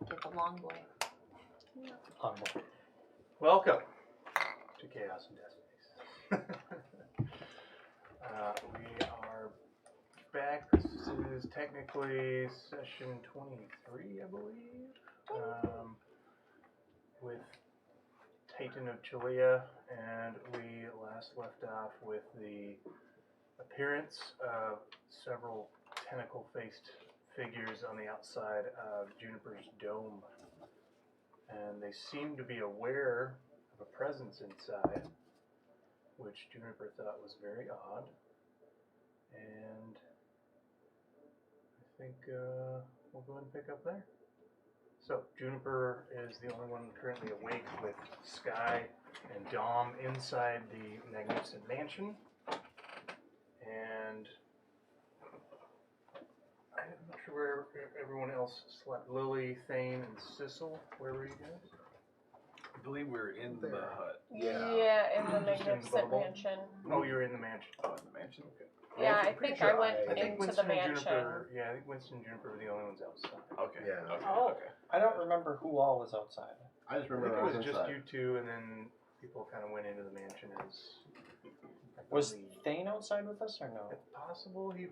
Get the long boy. Long boy. Welcome to Chaos and Destinies. We are back. This is technically session 23, I believe, with Titan of Cha Lia, and we last left off with the appearance of several tentacle-faced figures on the outside of Juniper's dome. And they seem to be aware of a presence inside, which Juniper thought was very odd. And I think we'll go ahead and pick up there. So Juniper is the only one currently awake, with Sky and Dom inside the magnificent mansion. And I'm not sure where everyone else slept. Lily, Thane, and Sissel. Where were you guys? I believe we were in the hut. Yeah, in the Just in the magnificent bubble? mansion. Oh, you were in the mansion. Oh, in the mansion? Okay. Yeah, I pretty think sure I went I into Winston the and mansion. Juniper, I think Winston and Juniper were the only ones outside. Okay. Yeah. Okay. Oh. Okay. I don't remember who all was outside. I just I think remember it I was was just inside. you two, and then people kind of went into the mansion as... Was Thane outside with us or no? It's possible he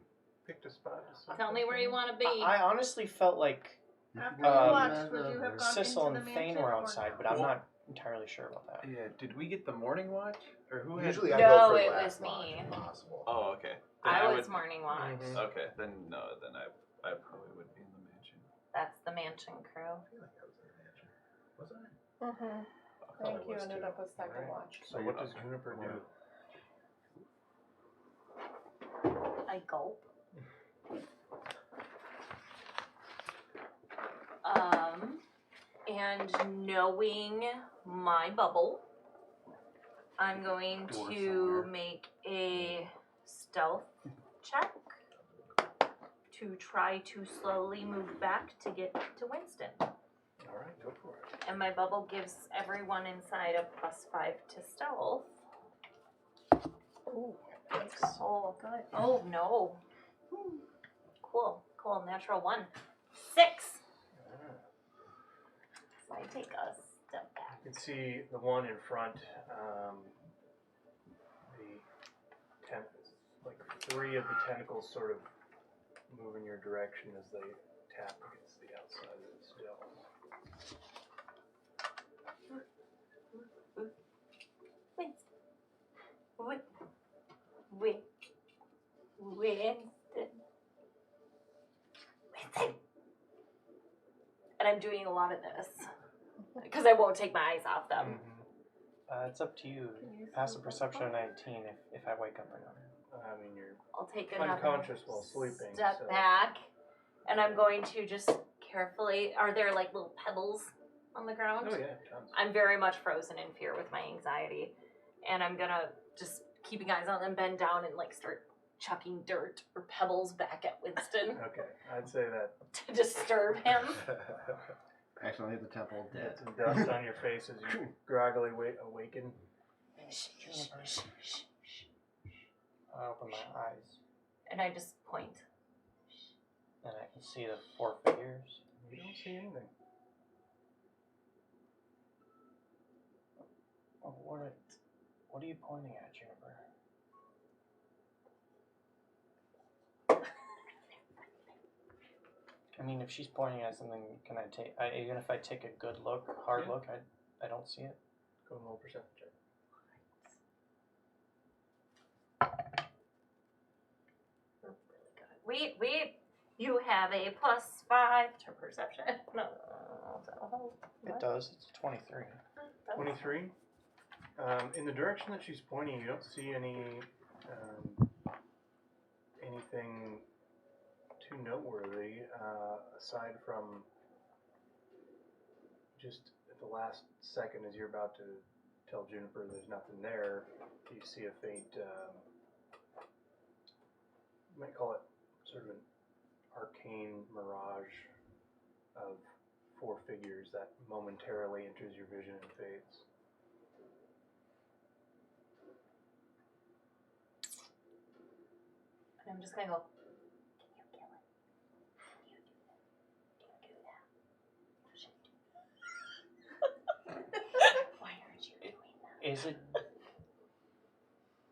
picked a spot to sleep. Tell me where you want to be. I honestly felt like After Uh, you watched, would you have gone Sissel into and the Thane mansion were or outside, not? but I'm not entirely sure about that. Yeah, did we get the morning watch? Or who had... Usually I No, go for it last was watch me. if possible. Oh, okay. Then I was would... morning watch. Mhm. Okay, then no, then I probably would be in the mansion. That's the mansion crew. I feel like I was in the mansion. Was I? Mm-hmm. I I think thought I you was ended too. up with second Alright. watch. So what does Juniper do? I gulp. And knowing my bubble, I'm going Door to somewhere. make a stealth check to try to slowly move back to get to Winston. Alright, go for it. And my bubble gives everyone inside a +5 to stealth. Ooh, Oh, good. Oh, no. Cool. Cool. Natural 1. 6. So I take a step back. You can see the one in front, like 3 of the tentacles sort of move in your direction as they tap against the outside of its dome. Winston. And I'm doing a lot of this because I won't take my eyes off them. It's up to you. Passive perception of 19 if I wake up or not. I mean, you're I'll take another unconscious while sleeping. step so- back, and I'm going to just carefully. Are there like little pebbles on the ground? Oh yeah, tons. I'm very much frozen in fear with my anxiety, and I'm gonna just keeping eyes on them, bend down, and like start chucking dirt or pebbles back at Winston Okay, I'd say that to disturb him. Accidentally hit the temple. Dead. some dust on your face as you groggily awaken. Juniper. I open my eyes And I just point. and I can see the 4 figures. You don't see anything. Oh, what are you pointing at, Juniper? I mean, if she's pointing at something, can I take? Even if I take a good look, hard Yeah. look, I don't see it. Go and roll perception check. Wait. You have a +5 to perception. No. It does. It's 23. 23. In the direction that she's pointing, you don't see anything too noteworthy, aside from just at the last second as you're about to tell Juniper there's nothing there, you see a faint, you might call it sort of an arcane mirage of 4 figures that momentarily enters your vision and fades. And I'm just gonna go, can you kill it? Can you do that? Can you do that? Shit. Is it...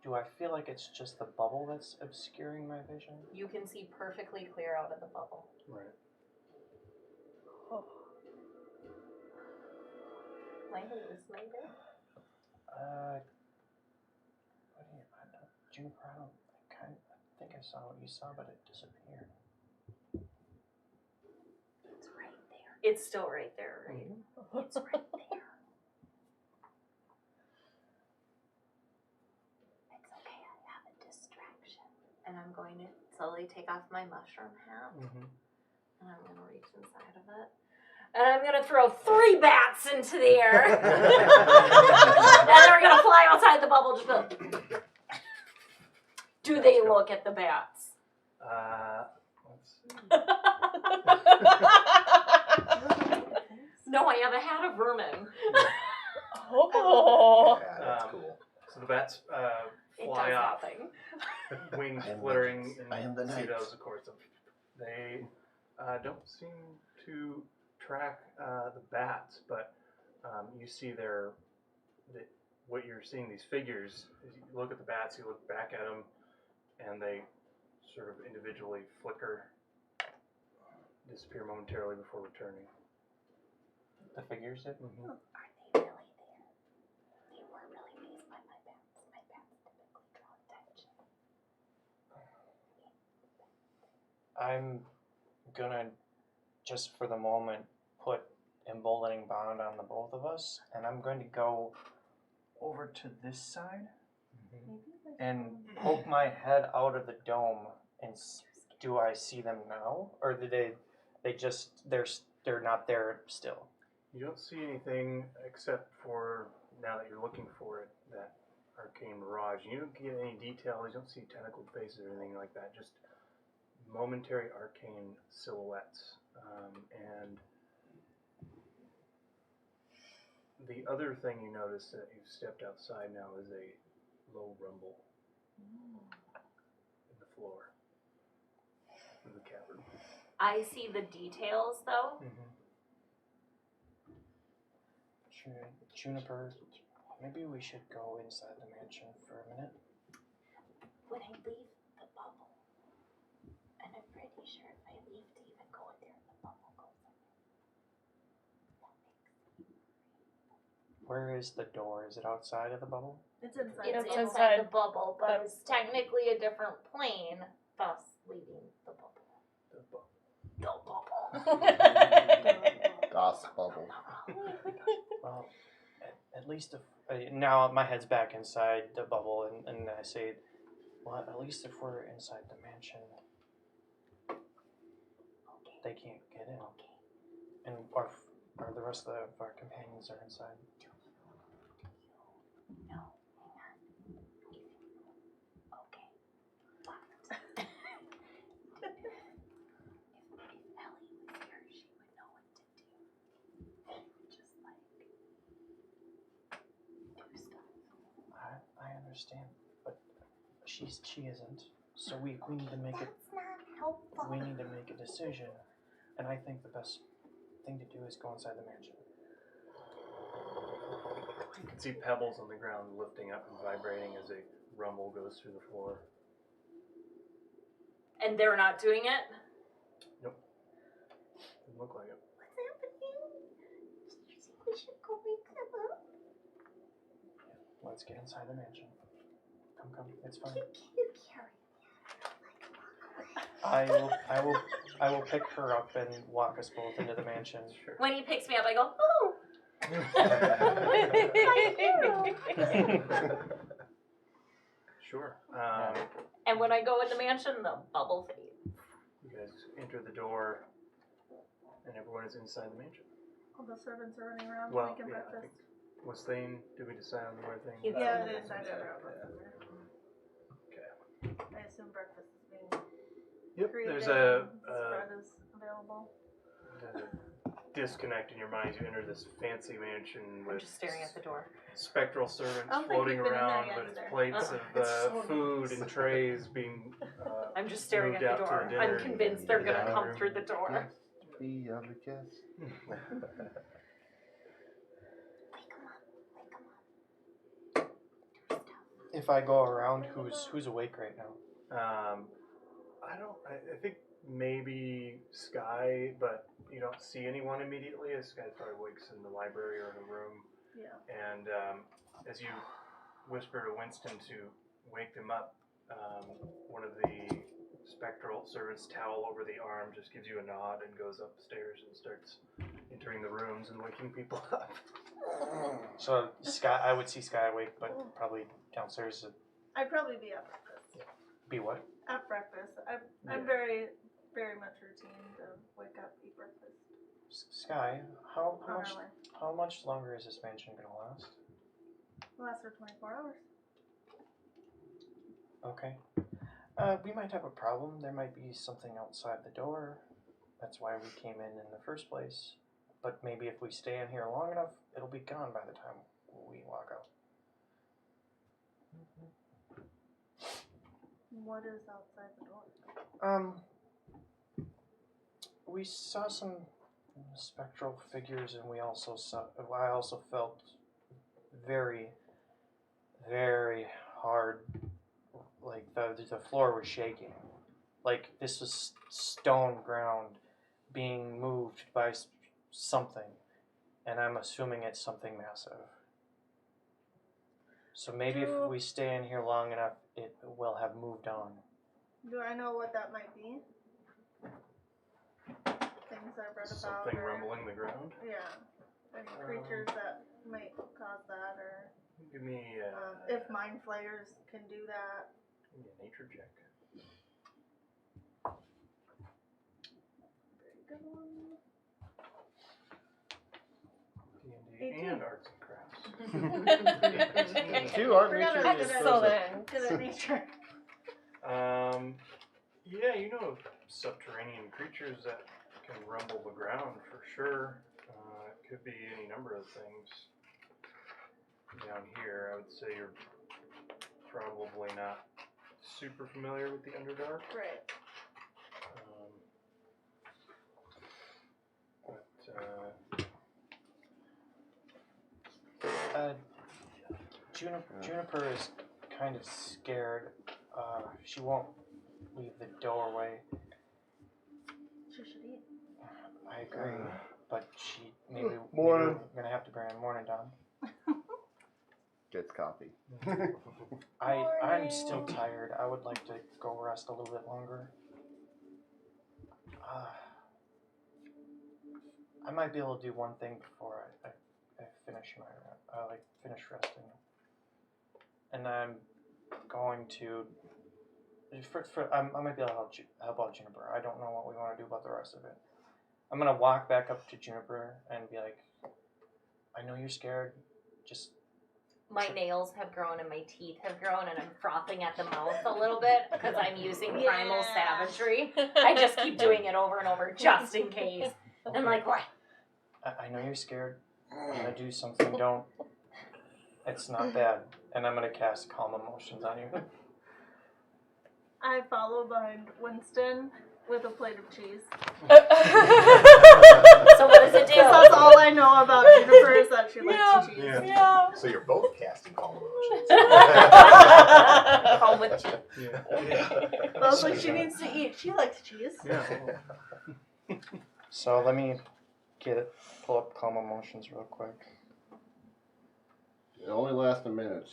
Do I feel like it's just the bubble that's obscuring my vision? You can see perfectly clear out of the bubble. Right. Am I hallucinating? What do you... Juniper, I think I saw what you saw, but it disappeared. It's right there. It's still right there, right? It's right there. It's okay, I have a distraction. And I'm going to slowly take off my mushroom hat. Mm-hmm. And I'm going to reach inside of it. And I'm going to throw 3 bats into the air. And they're going to fly outside the bubble. Just go. Do they look at the bats? Let's see. No, I have a hat of vermin. Oh. Yeah, that's Um, cool. So the bats It fly does off, nothing. wings I am fluttering, the- I am the and see knight. those, of course. They don't seem to track the bats, but you see what you're seeing, these figures. You look at the bats, you look back at them, and they sort of individually flicker, disappear momentarily before returning. The figures did? Mm-hmm. Are they really there? They were really phased by my bats. My bats typically draw attention. I'm gonna, just for the moment, put emboldening bond on the both of us, and I'm going to go over to this side and poke my head out of the dome. And do I see them now, or did they're not there still? You don't see anything except for, now that you're looking for it, that arcane mirage. You don't get any details, you don't see tentacled faces or anything like that, just momentary arcane silhouettes. And the other thing you notice that you've stepped outside now is a low rumble in the floor of the cavern. I see the details, though. Juniper, maybe we should go inside the mansion for a minute. Would I leave the bubble? And I'm pretty sure if I leave to even go in there, the bubble goes in. Where is the door? Is it outside of the bubble? It's inside. It's It's inside inside. the bubble, but it's technically a different plane, thus leaving the bubble. The bu- The bubble. Das Bubble. Well, at least if now my head's back inside the bubble, and I say, well, at least if we're inside the mansion, they can't get in, and our the rest of our companions are inside. No, hang on. Okay. But if Ellie was here, she would know what to do. Just like do stuff. I understand, but she isn't. So we need to make it. That's not helpful. We need to make a decision, and I think the best thing to do is go inside the mansion. You can see pebbles on the ground lifting up and vibrating as a rumble goes through the floor. And they're not doing it? Nope. Doesn't look like it. What's happening? Do you think we should go wake them up? Let's get inside the mansion. Come. It's fine. You carry I will pick her up and walk us both into the mansion. Sure. When he picks me up, I go, oh! Sure. And when I go in the mansion, the bubble fades. You guys enter the door, and everyone is inside the mansion. All the servants are running around Well, making yeah, I breakfast. think was Thane? Did we decide on the right thing? He's- Yeah, they decided around. Okay. I assume breakfast is being Yep. created. There's and a spread is available. disconnect in your mind. You enter this fancy mansion I'm with just staring at the door. spectral servants I don't think floating you've been in there around yet with either. plates of It's so food nice. and trays being. I'm just staring at moved the out to door. the dinner I'm convinced they're gonna dining come room. through the door. Be of the kiss. Wake 'em up. Wake 'em up. If I go around, who's awake right now? I think maybe Sky, but you don't see anyone immediately, as Sky probably wakes in the library or in a room. Yeah. And as you whisper to Winston to wake them up, one of the spectral servants' towel over the arm just gives you a nod and goes upstairs and starts entering the rooms and waking people up. So Sky, I would see Sky awake, but probably downstairs. I'd probably be at breakfast. Be what? At breakfast. I'm Yeah. very, very much routine to wake up, eat breakfast. Sky, how On much our way. how much longer is this mansion gonna last? Lasts for 24 hours. Okay. We might have a problem. There might be something outside the door. That's why we came in the first place. But maybe if we stay in here long enough, it'll be gone by the time we walk out. What is outside the door? We saw some spectral figures, and I also felt very, very hard. Like the floor was shaking. Like this was stone ground being moved by something, and I'm assuming it's something massive. So maybe if we stay in here long enough, it will have moved on. Do I know what that might be? Things I've read about. Something rumbling the ground. Yeah. Any creatures that might cause that, or Give me if mind flayers can do that. give me a nature check. Very good one. D&D 18. and arts and crafts. 2 art Forgot nature I is did it. Excellent. Good at nature. Yeah, you know subterranean creatures that can rumble the ground for sure. It could be any number of things. Down here, I would say you're probably not super familiar with the Underdark. Right. Juniper is kind of scared. She won't leave the doorway. She should eat. I agree, but maybe Morning. we're gonna have to bring in morning, Don. Gets coffee. I'm still tired. I would like to go rest a little bit longer. I might be able to do one thing before I finish finish resting, and I'm going to. I might be able to help out Juniper. I don't know what we want to do about the rest of it. I'm gonna walk back up to Juniper and be like, I know you're scared. Just My nails have grown and my teeth have grown, and I'm frothing at the mouth a little bit because I'm using primal savagery. I just keep doing it over and over just in case. okay. I'm like, what? I know you're scared. I'm gonna do something. Don't. It's not bad. And I'm gonna cast Calm Emotions on you. I follow behind Winston with a plate of cheese. So what does it do? That's all I know about Juniper is that she likes cheese. Yeah. So you're both casting calm emotions. Calm with cheese. I was like, she needs to eat. She likes cheese. Yeah. So let me pull up Calm Emotions real quick. It only lasts a minute.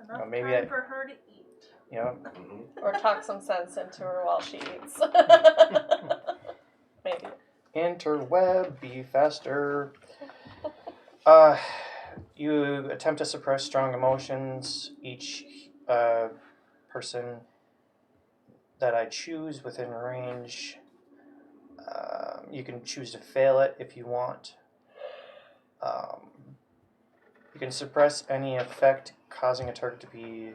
Enough maybe time for her to eat. Yeah. Or talk some sense into her while she eats. Maybe. Interweb, be faster. You attempt to suppress strong emotions. Each person that I choose within range, you can choose to fail it if you want. You can suppress any effect causing a target to be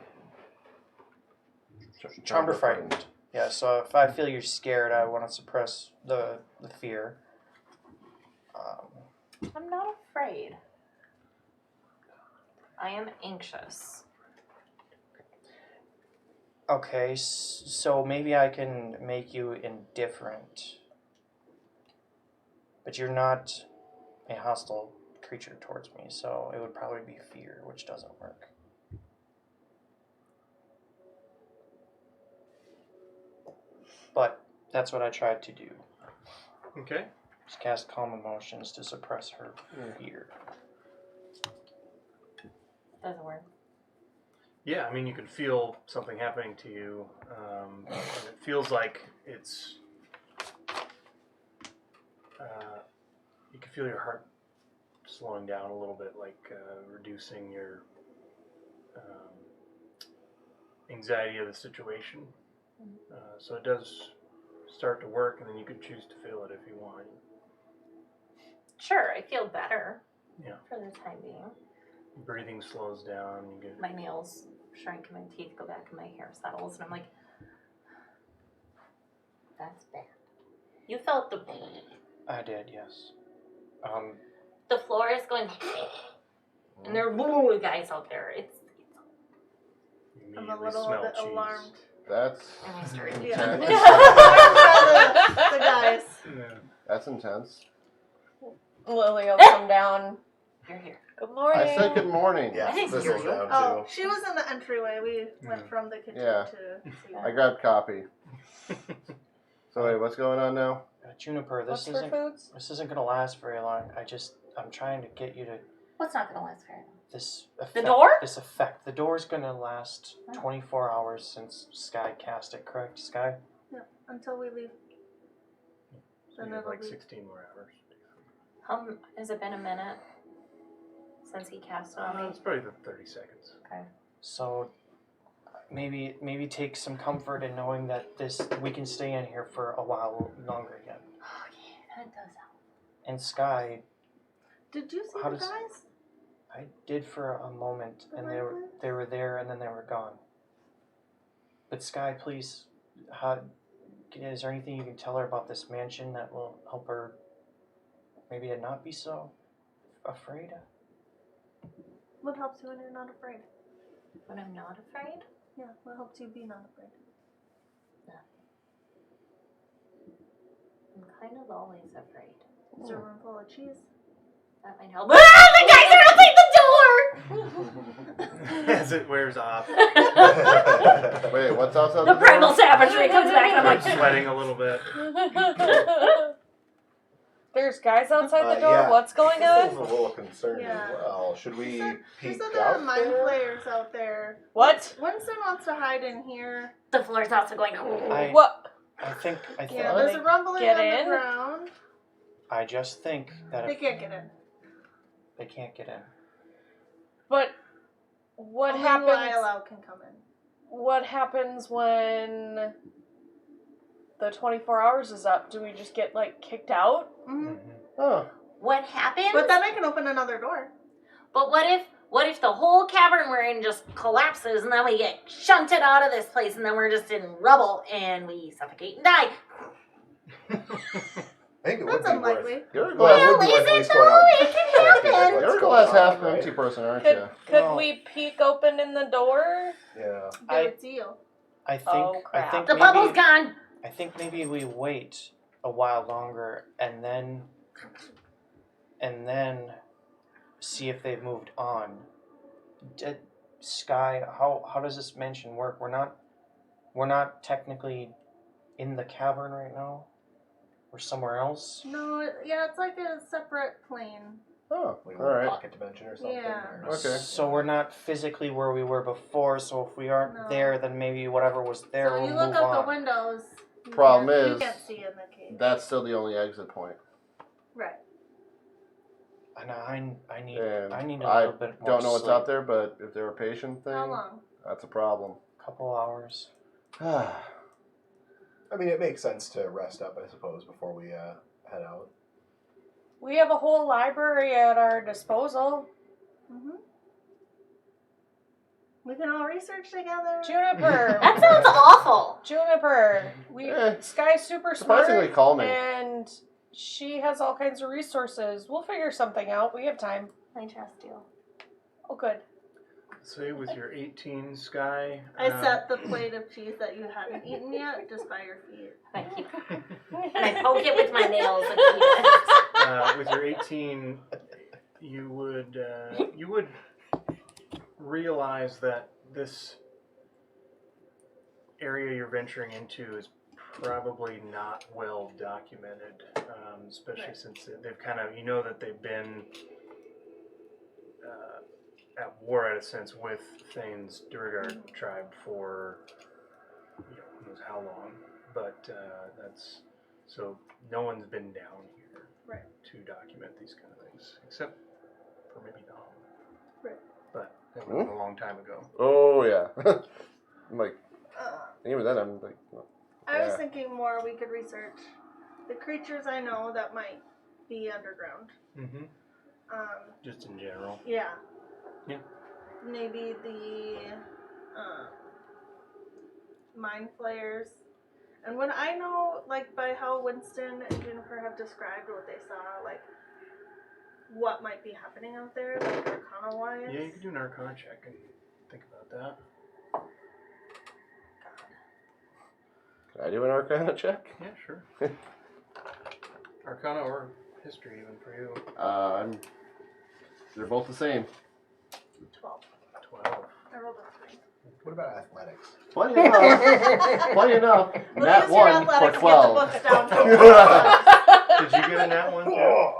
charmed or frightened. Yeah, so if I feel you're scared, I want to suppress the fear. I'm not afraid. I am anxious. Okay, so maybe I can make you indifferent. But you're not a hostile creature towards me, so it would probably be fear, which doesn't work. But that's what I tried to do. Okay. Just cast calm emotions to suppress her fear. Doesn't work. Yeah, I mean, you can feel something happening to you, and it feels like it's. You can feel your heart slowing down a little bit, like reducing your anxiety of the situation. So it does start to work, and then you could choose to feel it if you want. Sure, I feel better. Yeah. For the time being. Breathing slows down. You get My nails shrink and my teeth go back and my hair settles, and I'm like, that's bad. You felt the pain. I did, yes. The floor is going, and there are blue guys out there. It's you I'm a immediately little smell bit cheese. alarmed. That's and I started. Yeah. intense. the guys. Yeah. That's intense. Lily will come down. You're here. Good morning. I said good morning. Yeah, I didn't this hear is you. down Oh, too. she was in the entryway. We went from the kitchen Yeah. to see I her. grabbed copy. So wait, what's going on now? Juniper, What's this for foods? isn't gonna last very long. I'm trying to get you to What's not gonna last very long? this effect. The door? This effect. The door's gonna last Oh. 24 hours since Sky cast it, correct, Sky? Yeah, until we leave. So Then you have it'll like be. 16 more hours. Has it been a minute since he cast it on me? It's probably the 30 seconds. Okay. So maybe take some comfort in knowing that we can stay in here for a while longer yet. Oh yeah, that does help. And Sky, Did you see How the does- guys? I did for a moment, The and red they were there, and then they were gone. But Sky, please, is there anything you can tell her about this mansion that will help her maybe to not be so afraid? What helps you when you're not afraid? When I'm not afraid? Yeah, what helps you be not afraid? I'm kind of always afraid. Is there a room full of cheese? That might help. Ah, the guys are outside the door! As it wears off, Wait, what's outside The the primal door? savagery comes back, and I'm I'm like, sweating a little bit. There's guys outside the door. Yeah. What's going This is on? a little concerned Yeah. as well. Should we She said peek there are out mind there? flayers out there. What? Winston wants to hide in here. the floor's also going. What? I think Yeah, Are there's they a rumbling get on in? the ground. I just think that They if can't get in. they can't get in. But what Only happens? Lyle can come in. What happens when the 24 hours is up? Do we just get like kicked out? Mm-hmm. Oh, What happens? But then I can open another door. But what if the whole cavern we're in just collapses and then we get shunted out of this place and then we're just in rubble and we suffocate and die? I think it would That's be unlikely. worth. you're a Well, glass, would be worth is at it least going out though? and It can checking happen. what's you're a going glass on, half right? empty person, aren't Could you? could No. we peek open in the door? Yeah. Do a deal. I think Oh, crap. I think The maybe, bubble's gone. I think maybe we wait a while longer and then see if they've moved on. Sky, how does this mansion work? We're not technically in the cavern right now. We're somewhere else. No, yeah, it's like a separate plane. Oh, Like all a right. pocket dimension or something. Yeah. or- Okay. So we're not physically where we were before. So if we aren't No. there, then maybe whatever was there So will you move look out on. the windows. You Problem you is- can't see in the cave. That's still the only exit point. Right. And I need And a I little bit more don't know what's sleep. out there, but if they're a patient thing, How long? that's a problem. Couple hours. I mean, it makes sense to rest up, I suppose, before we head out. We have a whole library at our disposal. Mm-hmm. We can all research together. Juniper. That sounds awful. Juniper. Sky's super Surprisingly smart. calming. And she has all kinds of resources. We'll figure something out. We have time. I trust you. Oh, good. Say with your 18 Sky. I set the plate of cheese that you haven't eaten yet just by your feet. I keep and I poke it with my nails and eat it. With your 18, you would realize that this area you're venturing into is probably not well documented, especially since they've kind of, that they've been at war, in a sense, with Thane's Durgar tribe for who knows how long. But so no one's been down here to document these kind of things, except for maybe Dom. Right. But that was a long time ago. Oh yeah. I'm like, even then I'm like, well, I was thinking more we could research the creatures I know that might be underground. Mm-hmm. Just in general. Yeah. Yeah. Maybe the mind flayers. And when I know, like, by how Winston and Jennifer have described what they saw, like, what might be happening out there, like, Arcana-wise. Yeah, you can do an Arcana check and think about that. can I do an Arcana check? Yeah, sure. Arcana or history, even for you. They're both the same. 12. 12. I rolled a 3. What about athletics? Funny enough, Well, nat use your 1 for athletics to 12. get the books down. Did you get a nat 1 too?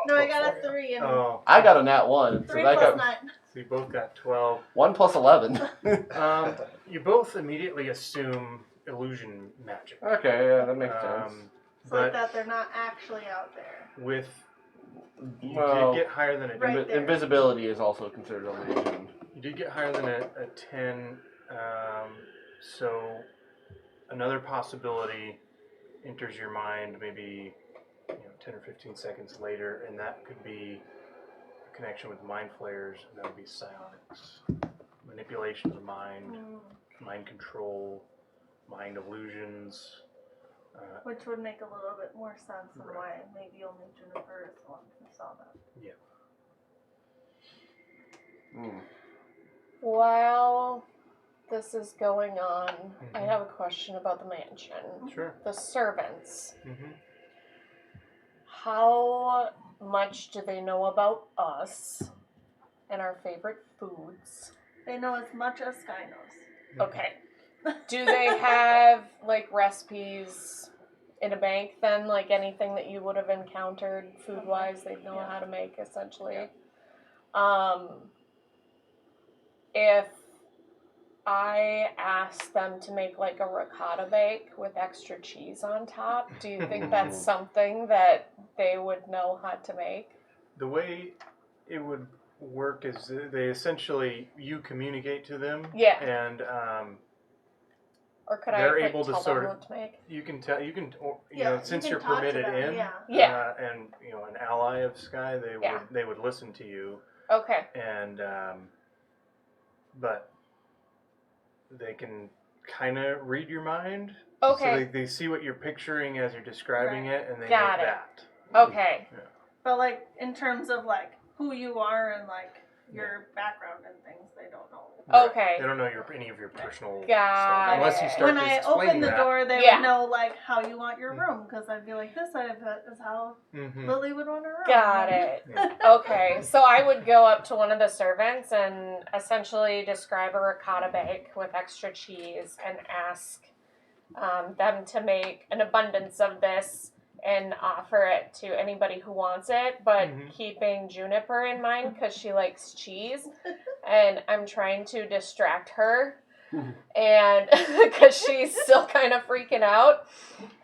No, I got a 3 and Oh, I got a nat 1, so 3 that plus got 9. so you both got 12. 1 plus 11. You both immediately assume illusion magic. Okay, yeah, that makes sense. It's like But that they're not actually out there. with you Well, did get higher than a Right there. Invisibility is also considered illusion. You did get higher than a 10, so another possibility enters your mind maybe 10 or 15 seconds later, and that could be a connection with mind flayers, and that would be psionics. Manipulation of the mind, mind control, mind illusions. Which would make a little bit more sense than why maybe only Jennifer is the one who saw that. Yeah. While this is going on, I have a question about the mansion. Sure. The servants. Mm-hmm. How much do they know about us and our favorite foods? They know as much as Sky knows. Okay. Do they have, like, recipes in a bank then? Like, anything that you would have encountered food-wise, they know how to make, essentially. If I asked them to make, like, a ricotta bake with extra cheese on top, do you think that's something that they would know how to make? The way it would work is they essentially, you communicate to them. Yeah. And Or could they're I able to tell sort them of- what to make? you can tell, since you you're can talk to permitted them, in, Yeah. and an ally of Sky, they would listen to you, Okay. and but they can kind of read your mind. Okay. So they see what you're picturing as you're describing it, and they Got make it. that. Okay. But, like, in terms of, like, who you are and, like, your background and things, they don't know. Okay. They don't know any of your personal Got stuff unless you it. start When to I explain open the that. door, they Yeah. would know, like, how you want your room. Because I'd be like, this is how Mhm. Lily would want her room. Got it. Yeah. Okay, so I would go up to one of the servants and essentially describe a ricotta bake with extra cheese and ask them to make an abundance of this and offer it to anybody who wants it, but keeping Juniper in mind because she likes cheese, and I'm trying to distract her, and because she's still kind of freaking out,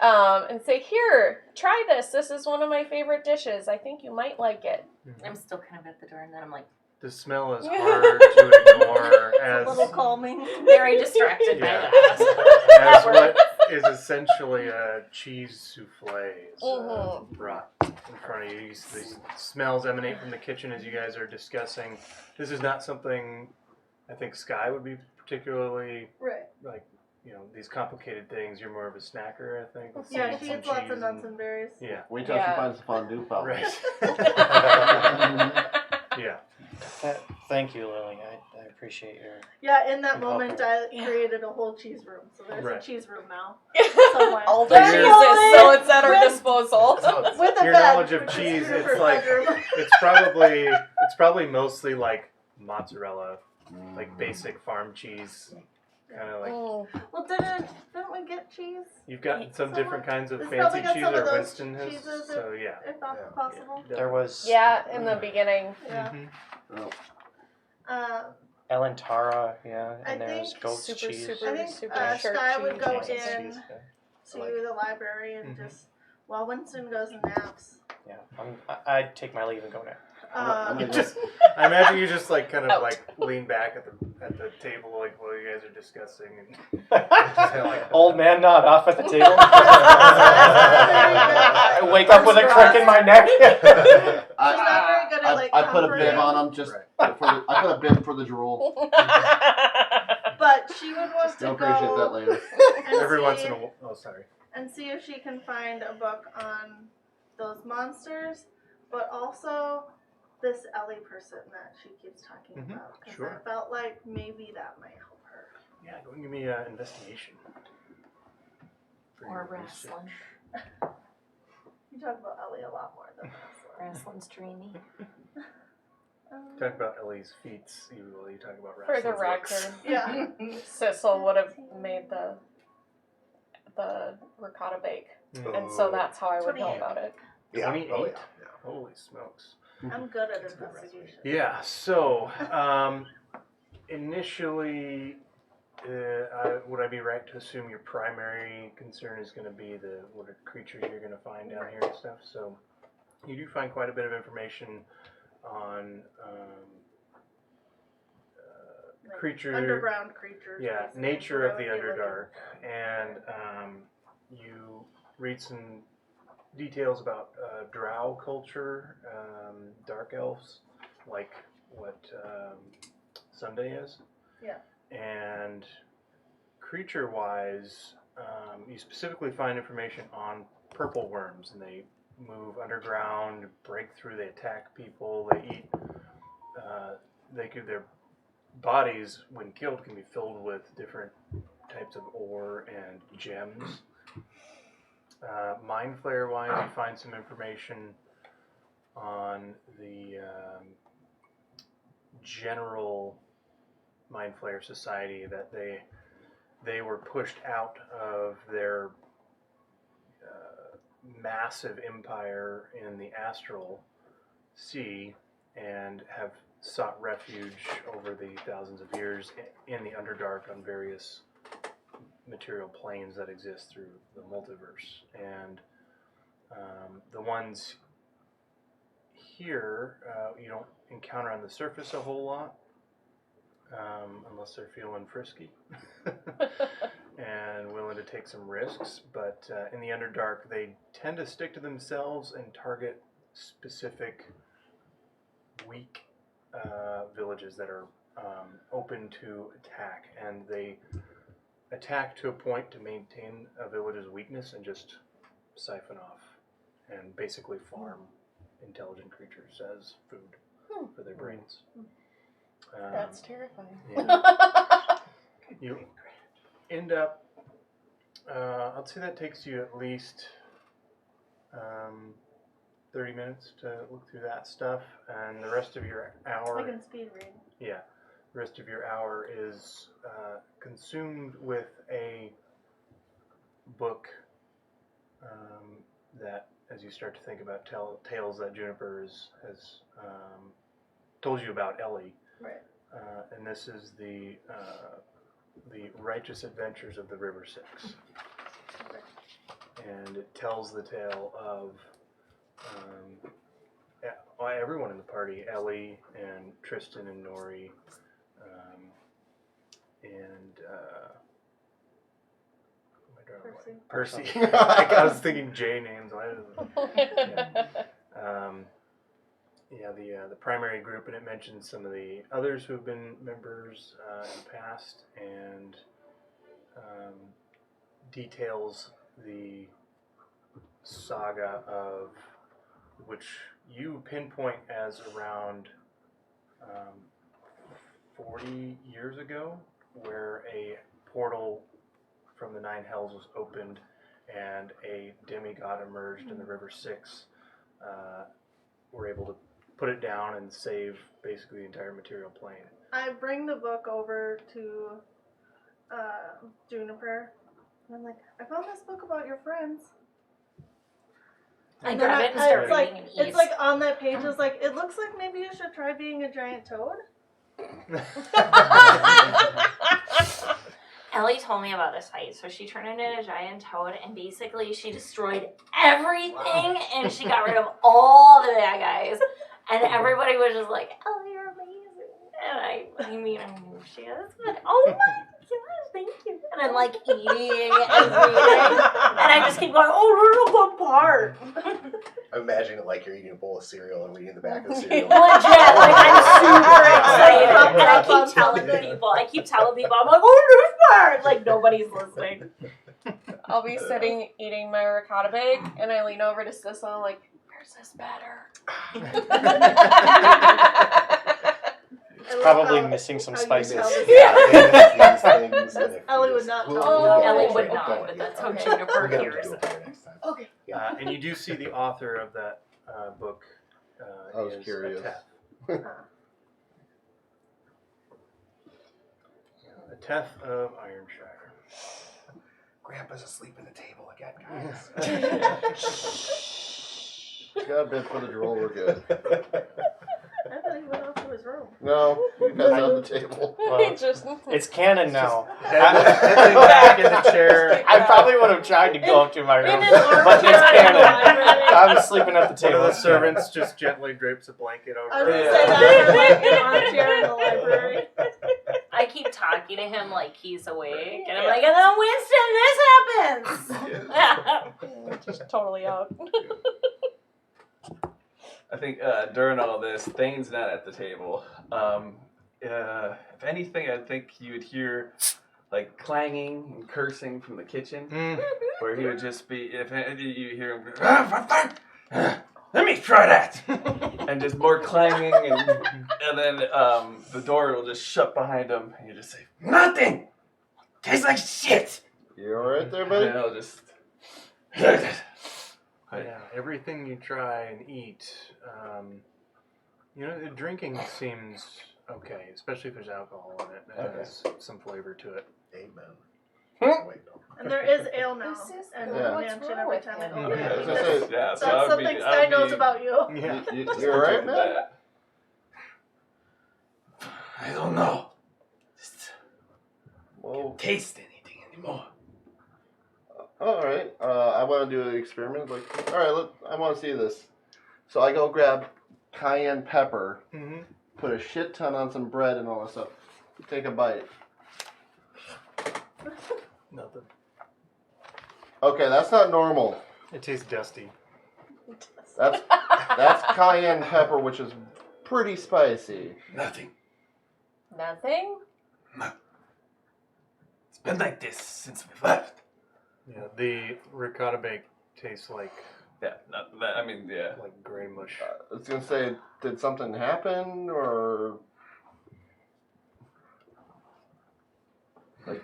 and say, here, try this. This is one of my favorite dishes. I think you might like it. I'm still kind of at the door, and then I'm like The smell is hard to ignore It's as a little calming. very distracted by Yeah. that. as That works. what is essentially a cheese souffle is brought in front of you. These smells emanate from the kitchen as you guys are discussing. This is not something I think Sky would be particularly Right. like, these complicated things. You're more of a snacker, I think. with Yeah, seeds she and eats lots cheese of nuts and berries. Yeah, Wait till Yeah. she finds the fondue fountain. right. Yeah. Thank you, Lily. I appreciate your. Yeah, in that I'm moment, helping. I created a whole cheese room. So there's Right. a cheese room now. Somewhere. All the But cheeses, you're- so it's at her With- disposal. With a Your bed, knowledge of which is cheese, Jennifer's it's like bedroom. it's It's probably mostly like mozzarella, like basic farm cheese, kind of like. Well, didn't we get cheese? You've got some different kinds of It's fancy probably got cheese, some of or those Winston has. cheeses So yeah. If that's Yeah. possible. There was Yeah, in the beginning. Yeah. Oh. Ellen Tara, yeah, I and there's think goat super, cheese. super, I think super Sky sharp would cheese. go Cheese, in cheese, yeah. to Like- the library and just while Winston goes and naps. Yeah, I'd take my leave and go now. I'm You gonna- just, I imagine you just like kind of Out. like lean back at the table like while you guys are discussing. And Old man nod off at the table. I wake up with a crick in my neck. She's not very good at like I put a comforting, bib on him just Right. I put a bib for the drool. but she would want to You'll appreciate that go later. and every see, once in a while. Oh, sorry. and see if she can find a book on those monsters, but also this Ellie person that she keeps talking Mhm, about. Because sure. I felt like maybe that might help her. Yeah, go and give me an investigation. For Or your wrestling. research. You talk about Ellie a lot more than wrestling. Wrestling's dreamy. Talk about Ellie's feats while you talk about For the wrestling looks. record, Yeah. Sissel would have made the ricotta bake, and so that's how I would know 28. about it. Yeah. 28. Oh, yeah. Holy smokes. I'm good at investigation. Yeah, so initially, would I be right to assume your primary concern is going to be what creatures you're going to find down here and stuff? So you do find quite a bit of information on Like creature, underground creatures. yeah, basically, nature what of I the would be looking Underdark, and you read some details about drow culture, dark elves, like what Sunday is. Yeah. And creature-wise, you specifically find information on purple worms, and they move underground, break through, they attack people, they eat. Their bodies, when killed, can be filled with different types of ore and gems. Mind Flayer wise, you find some information on the general Mind Flayer society, that they were pushed out of their massive empire in the astral sea and have sought refuge over the thousands of years in the Underdark on various material planes that exist through the multiverse. And the ones here you don't encounter on the surface a whole lot, unless they're feeling frisky and willing to take some risks. But in the Underdark, they tend to stick to themselves and target specific weak villages that are open to attack, and they attack to a point to maintain a village's weakness and just siphon off and basically farm intelligent creatures as food for their brains. That's terrifying. Yeah. You end up, I'd say that takes you at least 30 minutes to look through that stuff, and the rest of your hour, I can speed read. yeah, the rest of your hour is consumed with a book that, as you start to think about tales that Juniper has told you about Ellie. Right. And this is the Righteous Adventures of the River Six. And it tells the tale of everyone in the party, Ellie and Tristan and Nori, and Percy. Percy. I was thinking J names. The primary group, and it mentions some of the others who have been members in the past, and details the saga of which you pinpoint as around 40 years ago, where a portal from the Nine Hells was opened and a demigod emerged in the River Styx. Were able to put it down and save basically the entire material plane. I bring the book over to Juniper. And I'm like, I found this book about your friends. I And then grab it and start it's like, reading, and it's like on that page. It's like, it looks like maybe you should try being a giant toad. Ellie told me about this fight, so she turned into a giant toad, and basically she destroyed everything, and she got rid of all the bad guys, and everybody was just like, Ellie, you're amazing. And I mean, she is, but oh my gosh, thank you. And I'm like eating and reading, and I just keep going, oh, this is a good part. I'm imagining it like you're eating a bowl of cereal and reading the back of the cereal. Legit, like I'm super excited, and I keep telling people, I'm like, oh, this part, like nobody's listening. I'll be sitting eating my ricotta bake, and I lean over to Sissel and I'm like, where's this better? It's probably missing some how you spices. tell this- These things, and if Ellie you would just- not we'll- tell we'll you. get Ellie it would right not, going, but yeah. that's how Okay. Juniper We'll get them to hears do it. it better next time. Okay. Yeah. And you do see the author of that book. I was is curious. A Teth of Ironshire. Grandpa's asleep at the table again, guys. Got a bit for the droll, we're good. I thought he went off to his room. No, you guys on the table. Well, Just it's canon now. Heading back in the chair. I probably would have tried to go up to my room, In an but it's armchair in the canon. library. I was sleeping at the One table. of the servants just gently drapes a blanket I over was it. gonna say that, like an armchair in the library. I keep talking to him like he's awake, and I'm like, and then Winston, this happens. just totally out. I think during all this, Thane's not at the table. If anything, I think you would hear like clanging and cursing from the kitchen, where he would just be, if you hear him, let me try that, and just more clanging, and then the door will just shut behind him, and you just say, nothing, tastes like shit. You alright there, And buddy? then he'll just. Yeah, everything you try and eat, the drinking seems okay, especially if there's alcohol in it. It has some flavor to it. Amen. Wait, no. And there is ale now. This is And good. What's mansion wrong every with time I him? go I there. was gonna say, Yeah, so That's I'd something be, Sky knows about you. Yeah. you alright, man? That. I don't know. Just Well, taste anything anymore. alright. I want to do an experiment. Like, alright, I want to see this. So I go grab cayenne pepper, Mm-hmm. put a shit ton on some bread and all that stuff. Take a bite. Nothing. Okay, that's not normal. It tastes dusty. That's cayenne pepper, which is pretty spicy. Nothing. Nothing? It's been like this since we left. Yeah, the ricotta bake tastes like Yeah, not that. I mean, yeah. gray mush. I was gonna say, did something happen or like?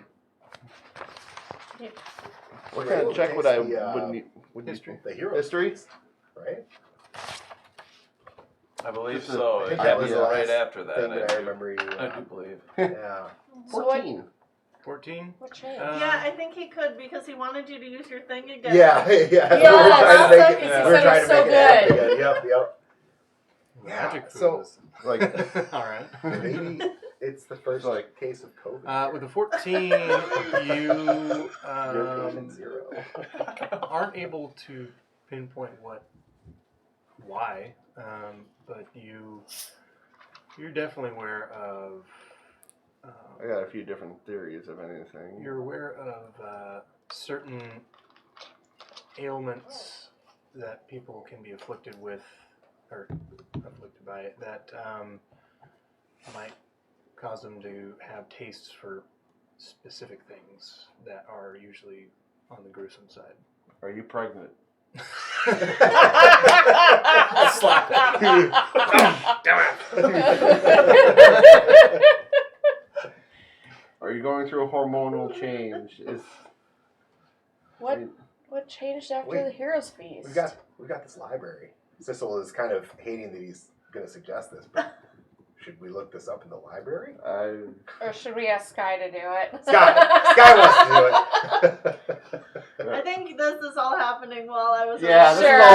What kind of check would I would need? Would History. The hero. History? Right? I believe This is- so. I think It that was was the right last after that. thing that I do. remember you. I do believe. Yeah. So what, 14. 14? what changed? Yeah, I think he could because he wanted you to use your thing again. Yeah, yeah. Yeah, we were trying to that's make because it. he We were said it trying was to so make it happen good. again. Yep. Magic food. So Like, All right. maybe it's the first Like- case of COVID. With a 14, you You're patient 0. aren't able to pinpoint why, but you're definitely aware of. I got a few different theories of anything. You're aware of certain ailments that people can be afflicted with, or afflicted by it, that might cause them to have tastes for specific things that are usually on the gruesome side. Are you pregnant? Slap Are you going through a hormonal change? What changed after Wait. the Heroes Feast? We've got this library. Sissel is kind of hating that he's going to suggest this, but should we look this up in the library? Or should we ask Sky to do it? Sky wants to do it. I think this is all happening while I was. Yeah, away. this is Sure. all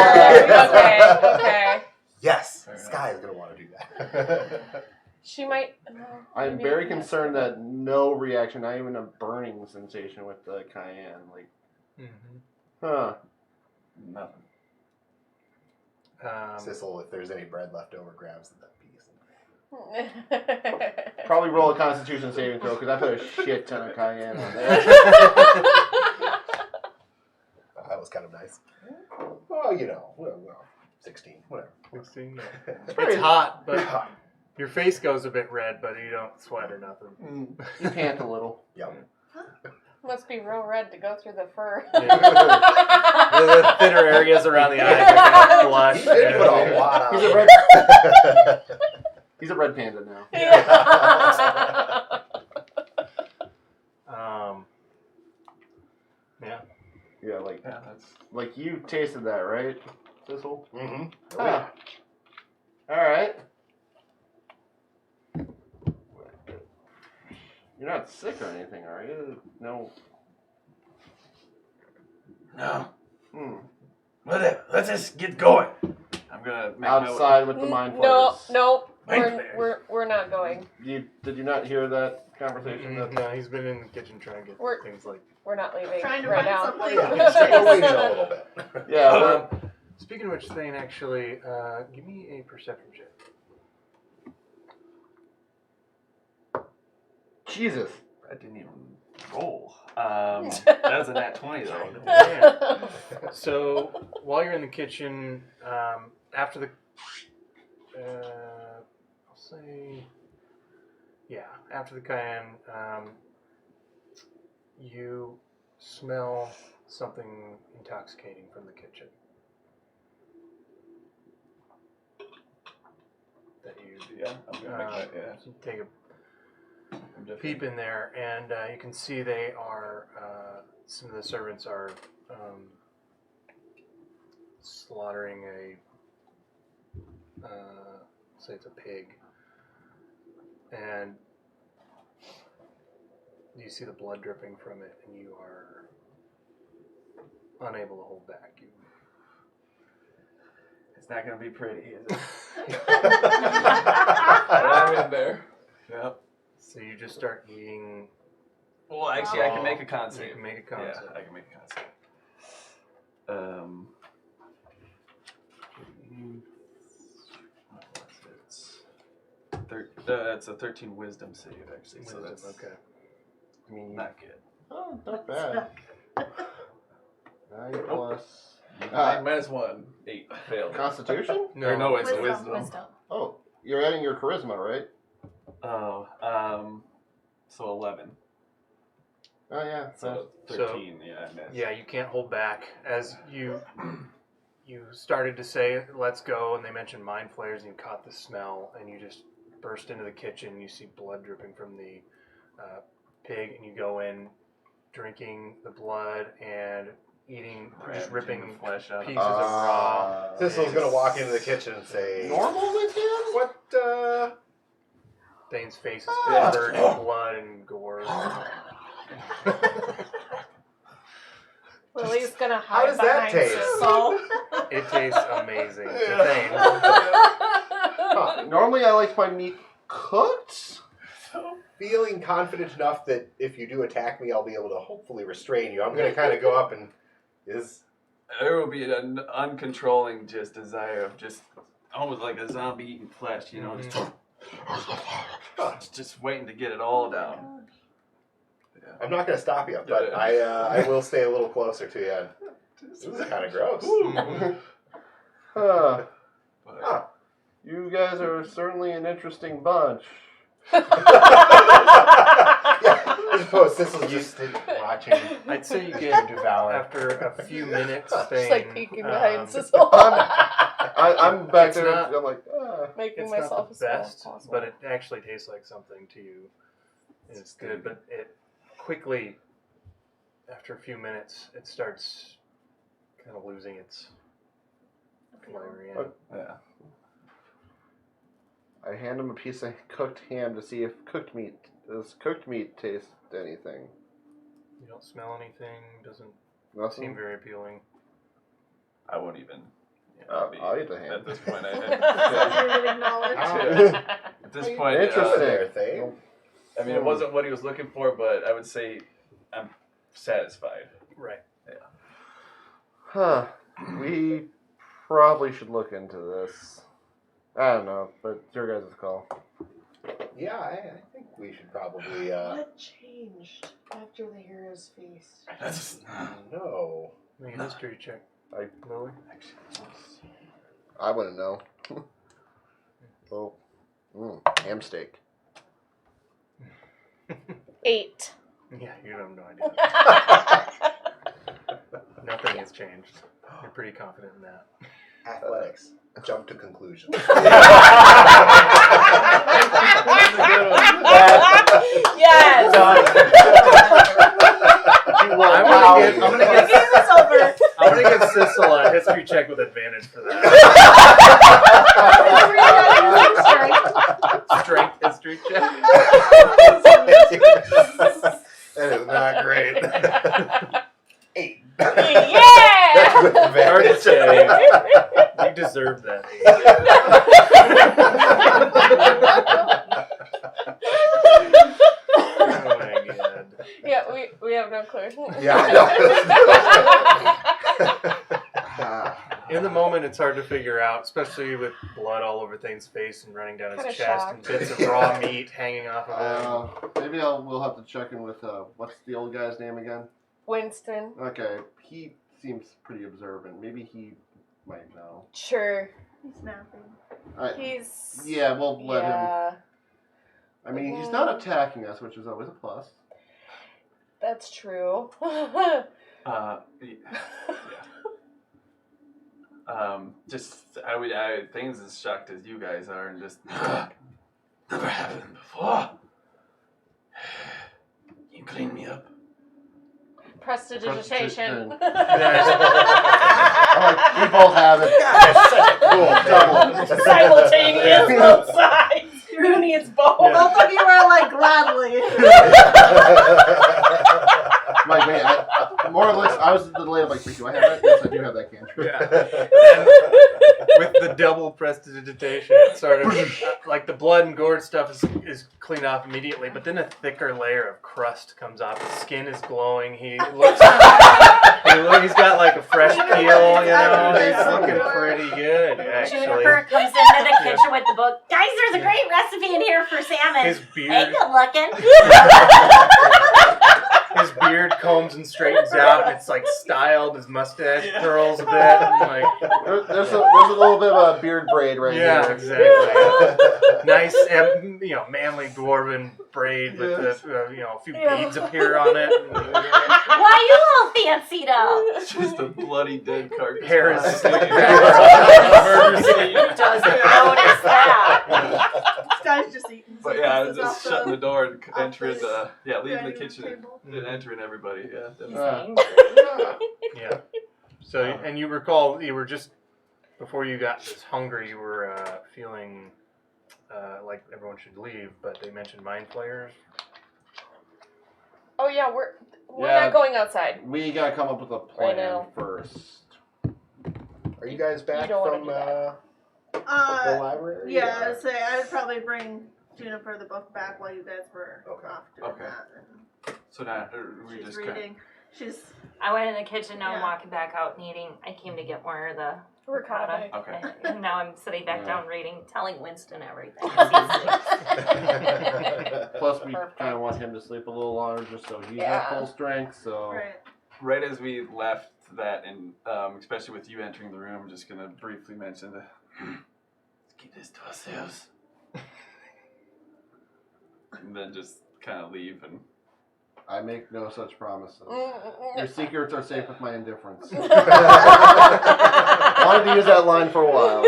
happening. Okay. Yes, Fair enough. Sky is going to want to do that. She might. I'm maybe very I can ask concerned her. that no reaction, not even a burning sensation with the cayenne. Like, huh? Nothing. Sissel, if there's any bread left over, grabs that piece. Probably roll a Constitution saving throw because I put a shit ton of cayenne on there. That was kind of nice. Well, you know, 16, whatever. 16, yeah. pretty- It's hot, but your face goes a bit red, but you don't sweat or nothing. You pant a little. Yum. Must be real red to go through the fur. The thinner areas around the eyes are kind of flush. He did put a lot on. He's a red. He's a red panda now. Yeah. Yeah, like Yeah, that's. like you tasted that, right, Sissel? Mm-hmm. Huh. All right. You're not sick or anything, are you? No. No. Hmm. Whatever. Let's just get going. I'm gonna make Outside with the mind No, flayers. no, Mind we're not going. Did you not hear that conversation? No, he's been in the kitchen trying to get We're- things like. We're not leaving Trying to right find now. something. We're waiting a little bit. Yeah. Um, speaking of which, Thane, actually, give me a perception check. Jesus. I didn't even roll. That was a nat 20 though. Yeah. So while you're in the kitchen, after the, I'll say, yeah, after the cayenne, you smell something intoxicating from the kitchen. That you Yeah, I'm gonna make that. Yeah. so take a I'm definitely- peep in there, and you can see they are. Some of the servants are slaughtering a. Say it's a pig, and you see the blood dripping from it, and you are unable to hold back. You. It's not gonna be pretty, is it? I'm in there. Yep. So you just start eating. Well, actually, I can make a con You save. can make a con Yeah, save. I can make a con save. What was it? That's a 13 wisdom save, actually. So that's Okay. I mean, not good. oh, not bad. 9 plus. 9 minus 1, 8. Failed. Constitution? Or no, it's a Wisdom. wisdom. Oh, you're adding your charisma, right? Oh, so 11. Oh yeah. So 13, yeah, I missed. Yeah, you can't hold back. As you started to say, let's go, and they mentioned mind flayers, and you caught the smell, and you just burst into the kitchen. You see blood dripping from the pig, and you go in, drinking the blood and eating, just Ravaging ripping the flesh out. pieces of raw. Sissel's going to walk into the kitchen and say, Normal with him? What, Thane's face is Ah. covered in blood and gore. Lily's gonna How hide does that behind taste? Sissel. It tastes amazing. To Thane. Normally I like my meat cooked. feeling confident enough that if you do attack me, I'll be able to hopefully restrain you. I'm going to kind of go up and There will be an uncontrolling just desire of just almost like a zombie eating flesh, you know, just waiting to get it all down. Yeah. I'm not going to stop you, but I will stay a little closer to you. This is kind of gross. Huh. Huh. You guys are certainly an interesting bunch. Yeah, I suppose Sissel's just watching. I'd say you You get devour. after a few minutes. Just Thane, like peeking behind Sissel. I'm back It's there. not- I'm like, ah. Making It's myself not the as small as best, possible. but it actually tastes like something to you. And it's good, but it quickly, after a few minutes, it starts kind of losing its flavor. Yeah. Yeah. I hand him a piece of cooked ham to see if does cooked meat taste anything. You don't smell anything. Doesn't Nothing. seem very appealing. I won't even. I'll eat the ham. At this point, You're knowledge. at this point, Interesting. There, thing. I mean, it wasn't what he was looking for, but I would say I'm satisfied. Right. Huh. We probably should look into this. I don't know, but it's your guys' call. Yeah, I think we should probably. What changed after the hero's feast? That's No. Make a history check. Lily. I wouldn't know. Oh. Ham steak. 8. Yeah, you have no idea. Nothing has changed. You're pretty confident in that. Athletics. Jump to conclusions. Yes. I'm gonna give Sissel a history check with advantage for that. Strength history check. That is not great. 8. Yeah. With advantage. You deserve that. Oh my god. Yeah, we have no clue. Yeah, I In the moment, it's hard to figure out, especially with blood all over Thane's face and running down his Kinda chest shocked. and bits of raw meat hanging off of him. Maybe we'll have to check in with what's the old guy's name again? Winston. Okay, he seems pretty observant. Maybe he might know. Sure. He's napping. He's. Yeah, we'll let him. Yeah, I mean, he's not attacking us, which is always a plus. that's true. Yeah. Just things as shocked as you guys are, and just never happened before. You clean me up. Prestidigitation. We both have it. Double. Simultaneous, both sides. Who needs both? Both of you are like gladly. Like, wait, more or less, I was in the delay of like, wait, do I have that? Yes, I do have that cantrip. Yeah. With the double prestidigitation, it's sort of like the blood and gore stuff is cleaned off immediately, but then a thicker layer of crust comes off. His skin is glowing. He's got like a fresh peel, you know. He's looking pretty good, actually. Juniper comes into the kitchen with the book. Guys, there's a great recipe in here for salmon. His Hey, beard, good looking. his beard combs and straightens out, and it's like styled. His mustache curls a bit. And like, There's a little bit of a beard braid right yeah, here. exactly. Nice, manly dwarven braid with a few beads appear on it. Why you all fancied up? It's just a bloody dead carcass. Hair is slicked Murder back. scene. Who doesn't notice that? This guy's just eating. But some yeah, pieces just off shutting the door and off entering the leaving the dining kitchen table. and entering everybody. Yeah, He's definitely. angry. Yeah. So, and you recall, you were just before you got this hungry, you were feeling like everyone should leave, but they mentioned mind flayers. Oh yeah, we're Yeah. not going outside. We gotta come up with a plan now. first. Are you guys back don't wanna from do that. the library? Yeah, or- I'd say I'd probably bring Juniper the book back while you guys were Okay. off doing Okay. that. And So now we she's just reading. She's I went in the kitchen, now I'm Yeah. walking back out and eating. I came to get more of the Ricotta. Okay. And now I'm sitting back Yeah. down reading, telling Winston everything. Plus, we Perfect. kind of want him to sleep a little longer just so he's Yeah. at full strength. So right. right as we left that, and especially with you entering the room, I'm just gonna briefly mention the let's keep this to ourselves, and then just kind of leave and. I make no such promises. Mm. Your secrets are safe with my indifference. Wanted to use that line for a while.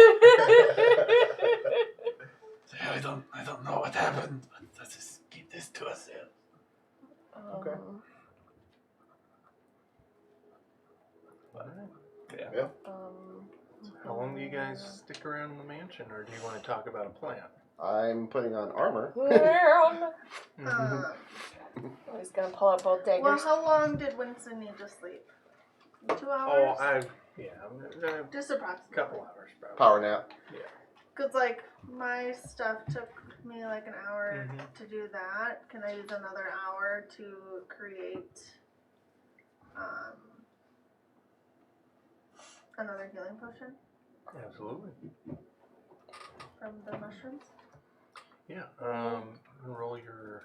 I don't know what happened, but let's just keep this to ourselves. Okay. How long do you guys stick around in the mansion, or do you want to talk about a plan? I'm putting on armor. He's gonna pull out both daggers. Well, how long did Winston need to sleep? 2 hours? Just approximately. Couple hours probably. Power nap. Because, like, my stuff took me like an hour to do that. Can I use another hour to create another healing potion Absolutely. from the mushrooms? Yeah. Roll your.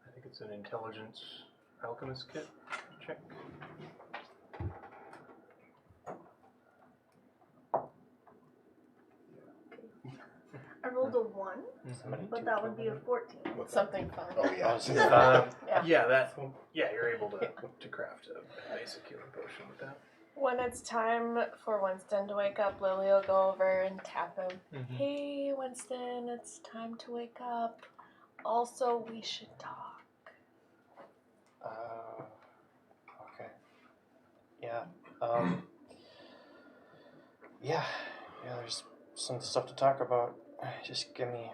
I think it's an intelligence alchemist kit check. I rolled a 1, but that would be a 14. What's Something fun. Oh yeah. You're able to craft a basic healing potion with that. When it's time for Winston to wake up, Lily will go over and tap him. Hey, Winston, it's time to wake up. Also, we should talk. Okay. Yeah. Yeah. There's some stuff to talk about. Just give me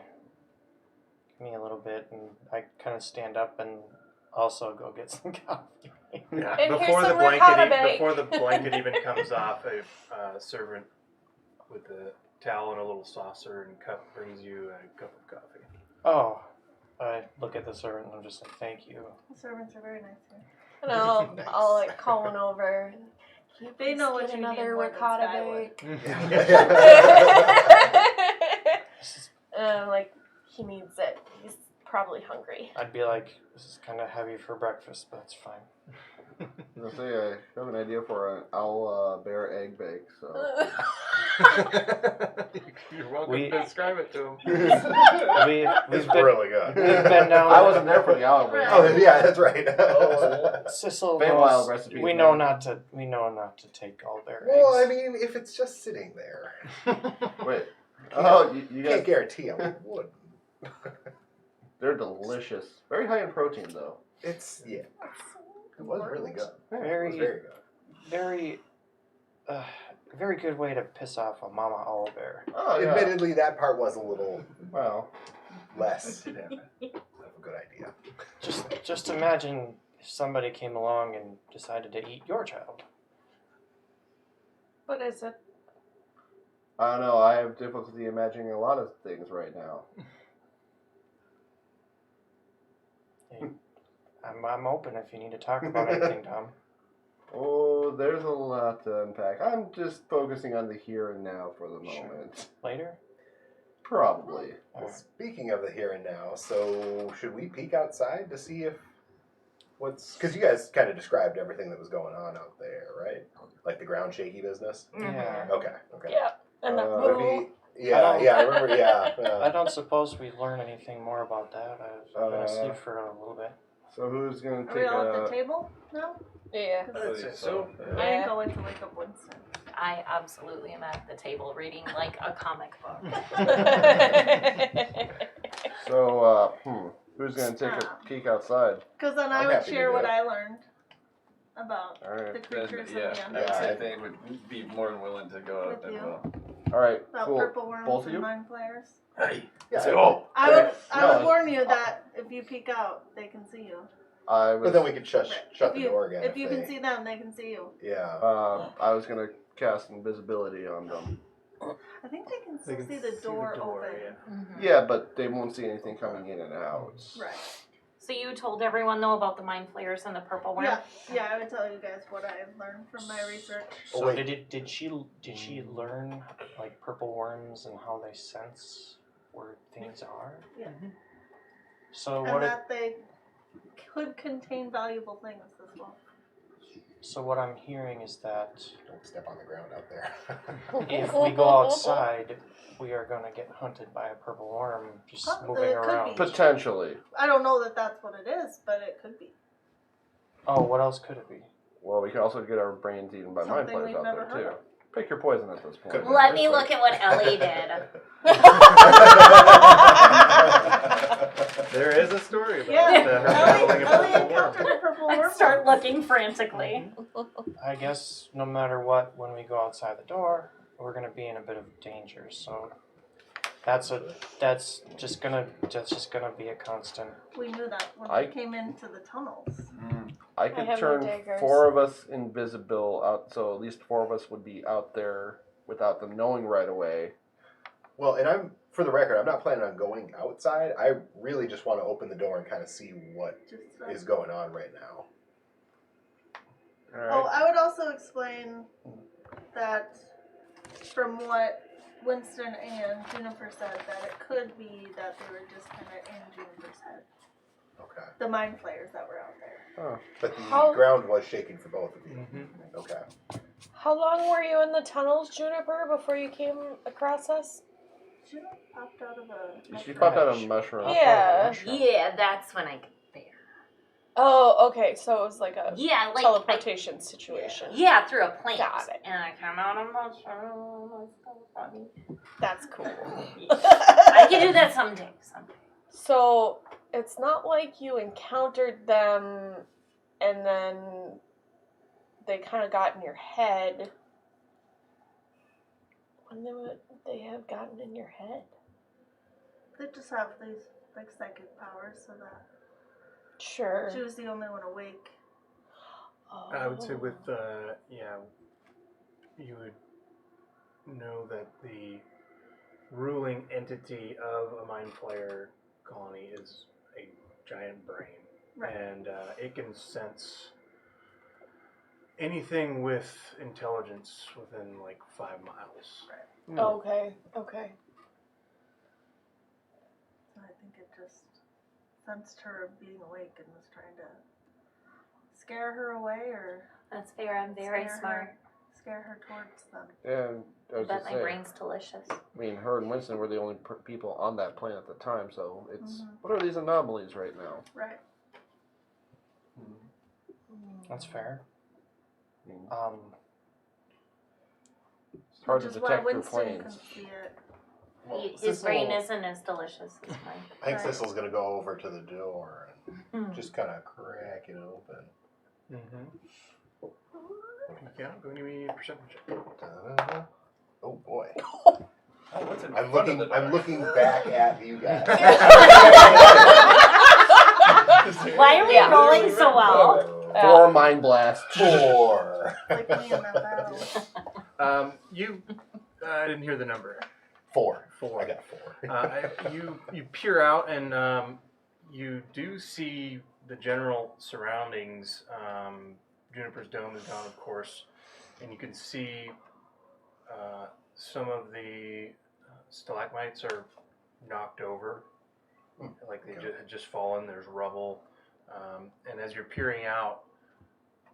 a little bit, and I kind of stand up and also go get some coffee. Yeah. And Before here's the some blanket, ricotta bake. before the blanket even comes off, a servant with a towel and a little saucer and cup brings you a cup of coffee. Oh, I look at the servant and I'm just like, thank you. The servants are very nice here. And I'll like call one over. And, can you They please know what get you need another more than ricotta Skywood. bake? Like, he needs it. He's probably hungry. I'd be like, this is kind of heavy for breakfast, but it's fine. I say I have an idea for an owl bear egg bake. So You're welcome to describe it to him. It's really good. We've been down. I wasn't there for the owl bake. Oh yeah, that's right. Sissel Feywild knows, recipe. we know not to take all their Well, I eggs. mean, if it's just sitting there, Wait. Oh, you you guys. can't guarantee I would. They're delicious. Very high in protein, though. It was really good. It was Very, very good. very good way to piss off a mama owl bear. Oh, yeah. Admittedly, that part was a little Well, less of a good idea. Just imagine if somebody came along and decided to eat your child. What is it? I don't know. I have difficulty imagining a lot of things right now. I'm open if you need to talk about anything, Tom. Oh, there's a lot to unpack. I'm just focusing on the here and now for the Sure. moment. Later? Probably. Well, speaking of the here and now, so should we peek outside to see if because you guys kind of described everything that was going on out there, right? Like the ground shaky business. Yeah. Okay. Yeah. And the Would it pool. be, I remember. I don't suppose we learn anything more about that. I've been asleep for a little bit. So who's going to Are we take all at the a... table now? Yeah. I'd say so. I ain't going to wake up Winston. I absolutely am at the table reading like a comic book. So, who's going to take a peek outside? Because then I'm I would happy to share do what it. I learned about All right. the creatures Yeah, and the I would say Underdark. they would be more than willing to go out With and you. All right, About cool. purple worms Both of and you? mind flayers. Hey. Yeah. I would No. warn you that if you peek out, they can see you. I was, But then we could shut If the you- door again. If you can they- see them, they can see you. Yeah. I was going to cast invisibility on them. I think they can still can see the door open. Yeah, but they won't see anything coming in and out. Right. So you told everyone though about the mind flayers and the purple worm? Yeah, I would tell you guys what I've learned from my research. So wait. did she learn like purple worms and how they sense where things are? Yeah. So And what that they could contain valuable things as well. so what I'm hearing is that Don't step on the ground out there. if we go outside, we are going to get hunted by a purple worm just moving It could around. be. Potentially. I don't know that that's what it is, but it could be. Oh, what else could it be? Well, we can also get our brains eaten by mind Something players we've out never there, heard too. of. Pick your poison at this point. Could be. Let me look at what Ellie did. There is a story about Yeah. her battling a Ellie purple worm. encountered a purple I worm. start looking frantically. I guess no matter what, when we go outside the door, we're going to be in a bit of danger. So That's just gonna be a constant. We knew that when I- we came into the tunnels. I could have no turn daggers. 4 of us invisible out, so at least 4 of us would be out there without them knowing right away. Well, and for the record, I'm not planning on going outside. I really just want to open the door and kind of see what is going on right now. All Oh, right. I would also explain that from what Winston and Juniper said, that it could be that they were just kind of in Juniper's head. Okay. The mind flayers that were out there. Oh. But the How- ground was shaking for both of you. Mm-hmm. Okay. How long were you in the tunnels, Juniper, before you came across us? She popped out of a. She popped out of a mushroom. Yeah. Yeah, that's when I got there. Oh, okay. So it was like a Yeah, like teleportation situation. Yeah, through a plant. Got it. And I come out of mushroom. It's so funny. That's cool. I can do that someday. So it's not like you encountered them and then they kind of got in your head. When would they have gotten in your head? They just have these like psychic powers, so that Sure. she was the only one awake. Oh. I would say with, you would know that the ruling entity of a mind flayer colony is a giant brain. Right. And it can sense anything with intelligence within like 5 miles. Okay. Okay. So I think it just sensed her being awake and was trying to scare her away or That's fair. I'm very smart. Scare her towards them. And I was But just my saying, brain's delicious. I mean, her and Winston were the only people on that plane at the time, so it's Mhm. what are these anomalies right now? Right. That's fair. I mean, it's hard Which to is why detect through Winston planes. couldn't see it. Well, His brain isn't as delicious as mine. I think Right. Sissel's going to go over to the door and Hmm. just kind of crack it open. Mm-hmm. Yeah, go and give me a perception check. Da-da-da. Oh boy. Oh, what's in I'm front of looking. the I'm door? looking back at you guys. Why are we Yeah. rolling so well? 4 mind blasts. 4. Like me in that battle. I didn't hear the number. 4. 4. I got 4. You peer out and you do see the general surroundings. Juniper's dome is gone, of course, and you can see some of the stalagmites are knocked over, like they had just fallen. There's rubble, and as you're peering out,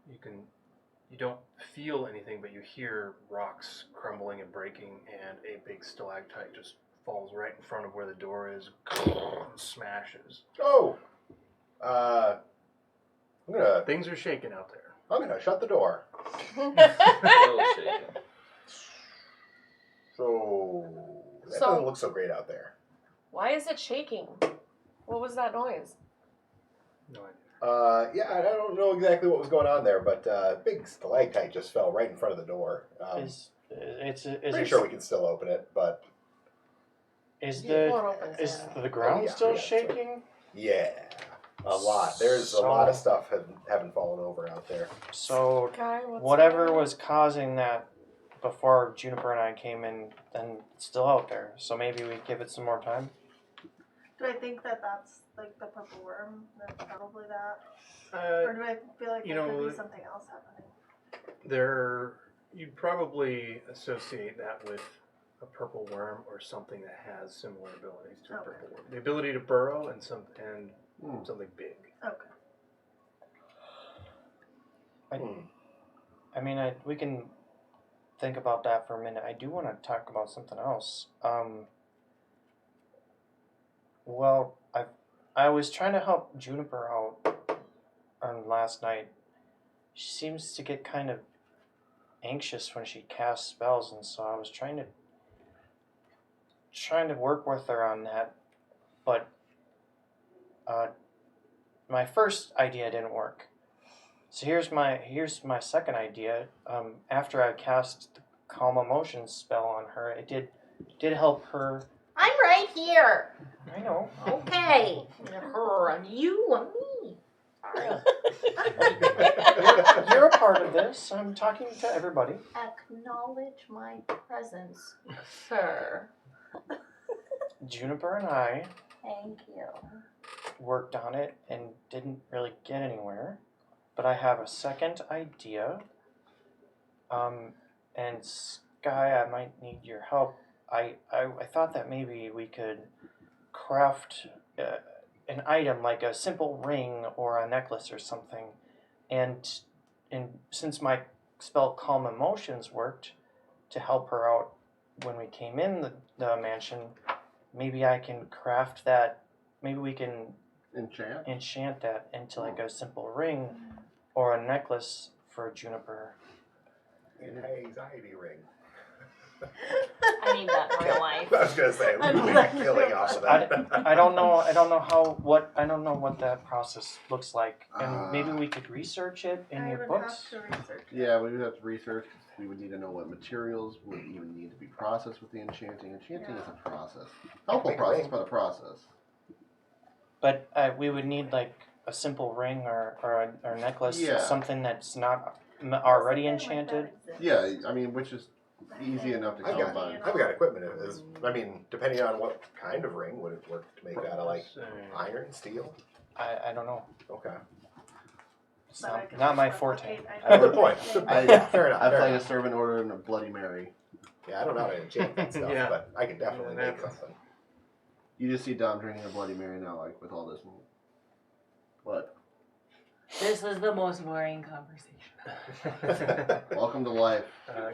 you don't feel anything, but you hear rocks crumbling and breaking, and a big stalactite just falls right in front of where the door is and smashes. Oh. Things are shaking out there. I'm gonna shut the door. A little shaken. So that So- doesn't look so great out there. Why is it shaking? What was that noise? No idea. Yeah, I don't know exactly what was going on there, but big stalactite just fell right in front of the door. Pretty sure we can still open it, but Is Well, it opens, is yeah. the ground yeah, still yeah, shaking? yeah, a lot. There's a lot of stuff haven't fallen over out there. So Guy, what's whatever going on? was causing that before Juniper and I came in, then it's still out there. So maybe we give it some more time. Do I think that that's like the purple worm? That's probably that. Or do I feel like you there know, could be something else happening? you'd probably associate that with a purple worm or something that has similar abilities to a Okay. purple worm. The ability to burrow and something big. Okay. I mean, we can think about that for a minute. I do want to talk about something else. Well, I was trying to help Juniper out last night. She seems to get kind of anxious when she casts spells, and so I was trying to work with her on that, but my first idea didn't work. So here's my second idea. After I cast the calm emotions spell on her, it did help her. I'm here. I know. Okay. Her and you and me. You're a part of this. I'm talking to everybody. Acknowledge my presence, sir. Juniper and I Thank you. worked on it and didn't really get anywhere. But I have a second idea. And Sky, I might need your help. I thought that maybe we could craft an item like a simple ring or a necklace or something. And since my spell Calm Emotions worked to help her out when we came in the mansion, maybe I can craft that. Maybe we can enchant that into like a simple ring or a necklace for Juniper. Anti-anxiety ring. I need that in real life. I was gonna say we make killing off of that. I don't know what that process looks like, and maybe we could research it in I your would books. have to research. Yeah, we would have to research. We would need to know what materials would even need to be processed with the enchanting. Enchanting is a process. Helpful process, but a process. But we would need like a simple ring or a necklace, Yeah. something that's not already enchanted. Yeah, I mean, which is easy enough to I've come by. got equipment. I mean, depending on what kind of ring would it work to make out of, like iron, steel? I don't know. Okay. It's But I can not my just forte. replicate That's a good point. Fair enough. I fair play a enough. servant order and a Bloody Mary. Yeah, I don't know how to enchant that stuff, Yeah. but I can definitely Yeah, make something. You just see Dom drinking a Bloody Mary now, like with all this. What? This was the most boring conversation. Welcome to life.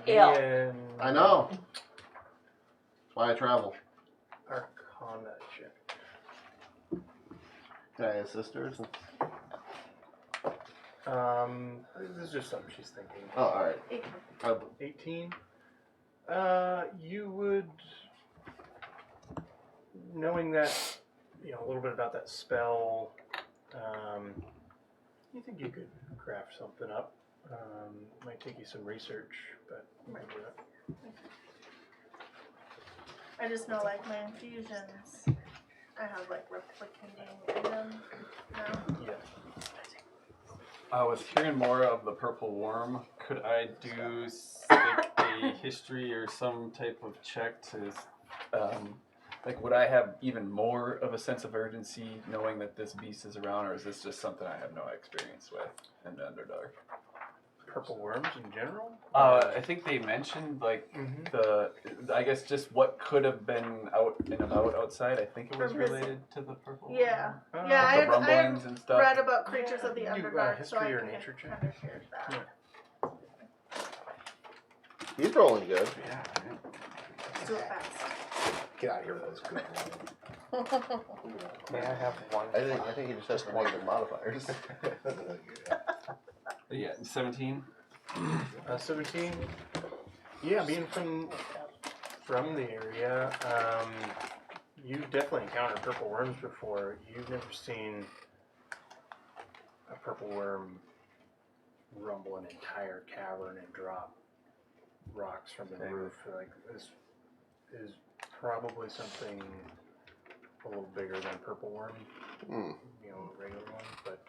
Gideon. I know. That's why I travel. Arcana check. Can I assist her? This is just something she's thinking. Oh, all right. 18. You would, knowing that, a little bit about that spell. You think you could craft something up? Might take you some research, but you might do that. I just know, like, my infusions, I have, like, replicating in them now. Yeah. I was hearing more of the purple worm. Could I do like a history or some type of check to, would I have even more of a sense of urgency knowing that this beast is around, or is this just something I have no experience with in the Underdark? Purple worms in general? I think they mentioned I guess just what could have been out and about outside. I think it was From his- related to the purple Yeah. worm. Yeah, I the rumblings and stuff. read about creatures of the Do, Underdark, so I history or can nature check? kind of hear that. He's rolling good. Yeah. Let's do it fast. Get out of here with those good May I have one? I think he just has some negative modifiers. Yeah, 17. 17. Yeah, being from the area, you've definitely encountered purple worms before. You've never seen a purple worm rumble an entire cavern and drop rocks from the roof. Like, this is probably something a little bigger than purple worm, regular one, but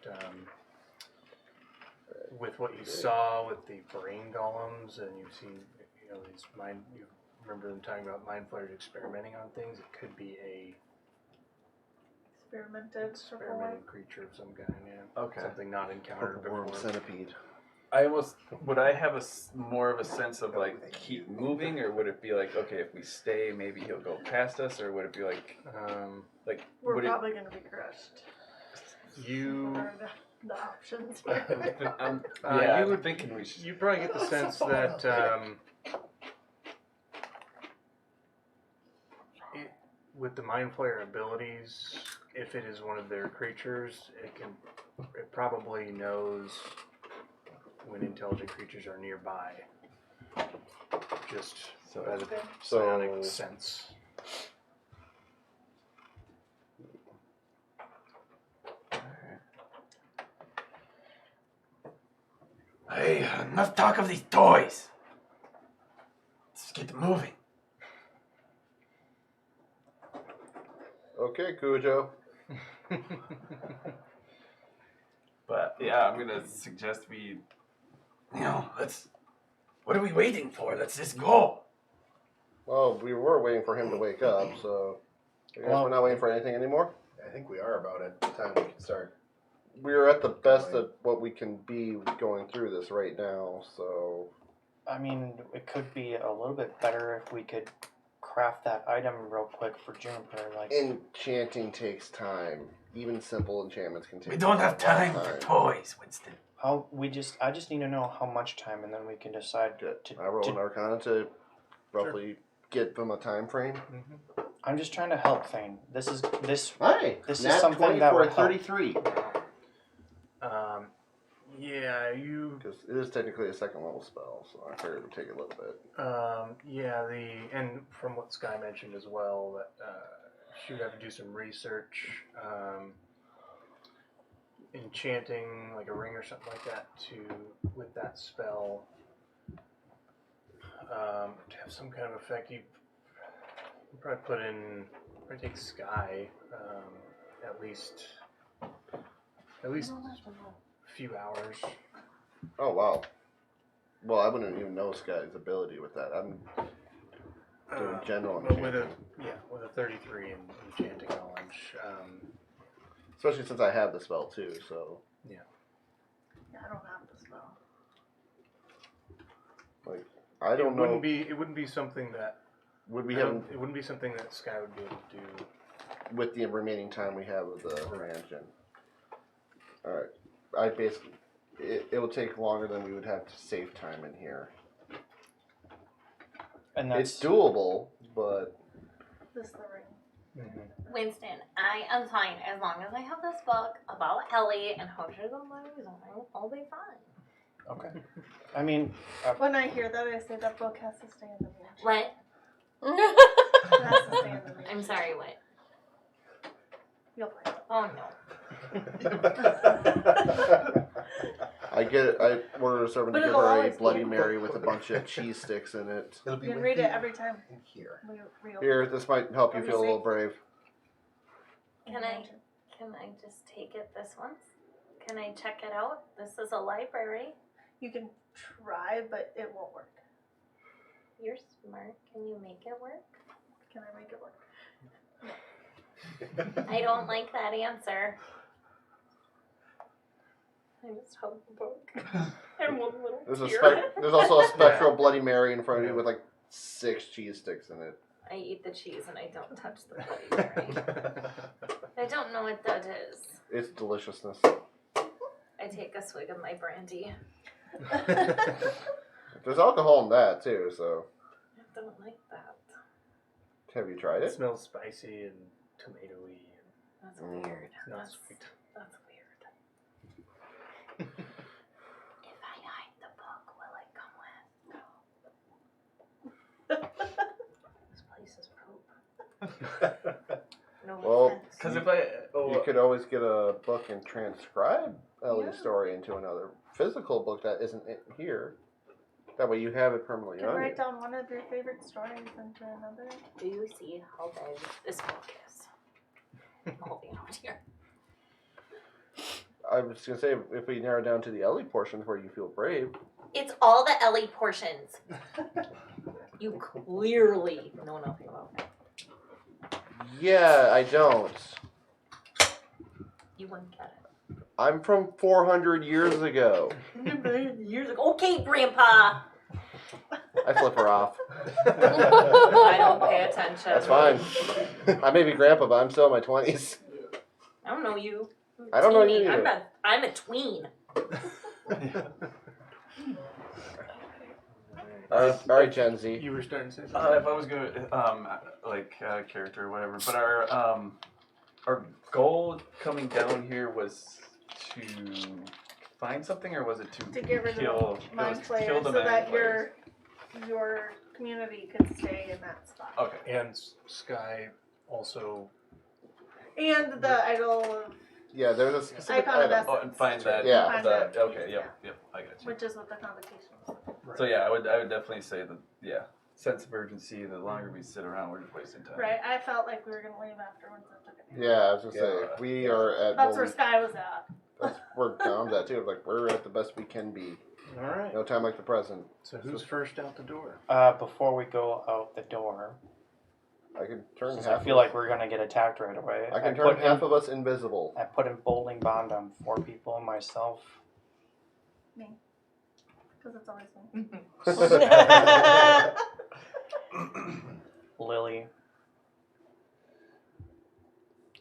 with what you saw with the brain golems, and you've seen, these you remember them talking about mind flayers experimenting on things. It could be a experimented creature of some kind. Yeah. Okay. Something not encountered Purple worm before. centipede. Would I have more of a sense of like keep moving, or would it be like, okay, if we stay, maybe he'll go past us, or would it be like We're would probably going to be crushed. You. What are the options here? yeah, you would thinking we should. You probably get the sense that with the mind flayer abilities, if it is one of their creatures, it probably knows when intelligent creatures are nearby. Just by the psionic sense. Hey, enough talk of these toys. Let's get moving. Okay, Cujo. But yeah, I'm gonna suggest we, let's. What are we waiting for? Let's just go. Well, we were waiting for him to wake up, so I guess we're not waiting for anything anymore. I think we are about at the time we can start. We're at the best of what we can be going through this right now, so... I mean, it could be a little bit better if we could craft that item real quick for Juniper. Like, Enchanting takes time. Even simple enchantments can take We don't have a lot time of for toys, Winston. I just need to know how much time, and then we can decide to. I roll an Arcana to roughly get them a time frame. Mm-hmm. I'm just trying to help Thane. This is Hi, This is nat something 20 that for would a help. 33. Yeah, you. Because it is technically a second level spell, so I figured it would take a little bit. And from what Sky mentioned as well, that she would have to do some research, enchanting like a ring or something like that with that spell to have some kind of effect. You probably take Sky at least a few hours. Oh, wow. Well, I wouldn't even know Sky's ability with that. I'm doing general But enchanting. with a 33 in enchanting knowledge. Especially since I have the spell too, so... Yeah, I don't have the spell. Like, I don't know... It wouldn't be something that... Would we have... It wouldn't be something that Sky would be able to do. With the remaining time we have with the mansion. Alright. I basically... It will take longer than we would have to save time in here. and It's doable, but... This is the ring. Mm-hmm. Winston, I am fine as long as I have this book about Ellie and how she goes. I'll be fine. Okay. I mean, When I hear that, I say that book has to stay in the mansion. What? It has to stay in the mansion. I'm sorry, what? You'll find it. Oh no. I ordered a servant But to give it'll her a always be Bloody in Mary with a bunch of cheese sticks in it. It'll be You can with read you it every time in here. we reopen. Here, this might help you Are we feel a little safe? brave. Can I just take it this once? Can I check it out? This is a library. You can try, but it won't work. You're smart. Can you make it work? Can I make it work? I don't like that answer. I just have a book and one little There's also a spectral Bloody Mary in front of you with like 6 cheese sticks in it. I eat the cheese and I don't touch the Bloody Mary. I don't know what that is. It's deliciousness. I take a swig of my brandy. There's alcohol in that too, so. I don't like that. Have you tried It it? smells spicy and tomatoey. That's Mm. weird. Not That's sweet. That's weird. If I hide the book, will it come with? This place is poop. No Well, offense. Because You could always get a book and transcribe Ellie's Yeah. story into another physical book that isn't in here. That way you have it permanently You can on write you. down one of your favorite stories into another. Do you see how big this book is? I'm holding it out here. I was going to say, if we narrow down to the Ellie portions where you feel brave. It's all the Ellie portions. You clearly know nothing about that. Yeah, I don't. You wouldn't get it. I'm from 400 years ago. Years ago. Okay, Grandpa. I flip her off. I don't pay attention. That's fine. I may be grandpa, but I'm still in my 20s. I don't know you. I don't know you Teeny. either. I'm a tween. Alright, Gen Z. You were starting to say something? if I was going to, character or whatever, but our goal coming down here was to find something, or was it To get rid kill, of mind kill flayers the so mind that flayers? your community could stay in that spot. Okay. And Sky also. And the idol of, Yeah, there's a specific Icon of item. Essence. Oh, and find that. Yeah. Find that. that Okay. piece, Yep. I got you. which is what the convocation is. So yeah, I would definitely say that. Yeah, sense of urgency. The longer we sit around, we're just wasting time. Right, I felt like we were gonna leave after once I took it. Yeah, I was gonna say we are at. That's where Sky was at. That's where Dom's at too. Like we're at the best we can be. All right. No time like the present. So who's first out the door? Before we go out the door, I can turn since half. I feel like we're gonna get attacked right away. I can turn half of us invisible. I put emboldening bond on 4 people, myself. Me. Because it's always me. Lily,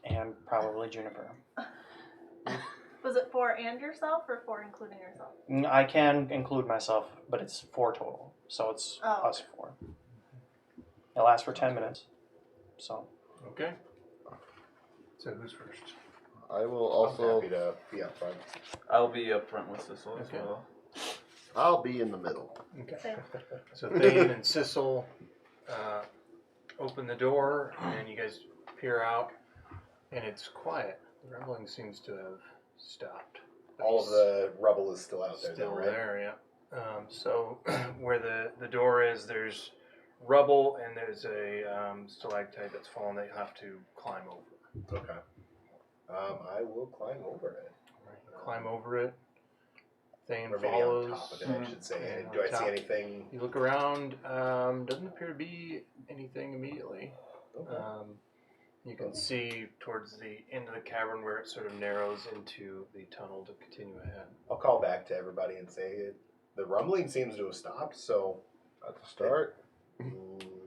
and probably Juniper. Was it 4 and yourself, or 4 including yourself? I can include myself, but it's 4 total, so it's Oh, us 4. It lasts for 10 minutes, so. Okay. So who's first? I will I'm also. happy to be up front. I'll be up front with Sissel as Okay. well. I'll be in the middle. Okay. Same. So Thane and Sissel open the door, and you guys peer out, and it's quiet. The rumbling seems to have stopped. All of the rubble is still out there, Still though, right? there, yeah. So where the door is, there's rubble, and there's a stalactite that's fallen that you have to climb over. Okay. I will climb over it. Climb over it. Thane Or maybe follows. on top of it, I should say. And Do I on top. see anything? You look around. Doesn't appear to be anything immediately. Okay. You can see towards the end of the cavern where it sort of narrows into the tunnel to continue ahead. I'll call back to everybody and say the rumbling seems to have stopped, so At the start.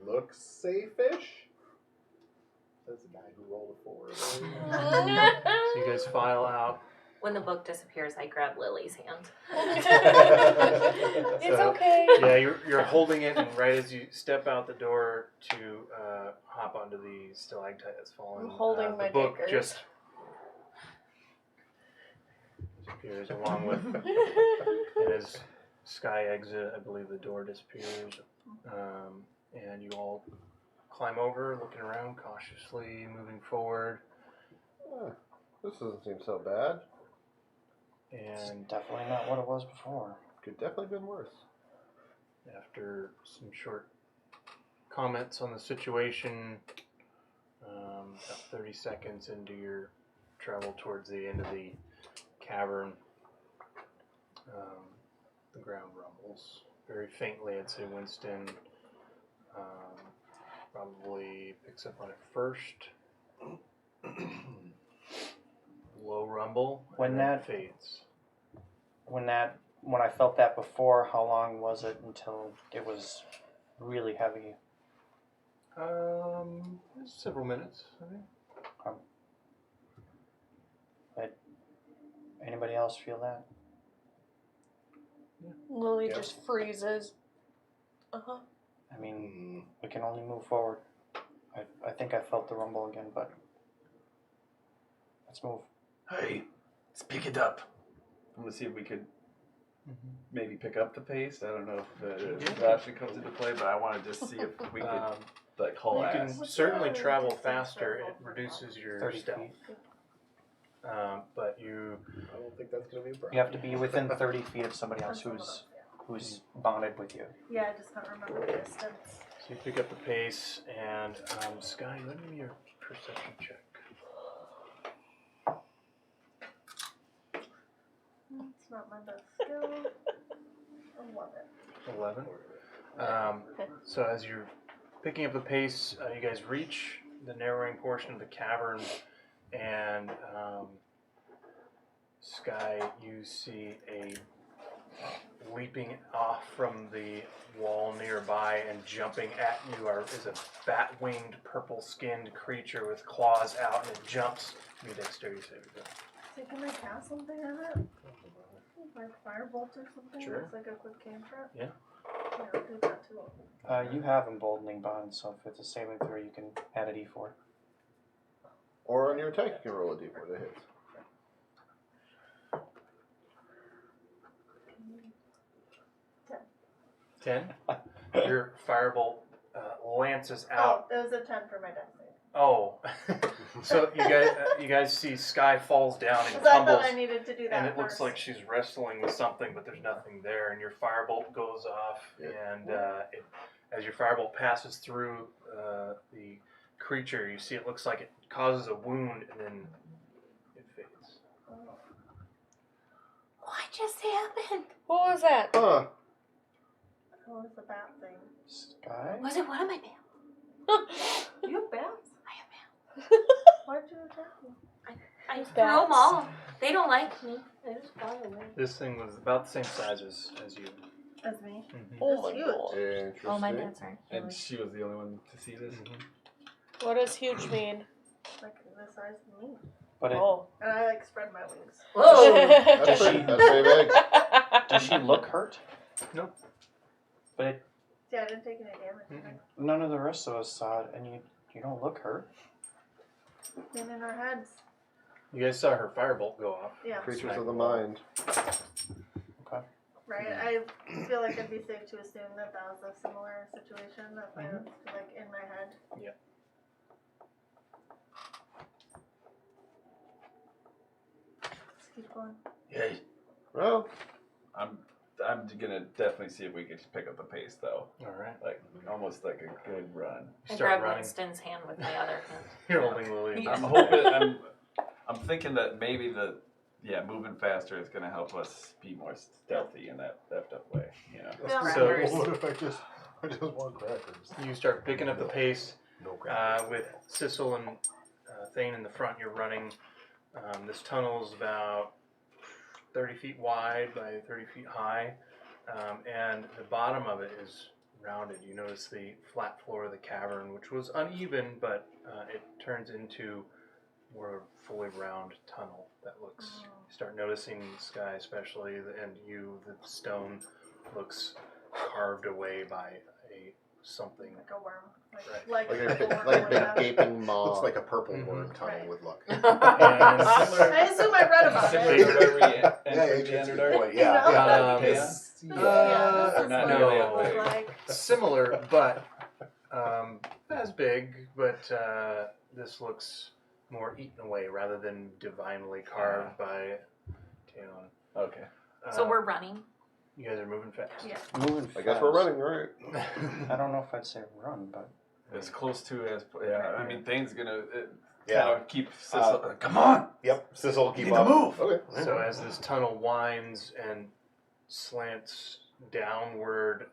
looks safe-ish. That's the guy who rolled a 4. So you guys file out. When the book disappears, I grab Lily's hand. It's So- okay. Yeah, you're holding it, and right as you step out the door to hop onto the stalactite that's fallen, I'm holding my the book daggers. just disappears along with, and as Sky exit, I believe the door disappears, and you all climb over, looking around cautiously, moving forward, This doesn't seem so bad. It's and definitely not what it was before. Could definitely been worse. after some short comments on the situation, about 30 seconds into your travel towards the end of the cavern, the ground rumbles very faintly. I'd say Winston probably picks up on it first. Low rumble, When and then that- fades. When I felt that before, how long was it until it was really heavy? Several minutes, I think. Anybody else feel that? Lily Yep. just freezes. Uh-huh. I mean, we can only move forward. I think I felt the rumble again, but let's move. Hey, let's pick it up. I'm gonna see if we could maybe pick up the pace. I don't know if that actually comes into play, but I want to just see if we could like haul You can ass. certainly travel faster. It reduces your 30 stealth. feet. But you I don't think that's going to be a problem. You have to be within 30 feet of somebody else who's bonded with you. Yeah, I just can't remember the distance. so you pick up the pace, and Sky, let me your perception check. It's not my best skill. 11. 11. So as you're picking up the pace, you guys reach the narrowing portion of the cavern, and Sky, you see a leaping off from the wall nearby and jumping at you is a bat-winged, purple-skinned creature with claws out, and it jumps. Give me a dexterity saving throw. So can I cast something on it? Like firebolt or something? Sure. It's like a quick cantrip? Yeah. Yeah, I'll do that too. You have emboldening bond, so if it's a saving throw, you can add a d4. Or on your attack, you can roll a d4 that hits. 10. Your firebolt lances out. Oh, it was a 10 for my dex save. Oh, so you guys see Sky falls down and Because I tumbles, thought I needed to do that and it first. looks like she's wrestling with something, but there's nothing there. And your firebolt goes off, and as your firebolt passes through the creature, you see it looks like it causes a wound and then it fades. What just happened? What was that? Huh. What was the bat thing? Sky? Was it one of my bats? You have bats? I have bats. Why'd you attack me? I threw them all. They don't like me. They just fly away. This thing was about the same size as you. As me. Oh my That's huge. god. Interesting. Oh, my bats aren't. And she was the only one to see this. What does huge mean? Like the size of me. But it, Oh. And I like spread my wings. Whoa! That's pretty big. does she look hurt? Nope. But it, Yeah, I didn't take any damage. none of the rest of us saw it, and you don't look hurt. Been in our heads. You guys saw her firebolt go off. Yeah. Creatures of the mind. Okay. Right? I feel like it'd be safe to assume that that was a similar situation that I was like in my head. Yep. Let's keep going. Yeah. Well, I'm gonna definitely see if we can pick up the pace though. All right. Like almost like a good run. You I start grabbed running. Winston's hand with my other hand. You're holding Lily. I'm hoping. I'm thinking that maybe moving faster is gonna help us be more stealthy in that up way. You know. Yeah. So What if I just want crackers? you start picking up the pace No crackers. with Sissel and Thane in the front. You're running. This tunnel is about 30 feet wide by 30 feet high, and the bottom of it is rounded. You notice the flat floor of the cavern, which was uneven, but it turns into more of a fully round tunnel that looks. You start noticing the sky, especially, and the stone looks carved away by something. Like a worm. Right. Like like a a big, worm like or big whatever. gaping maw. Looks like a purple Mhm. worm tunnel Right. with luck. And I assume I read about Similar it. to where we Yeah, entered the that's a good Underdark. point. Yeah, You know? yeah. Um, This- Yeah, Uh, this is not what nearly it that was big. like. similar, but as big. But this looks more eaten away rather than divinely carved by Taylor. Okay. So we're running. You guys are moving fast. Yeah. Moving fast. I guess we're running, right? I don't know if I'd say run, but As close to as I mean, Thane's gonna Yeah. kind of keep Sissel. Come on. Yep. Sissel will keep Need to up. move. Okay. So as this tunnel winds and slants downward,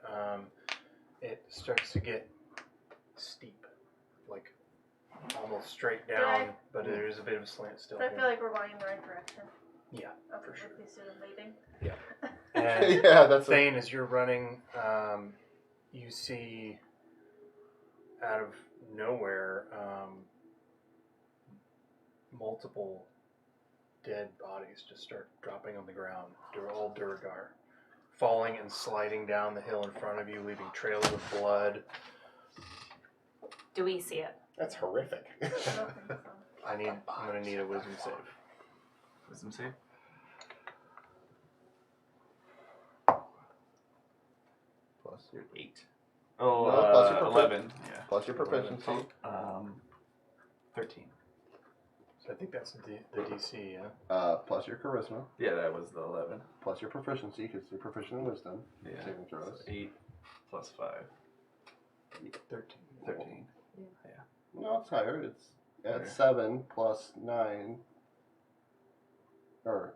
it starts to get steep, like almost straight down, but there is a bit of a slant still. But I feel like we're going in the right direction. Yeah, Up for sure. With these sort of leading. And Yeah, that's Thane, as you're running, you see out of nowhere multiple dead bodies just start dropping on the ground. They're all Durgar, falling and sliding down the hill in front of you, leaving trails of blood. Do we see it? That's horrific. I don't think so. I'm gonna need a wisdom save. Wisdom save. plus your 8. Oh, No, plus your 11. Yeah. plus your proficiency. 13. So I think that's the DC, yeah? Plus your charisma. Yeah, that was the 11. Plus your proficiency, because you're proficient in wisdom. Yeah. Saving throws. So 8 plus 5. 13. 13. No, it's higher. It's at Okay. 7 plus 9. Or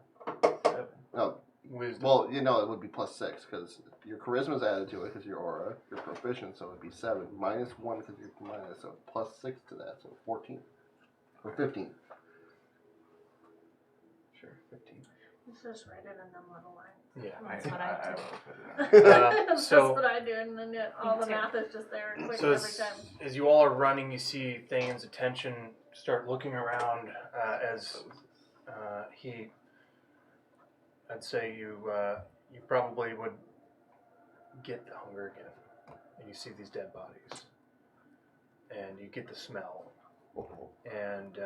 7. no, Wisdom. well, it would be plus 6 because your charisma is added to it because your aura, you're proficient, so it'd be 7 minus 1 because you're minus, so plus 6 to that, so 14 or 15. Sure, 15. Let's just write it in them little lines. Yeah. That's what I do. will put it on. That's so- what I do, and then all the Me too. math is just there quick So every time. as you all are running, you see Thane's attention start looking around as I'd say you probably would get the hunger again, and you see these dead bodies, and you get the smell, and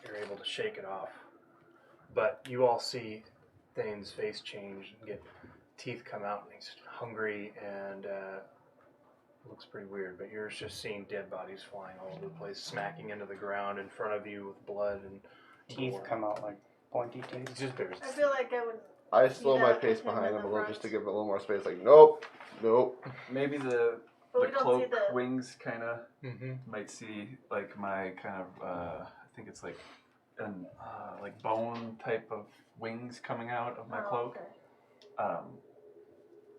you're able to shake it off. But you all see Thane's face change and get teeth come out, and he's hungry and looks pretty weird. But you're just seeing dead bodies flying all over the place, smacking into the ground in front of you with blood and teeth gore. come out like pointy teeth. It's just bears. I feel like I would. I slow my that pace with him behind in him the a little front. just to give it a little more space. Like, nope, Nope. Maybe the But we don't see cloak the. wings kind of Mm-hmm. might see like my kind of I think it's like an like bone type of wings coming out of my cloak. Okay.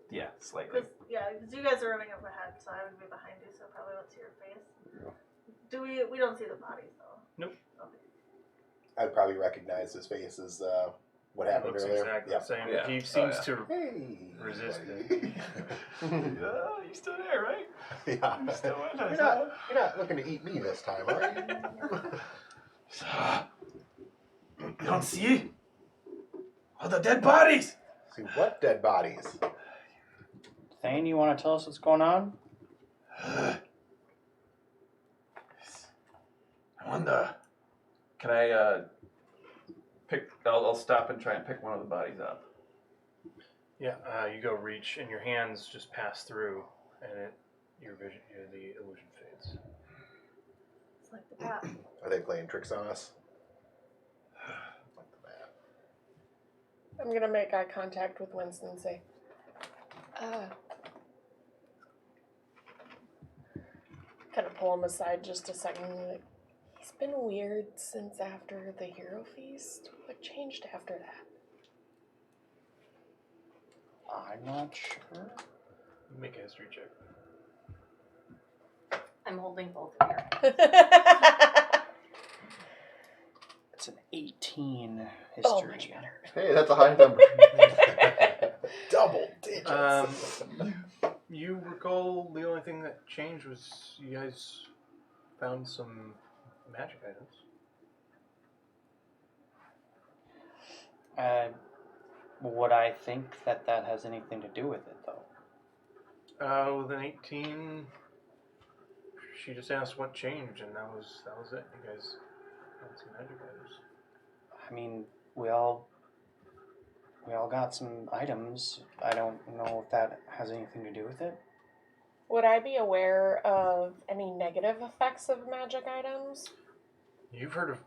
Yeah, slightly. Because you guys are running up ahead, so I would be behind you, so I probably won't see your face. Yeah. Do we? We don't see the bodies though. Nope. Okay. I'd probably recognize his face as what happened Looks earlier. exactly Yeah. the same. Yeah. He seems to Hey. resist buddy. Yeah, you still there, right? Yeah. You still with You're us? you're not looking to eat me this time, are you? You don't see all the dead bodies. See what dead bodies? Thane, you want to tell us what's going on? I wonder. Can I pick? I'll stop and try and pick one of the bodies up. Yeah, you go reach, and your hands just pass through, and the illusion fades. It's like the bat. Are they playing tricks on us? Like the bat. I'm gonna make eye contact with Winston and say, kind of pull him aside just a second. And like, he's been weird since after the hero feast. What changed after that? I'm not sure. Make a history check. I'm holding both of you. It's an 18 Oh, history. much better. Hey, that's a high number. Double digits. You recall the only thing that changed was you guys found some magic items. Would I think that has anything to do with it, though? With an 18, she just asked what changed, and that was it. You guys found some magic items. I mean, we all got some items. I don't know if that has anything to do with it. Would I be aware of any negative effects of magic items? You've heard of,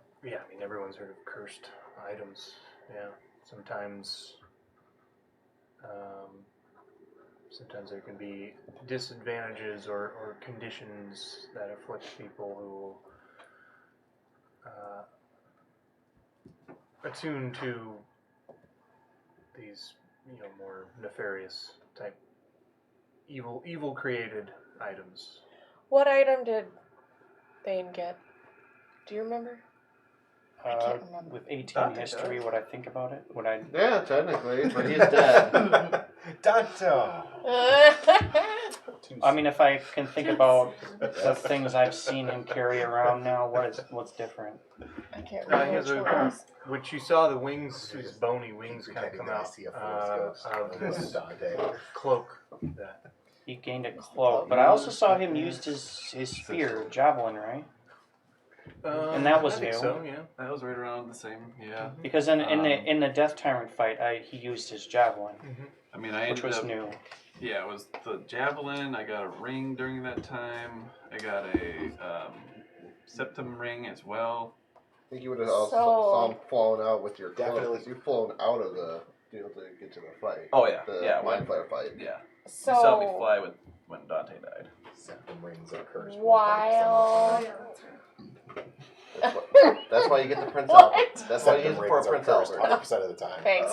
everyone's heard of cursed items. Yeah, sometimes there can be disadvantages or conditions that afflict people who attune to these, more nefarious type evil created items. What item did Thane get? Do you remember? I can't remember. With 18 Dante history, does. would I think about it? Would I? Yeah, technically, but he's dead. Danto. I mean, if I can think about the things I've seen him carry around now, what's different? I can't He remember has which one it was. which you saw the wings, his bony wings kind of come out See a forest of ghost. this Dante. cloak. That He gained a cloak, but I also saw him use his spear, javelin, right? And that was I think new. so, yeah. That was right around the same. Yeah. Because in the Death Tyrant fight, he used his javelin, I mean, I which ended was up. new. Yeah, it was the javelin. I got a ring during that time. I got a septum ring as well. I think you would have also So- saw him falling out with your cloak. Definitely. 'Cause you've flown out of the deal to get to the fight. Oh yeah, The yeah. Mind Flayer fight. Yeah. You saw me So, fly when Dante died. Septum rings are cursed. while... That's why you get the Prince What? Albert. That's why you use Septum it for a rings are Prince cursed Albert. 100% of the time. Thanks.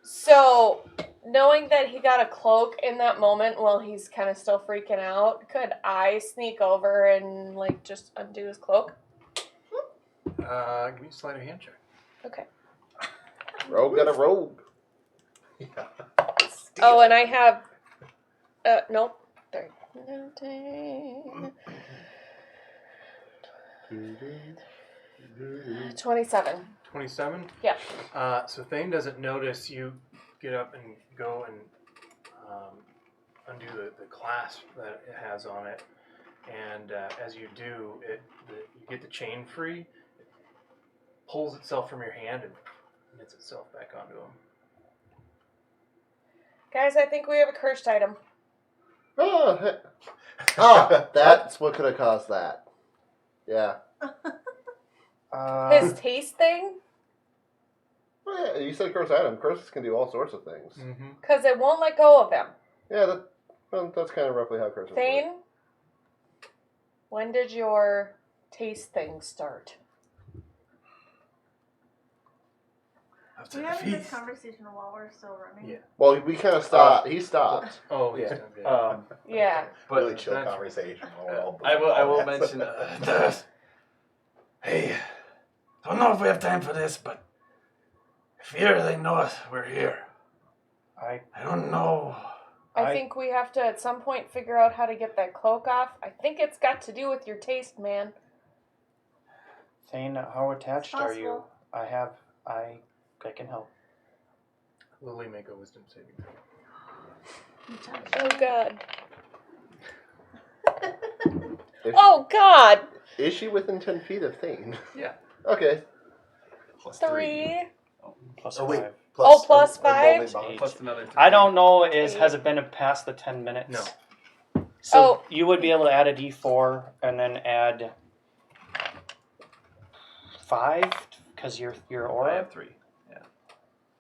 So, knowing that he got a cloak in that moment while he's kind of still freaking out, could I sneak over and, just undo his cloak? Give me a sleight of hand check. Okay. Rogue got a rogue. Oh, and I have... nope. 27. 27? Yeah. So Thane doesn't notice you get up and go and undo the clasp that it has on it. And as you do, you get the chain free. It pulls itself from your hand and knits itself back onto him. Guys, I think we have a cursed item. Oh, that's what could have caused that. Yeah. His taste thing? Oh, yeah, you said curse item. Curses can do all sorts of things. Mm-hmm. Because it won't let go of him. Yeah, that's kind of roughly how curses work. Thane, when did your taste thing start? After We the had a good feast. conversation while we're still running. Yeah. Well, we kind of stopped. He stopped. Oh, Yeah. yeah. Yeah. But Really chill that's- conversation. While we're all I will all that. mention. Hey, don't know if we have time for this, but if here they know us, we're here. I I don't know. I think we have to at some point figure out how to get that cloak off. I think it's got to do with your taste, man. Thane, how attached are you? Possible. I can help. Lily, make a wisdom saving throw. Oh god. If- Oh god. Is she within 10 feet of Thane? Yeah. Okay. Plus 3. Plus Oh, wait. 5. Oh, plus or 5? Golden Bond. Plus another 3. I don't know. Has it been past the 10 minutes? No. So you would be able to add a D4 and then add 5 because your I aura. have 3.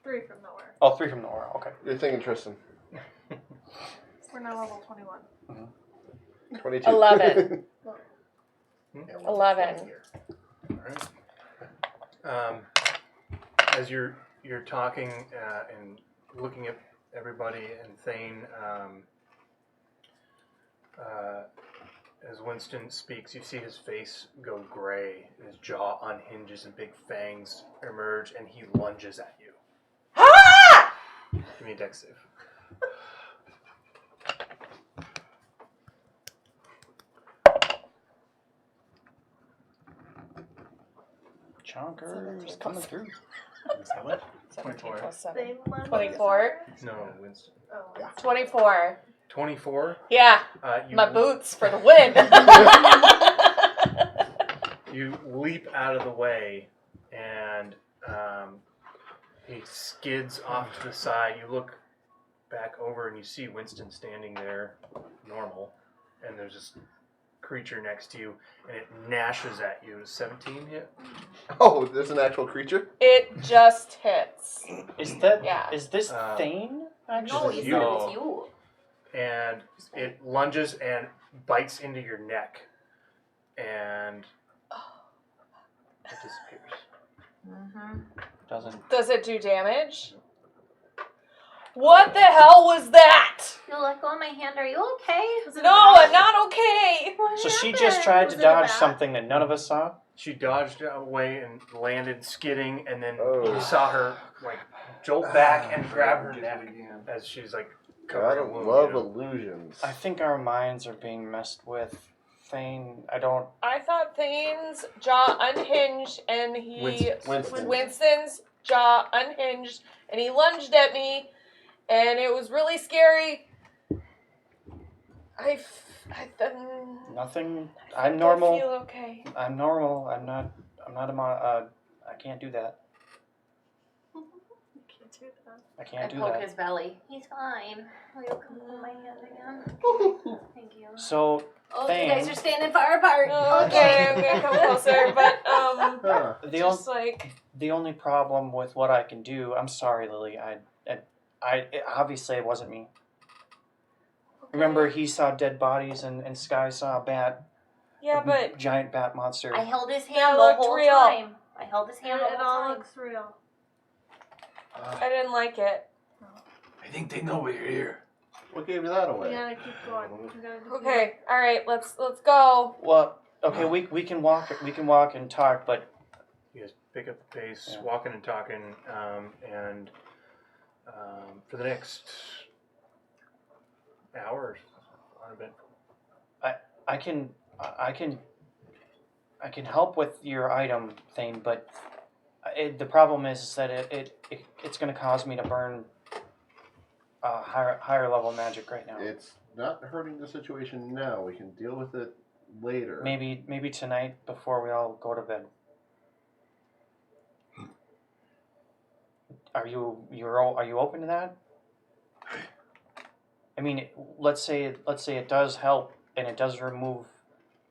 3 from nowhere. Oh, 3 from the aura. Okay. You're thinking Tristan. We're now level 21. 22. 11. Yeah, we're 11. 20 here. All right. As you're talking and looking at everybody and Thane, as Winston speaks, you see his face go gray, his jaw unhinges, and big fangs emerge, and he lunges at you. Ah! Give me a dex save. Chonkers coming through. How much? 24. Plus 7. Same level 24. No, Winston. Oh, Yeah. 24. 24. Yeah, You my boots for the win. You leap out of the way, and he skids off to the side. You look back over, and you see Winston standing there, normal, and there's this creature next to you, and it gnashes at you. 17 hit? Oh, there's an actual creature? It just hits. Is that? Yeah. Is this Uh, Thane? No, Actually, he said You. it was you. And it lunges and bites into your neck, and it disappears. Mm-hmm. doesn't. Does it do damage? What the hell was that? You let go of my hand. Are you okay? Was it a No, bat? I'm not okay. What So she happened? just tried Was to it a dodge bat? something that none of us saw. She dodged away and landed skidding, and then Oh. you saw her like jolt back and grab her neck as she's like I covering her don't wound. love you know? illusions. I think our minds are being messed with. Thane, I don't. I thought Thane's jaw unhinged and he Winston's jaw unhinged and he lunged at me and it was really scary. Nothing. I'm normal. I feel okay. I'm normal. I'm not I can't do that. Can't do that. I I can't do poke that. his belly. He's fine. Will you come hold my hand again? Thank you. So Oh, Thane. you guys are standing far apart. Okay, I'm gonna come closer, but Huh. just like the only problem with what I can do. I'm sorry, Lily. Obviously it wasn't me. Remember, he saw dead bodies and Sky saw a bat. yeah, but Giant bat monster. I held his That hand the looked whole real. time. I held his hand the It whole all time. looks real. I didn't like it. I think they know we're here. What gave you that We away? gotta keep going. We gotta do Okay, all right, let's go. Well, okay, we can walk and talk, but You guys pick up the pace, Yeah. walking and talking, and for the next hour, uneventful. I can help with your item thing, but the problem is that it's going to cause me to burn higher level magic right now. It's not hurting the situation now. We can deal with it later. Maybe tonight before we all go to bed. Are you open to that? I mean, let's say it does help and it does remove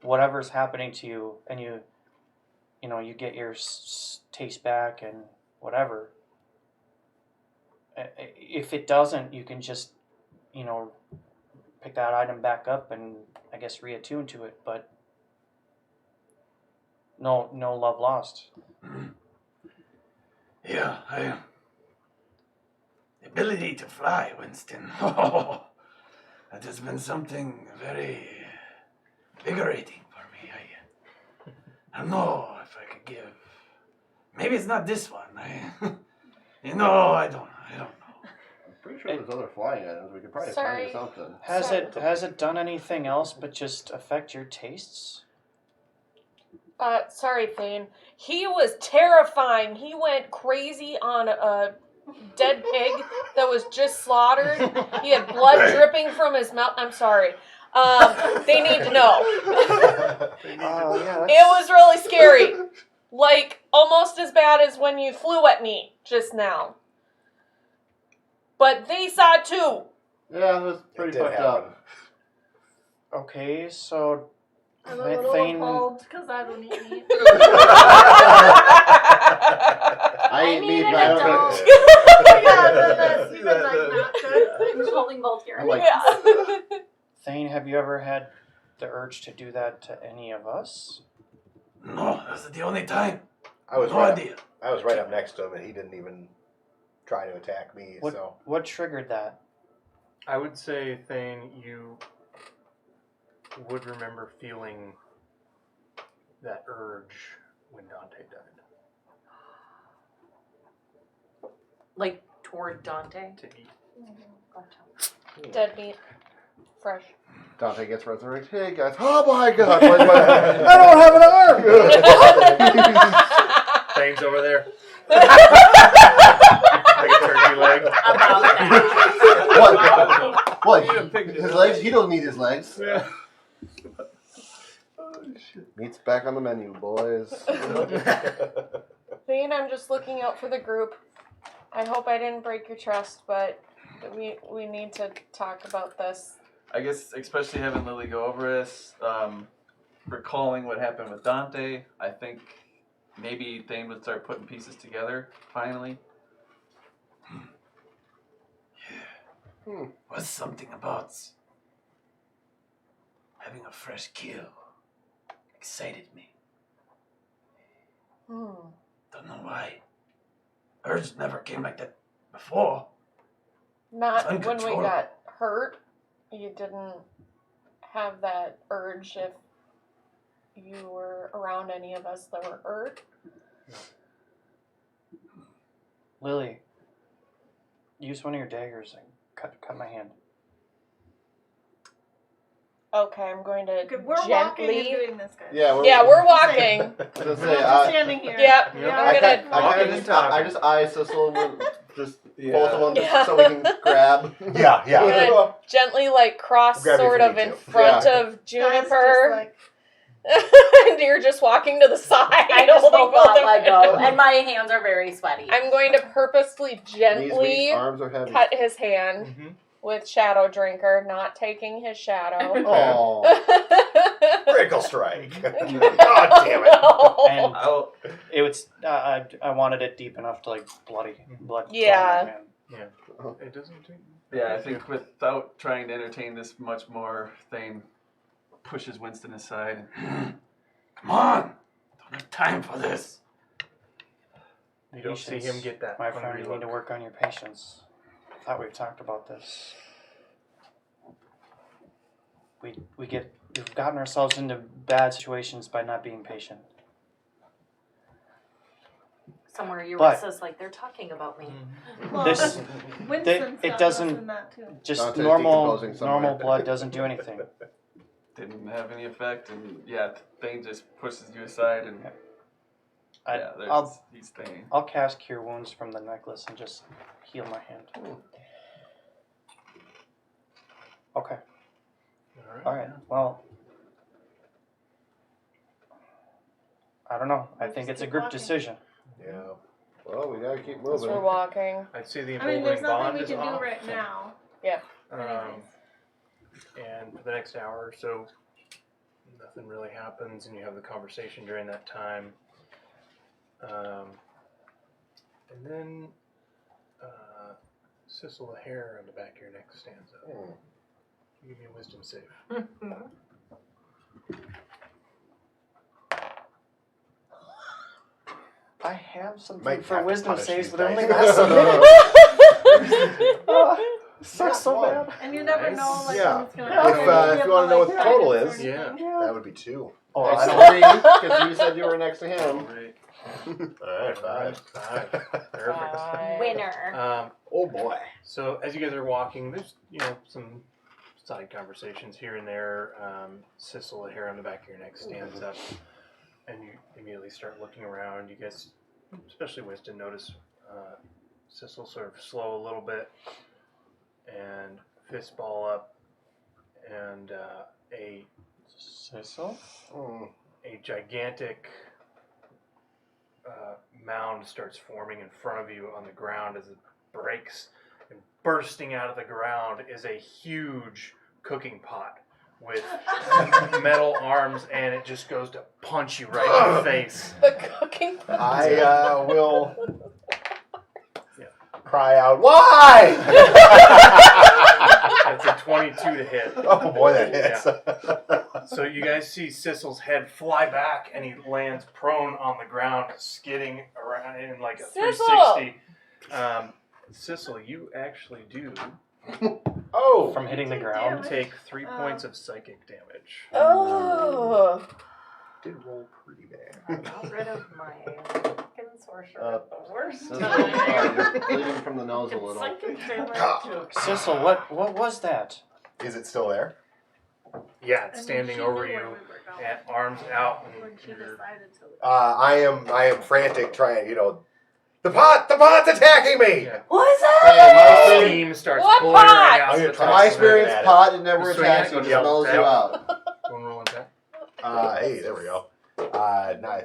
whatever's happening to you, and you get your taste back and whatever. If it doesn't, you can just, pick that item back up and I guess reattune to it. But no love lost. Yeah, the ability to fly, Winston. Oh, that has been something very invigorating for me. I don't know if I could give. Maybe it's not this one. I don't know. I'm pretty sure there's other flying items. We could probably find you something. Has it done anything else but just affect your tastes? Sorry, Thane. He was terrifying. He went crazy on a dead pig that was just slaughtered. He had blood dripping from his mouth. I'm sorry. They need to know. Yeah. It was really scary. Like, almost as bad as when you flew at me just now. But they saw it too. Yeah, it was pretty fucked up. Okay, so I'm a little appalled because I don't eat meat. I eat meat, but I don't Even like not good. I'm holding both here. I'm like, Thane, have you ever had the urge to do that to any of us? No, that's the only time. I was No right idea. I was right up next to him, and he didn't even try to attack me. So What triggered that? I would say, Thane, you would remember feeling that urge when Dante died. Like toward Dante. To eat. Gotcha. Dead meat. Fresh. Dante gets resurrected. Hey guys, oh my god, I don't have an arm! Thane's over there. Like a turkey leg. About that. What? You didn't pick it His up. legs? He don't need his legs. Yeah. Meat's back on the menu, boys. Thane, I'm just looking out for the group. I hope I didn't break your trust, but we need to talk about this. I guess, especially having Lily go over this, recalling what happened with Dante, I think maybe Thane would start putting pieces together, finally. Yeah. Was something about having a fresh kill. Excited me. Don't know why. Urge never came like that before. Not when we Uncontrollable. got hurt. You didn't have that urge if you were around any of us that were hurt. Lily, use one of your daggers and cut my hand. Okay, I'm going to Okay, we're walking and gently. doing this, guys. Yeah, We're walking. I was gonna We're say, not just standing here. Yep. Yeah. I just eye Sissel with just Yeah. both of them Yeah. so we can grab. yeah. Good. Gently, like, cross Grab it sort for of me, in too. front Yeah. of Guys just Juniper. like, And you're just walking to the side. I just holding will both not of let them. go, and my hands are very sweaty. I'm going to purposely Knees gently weak, arms are heavy. cut his hand Mm-hmm. with Shadow Drinker, not taking his shadow. Oh. Critical strike. God damn it. And I'll, it was I wanted it deep enough to like blood. Yeah. flowing my hand. It doesn't take. yeah, I think without trying to entertain this much more, Thane pushes Winston aside. And, come on! Don't have time for this. You don't see Patience. him get that. My friend, hungry you need to look. work on your patience. I thought we've talked about this. We've gotten ourselves into bad situations by not being patient. Somewhere But- Eurissa's like, they're talking about me. well, This Winston it stopped doesn't- us in that too. just Dante's normal decomposing somewhere. blood doesn't do anything. Didn't have any effect, and yeah, Thane just pushes you aside, and he's Thane. I'll cast Cure Wounds from the necklace and just heal my hand. Okay. All right. Well, I don't know. I think it's a keep group walking. decision. Yeah. Well, we gotta keep As moving. we're walking. I'd say the I mean, there's emboldening nothing bond we is can do off. right now. Um, Anyways. and for the next hour or so, nothing really happens, and you have the conversation during that time. And then Sissel, the hair on the back of your neck stands up. Hmm. Give me a wisdom save. I have something Might for have to wisdom punish saves, these but I only dice. got some. Sucks so Not bad. And you never Nice. know, like, Yeah. when it's gonna If, happen. if You you want to know what the have total guidance is, or Yeah. anything. that would be 2. Oh, It's I don't. 3, because you said you were next to him. Alright. Alright, 5. 5. Perfect. Winner. Oh boy. So as you guys are walking, there's some side conversations here and there. Sissel, the hair on the back of your neck stands up, and you immediately start looking around. You guys, especially Winston, notice Sissel sort of slow a little bit, and fist ball up, and a Sissel? a gigantic mound starts forming in front of you on the ground as it breaks, and bursting out of the ground is a huge cooking pot with metal arms, and it just goes to punch you right in the face. The cooking. I will Yeah. cry out, why? That's a 22 to hit. Oh boy, that hits. So you guys see Sissel's head fly back, and he lands prone on the ground, skidding around in like a 360. Sissel, you actually do Oh, From hitting the Take ground? damage. take 3 points of psychic damage. Oh. did roll pretty bad. Got rid of my fucking sorcerer at the worst Sissel, time. you're bleeding from the nose a It's little. like a damage too. Sissel, what was that? Is it still there? Yeah, it's I mean, standing she over knew you, where we were going and arms out. when she And you're- decided to. I am frantic, trying. The pot's attacking me. yeah. What is Hey, that? my experience, Steam starts What blaring pot? out. I'm gonna of the try top my of experience, at it. pot it never You swing attacks at you, it, just yell, smells you yell. out. Go and roll an attack. Hey, there we go.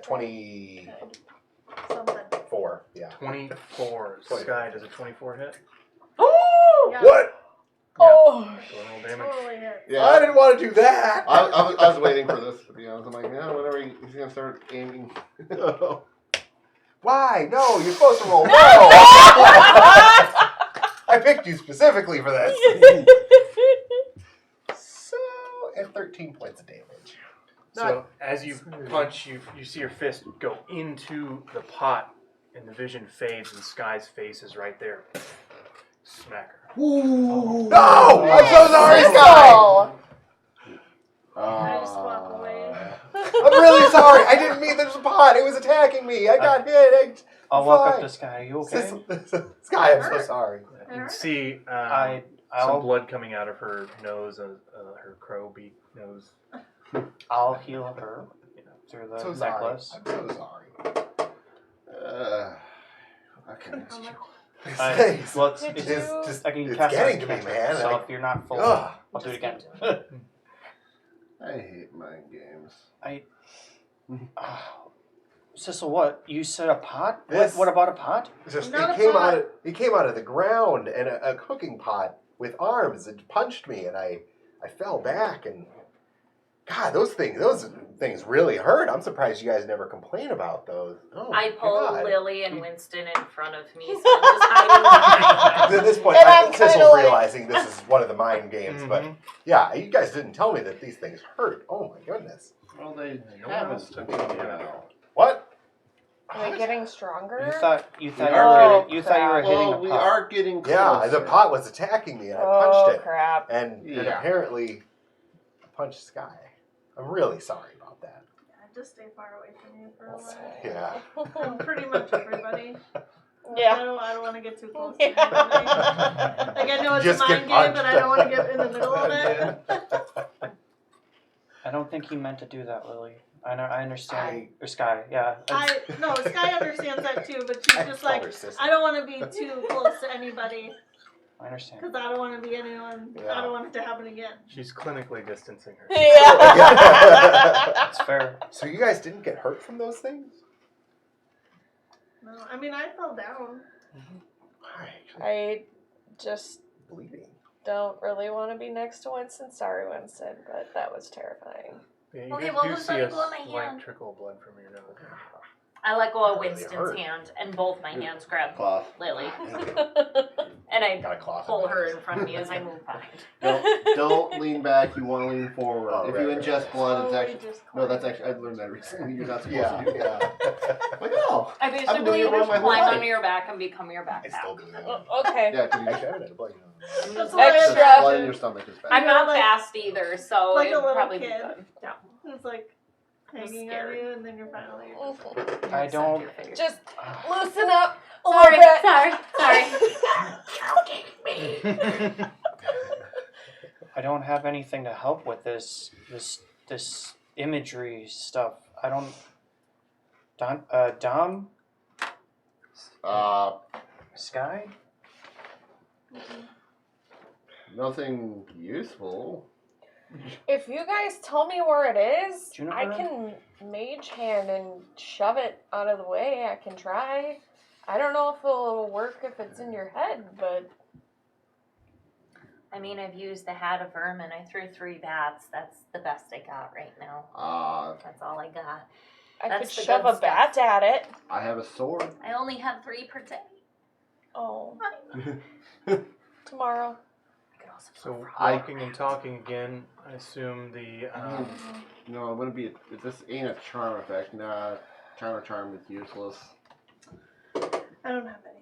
24. Something. Yeah. 24. Sky, does a 24 hit? Yeah, What? Yeah. Oh. Go and roll damage. totally hit. Yeah. I didn't want to do that. I was waiting for this, to be honest. I'm like, yeah, whenever he's going to start aiming. Why? No, you're supposed to roll low. I picked you specifically for this. So, and 13 points of damage. So as you punch, you see your fist go into the pot, and the vision fades, and Sky's face is right there. Smack her. No! I'm so sorry, Sky! Sissel. I just walk away. I'm really sorry. I didn't mean there was a pot. It was attacking me. I got hit. I'll walk up fine. to Sky. Are you okay? Sky, I'm so sorry. You can see I'll some blood coming out of her nose, her crow beak nose. I'll heal her through the So sorry. necklace. I'm so sorry. Okay. Well, it's Did It's you- just, I can it's cast getting a to me, cantrip, man. So I- if you're not full, Ugh. I'll do it again. I hate mind games. Sissel, what? You said a pot? This- What about a pot? Just, Not it a came pot. out of the ground, and a cooking pot with arms. It punched me, and I fell back. And God, those things really hurt. I'm surprised you guys never complain about those. Oh, I pull God. Lily and Winston in front of me, so I'm just hiding behind them. At this point, And I'm Sissel's kinda like- realizing this is one of the mind games. But Mhm. yeah, you guys didn't tell me that these things hurt. Oh my goodness. Well, they No have one us else to took do any now. damage. What? Are they getting stronger? You thought you Oh, were hitting Well, a we pot. are getting closer. Yeah, the pot was attacking me, and I Oh punched it. crap! And Yeah. apparently, I punched Sky. I'm really sorry about that. Yeah, just stay far away from you for a while. Yeah. And pretty much everybody. Yeah. I don't want to get too close to Yeah. anybody. Like, I know it's Just a get mind game, but I punched. don't want to get in the middle of it. I don't think he meant to do that, Lily. I know. I understand. Or Sky, yeah. No, Sky understands that too, but she's I just call like, her sister. I don't want to be too close to anybody I understand. because I don't want to be anyone. Yeah. I don't want it to happen again. She's clinically distancing her. Yeah. That's fair. So you guys didn't get hurt from those things? No, I mean I fell down. Why? I just Bleeding. don't really want to be next to Winston. Sorry, Winston, but that was terrifying. Yeah, you Okay, guys well, do who's see letting a go of my slight hand? trickle of blood from your nose. I let go of Really Winston's hurt. hand, and both my hands grab Cloth. Lily. Thank you. And I Got a cloth. pull her in front of me as I move behind. Don't lean back. You want to lean forward. Oh, if right, you right, ingest right. blood, it's Oh, actually we just no. That's climbed. actually I've learned that recently. You're not supposed Yeah, to do that. yeah. Like no. I I've been basically doing it wrong just my whole climb life. onto your back and become your I still backpack. do that. Okay. Yeah, because you Actually, I haven't had a blood. That's Extra. what I blood in imagine. your stomach is bad. I'm not Like- fast either, so like a it'd little probably kid. be good. Yeah. It's like hanging on scared. you, and then you're finally. I don't. Just loosen up a Sorry, little bit. sorry. I don't have anything to help with this imagery stuff. I don't. Dom? Sky? Nothing useful. If you guys tell me where it is, Juniper? I can mage hand and shove it out of the way. I can try. I don't know if it'll work if it's in your head, but I mean, I've used the hat of vermin. I threw 3 bats. That's the best I got right now. That's all I got. I That's could the shove good a bat at it. I have a sword. I only have 3 per day. Oh. Tomorrow. I could also So throw walking and talking again, I assume the No, it wouldn't be. This ain't a charm effect. Nah, charm is useless. I don't have anything.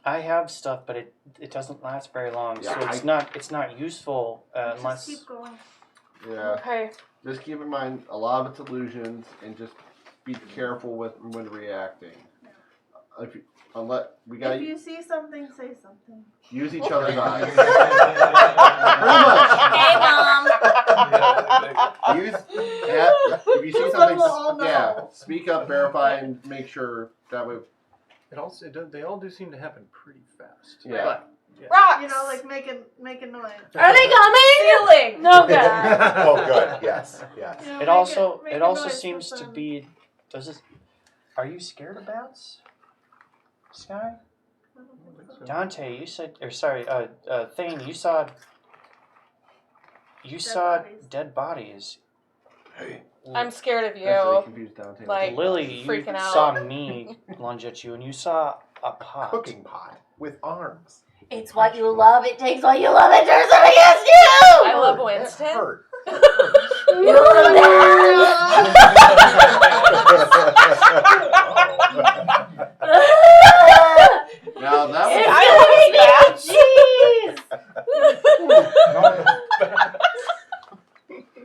I have stuff, but it doesn't last very long, so Yeah, it's not useful unless. Just keep going. Yeah. Okay. Just keep in mind a lot of it's illusions, and just be careful with when reacting. If you, unless we got If you see something, say something. use each other's eyes. Hey, Mom. Use if you see Just something, let them all know. yeah, speak up, verify, and make sure that way. they all do seem to happen pretty fast. Yeah. But, Rocks. You know, like make a noise. Are they coming? Ceiling. No, God. Oh, good. Yes. Yes. You know, It make also make it a also noise for seems to fun. be. Does it? Are you scared of bats? Sky? I don't think so. Dante, you said, or sorry, Thane, you saw bodies. dead bodies. Hey. I'm scared of That's really you. confused Dante. Like- Lily, you freaking out. saw me lunge at you, and you saw a pot. Cooking pot with arms. It's what you love. It takes what you love and turns it against you. I love That Winston. hurt. You love that. Now that It's was gonna be cheese.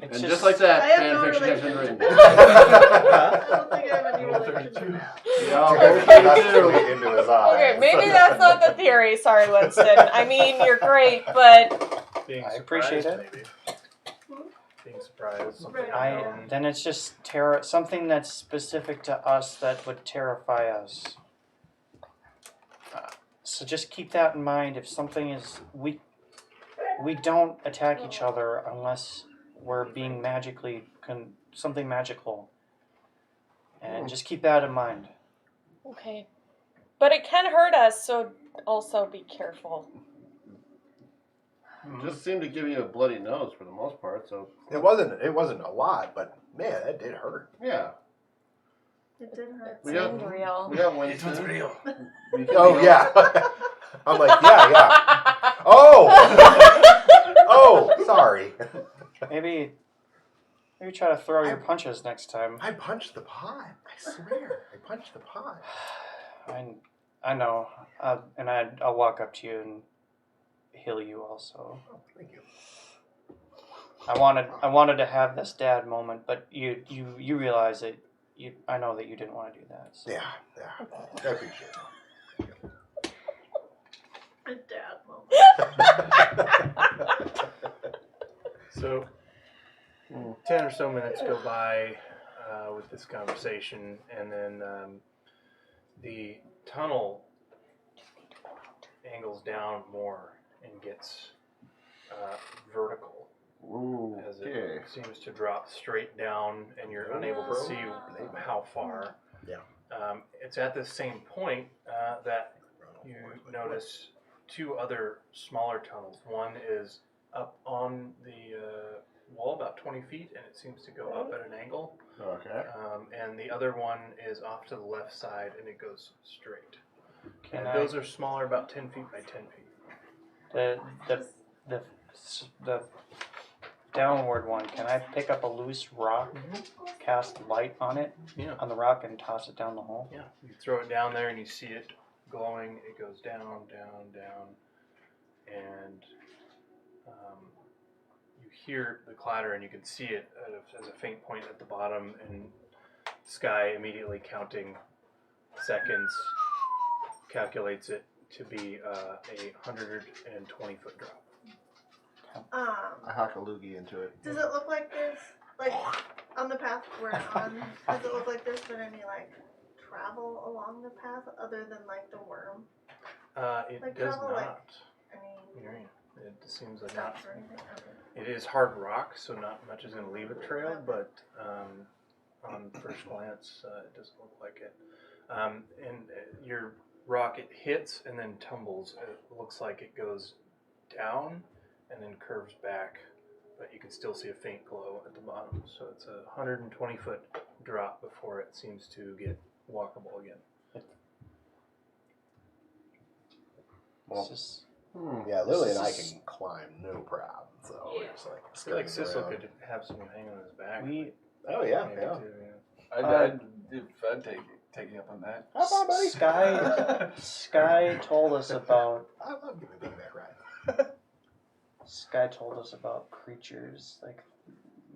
It's and just like that, I have fan no fiction has been relation. written. I don't think I have any relation. That's really into his eyes. Okay, maybe that's not the theory. Sorry, Winston. I mean, you're great, but being I appreciate surprised, it. Maybe. Being surprised. Something Right. unknown. Then it's just something that's specific to us that would terrify us. So just keep that in mind. If something is we don't attack each other unless we're being something magical, and just keep that in mind. okay. But it can hurt us, so also be careful. Just seemed to give you a bloody nose for the most part. So It wasn't a lot, but man, that did hurt. yeah, It did hurt. we got Seemed real. we got Winston. real. We can Oh deal. yeah. I'm like, yeah. Oh. Oh, sorry. Maybe try to throw your punches next time. I punched the pot. I swear, I punched the pot. I know, and I'll walk up to you and heal you also. Oh, thank you. I wanted to have this dad moment, but you realize that I know that you didn't want to do that. So. Yeah. I appreciate it. A dad moment. So, 10 or so minutes go by with this conversation, and then the tunnel angles down more and gets vertical Ooh, as okay. it seems to drop straight down, and you're unable to see how far. Yeah. It's at this same point that you notice 2 other smaller tunnels. One is up on the wall, about 20 feet, and it seems to go up at an angle. Okay. And the other one is off to the left side, and it goes straight. Can And I? those are smaller, about 10 feet by 10 feet. The downward one. Can I pick up a loose rock, cast light on it, Yeah. on the rock, and toss it down the hole? Yeah. You throw it down there, and you see it glowing. It goes down, down, down, and you hear the clatter, and you can see it as a faint point at the bottom, and Sky immediately counting seconds calculates it to be a 120-foot drop. I hack a loogie into it. Does it look like there's, like, on the path we're on, does it look like there's been any, like, travel along the path other than, like, the worm? It Like does travel, not. like, any Right. It seems like not. steps or anything? Okay. It is hard rock, so not much is going to leave a trail, but on first glance, it doesn't look like it. And your rock, it hits and then tumbles. It looks like it goes down and then curves back, but you can still see a faint glow at the bottom. So it's a 120-foot drop before it seems to get walkable again. Well, It's just- Yeah, Lily and I can climb, no problem. So we're just like, I feel like skirting Sissel around. could have someone hang on his back. we Oh yeah, Maybe yeah. too, yeah. I'd take you up on that. How about, buddy? Sky told us about I love giving things that ride. Sky told us about creatures like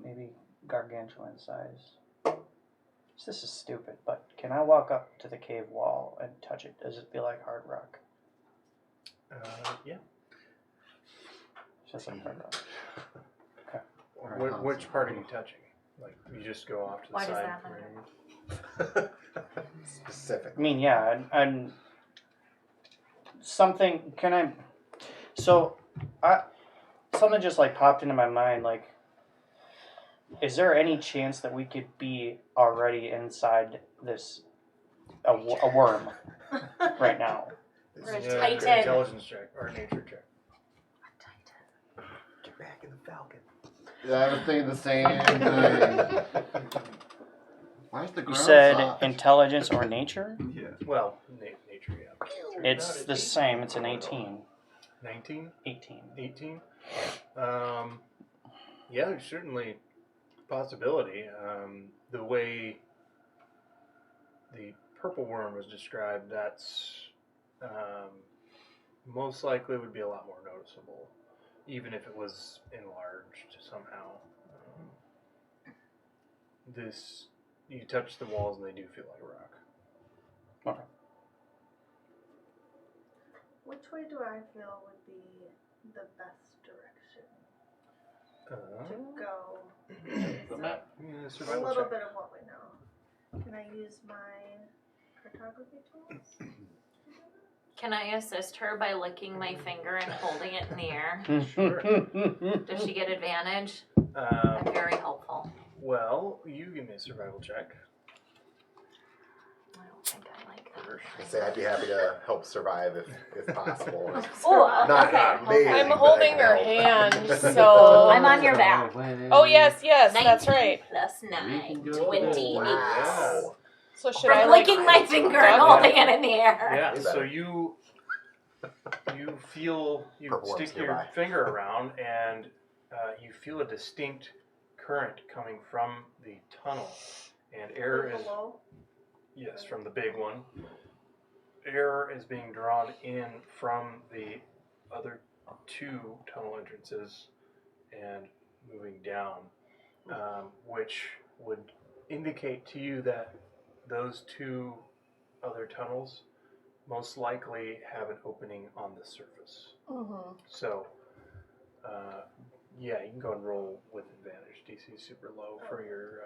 maybe gargantuan size. This is stupid, but can I walk up to the cave wall and touch it? Does it feel like hard rock? Yeah. It's just like hard rock. Which part are you touching? Like, you just go off to the Why does side. that matter? Specific. I mean, yeah, and something. Can I? So, something just like popped into my mind. Like, is there any chance that we could be already inside this a worm right now? Or a Yeah, titan. intelligence check or nature check. Get back in the Falcon. Yeah, I was thinking the same thing. Why is the You ground said soft? intelligence or nature? Yeah. Well, nature, yeah. It's the same. It's an 18. 19? 18. 18? Yeah, there's certainly a possibility. The way the purple worm was described, that's most likely would be a lot more noticeable, even if it was enlarged somehow. This, you touch the walls and they do feel like a rock. Okay. Which way do I feel would be the best direction to go? The map. A Survival little check. bit of what we know. Can I use my cartography tools? Can I assist her by licking my finger and holding it in the air? Sure. Does she get advantage? I'm very helpful. Well, you give me a survival check. I don't think I like that. I say I'd be happy to help survive if possible. Oh, Not okay. amazing. I'm but I holding can her help. hand, so I'm on your back. Oh yes, yes, 19 that's right. plus We 9, can go 28. Wow. So should I From like licking my finger and dog- holding it in the air. Yeah, You so better. you feel, you Purple worms stick your nearby. finger around and you feel a distinct current coming from the tunnel. And air is, Below? yes, from the big one. Air is being drawn in from the other two tunnel entrances and moving down, which would indicate to you that those two other tunnels most likely have an opening on the surface. Mhm. So, yeah, you can go and roll with advantage. DC is super low for your.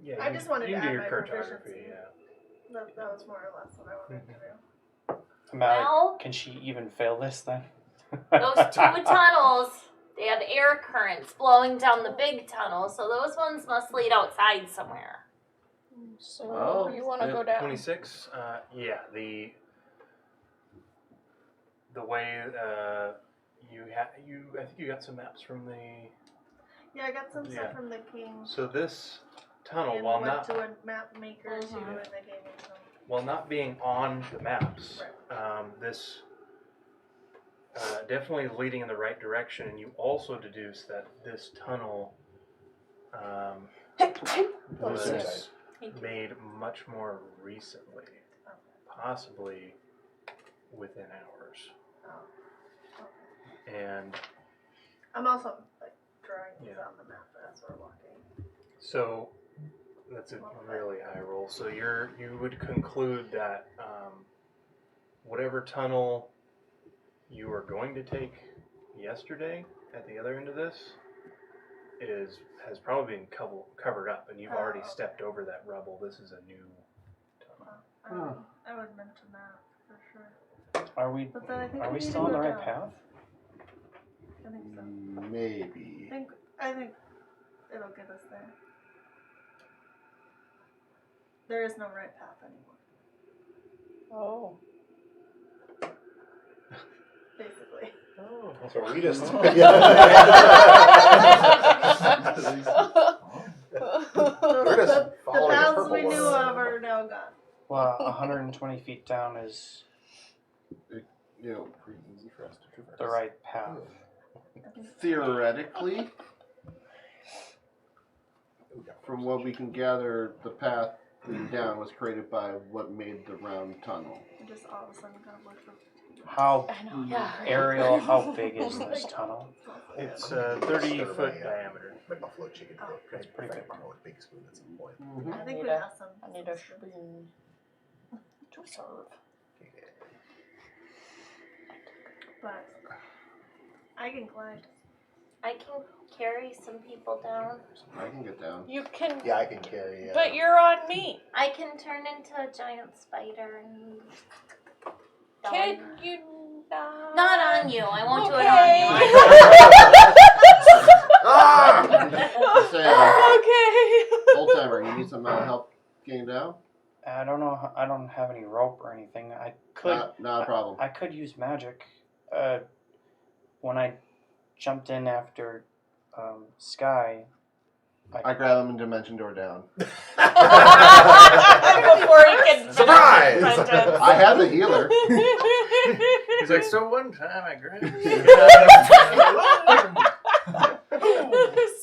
Yeah, I just wanted you to can do add your my cartography. proficiency. Yeah. That was more or less what I wanted to do. Well- can she even fail this then? Those two tunnels, they have air currents blowing down the big tunnel, so those ones must lead outside somewhere. So Well, you want to go down? 26. Yeah, the way I think you got some maps from the. Yeah, I got some Yeah. stuff from the king. So this tunnel, And while went not to a map maker too, Mhm. and they gave me some. while not being on the maps, this definitely leading in the right direction, and you also deduce that this tunnel was made much more recently, possibly within hours. And I'm also like drawing these Yeah. on the map as we're walking. so that's a really high roll. So you would conclude that whatever tunnel you were going to take yesterday at the other end of this has probably been covered up, and you've already stepped over that rubble. This is a new tunnel. I would mention that for sure. Are we But then I think are we need to still on go the right down. path? I think so. Maybe. I think it'll get us there. There is no right path anymore. Oh. Basically. Oh. So we just. The following a paths purple we knew one. of are now gone. Well, 120 feet down is You know, pretty easy for us to traverse. the right path. Theoretically, from what we can gather, the path leading down was created by what made the round tunnel. It just all of a sudden kind of looked. How I know. Yeah. Ariel? How big is this tunnel? It's 30-foot diameter. My buffalo chicken. That's pretty big. Big spoon at some point. Mm-hmm. I think need we a- have some. I need a spoon to serve. But I can climb. I can carry some people down. I can get down. You can, Yeah, I can carry. but you're on me. I can turn into a giant spider and. Can you not? Not on you. I won't Okay. do it on you. Ah! Say, Okay. old timer, you need some help getting down? I don't know. I don't have any rope or anything. I could. Not a problem. I could use magic. When I jumped in after Sky, I grab him and dimension door down. Before he can Surprise! I have the healer. He's like, so one time I grabbed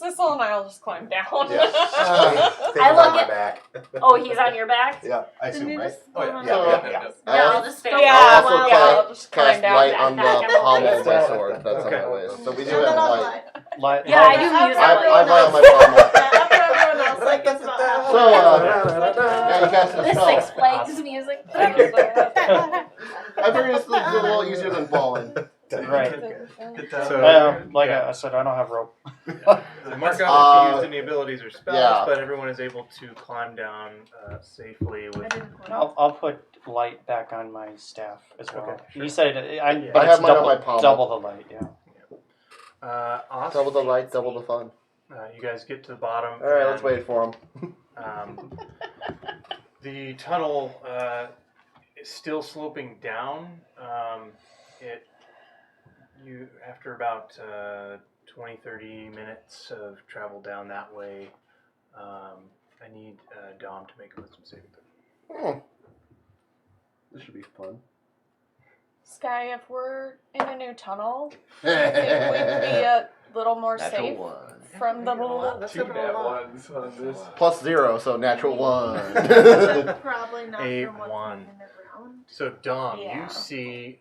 Sissel and I'll just climb down. Yeah. I I look my at- back. Oh, he's on your back? Yeah, I Didn't assume, you right? just Oh, yeah. go on Yeah, my yeah, back? yeah. Yeah, I'll just stay. Yeah, I also I'll just climb cast down. light on the pommel of my That's sword. That's okay. on my waist. So we do And then have I'll light. lie. Yeah, I do use I that. light on my pommel. After everyone else, like, that's about half. So, yeah, you cast a This spell. Six Flags music. I figured it's a little easier than falling. right. So, Like I said, I don't have rope. so mark out if you used any abilities or spells, yeah. but everyone is able to climb down safely I with. didn't climb. I'll put light back on my staff as well. Okay, sure. You said Yeah. but I it's have mine on double, my pommel. double the light. Yeah. Awesome. Double the light, double the fun. You guys get to the bottom. All right, let's and, wait for him. The tunnel is still sloping down. You after about 20-30 minutes of travel down that way, I need Dom to make a wisdom saving throw. This should be fun. Sky, if we're in a new tunnel, do you think we'd be a little more Natural safe one. from the little... That's Two nat ones on this. Plus 0, so natural 1. Probably not A from what's one. in the ground. So Dom, Yeah. you see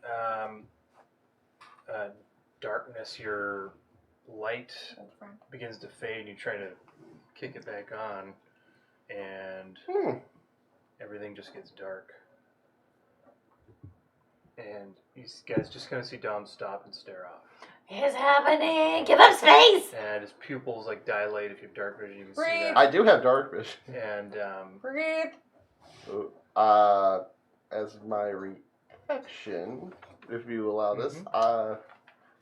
darkness. Your light begins to fade, and you try to kick it back on, and everything just gets dark. And you guys just kind of see Dom stop and stare off. It's happening. Give up space. And his pupils like dilate. If you have dark vision, you can see Breathe. that. I do have dark vision. And Breathe. As my reaction, if you allow this, I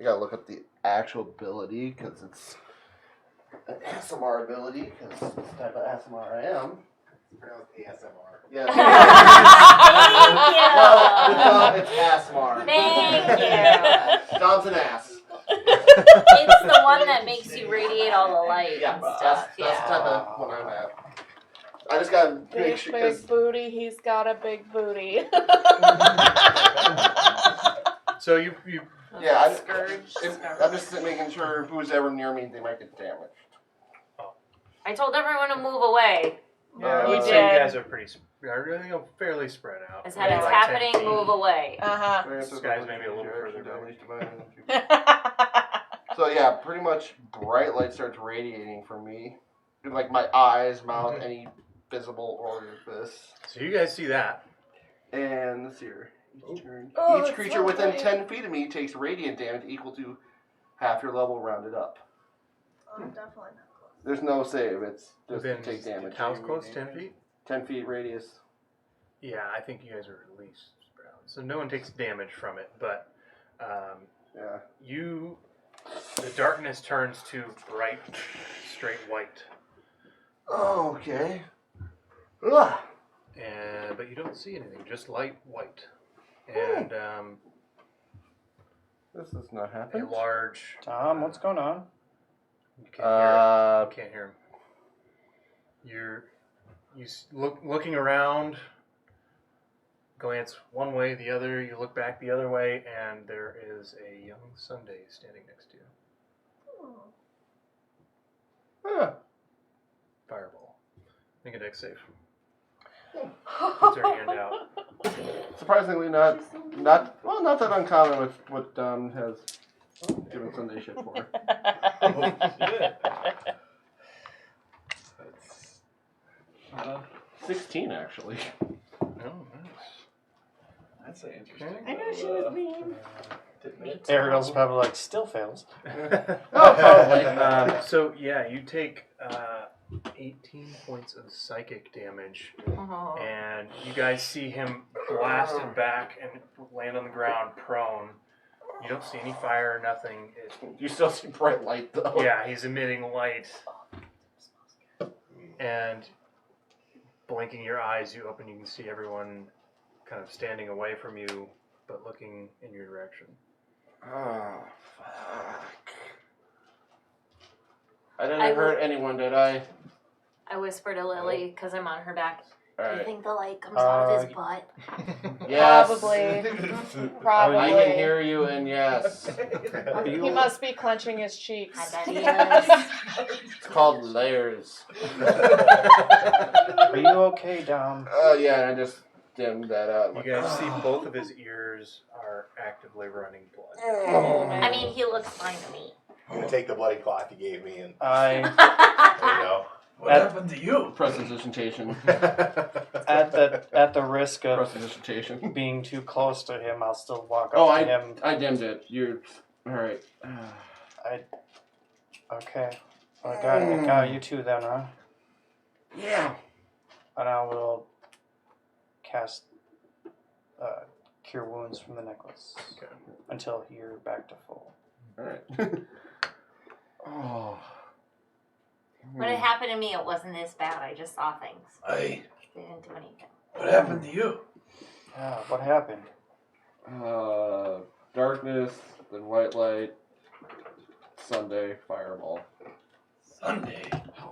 gotta look up the actual ability, because it's an ASMR ability, because this type of ASMR I am. ASMR. Yeah. Thank you. It's ASMR. Thank you. Dom's an ass. It's the one that makes you radiate all the light Yeah, and that's stuff. the Yeah. type of one I'm at. I just gotta make Big, sure big because booty. He's got a big booty. So you yeah, Scourge. I'm just making sure who's ever near me, they might get damaged. I told everyone to move away. yeah, I You would say did. you guys are fairly spread out. I said Maybe it's like 10 happening, feet. move away. Uh This guy's maybe a little further down. huh. So yeah, pretty much bright light starts radiating from me, like my eyes, mouth, Mhm. any visible orifice. So you guys see that. And let's see here. Each Oh, it's creature so within bright. 10 feet of me takes radiant damage equal to half your level rounded up. I'm definitely not close. There's no save. It's just Within take damage. house close, 10 feet. 10 feet radius. Yeah, I think you guys are at least spread out. So no one takes damage from it, but Yeah. the darkness turns to bright, straight white, Oh, okay. Ugh. but you don't see anything, just light white, and This is not a happening. large. Tom, what's going on? You can't hear it. You can't hear him. Looking around, glance one way, the other. You look back the other way, and there is a young Sunday standing next to you. Oh. Huh. Fireball. Make a dex save. Puts her hand out. Surprisingly not that uncommon with what Don has given Sunday shit for. That's 16 actually. Oh, nice. that's an interesting. I knew she was mean. Ariel's probably like, still fails. Oh, probably. So yeah, you take 18 points of psychic damage, Oh. and you guys see him blasted back and land on the ground prone. You don't see any fire or nothing. You still see bright light though. Yeah, he's emitting light, and blinking your eyes, you open. You can see everyone kind of standing away from you, but looking in your direction. Oh, fuck. I didn't hurt anyone, did I? I whisper to Lily because I'm on her back. Do you Alright. think the light comes out of his butt? Yes. Probably. I can hear you, and yes. He must be clenching his cheeks. I bet he is. It's called layers. Are you okay, Dom? Oh, yeah, and I just dimmed that out. You guys see both of his ears are actively running blood. Oh, I mean, he looks fine to me. I'm gonna take the bloody cloth you gave me and I, there you go. What happened to you? Prestidigitation. at the risk of Prestidigitation. being too close to him, I'll still walk Oh, up to him. I dimmed it. You're alright. Okay. I got you too then, huh? Yeah. And I will cast Cure Wounds from the necklace. Okay. Until you're back to full. Alright. Oh. When it happened to me, it wasn't this bad. I just saw things. Hey, They didn't do anything. what happened to you? Yeah, what happened? Darkness, then white light, Sunday, fireball. Sunday.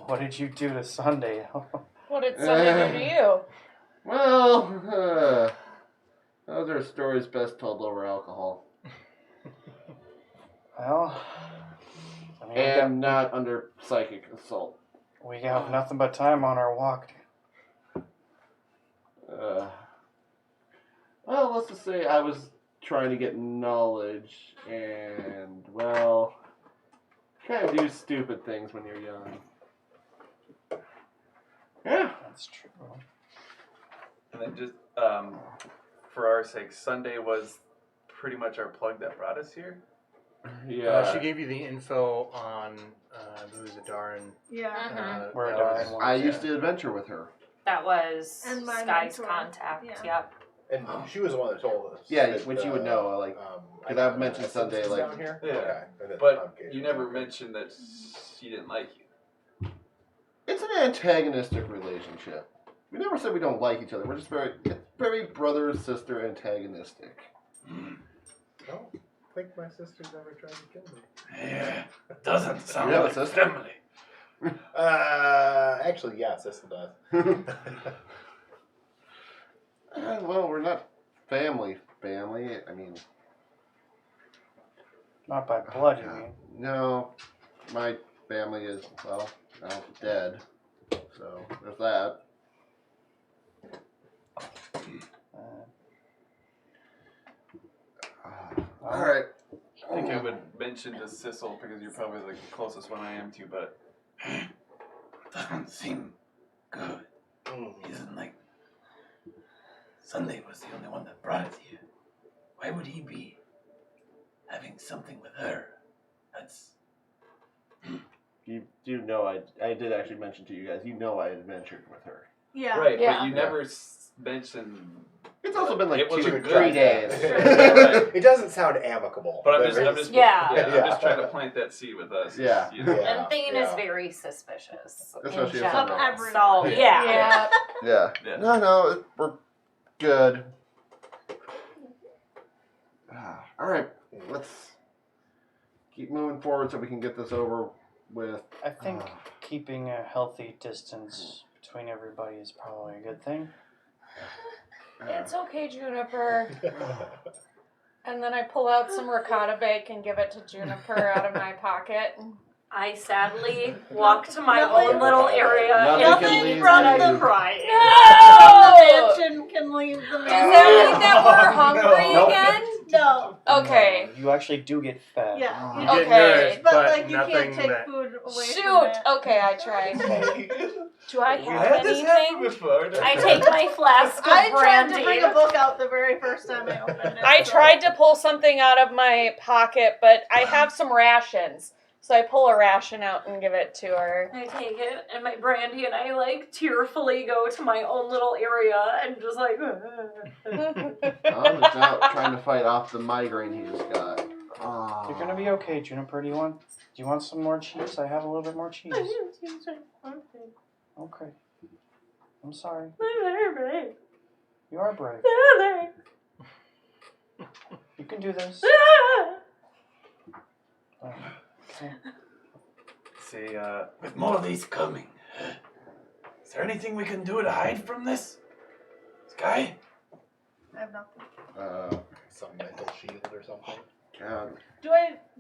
What did you do to Sunday? What did Sunday do to you? Well, those are stories best told over alcohol. Well, I mean, And not under psychic assault. we got nothing but time on our walk. Well, let's just say I was trying to get knowledge, and, well, kind of do stupid things when you're young. Yeah. That's true. And then just for our sake, Sunday was pretty much our plug that brought us here. Yeah. She gave you the info on who's a Darn. Yeah. Mhm. We're that dying. was- I used to adventure with her. That was And my Sky's mentor. contact. Yeah. Yep. And she was the one that told us. Yeah, that, which you would know, like, because I've mentioned Sunday, like, down here. Yeah. Okay. And then But okay. you never mentioned that she didn't like you. it's an antagonistic relationship. We never said we don't like each other. We're just very brother sister antagonistic. Oh, think my sister's ever tried to kill me. Yeah, doesn't sound You have a like sister? family. Actually, yeah, sister does. Well, we're not family. I mean, Not by blood, you mean? no, my family is, well, now dead. So, there's that. Alright. I think I would mention to Sissel, because you're probably the closest one I am to, but doesn't seem good. Isn't like Sunday was the only one that brought it here. Why would he be having something with her? That's You know, I did actually mention to you guys, I adventured with her. Yeah. right, Yeah. but you never mentioned. It's also been like It was a 2 good 3 days. It doesn't sound amicable. But I'm just Yeah. I'm just trying to plant that seed with us. Yeah. You know? Yeah. And Thane is very suspicious. Especially in if general. somebody- Everyone. So, yeah. Yeah. Yeah. Yeah. No, we're good. Alright, let's keep moving forward so we can get this over with. I think keeping a healthy distance between everybody is probably a good thing. It's okay, Juniper. And then I pull out some ricotta bake and give it to Juniper out of my pocket. I sadly walk to my Nothing- own little area Nothing and can in leave front you. of them crying. No! The mansion can leave the Does mansion. that mean that we're hungry Nope. again? No. Okay. No, you actually do get fed. Yeah. You You get Okay. nourished, But, but like, you nothing can't take that... food away Shoot! from it. Okay, I tried. Do I We have had this happen anything? before. I take my flask of I tried to brandy. bring a book out the very first time I opened it. I so- tried to pull something out of my pocket, but I have some rations. So I pull a ration out and give it to her. I take it and my brandy and I like tearfully go to my own little area and just like. I'm just out trying to fight off the migraine he just got. You're gonna be okay, Juniper. Do you want some more cheese? I have a little bit more cheese. Okay. I'm sorry. You are brave. You can do this. Oh, okay. See, with more of these coming, is there anything we can do to hide from this? Sky? I have nothing. Some mental shield or something. God,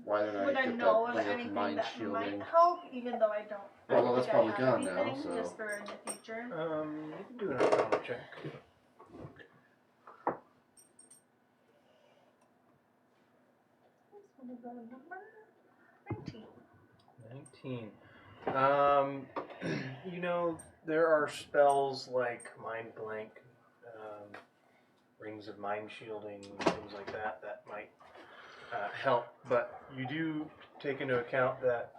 why did Would I get know that of thing of anything mind that shielding? might help, even though I don't? Well, that's think I probably have gone now, anything, so. just for in the future. You can do an arcana check. What is the number? 19. 19. You know, there are spells like Mind Blank, Rings of Mind Shielding, things like that might help. But you do take into account that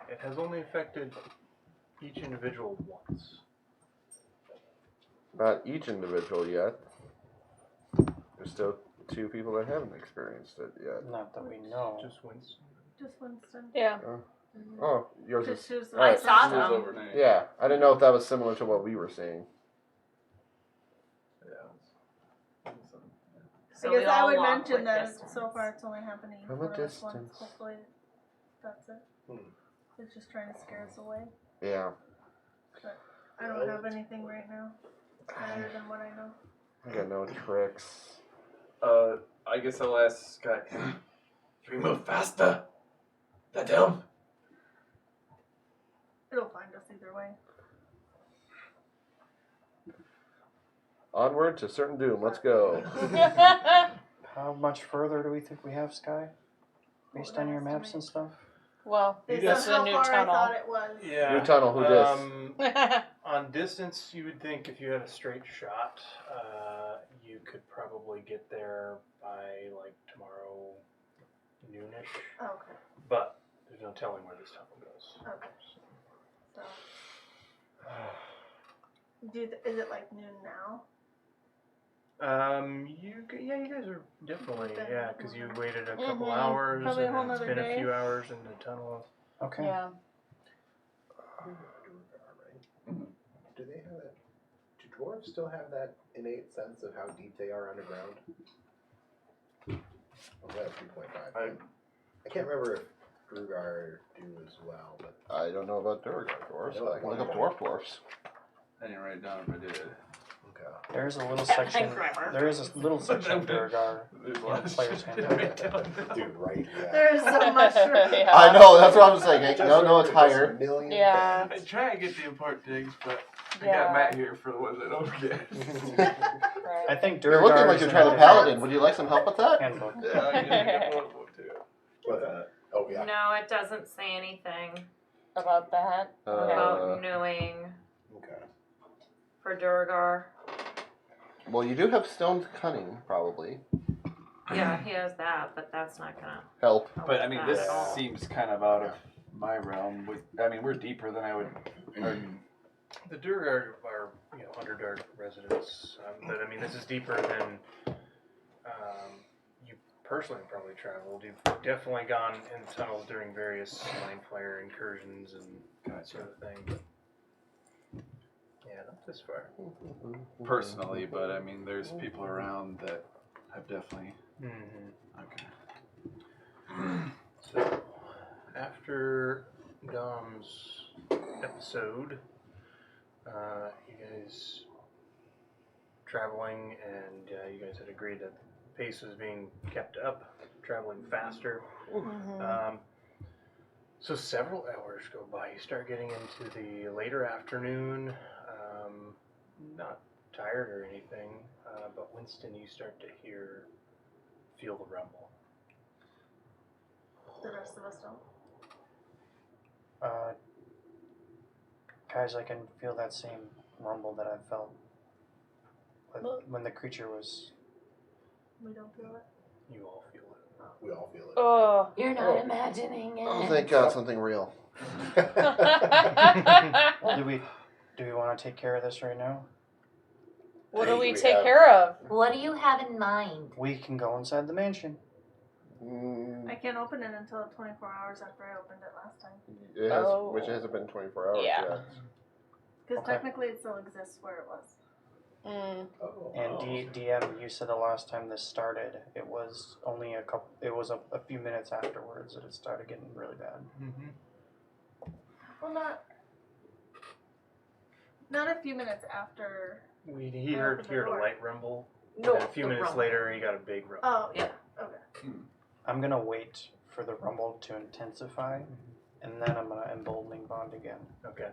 it has only affected each individual once. Not each individual yet. There's still 2 people that haven't experienced it yet. Not that we know. Just Winston. Just Winston. Yeah. Oh, yours Just is. choose the Alright. right saw person. them. overnight. Yeah, I didn't know if that was similar to what we were seeing. So I guess we I all would walk mention with that distance. so far it's only happening From a for this once. distance. Hopefully that's it. It's just trying to scare us away. Yeah. I don't have anything right now, other than what I know. I got no tricks. I guess I'll ask Sky. Should we move faster? That help? It'll find us either way. Onward to certain doom. Let's go. How much further do we think we have, Sky? Based What on would I your maps and estimate? stuff? Well, Based this is on a how new far I tunnel. thought it was. Yeah. New tunnel, who dis? On distance, you would think if you had a straight shot, you could probably get there by like tomorrow noonish. Oh, okay. But there's no telling where this tunnel goes. Okay. So, is it like noon now? You guys are definitely Been- because you waited a couple Mhm. hours Probably a and whole it's nother been day. a few hours in the tunnel. Okay. Yeah. Do they have that? Do dwarves still have that innate sense of how deep they are underground? Was that 3.5? I can't remember if Drugar do as well, but I don't know about Durgar dwarfs, I know but I can look up dwarfs. I didn't write it down if I did. okay. There's a little section. Grammar. There is a little section of Durgar There's a in lot the of player's shit I handbook. didn't write down. Dude, right? Yeah. There's so much. Yeah. I know, that's what I'm saying. Just No, it's remember this higher. million Yeah. I try and get the important things, but I Yeah. got Matt here for the ones I don't get. I think You're looking Durgar like is you're in trying to the paladin. Would you like some help with that? handbook. Yeah, I get one book too. What's that? Oh, yeah. No, it doesn't say anything About that. about knowing Okay. for Durgar. Well, you do have stone cunning, probably. Yeah, he has that, but that's not gonna Help. help But I mean, that this at all. seems kind of out of my realm. We're deeper than I would. The Durgar are, Underdark residents, but I mean, this is deeper than you personally probably traveled. You've definitely gone in tunnels during various mind flayer incursions and that sort of thing. But yeah, not this far. Personally, but I mean, there's people around that have definitely. Mm-hmm. Okay. So, after Dom's episode, you guys traveling, and you guys had agreed that the pace was being kept up, traveling faster. So several hours go by. You start getting into the later afternoon. Not tired or anything, but Winston, you start to feel the rumble. The rest of us don't. Guys, I can feel that same rumble that I felt when the creature was. We don't feel it. You all feel it. We all feel it. Oh. You're not imagining it. Oh, thank God, something real. Do we want to take care of this right now? What do we We take have- care of? What do you have in mind? We can go inside the mansion. I can't open it until 24 hours after I opened it last time. It has, Oh. which hasn't been 24 hours Yeah. yet. Because Okay. technically it still exists where it was. Mm. Oh. And DM, you said the last time this started, it was only a couple. It was a few minutes afterwards that it started getting really bad. Mm-hmm. Well, not a few minutes after. He heard a light rumble. No, And a few the minutes rumble. later, he got a big rumble. Oh, yeah. Okay. I'm gonna wait for the rumble to intensify, and then I'm gonna emboldening bond again. Okay.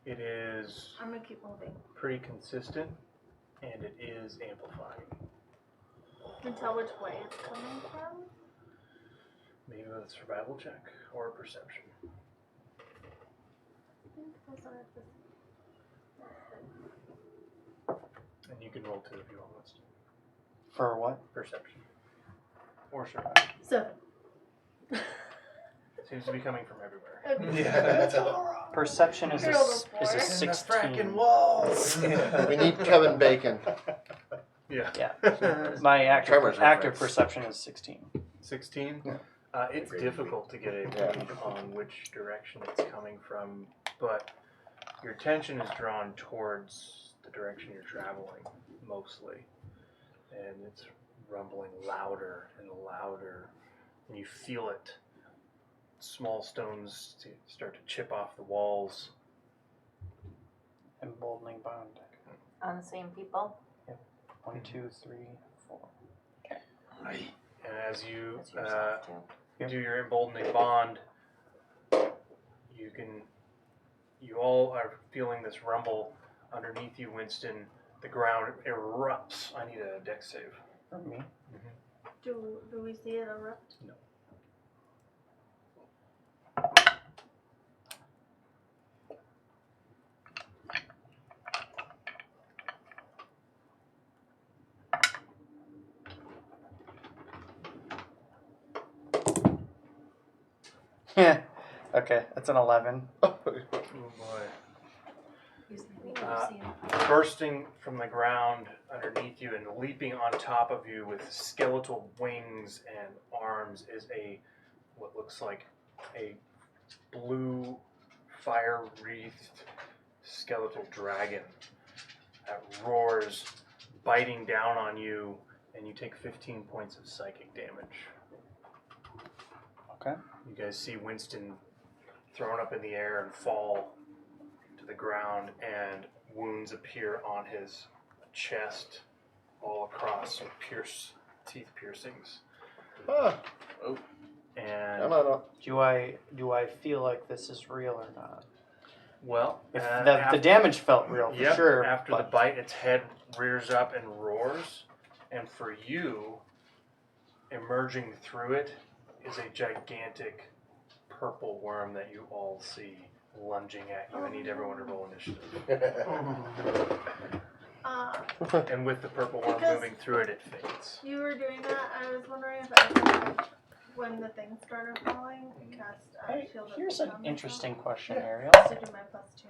It is I'm going to keep moving. pretty consistent, and it is amplifying. You can tell which way it's coming from. Maybe with a survival check or a perception. I think those are the. And you can roll 2 if you want. For what? Perception. Or survival. 7. Seems to be coming from everywhere. Yeah. Perception is Rolled a is four. a 16. walls! We need Kevin Bacon. Yeah. Yeah. My Tremors active reference. perception is 16. 16? Yeah. It's Great difficult to get a read on which direction it's coming from, but your attention is drawn towards the direction you're traveling, mostly. And it's rumbling louder and louder, and you feel it. Small stones start to chip off the walls. Emboldening bond. On the same people? 1, 2, 3, 4. And as you That's yourself too. Yep. do your emboldening bond, you all are feeling this rumble underneath you, Winston. The ground erupts. I need a dex save. For me. Do we see it erupt? No. Yeah. Okay, that's an 11. Oh boy. We never see it. Bursting from the ground underneath you and leaping on top of you with skeletal wings and arms is what looks like a blue fire-wreathed skeletal dragon that roars, biting down on you and you take 15 points of psychic damage. Okay. You guys see Winston thrown up in the air and fall to the ground, and wounds appear on his chest all across with teeth piercings. Ah, And no. Do I feel like this is real or not? well, If after, the damage felt real for yep, sure. after but the bite, its head rears up and roars, and for you, emerging through it is a gigantic purple worm that you all see lunging at you. I need everyone to roll initiative. And with the purple worm Because- moving through it, it fades. You were doing that. I was wondering if I could, when the thing started falling, cast Hey, shield of here's an protection interesting question, Ariel. to do my +2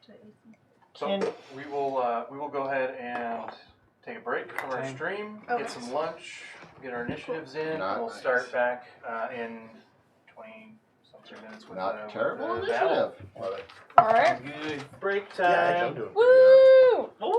to AC. So Can- we will go ahead and take a break from our Okay. stream, Okay. get some lunch, get our initiatives in, Not and we'll nice. start back in 20-something minutes with Not the terrible the battle. initiative. Love it. All right. Good break Yeah, I'm time. doing pretty good. Woo!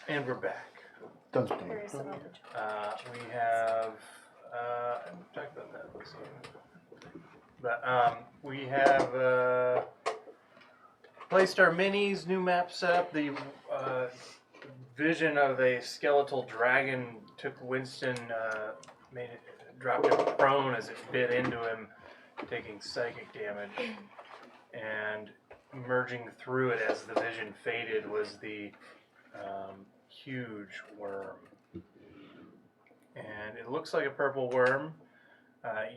And we're back. Dun, dun, Curious dun. about the We have. I talked about that last game. But we have placed our minis, new map set up. The vision of a skeletal dragon took Winston, dropped him prone as it bit into him, taking psychic damage. And merging through it as the vision faded was the huge worm. And it looks like a purple worm.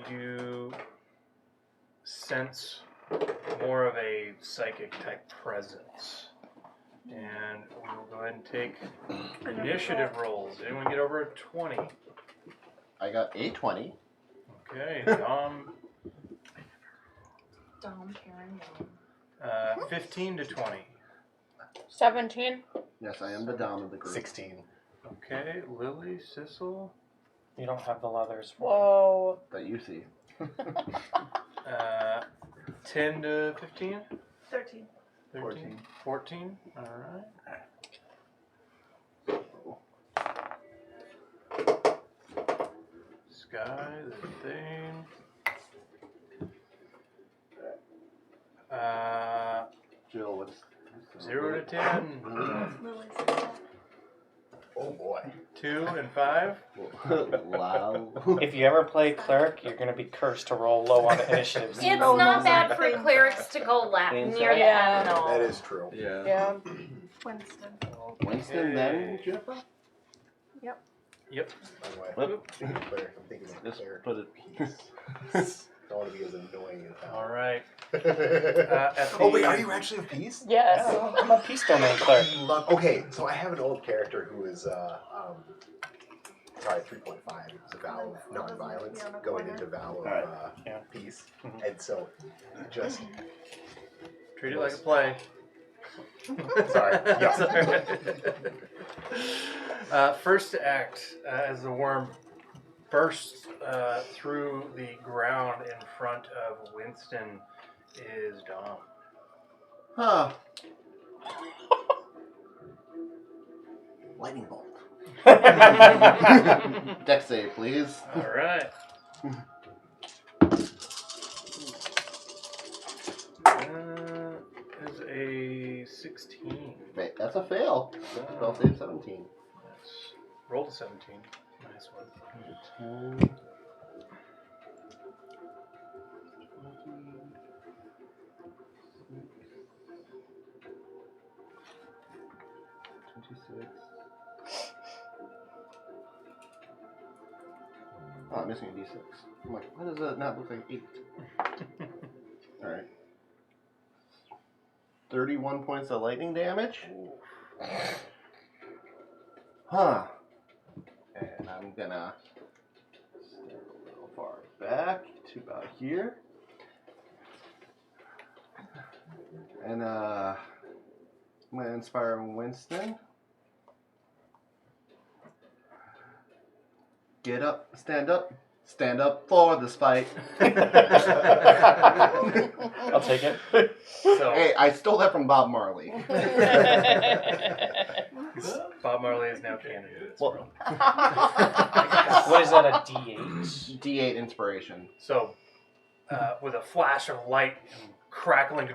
You sense more of a psychic type presence. And we will go ahead and take initiative rolls. Anyone get over a 20? I got a 20. Okay, Dom, Dom, Karen, Dom. 15 to 20. 17. Yes, I am the dom of the group. 16. Okay, Lily, Sissel, You don't have the leathers for Whoa. That you see. 10 to 15? 13. 13? 14? Alright. Sky, the thing. Jill, what's 0 to 10. Lily's Oh boy. 2 and 5. Wow. If you ever play cleric, you're going to be cursed to roll low on the initiatives. It's Oh, not no. bad for clerics to go near the Yeah. end, though. That is true. Yeah. Yeah. Winston. Winston, then Jippa? Yep. By the way, Whoop. Claire, I'm thinking of Just Claire. put it. I don't want to be as annoying as All right. Oh wait, are you actually a piece? Yes. Yeah, I'm a peace domain cleric. Okay, so I have an old character who is sorry, 3.5. It's a vow of non-violence, Yeah, on the going corner. into vow of Alright, yeah. peace, Mhm. and so just Treat it like a play. Sorry. It's all right. First to act as the worm bursts through the ground in front of Winston is Dom. Huh. Lightning bolt. Dex save, please. All right. Is a 16. Wait, that's a fail. Spell save 17. That's roll to 17. Nice one. 10, 26. Oh, I'm missing a d6. I'm like, why does that not look like 8? Alright. 31 points of lightning damage. Huh. And I'm gonna step a little far back to about here. And I'm gonna inspire Winston. Get up, stand up for this fight. I'll take it. So, Hey, I stole that from Bob Marley. Bob Marley is now canon in this Well- world. What is that, a D8? D8 inspiration. So, with a flash of light and crackling,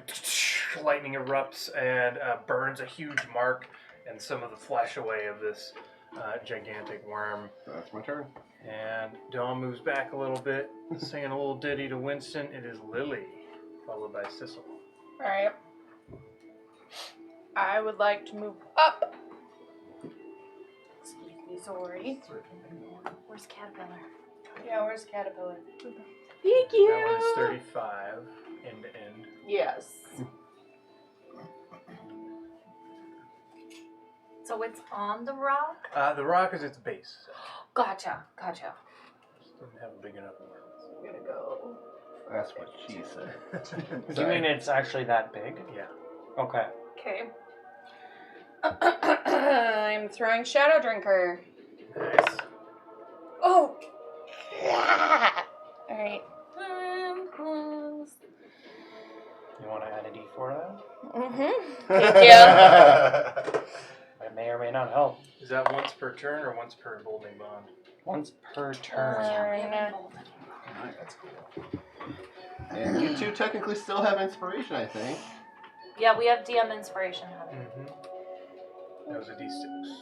lightning erupts and burns a huge mark and some of the flesh away of this gigantic worm. So that's my turn. And Dom moves back a little bit, singing a little ditty to Winston. It is Lily, followed by Sissel. Alright. I would like to move up. Excuse me, sorry. Where's Caterpillar? Yeah, where's Caterpillar? Thank That one is 35, end to end. Yes. So it's on the rock? The rock is its base. Gotcha. Just doesn't have a big enough worm. I'm gonna go. That's what she said. Do you mean it's actually that big? Yeah. Okay. Okay. I'm throwing Shadow Drinker. Nice. Oh! Alright. You want to add a D4 to Mm-hmm. Thank you. that? I may or may not help. Is that once per turn or once per emboldening bond? Once per turn. That's cool. And you two technically still have inspiration, I think. Yeah, we have DM inspiration. Mm-hmm. That was a D6.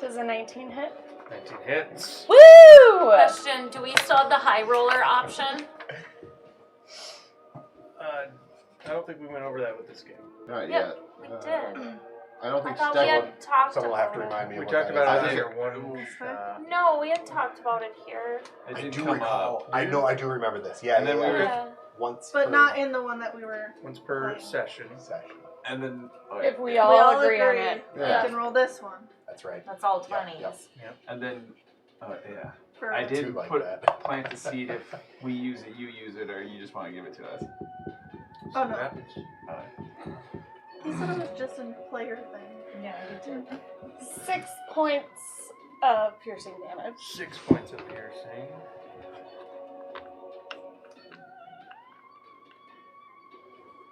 Does a 19 hit? 19 hits. Woo! Question: do we still have the high roller option? I don't think we went over that with this game. Not Yeah, yet. we did. I don't I think thought we Stella. had talked Someone will have about to it. remind me. We what talked that about is. it in your one. No, we had talked about it here. It I didn't do come recall. up. I know. I do remember this. Yeah. And then we were- Yeah. once. But per not in the one that we were. Once per session. session. And then If we We all agree on it. Yeah. We can roll this one. That's right. That's all Yeah, 20s. yeah. and then yeah. For I did Two like put that. plant the seed if we use it, you use it, or you just want to give it to us. Oh, no. Happens. He said it was just a player thing. Yeah, you did. 6 points of piercing damage. 6 points of piercing.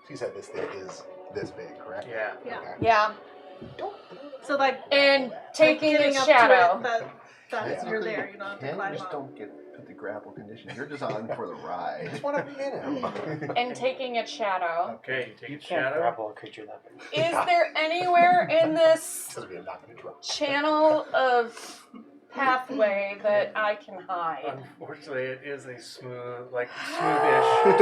She said this thing is this big, correct? Yeah. Yeah. Okay. Yeah. So like And taking getting a up shadow. to it, that's Yeah. you're there. You don't have to Yeah, climb you just up. don't get put the grapple condition. You're just on for the I ride. just want to be in it. And taking a shadow. Okay, you take You a can't shadow. grapple a creature that big. Is there anywhere in this Because we are not going to drop. channel of pathway that I can hide? Unfortunately, it is a smooth, like smoothish.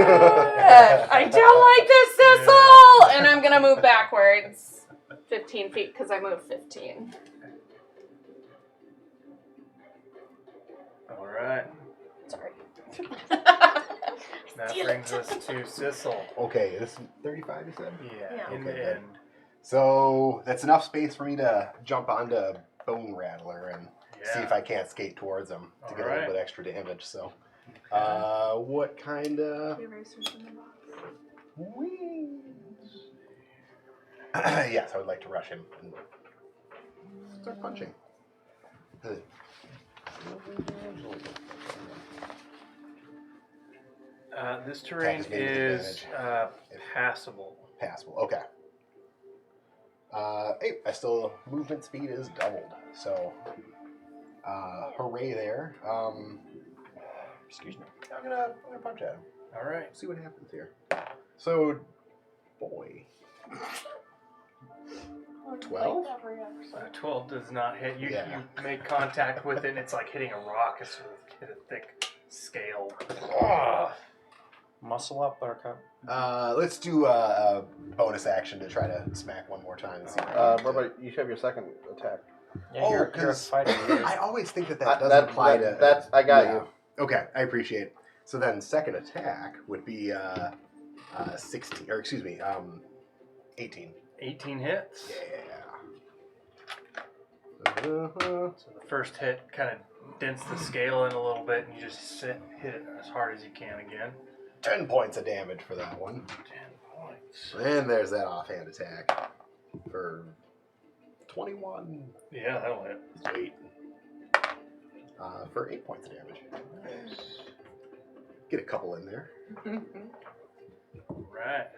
I don't like this thistle! And I'm gonna move backwards 15 feet because I moved 15. All right. Sorry. That brings us to Sissel. Okay, this is 35, you said? Yeah. In Okay, the good. end. So that's enough space for me to jump onto Bone Rattler and see if Yeah. I can't skate towards him to get a Alright. little bit extra damage. So, what kind of The erasers in the box. wings? Yes, I would like to rush him and start punching. This terrain Attack is made with is passable. Passable. Okay. Hey, I still movement speed is doubled. So, hooray there. Excuse me. I'm gonna punch at him. All right. See what happens here. So, boy. 12? 12 does not hit. You, Yeah. you make contact with it, and it's like hitting a rock. It's sort of hit a thick scale. Muscle up, Buttercup. Let's do a bonus action to try to smack one more time and see. What about you? Have your second attack. Yeah, Oh, you're a 'cause fighter. I always think that doesn't apply to. That's I got yeah. you. Okay, I appreciate it. So then, second attack would be 16, or excuse me, 18. 18 hits. Yeah. So the first hit kind of dents the scale in a little bit, and you just hit it as hard as you can again. 10 points of damage for that one. 10 points. And there's that offhand attack for 21. Yeah, that'll hit. Sweet. For 8 points of damage. Get a couple in there. Right.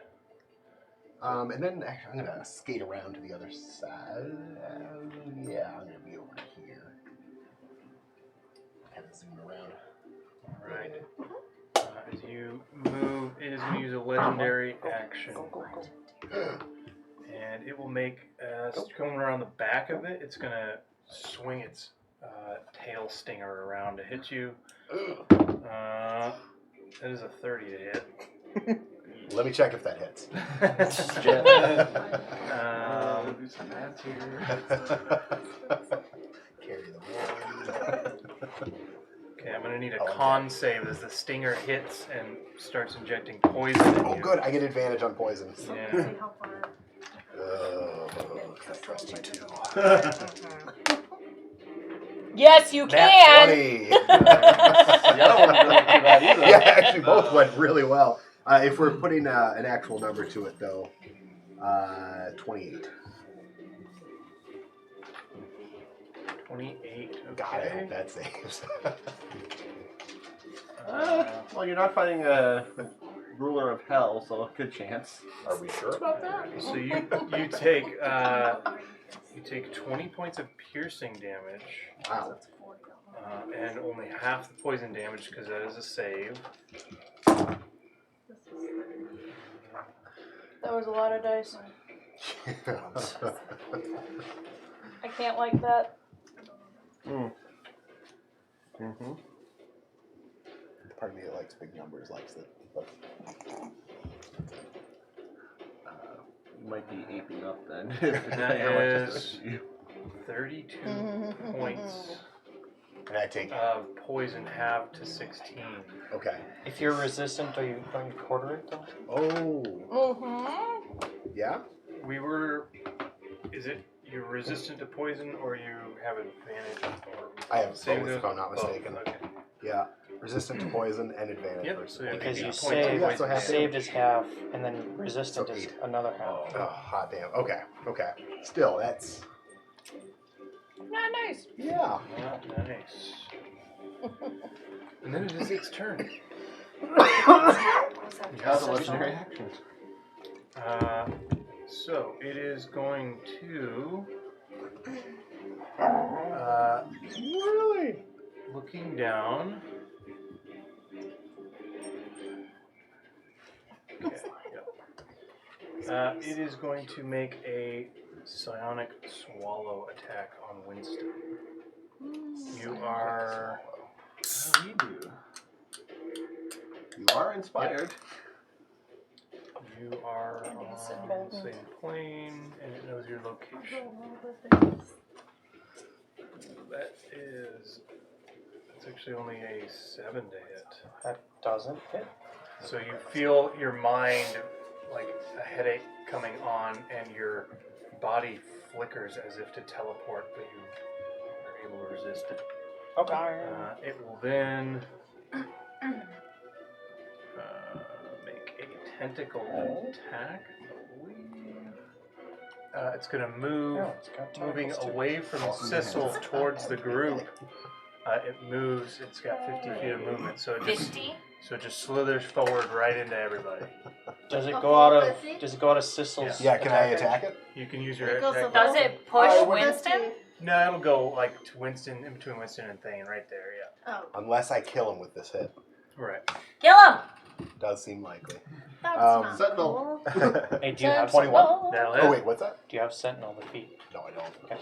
And then actually, I'm going to skate around to the other side. Yeah, I'm going to be over here. Kind of zoom around. All right. As you move, it is going to use a legendary action. And it will make, coming around the back of it, it's going to swing its tail stinger around to hit you. That is a 30 to hit. Let me check if that hits. Do some math here. Carry the one. Okay, I'm going to need a con save as the stinger hits and starts injecting poison in Oh, you. good. I get advantage on poison. Yeah. See how far. Trust you too. Yes, you Nat can. 20. The other one didn't look too bad either. Yeah, actually, both went really well. If we're putting an actual number to it, though, 28. 28. Okay. Got it. That saves. Well, you're not fighting the ruler of hell, so good chance. Are we sure about that? So you take 20 points of piercing damage, Wow. and only half the poison damage because that is a save. That was a lot of dice. I can't like that. Mm-hmm. Part of me that likes big numbers likes it. But Might be aping up then. That is 32 points and I take of poison halved to 16. okay. If you're resistant, are you going to quarter it though? Oh. Mm-hmm. Yeah. Is it you're resistant to poison or you have advantage? Or I have saving both, if throws? I'm not Both, mistaken. Okay. Yeah. Resistant to poison and advantage. Yep, versus so you have Because 8 you points of saved, yeah, so poison half damage. saved is half, and then resistant So is 8. another half. Oh, hot damn. Okay. Okay. Still, that's Not nice. yeah. Nice. And then it is its turn. How's a legendary action? So it is going to Really? looking down. Okay, yep. It is going to make a psionic swallow attack on Winston. You are. How do you do? You are inspired. You are on emboldened. the same plane, and it knows your location. That is. It's actually only a 7 to hit. That doesn't hit. So you feel your mind like a headache coming on, and your body flickers as if to teleport, but you are able to resist it. Okay. It will then make a tentacle attack, I believe. It's going to move, Oh, it's got moving tentacles, too. away from Sissel towards the group. It moves. It's got 50 feet of movement, so it just 50? slithers forward right into everybody. Does it A go out full of? 50? Does it go out of Sissel's? Yeah. Can I range? attack it? You can use your It goes attack. above. Does it push I would- Winston? No, it'll go like to Winston, in between Winston and Thane, right there. Yeah. Oh, Unless I kill him with this hit. Right. Kill him! Does seem likely. that's not Sentinel. cool. Hey, do you have 21? Sentinel? That'll hit. Oh wait, what's that? Do you have Sentinel defeat? No, I don't. Okay.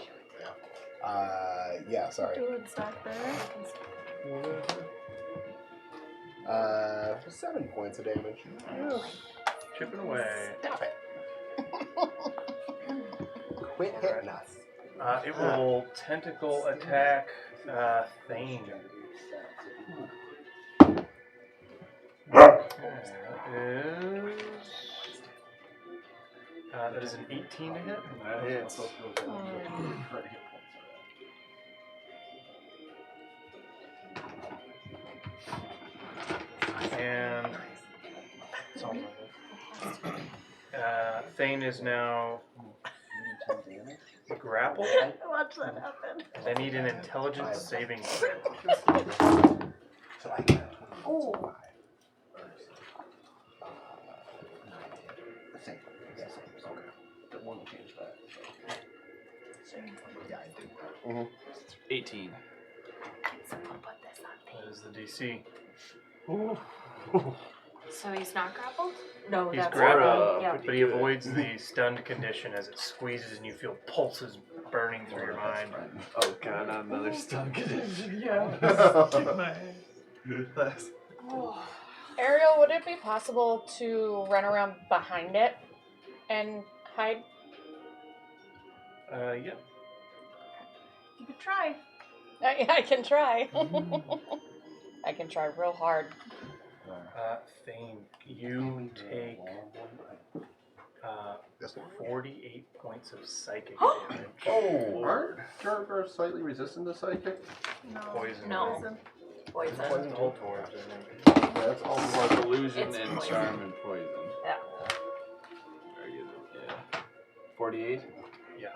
Yeah. Sorry. Do it back there. 7 points of damage. Chipping away. Stop it. Quit hitting us. It will tentacle attack Thane. That is an 18 to hit. That hits. And Sounds like it. Thane is now grappled. Watch that happen. They need an intelligence saving throw. So I get Oh. Same. Yeah, same. Okay. That one will change that. Yeah, I did. 18. Someone put this on That is the DC. So he's not grappled? No, He's that's grappled, yeah. but he avoids the stunned condition as it squeezes and you feel pulses burning through your mind. Oh god, not another stun condition. Yeah. Kick my ass. Ariel, would it be possible to run around behind it and hide? Yep. You could try. I can try. I can try real hard. Thane, you take 48 points of psychic damage. Oh, aren't Jargar slightly resistant to psychic? No. Poison. No. Poison. Poison. Poison all dwarves, I think. Yeah, that's all. More illusion It's and poison. charm and poison. Yeah. Very good. Yeah. 48? Yeah.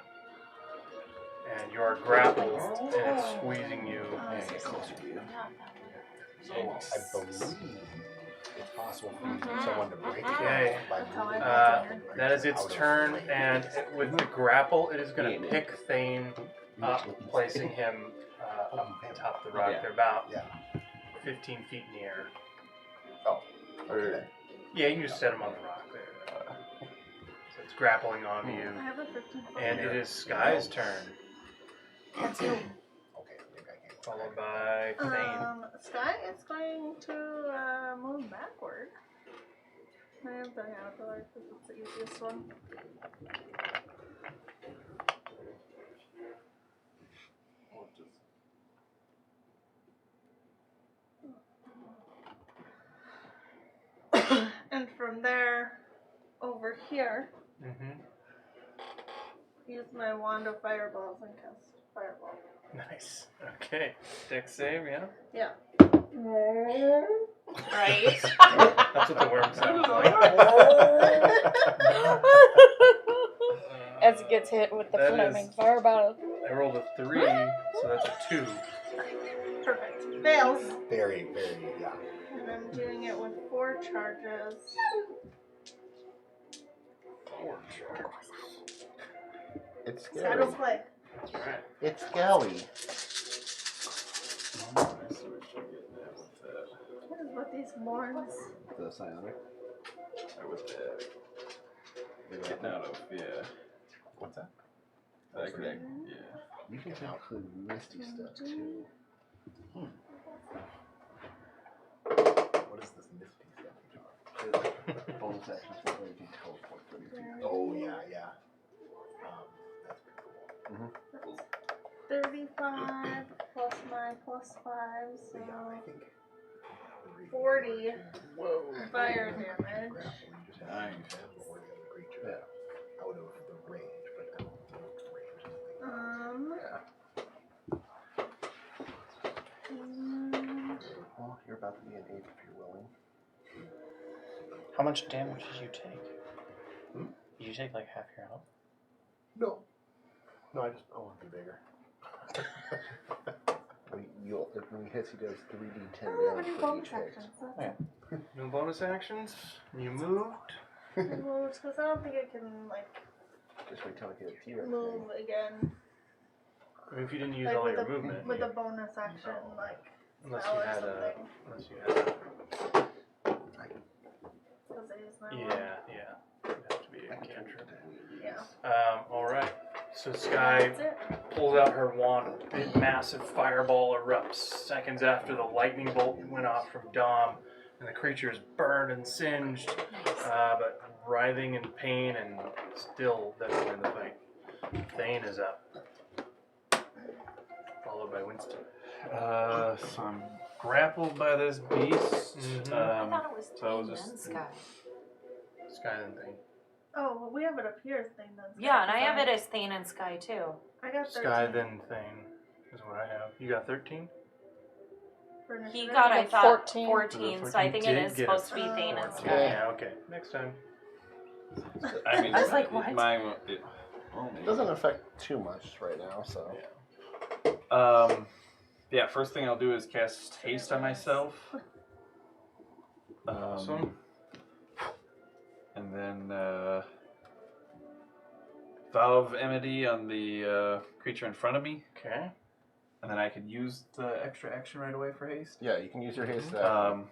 And you are grappled and it's squeezing you. So I believe it's possible for someone to break Okay. it by That's how I moving got the in That is its out of turn, range. and with the grapple, it is going to pick Thane up, placing him up top of the rock. Yeah. They're about Yeah. 15 feet in the air. Okay. Yeah, you can just set him on the rock there. So it's grappling onto you. I have a 15 foot. And it is Sky's turn, That's you. Okay. Maybe I can't. followed by Thane. Sky is going to move backward. I have the ability because it's the easiest one. And from there, over here, Mm-hmm. use my wand of fireballs and cast fireball. Nice. Okay. Dex save, yeah? Yeah. Right? That's what the worm sounds like. As it gets hit with the That flaming is- fireball. I rolled a 3, so that's a 2. Perfect. Fails. Very, yeah. And I'm doing it with 4 charges. It's Sky scary. don't play. That's right. It's scary. What is with these morns? The psionic. With the getting out of, yeah. What's that? That could, yeah. You can include misty stuff too. What is this misty stuff? Bonus actions where you can teleport 30 feet. Oh yeah. That's pretty cool. 35 plus my plus 5, so But yeah, I think 40 Whoa. fire damage. Nice. Yeah. Out of the range, but out of the range. And Well, you're about to be an 8 if you're willing. How much damage did you take? Did you take like half your health? No, I want to be bigger. When he hits, he does 3d10 I don't have damage any for bonus each hit. actions. That's Yeah. No bonus actions. You moved. well, it's because I don't think I can like Just wait till I get a tier. move again. I mean, if you didn't use Like all with your a movement, with a bonus action, like unless spell you or had a, something. unless you had a, Because I use my yeah, wand. it'd have to be a cantrip. Yeah. All right. So Sky That's it. pulls out her wand. A big, massive fireball erupts seconds after the lightning bolt went off from Dom, and the creature is burned and singed, but writhing in pain and still definitely in the fight. Thane is up, followed by Winston. So I'm grappled by this beast. Mhm. I thought it was so I was Thane just- and Sky. Sky and Thane. Oh, well, we have it up here as thing then. Yeah, and I have it as Thane and Sky too. I got 13. Sky then Thane is what I have. You got 13? For He initiative. got, I got thought, 14. 14, so I think it Did is get supposed it. to be Thane and Sky. Yeah, okay. Next time. I mean, I was like, what? Mine, only. It doesn't affect too much right now, so. Yeah, first thing I'll do is cast haste on myself. Awesome. And then Vow of Enmity on the creature in front of me. Okay. And then I could use the extra action right away for haste. Yeah, you can use your haste action,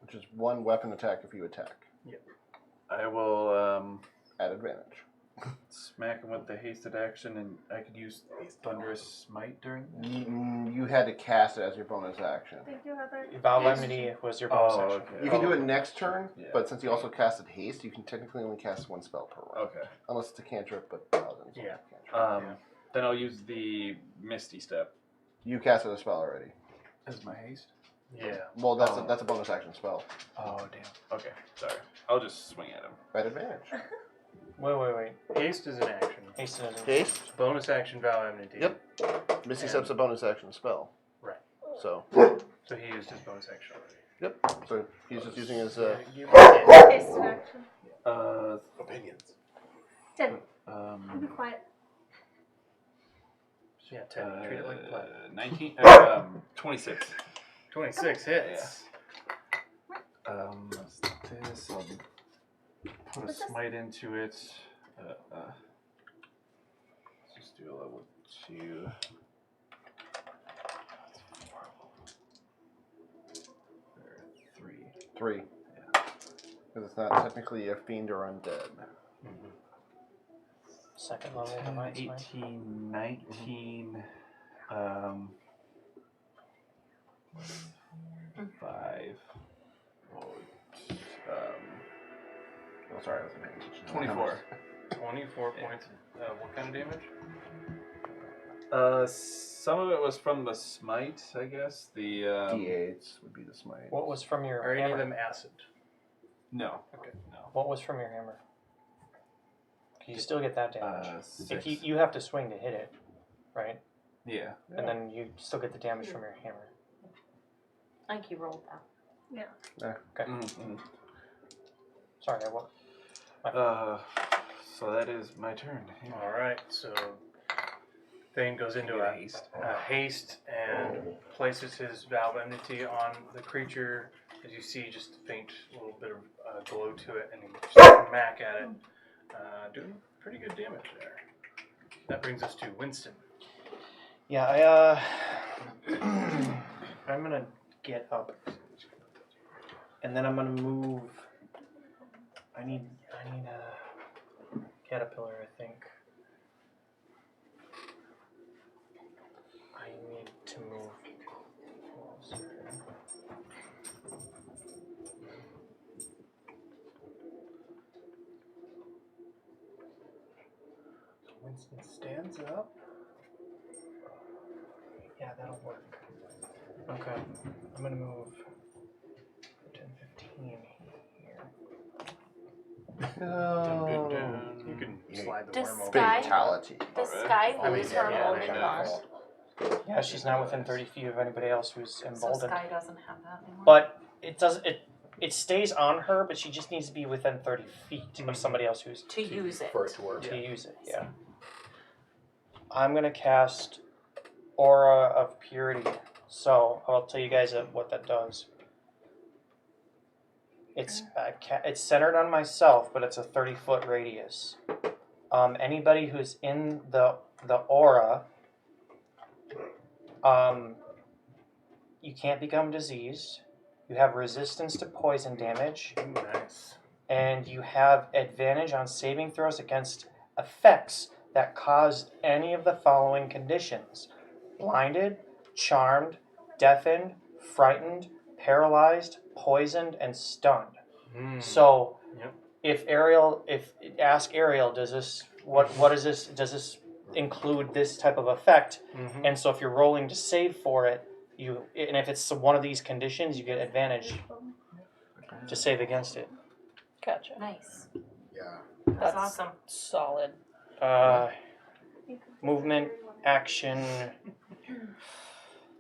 which is 1 weapon attack if you attack. I will At advantage. smack him with the hasted action, and I could use Thunderous Smite during that. You had to cast it as your bonus action. Thank you, Heather. Vow of Enmity was your bonus Oh, action. okay. You can do it next turn, Yeah. but since you also casted haste, you can technically only cast 1 spell per round. Okay. Unless it's a cantrip, but Paladin's Yeah. not a cantrip. Yeah. Then I'll use the Misty Step You casted a spell already. as my haste. Yeah. Well, that's a bonus action spell. Oh, damn. Okay, sorry. I'll just swing at him. At advantage. Wait. Haste is an action. Haste is Haste? Bonus action Vow of Enmity. Yep. Misty Step's a bonus action spell. Right. So, So he used his bonus action already. yep. So he's just using his. Hasted action. Opinions. 10. Be Um, quiet. Yeah, 10. Treat it like a play. 19, 26. 26 hits. This, I'll put a smite into it. Let's just do a level 2. 3. 3. Yeah. Because it's not technically a fiend or undead. Second level 10, divine smite. 18, 19, 5. Oh, sorry, I wasn't paying attention. 24. 24 points. What kind of damage? Some of it was from the smite, I guess. The D8s would be the smite. What was from your Are any of hammer? them acid? No. Okay. No. What was from your hammer? You still get that damage. 6. If you have to swing to hit it, right? Yeah. And then you still get the damage from your hammer. I think you rolled that. Okay. Mm-hmm. Sorry, what? So that is my turn. Yeah. All right. So Thane goes into a haste and places his Vow of Enmity on the creature. As you see, just a faint little bit of glow to it, and he smack at it, doing pretty good damage there. That brings us to Winston. Yeah, I'm gonna get up, and then I'm gonna move. I need a caterpillar, I think. I need to move closer. Winston stands up. Yeah, that'll work. Okay, I'm gonna move 10, 15 here. No. You can slide the Does worm over. Sky- Fatality. Does Alright. Sky lose her yeah, emboldened yeah. bond? Yeah, she's not within 30 feet of anybody else who's So emboldened. Sky doesn't have that anymore. But it stays on her, but she just needs to be within 30 feet of somebody else who's to use it. For it to work. to use it. Yeah. I'm gonna cast Aura of Purity. So I'll tell you guys what that does. It's centered on myself, but it's a 30-foot radius. Anybody who's in the aura, you can't become diseased. You have resistance to poison damage, Ooh, nice. and you have advantage on saving throws against effects that cause any of the following conditions: blinded, charmed, deafened, frightened, paralyzed, poisoned, and stunned. So, Yep. ask Ariel, does this what is this? Does this include this type of effect? Mm-hmm. And so, if you're rolling to save for it, and if it's one of these conditions, you get advantage to save against it. Gotcha. Nice. Yeah. That's awesome. Solid. Movement, action.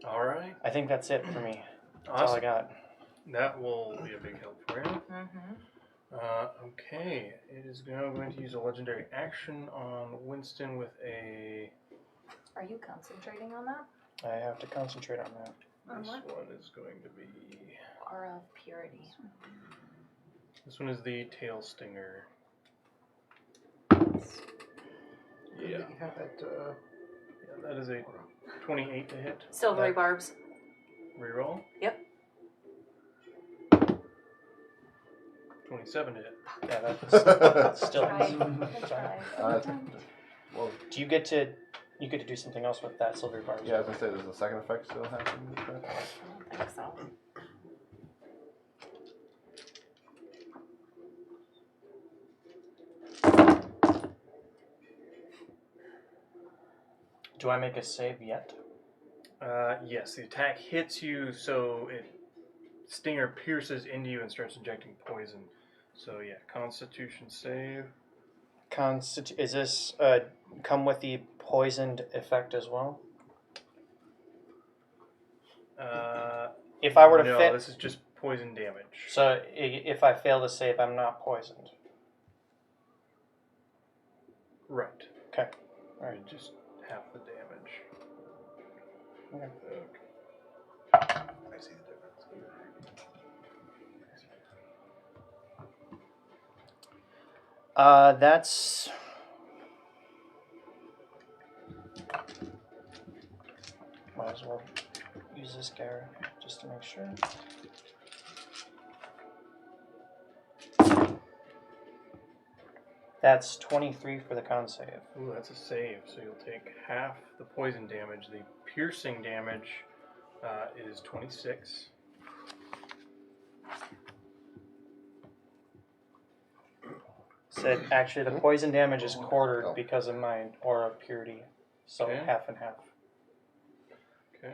All right. I think that's it for me. That's all I Awesome. got. That will be a big help for you. Mm-hmm. Okay. It is now going to use a legendary action on Winston with a. Are you concentrating on that? I have to concentrate on that. This one is going to be. Aura of Purity. This one is the tail stinger. Yeah. You have that, Yeah, that is a 28 to hit. Silvery barbs. Reroll. Yep. 27 to hit. Yeah, that's still. Try. Sorry. Well, Do you get to do something else with that silver bar? yeah, as I said, does the second effect still happen? I don't think so. Do I make a save yet? Yes, the attack hits you, so stinger pierces into you and starts injecting poison. So yeah, Constitution save. Is this come with the poisoned effect as well? If I were to no, fit, this is just poison damage. so if I fail to save, I'm not poisoned. Right. Okay. All right. Just half the damage. Okay. Okay. I see the difference. That's. Might as well use this guy just to make sure. That's 23 for the con save. Ooh, that's a save. So you'll take half the poison damage. The piercing damage is 26. Said actually the poison damage is quartered because of my aura of purity, so Okay. half and half. Okay.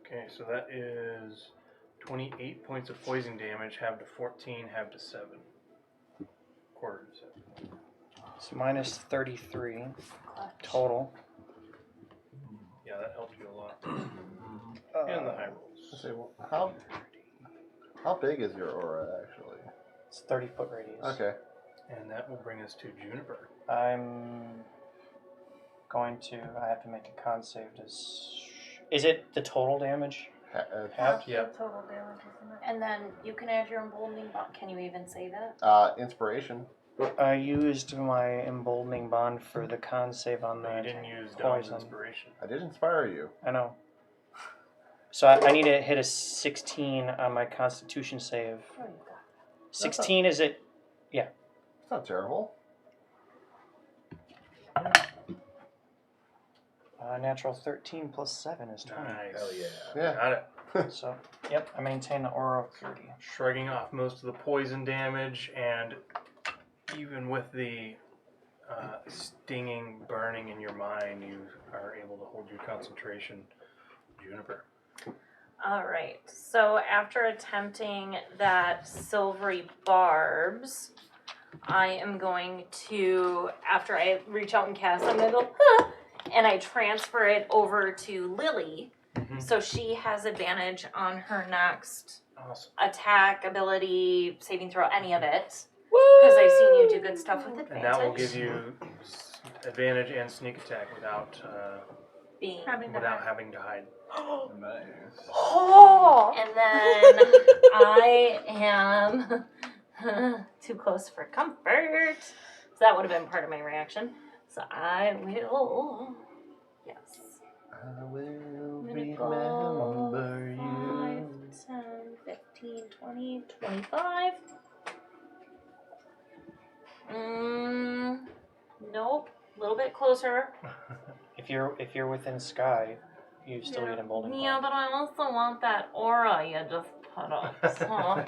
Okay, so that is 28 points of poison damage, half to 14, half to 7. Quarter to 7. So minus 33 total. Yeah, that helped you a lot. And the high rolls. Say, well, how big is your aura actually? It's 30-foot radius. Okay. And that will bring us to Juniper. I'm going to. I have to make a con save. Is it the total damage? Half? The Yep. total damage, isn't it? And then you can add your emboldening bond. Can you even say that? Inspiration. I used my emboldening bond for the con save on No, you the didn't use Dom's poison. inspiration. I did inspire you. I know. So I need to hit a 16 on my Constitution save. 16 is it? It's not terrible. Natural 13 plus 7 is 20. Nice. Hell yeah. Yeah. Got it. So, yep, I maintain the aura of purity. Shrugging off most of the poison damage, and even with the stinging, burning in your mind, you are able to hold your concentration. Juniper. All right. So after attempting that silvery barbs, I am going to, after I reach out and cast, I'm going to go, huh, and I transfer it over to Lily. Mhm. So she has advantage on her next Awesome. attack, ability, saving throw, any of it. Because I've seen you do good stuff with advantage. And that will give you advantage and sneak attack without being having to hide. Nice. Oh! And then I am too close for comfort. So that would have been part of my reaction. So I will. Yes. I will I'm gonna go remember 5, 10, 15, 20, 25. Nope. A little bit closer. If you're within sky, you still get emboldening. Yeah, bond. but I also want that aura you just put up. So I'm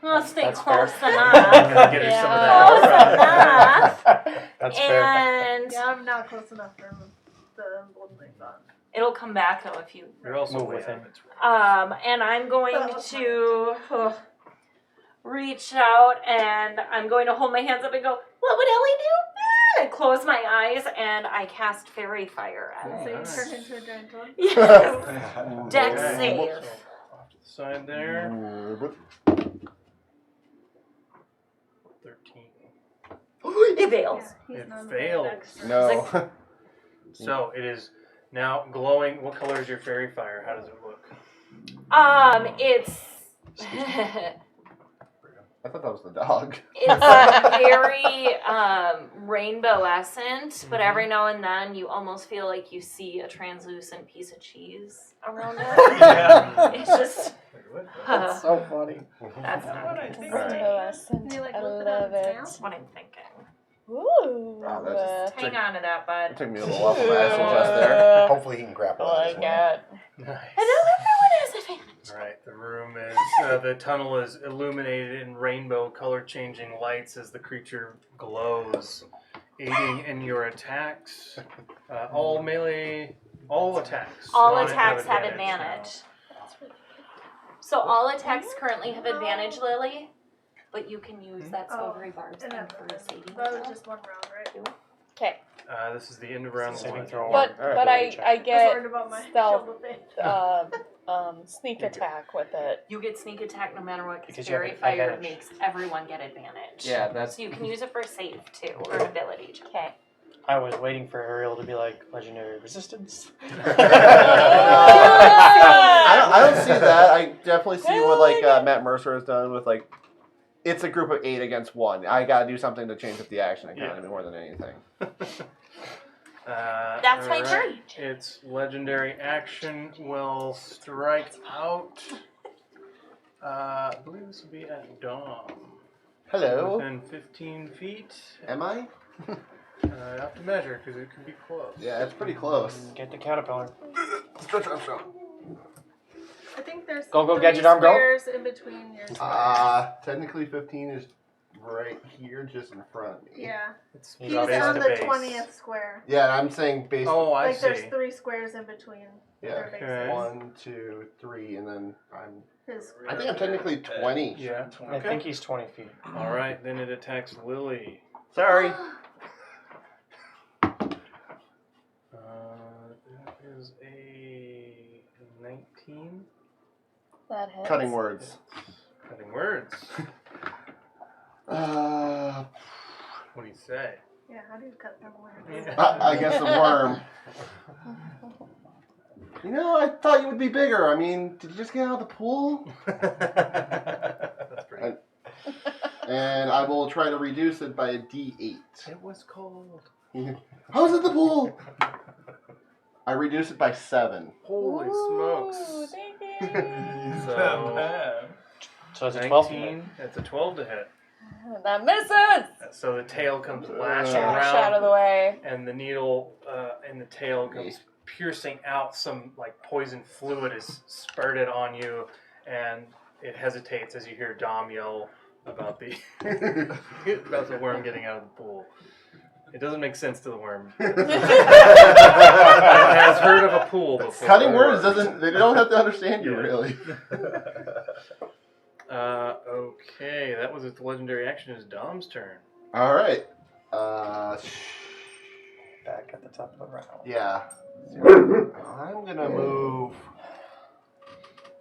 gonna stay That's close fair. enough. Get her some of Close that enough. That's fair. And Yeah, I'm not close enough for the emboldening bond. it'll come back though if you. You're also Move way with out him. of its range. And I'm going That was to reach out and I'm going to hold my hands up and go, what would Ellie do? I close my eyes and I cast Fairy Fire at So you it. turn into a giant one? Yes. Dex Okay. save. So, off to the side there. 13. It fails. Yeah, he's It not fails. expert. No. So it is now glowing. What color is your fairy fire? How does it look? It's I thought that was the dog. it's very rainbow-escent, but every now and then you almost feel like you see a translucent piece of cheese around it. It's just That's so funny. that's not what I'm thinking. Fluorescent. You like I look love at it. That's what I'm thinking. Ooh. Wow, that's Hang on to that, bud. It took me a little while for my eyes to adjust there. Hopefully he can grapple I that as like well. it. Nice. I know everyone has advantage. Alright, the room is, the tunnel is illuminated in rainbow color changing lights as the creature glows, aiding in your attacks. All melee, all attacks. All on it attacks have now. advantage. So all attacks currently have advantage, Lily, but you can use that silvery barbs And and that, for a saving that was throw. just one round, right? Okay, This is the end of round Saving one. throw. but Alright, but ability check. I I was get worried about my stealth. shield of faith. sneak attack with it. You get sneak attack no matter what, because Because you have Fairy an Fire advantage. makes everyone get advantage. Yeah, that's. So you can use it for save too, or an ability check. Okay. I was waiting for Ariel to be like, legendary resistance. I don't see that. I definitely see what like Matt Mercer has done with like, it's a group of 8 against 1. I gotta do something to change up the action economy more than anything. That's my turn. Its legendary action will strike out. I believe this will be at Dom. Hello. Within 15 feet. Am I? I have to measure because it could be close. Yeah, it's pretty close. Get the caterpillar. Stretch, stretch, stretch. I think there's Go, 3 gadget arm, go. squares in between your squares. Technically 15 is right here, just in front of me. Yeah. It's He's base on to the base. 20th square. Yeah, I'm saying based. Oh, I Like see. there's 3 squares in between Yeah. their bases. Okay. 1, 2, 3, and then His I think I'm technically 20. Yeah. I think he's 20 feet. All right, then it attacks Lily. Sorry. That is a 19. That hits. Cutting words. Cutting words. Uh, What do you say? Yeah, how do you cut them away? I guess a worm. You know, I thought you would be bigger. I mean, did you just get out of the pool? That's great. And I will try to reduce it by a D8. It was cold. How's it the pool? I reduce it by 7. Holy Ooh, smokes. thank you. So it's a 12. 19. It's a 12 to hit. That misses! So the tail comes lashing Dash out of around, the way. and the needle in the tail comes piercing out. Some like poison fluid is spurted on you, and it hesitates as you hear Dom yell about the about the worm getting out of the pool. It doesn't make sense to the worm. It has heard of a pool before. Cutting words doesn't. They don't have to understand you, really. Okay, that was its legendary action. It's Dom's turn. All right. Back at the top of the round. Yeah. I'm gonna move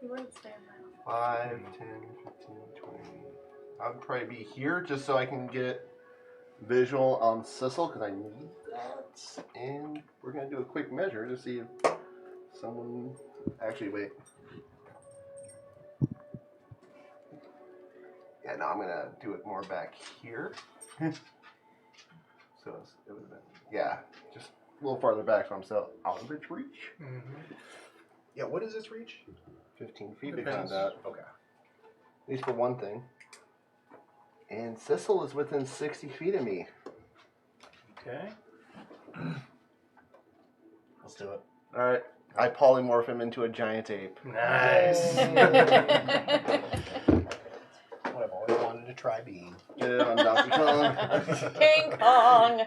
You wouldn't stand that. 5, 10, 15, 20. I'll probably be here just so I can get visual on Sissel because I need that. And we're gonna do a quick measure to see if someone. Actually, wait. Yeah, no, I'm gonna do it more back here. So it would have been, yeah, just a little farther back so I'm still out of its reach. Mm-hmm. Yeah, what is this reach? 15 feet, we Depends. found out. Okay. At least for one thing. And Sissel is within 60 feet of me. Okay. Let's do it. Alright, I polymorph him into a giant ape. Nice. What I've always wanted to try being. Yeah, I'm Donkey Kong. King Kong.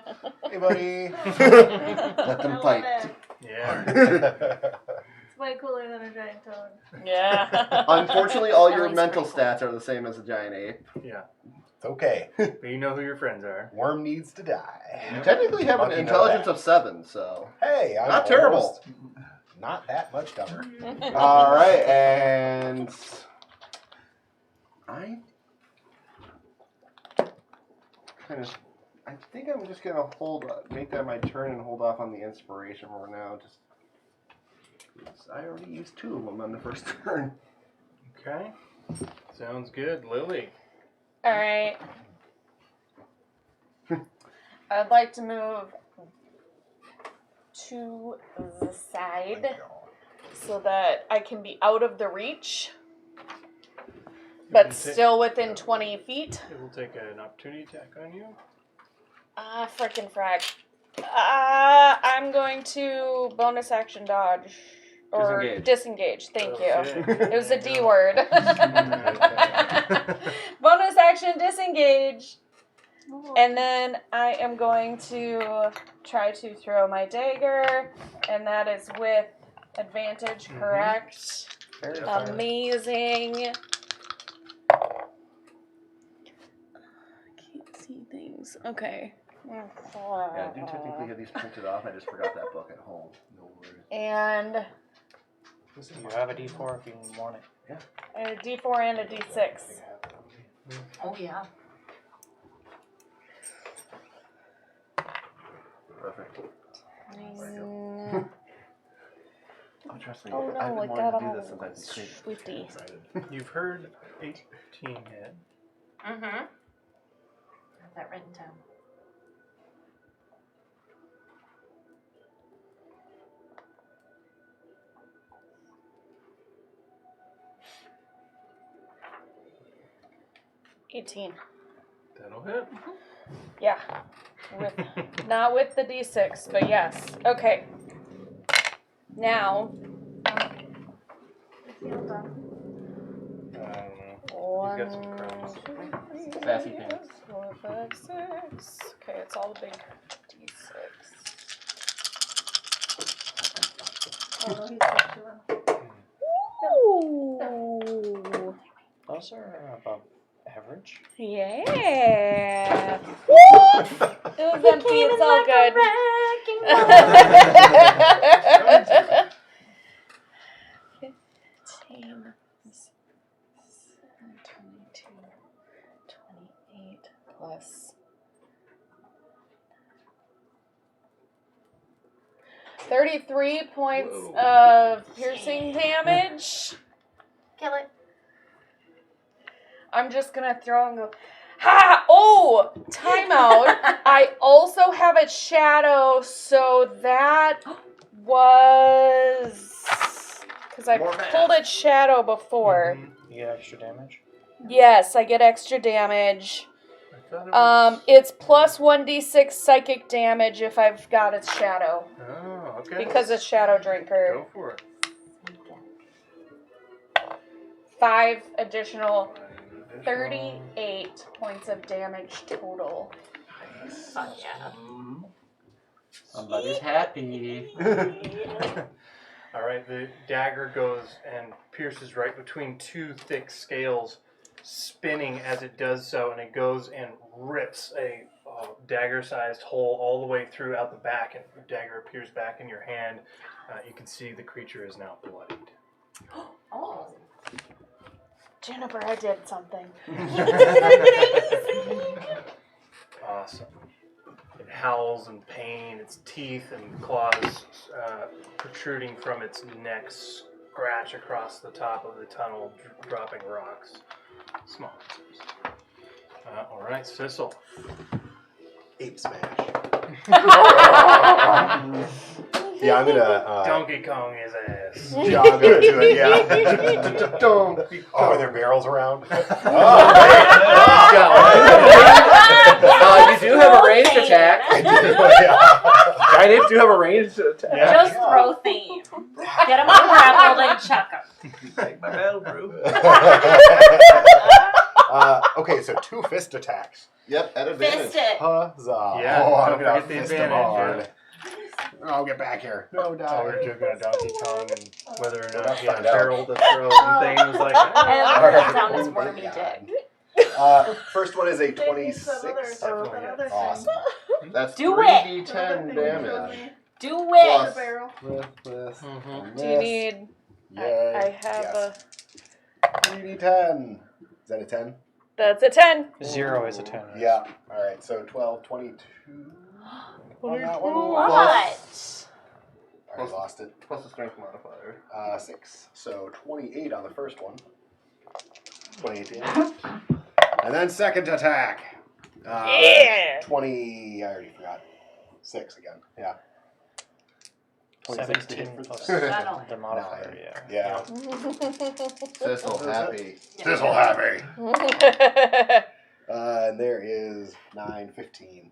Hey, buddy. Let them I fight. love it. Yeah. It's way cooler than a giant toad. Yeah. Unfortunately, all your Ellie's mental pretty cool. stats are the same as a giant ape. Yeah. It's okay. But you know who your friends are. Worm needs to die. You technically have an Monkey know intelligence that. of 7, so. Hey, I'm Not terrible. almost Not that much dumber. Alright, and. I think I'm just gonna make that my turn and hold off on the inspiration for now. Just I already used 2 of them on the first turn. Okay. Sounds good. Lily. Alright. I'd like to move to the side so that I can be out of the reach, but still within 20 feet. It will take an opportunity attack on you. Frickin' frag. I'm going to bonus action dodge. Or disengage. Thank you. Okay. It was a D word. Bonus action disengage. And then I am going to try to throw my dagger. And that is with advantage, correct? Amazing. Can't see things. Okay. Yeah, I do technically have these printed off. I just forgot that book at home. No worries. And You have a D4 if you want it. A D4 and a D6. Oh yeah. Perfect. Oh, trust me. Oh no, I've been I wanting got to do all this since I was a kid. sweetie. Excited. You've heard 18 hit. Mm-hmm. Got that written down. That'll hit. Yeah. Not with the D6, but yes. Okay. Now, Feel done. I don't know. He's got some crumbs. 1, 2, 3, Sassy pants. 4, 5, 6. Okay, it's all the big D6. Oh, no, he's still chewing. Ooh. Those are above average. Yeah. Woo! It was empty. It's all good. 15, 22, 28 plus 33 points of piercing damage. Kill it. I'm just gonna throw and go, ha! Oh! Timeout. I also have a shadow, so that was... Because I pulled its shadow before. You get extra damage. Yes, I get extra damage. I thought it was... It's plus 1d6 psychic damage if I've got its shadow. Oh, okay. Because it's Shadow Drinker. Go for it. 5 additional 38 points of damage total. Oh yeah. Somebody's happy. All right, the dagger goes and pierces right between two thick scales, spinning as it does so, and it goes and rips a dagger-sized hole all the way through out the back, and the dagger appears back in your hand. You can see the creature is now bloodied. Oh. Juniper, I did something. Awesome. It howls in pain, its teeth and claws protruding from its neck scratch across the top of the tunnel, dropping rocks. Small. All right, Sissel. Ape smash. Yeah, I'm gonna Donkey Kong his ass. jog up to it. Yeah. Donkey Kong. Are there barrels around? You do have a ranged attack. I do. Yeah. Giant do have a ranged attack. Just throw theme. Get him ungrappled and chuck him. Take my battle brew. Okay, so 2 fist attacks. Yep, at advantage. Fist it. Huzzah. Yeah, Oh, I'm don't gonna forget the fist him advantage, hard. Oh, get back here. No, Oh, we're die. joking on Donkey Kong and whether or We'll not he had a find out. barrel to throw and things like that. I love that down his wormy dick. First one is a Maybe it's 26. that other Awesome. That's Do 3d10 damage. Do The it. barrel. With this. Mhm. Do you need... Yay. I have Yes. 3d10. Is that a 10? That's a 10. 0 is a 10. Yeah. Alright, so 12, 22. On that one. What? I already lost it. Plus the strength modifier. 6. So 28 on the first one. 28 damage. And then second attack. Yeah. 20. I already forgot. 6 again. Yeah. 26 to hit 17 for plus That'll the modifier, yeah. Yeah. Sizzle happy. Sizzle happy. And there is 9, 15.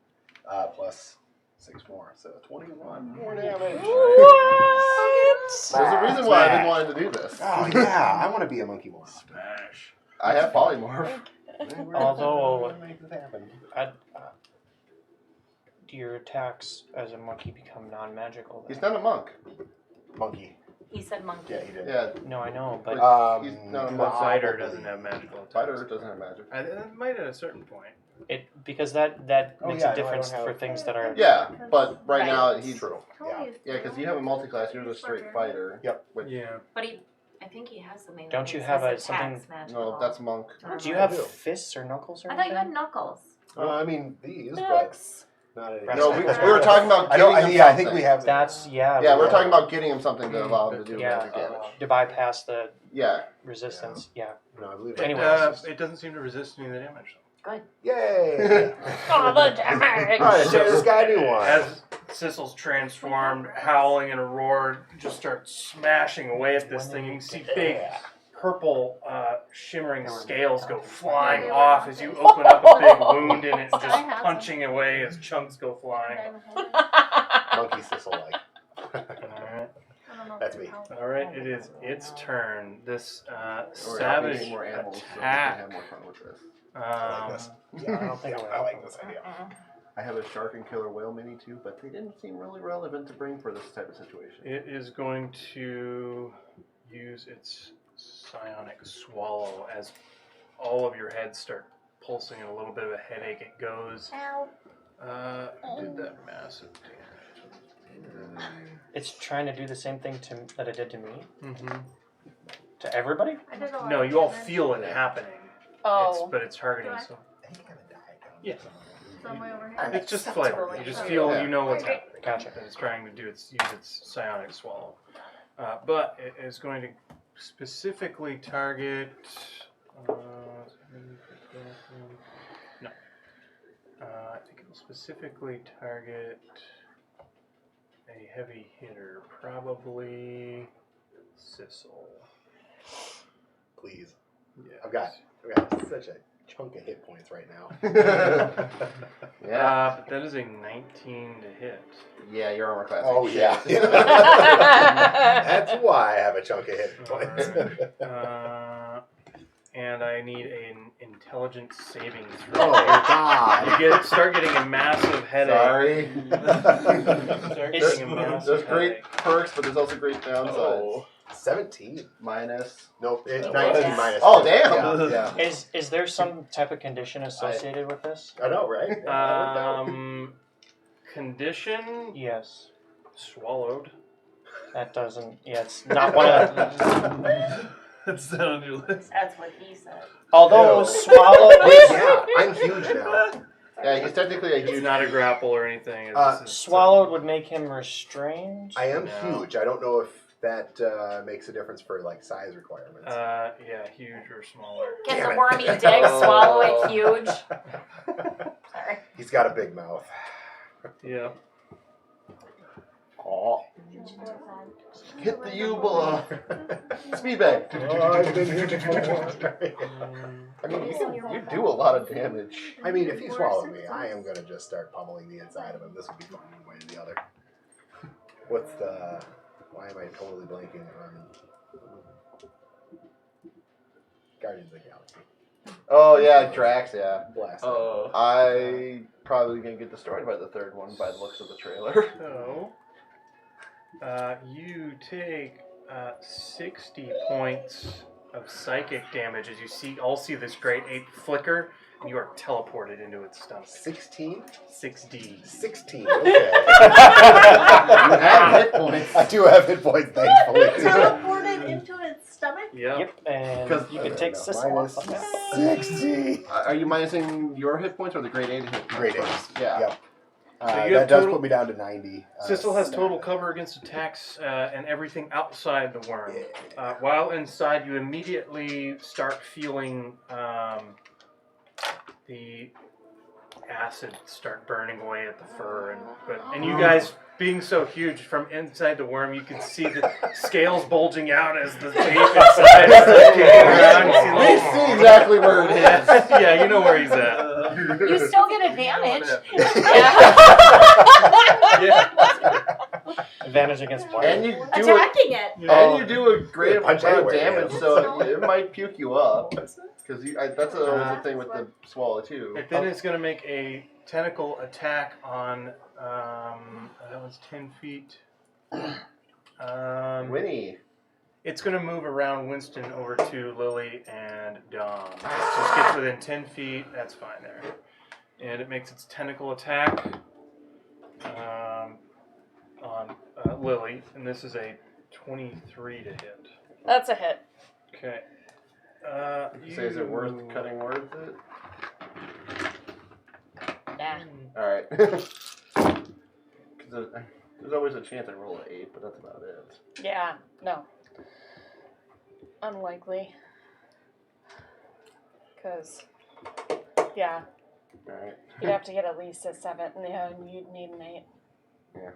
Plus 6 more. So 21 more damage. What? There's a reason why I've been wanting to do this. Oh, yeah. I want to be a monkey more. Smash. I have polymorph. Although- make this happen. Your attacks as a monkey become non-magical. He's then. not a monk. Monkey. He said monkey. Yeah, he did. Yeah, No, I know, but he's not a The monk. fighter doesn't have magical attacks. Fighter doesn't have magic. It might at a certain point. Because that Oh, makes yeah, a I don't difference have- for things that are. Yeah, but right Right. now he's True. Yeah. yeah, because you have a multi-class. You're the straight fighter. Yep. Which, Yeah. But I think he has the main. Don't one. you It have says a attacks something- magical. no, that's monk. Do you I have do. fists or knuckles or I thought you had anything? knuckles. I mean these, Next. but not any. No, we were talking about I don't. getting him Yeah, I think something. we have. That's Yeah, we're talking about getting him something to allow him to do Yeah, magic damage. to bypass the Yeah. resistance. Yeah. No, I believe. Anyway. It doesn't seem to resist any of the damage. Yay! Oh, the damage! All right, so this guy do one. As Sissel's transformed, howling in a roar, just starts smashing away at this thing. You can see big purple shimmering scales go flying off as you open up a big wound in it and just punching away as chunks go flying. Monkey Sissel like. Alright. That's me. Alright, it is its turn. This Or savage get more animals so we can attack. have more fun with this. I like this. Yeah, I don't think I like this idea. I have a shark and killer whale mini too, but they didn't seem really relevant to bring for this type of situation. It is going to use its psionic swallow as all of your heads start pulsing and a little bit of a headache. It goes. Did that massive damage. It's trying to do the same thing that it did to me. Mm-hmm. To everybody? I did a lot No, of you all damage. feel it happening. Oh. But it's targeting. Do I? So I think I'm gonna die. yeah, Somewhere over here. it's just flavor. You just feel Yeah. you know what's Okay. happening. Gotcha. That it's trying to do use its psionic swallow, but it is going to specifically target. No, I think it will specifically target a heavy hitter, probably Sissel. Please. Yeah. I've got such a chunk of hit points right now. Yeah. But that is a 19 to hit. Yeah, your armor class. Oh ain't yeah. shit. That's why I have a chunk of hit points. And I need an intelligence saving throw. Oh God. You start getting a massive headache. Sorry. Start It's- getting a massive There's great headache. perks, but there's also great downsides. Oh, 17. Minus. Nope, it's Oh, 19 yes. minus. Oh 2. damn. Yeah. Is there some type of condition associated with this? I know, right? Condition Yes. swallowed. That doesn't. Yeah, it's not one of the. That's not on your list. That's what he said. Although Ew. swallow. Yeah, I'm huge now. Yeah, he's technically a It's huge. not a grapple or anything. It's Swallowed would make him restrained. I am No. huge. I don't know if that makes a difference for like size requirements. yeah, huge or smaller. Get Damn the it. wormy dick, swallow it huge. Sorry. He's got a big mouth. Yeah. Oh. Hit the Ubula. Speed bag. Oh, I've been here before. I mean, you do a lot of damage. I mean, if he swallowed me, I am gonna just start pummeling the inside of him. This would be fun one way or the other. What's the? Why am I totally blanking on Guardians of the Galaxy? Oh yeah, Drax. Yeah. Blast. Oh. I probably gonna get destroyed by the third one by the looks of the trailer. So, you take 60 points of psychic damage as you see this great ape flicker, and you are teleported into its stomach. 16? 6D. 16. Okay. You have hit points. I do have hit points, thankfully. Teleported into its stomach? Yep. Yep, and 'Cause- you can take Sissel minus off of that. 60. Are you minusing your hit points or the grade 8 hit points? Grade 8. Yeah. Yep. So you that have does total- put me down to 90. Sissel has total stamina. cover against attacks and everything outside the worm. Yeah. While inside, you immediately start feeling the acid start burning away at the fur, and you guys being so huge from inside the worm, you can see the scales bulging out as the ape inside is kicking around. You see We little- see exactly where it is. Yeah, you know where he's at. You still get advantage. Advantage against what? And you do it. Attacking it. And you do a great amount Punch of anywhere, damage, yeah. so it might puke you up. Because that's always the thing with the swallow too. It then is going to make a tentacle attack on. That was 10 feet. Winnie. It's going to move around Winston over to Lily and Dom. It just gets within 10 feet. That's fine there. and it makes its tentacle attack on Lily, and this is a 23 to hit. That's a hit. Okay. Say, is it worth cutting words? Yeah. All right. There's always a chance I roll an 8, but that's about it. Yeah. No. Unlikely. Because, yeah, All right. you'd have to get at least a 7, and you'd need an 8. Yeah.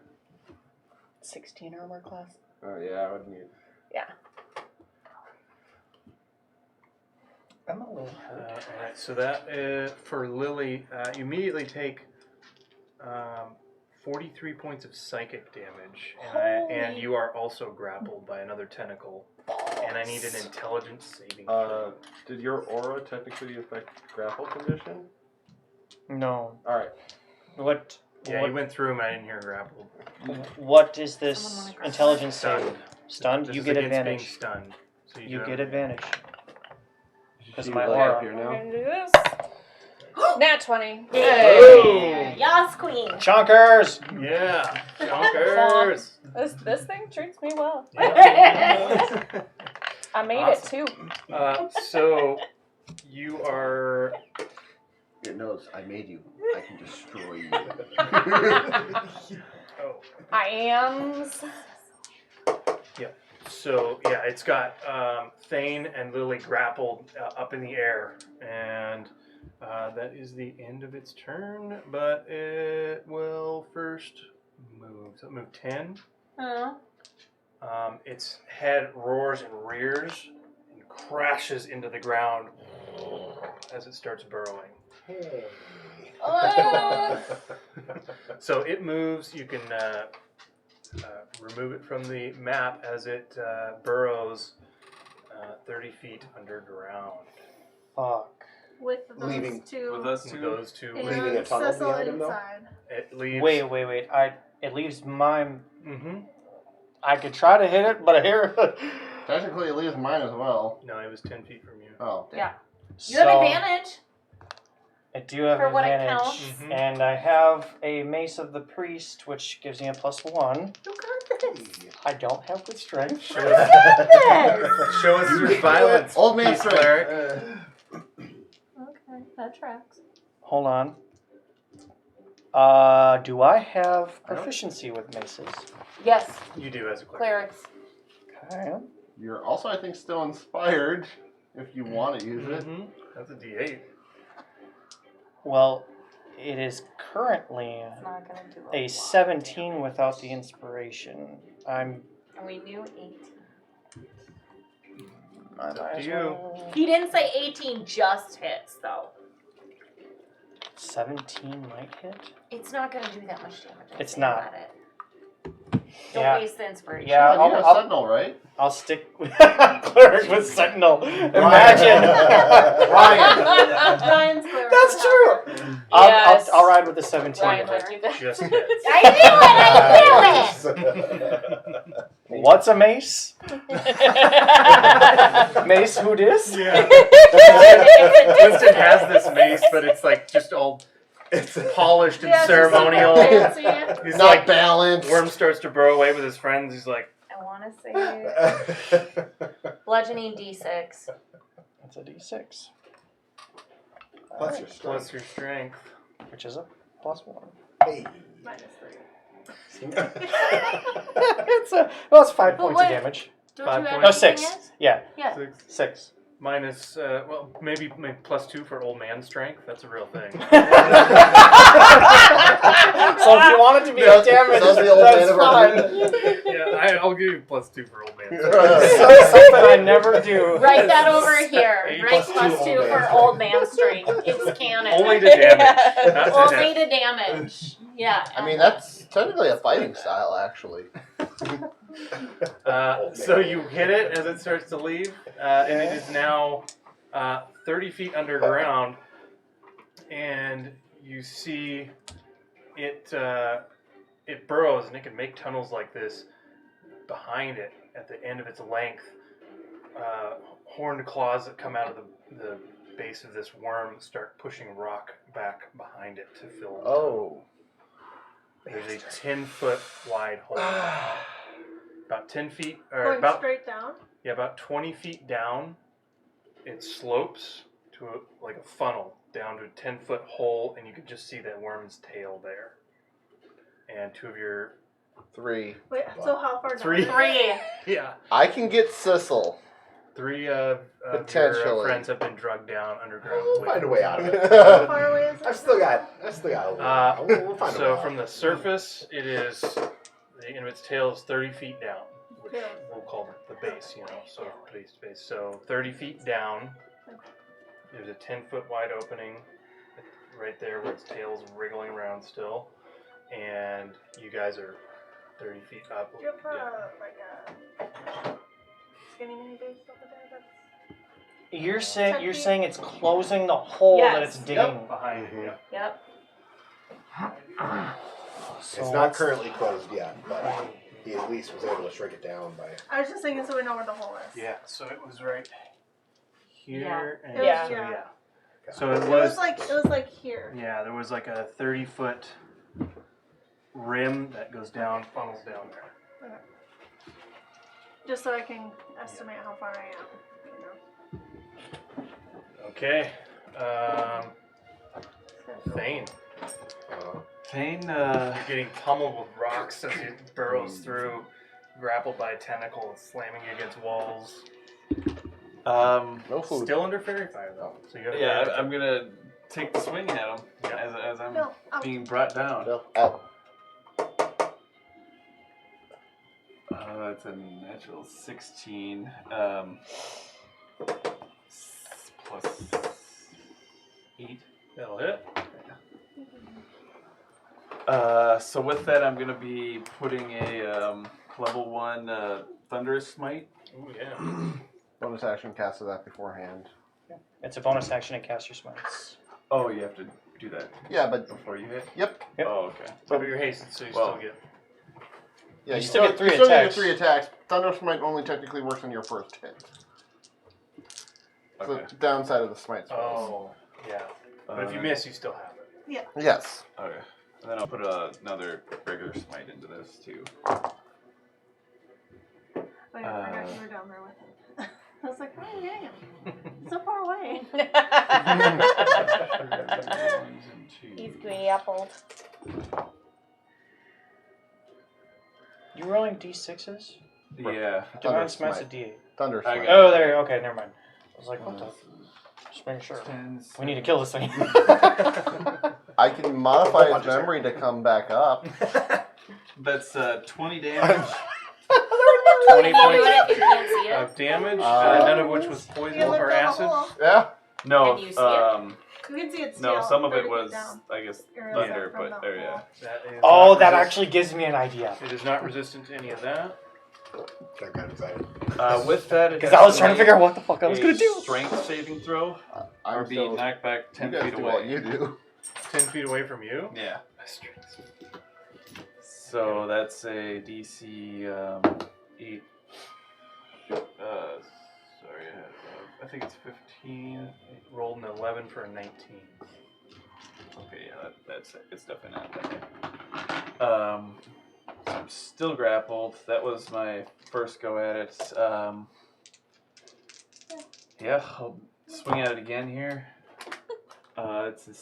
16 armor class. Oh yeah, I would need. Yeah. I'm a little hurt. All right, so that for Lily, you immediately take 43 points of psychic damage, and you are also grappled by another tentacle. And I need an intelligence saving throw. Did your aura technically affect grapple condition? No. All right. What? Yeah, what, you went through them. I didn't hear grappled. what is Someone this wanna grab intelligence Stunned. save? Stunned? This You is get against being advantage. stunned. So You do get have- advantage. Because She my really aura. up here We're now. going to do this. Nat 20. Yeah. Yas, queen. Chonkers! Yeah, junkers. This thing treats me well. Yeah. I made Awesome. it too. So you are. It knows I made you. I can destroy you. Oh. I am. So yeah, it's got Thane and Lily grappled up in the air, and that is the end of its turn. But it will first move. So it moved 10. Its head roars and rears and crashes into the ground as it starts burrowing. So it moves. You can remove it from the map as it burrows 30 feet underground. Fuck. With those Leaving- two. With us With two. those two, and Leaving a tunnel Cecil behind him, though? inside. it leaves. Wait. It leaves mine. Mm-hmm. I could try to hit it, but here. Technically, it leaves mine as well. No, it was 10 feet from you. Oh. Yeah. You have advantage. I do have For what it advantage. counts. Mhm. And I have a Mace of the Priest, which gives me a +1. You got this. I don't have good strength. Show us, show us your violence. Old man peace strength. cleric. Okay, that tracks. Hold on. Do I have proficiency with maces? Yes, You do as a cleric. clerics. Okay. You're also, I think, still inspired if you want to use it. Mm-hmm. That's a D8. Well, it is currently It's not gonna do a lot. 17 without the inspiration. I'm. And we knew 18. I might up to as you. well- He didn't say 18 just hits though. 17 might hit. It's not gonna do that much damage. I'm It's saying not. about it. Don't Yeah. waste the inspiration. Yeah, Sean, you have I'll- Sentinel, right? I'll stick with cleric with sentinel. Imagine. Ryan's cleric. That's true. Yes. I'll ride with the 17. Ryan would do that. Just hits. I knew it! What's a mace? Mace who dis? Yeah. Winston has this mace, but it's like just all polished and Yeah, just super ceremonial. fancy. He's Not like, balanced. Worm starts to burrow away with his friends. He's like, I wanna say bludgeoning D6. That's a d6. Plus your plus strength. your strength. Which is a +1. Hey. -3. It's 5 But points what- of damage. Don't 5 you have points. No, anything 6. else? Yeah, Yeah. 6. Minus, well, maybe +2 for old man strength. That's a real thing. So if you want it to be Yeah, a damage, sounds the old that's man of fine. Yeah, I'll give you +2 for old man strength. That's something I never do. Write that over here. Eight Write plus two +2 old for man. old man strength. It's canon. Only to damage. Not to Only hit. to damage. Yeah. I mean, that's technically a fighting style, actually. So you hit it as it starts to leave, and it is now 30 feet underground, and you see it it burrows, and it can make tunnels like this behind it at the end of its length. Horned claws that come out of the base of this worm start pushing rock back behind it to fill. Oh. There's a 10-foot wide hole. About 10 feet, or Going about straight down? yeah, about 20 feet down. It slopes to like a funnel down to a 10-foot hole, and you can just see that worm's tail there. And 2 of your 3. Wait, so how far down? 3. Yeah. I can get Sissel. 3 of your Potentially. friends have been drugged down underground. We'll find a way out of it. How far away is it? I've still got a little while. We'll find a way So out. from the surface, it is the end of its tail is 30 feet down, which Yeah. we'll call the base. So base. So 30 feet down. There's a 10-foot wide opening right there where its tail's wriggling around still, and you guys are 30 feet up. Do you have like a skinny mini base over there? That's You're 10 feet? saying it's closing the hole that Yes. it's digging. Yep, behind you. Yeah. Yep. So It's not what's- currently closed yet, but he at least was able to shrink it down by. I was just thinking so we know where the hole is. Yeah. So it was right here. Yeah. And Yeah. So, Yeah. yeah. So it It was. was like here. Yeah, there was like a 30-foot rim that goes down, funnels down there. Just so I can estimate how far I am. Okay. Thane. Thane, You're getting pummeled with rocks as it burrows through, grappled by a tentacle, it's slamming you against walls. No food. Still under fairy fire though. So you have yeah, fairy I'm gonna take the swing at him Yeah. as I'm No, out. being brought down. No, out. It's a natural 16. Plus 8. That'll hit. So with that, I'm gonna be putting a level 1 Thunderous Smite. Ooh, yeah. Bonus action casted that beforehand. It's a bonus action to cast your smites. Oh, you have to do that Yeah, but before you hit? Yep. Oh, okay. But you're hasted, so you Well, still get. yeah, You still get 3 you still attacks. get 3 attacks. Thunder Smite only technically works on your first hit. It's Okay. the downside of the smite spells. Oh, yeah. But if you miss, you still have it. Yes. Okay. And then I'll put another regular smite into this too. Oh, yeah, I forgot you were down there with him. I was like, where are you getting him? He's so far away. He's grappled. You rolling d6s? Yeah. Divine Smite's a Smite. d8. Thunder I Smite. got- Oh, there. Okay, never mind. I was like, what the? Just making sure. 10, We need to kill this thing. I can modify his memory to come back up. That's 20 damage. 20 You points if you can't see it. of damage, Uh, none of which was poison You looked or down the acid. hole. Yeah. No, Can you see it? You can see it's no, still some of 30 it feet was, down. I guess, Arrows out thunder, from but the there, yeah. hole. That is Oh, not that resist- actually gives me an idea. It is not resistant to any of that. I got excited. With that, Because I was trying to figure out what the fuck I was a gonna do. strength saving throw, or I'm be still. knocked back You 10 guys feet do what away. you do. 10 feet away from you. Yeah. So that's a DC 8. Sorry, I think it's 15. It rolled an 11 for a 19. Okay, yeah, that's it. It's definitely not that. So I'm still grappled. That was my first go at it. Yeah, I'll swing at it again here. It's a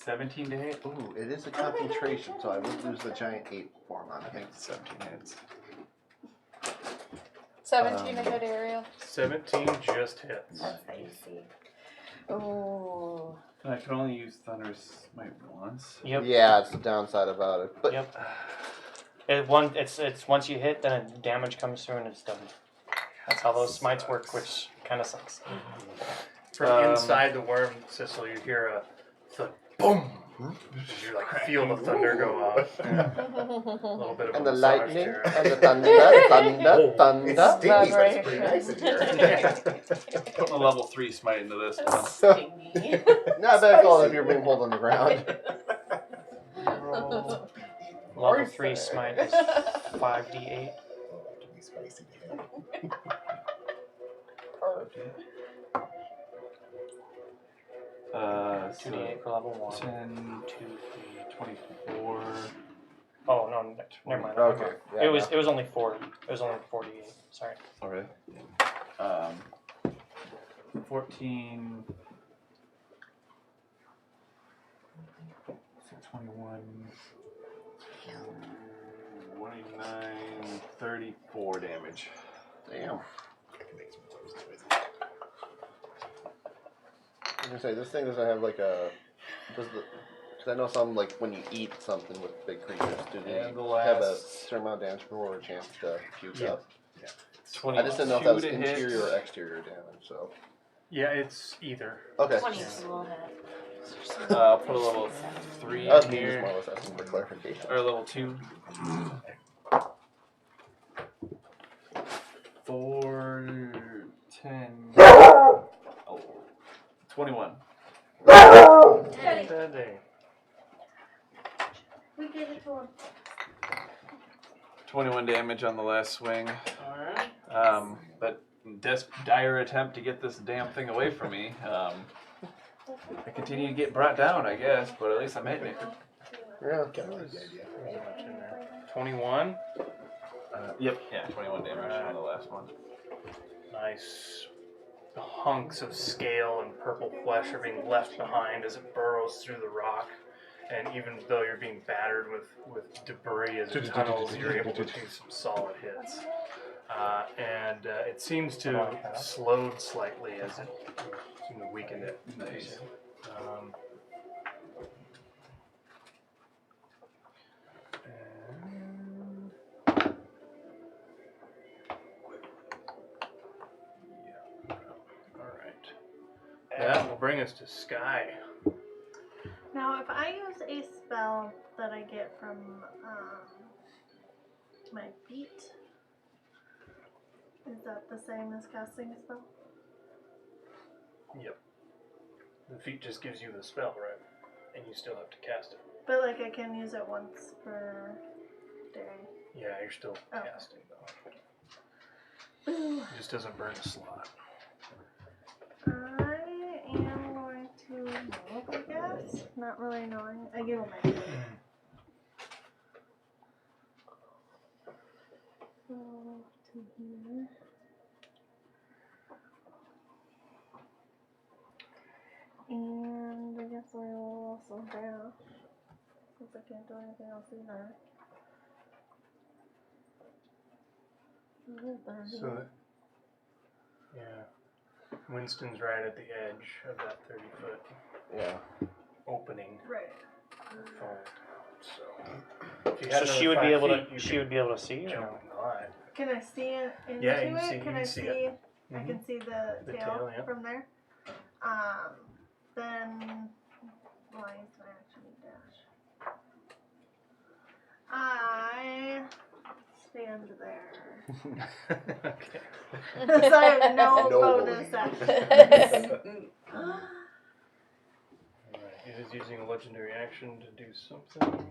17 to hit. Ooh, it is a concentration, so I would lose the giant 8 form on I it. think 17 hits. 17 to hit area. 17 just hits. That's how you see. Ooh. And I can only use Thunderous Smite once. Yep. Yeah, it's the downside about it. But Yep. It's once you hit, then a damage comes through and it's done. That's how those smites work, which kind of sucks. From inside the worm, Cecil, you hear a thud, boom. You like feel the thunder go off. A little bit of and a the massage lightning there. and the thunder, thunder, It's thunder. stinky, but it's pretty nice in here. Putting a level 3 Smite into this one. Stingy. Not bad call if you're being pulled on the ground. Level 3 smite is 5d8. Spicy. So 2d8 for level 1. 10, 2, 3, 24. Oh no, never mind. Okay. Yeah, It was only 4. It was only 48. Sorry. Okay. 14. 21. 29. 34 damage. Damn. I was gonna say, this thing doesn't have like a. Because I know some, like, when you eat something with big creatures, do they And the have a last- certain amount of damage before a chance to puke Yeah. up? 22 I just didn't know if that was to hit. interior or exterior damage, so. Yeah, it's either. Okay. 22 will hit. I'll put a level 3 I was in just here. more or less asking for clarification. Or level 2. 4, 10. Oh, 21. Today. We gave it to him. 21 damage on the last swing. Alright. But dire attempt to get this damn thing away from me. I continue to get brought down, I guess, but at least I'm hitting it. Yeah. There's much in there. 21. Yep. Yeah, 21 damage on the last one. Nice hunks of scale and purple flesh are being left behind as it burrows through the rock. And even though you're being battered with debris as it tunnels, you're able to do some solid hits. And it seems to have slowed slightly as it seemed to weaken it. Nice. Alright. That will bring us to Sky. Now, if I use a spell that I get from my feet, is that the same as casting a spell? Yep. The feat just gives you the spell, right? And you still have to cast it. But like I can use it once per day. Yeah, you're still casting though. It just doesn't burn a slot. I am going to move, I guess. Not really knowing. I give him my So to here. And I guess I will also dash. Since I can't do anything else either. So, yeah. Winston's right at the edge of that 30-foot Yeah. opening. Right. So, So she would be able to. She would be able to see. jump No? and glide. Can I see it into Yeah, you can it? see- you Can can I see see? it. I can see the tail, yeah. from there. Then well, I used my action to dash. I stand there. Okay. Because I have no No bonus bonus. action. Alright, it is using a legendary action to do something.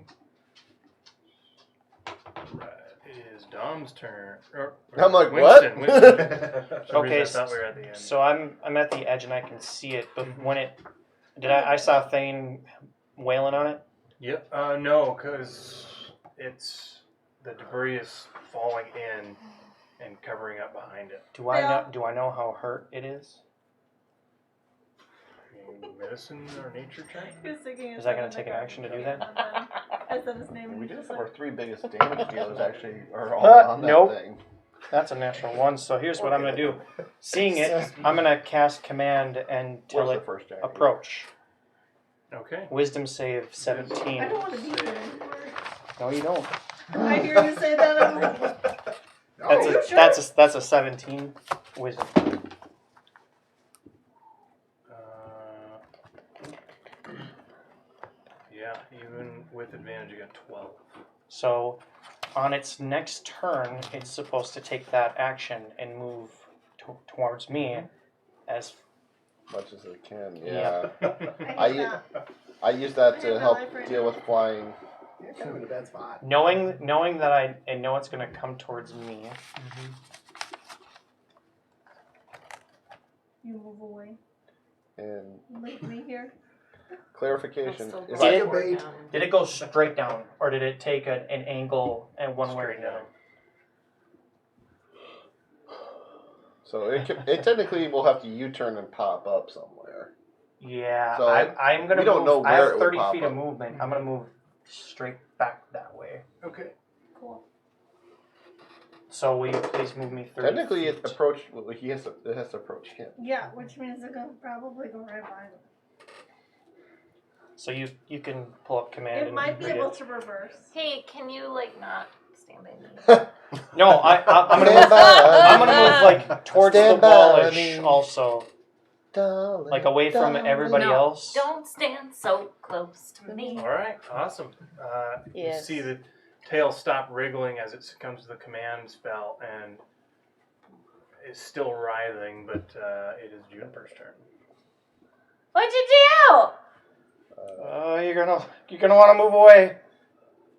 Right, it is Dom's turn. I'm like, Winston, what? Winston. For some Okay, reason I thought we were at the end. So I'm at the edge and I can see it, but when it I saw Thane wailing on it. Yep. No, because it's the debris is falling in and covering up behind it. Do I know how hurt it is? Medicine or nature check? Is that gonna take an action to do that? I said his name. We and did just have like- our 3 biggest damage dealers actually are all on that nope. thing. That's a natural 1. So here's what I'm gonna do. Seeing it, I'm gonna cast command and tell Where's it the first giant? approach. Okay. Wisdom save 17. I don't want to be here. No, you don't. I hear you say that. I'm like, That's a 17 wisdom. Yeah, even with advantage, you got 12. So on its next turn, it's supposed to take that action and move towards me as Much as it can, yeah. I hate that. I use that I to have help my life right deal now. with flying. You're kind of in a bad spot. knowing that I know it's going to come towards me. You move away. And Leave me here. clarification. That's If still I going bait. down. Did it go straight down, or did it take an angle and one way or the other? So it technically will have to U-turn and pop up somewhere. Yeah, So I'm gonna we don't move. know I where have it will 30 pop feet up. of movement. I'm gonna move straight back that way. Okay. Cool. So will you please move me 30 Technically, feet? it approach. Well, it has to approach him. Yeah, which means they're gonna probably go right by me. So you can pull up command It and might be read able it. to reverse. Hey, can you like not stand by me? No, I'm gonna Stand move. by. I'm gonna move like towards Stand the by wallish me. also, Darling, like away from darling. everybody No, else. Don't stand so close to me. All right. Awesome. Yes. You see the tail stop wriggling as it comes to the command spell, and is still writhing, but it is Juniper's turn. What'd you do? You're gonna want to move away.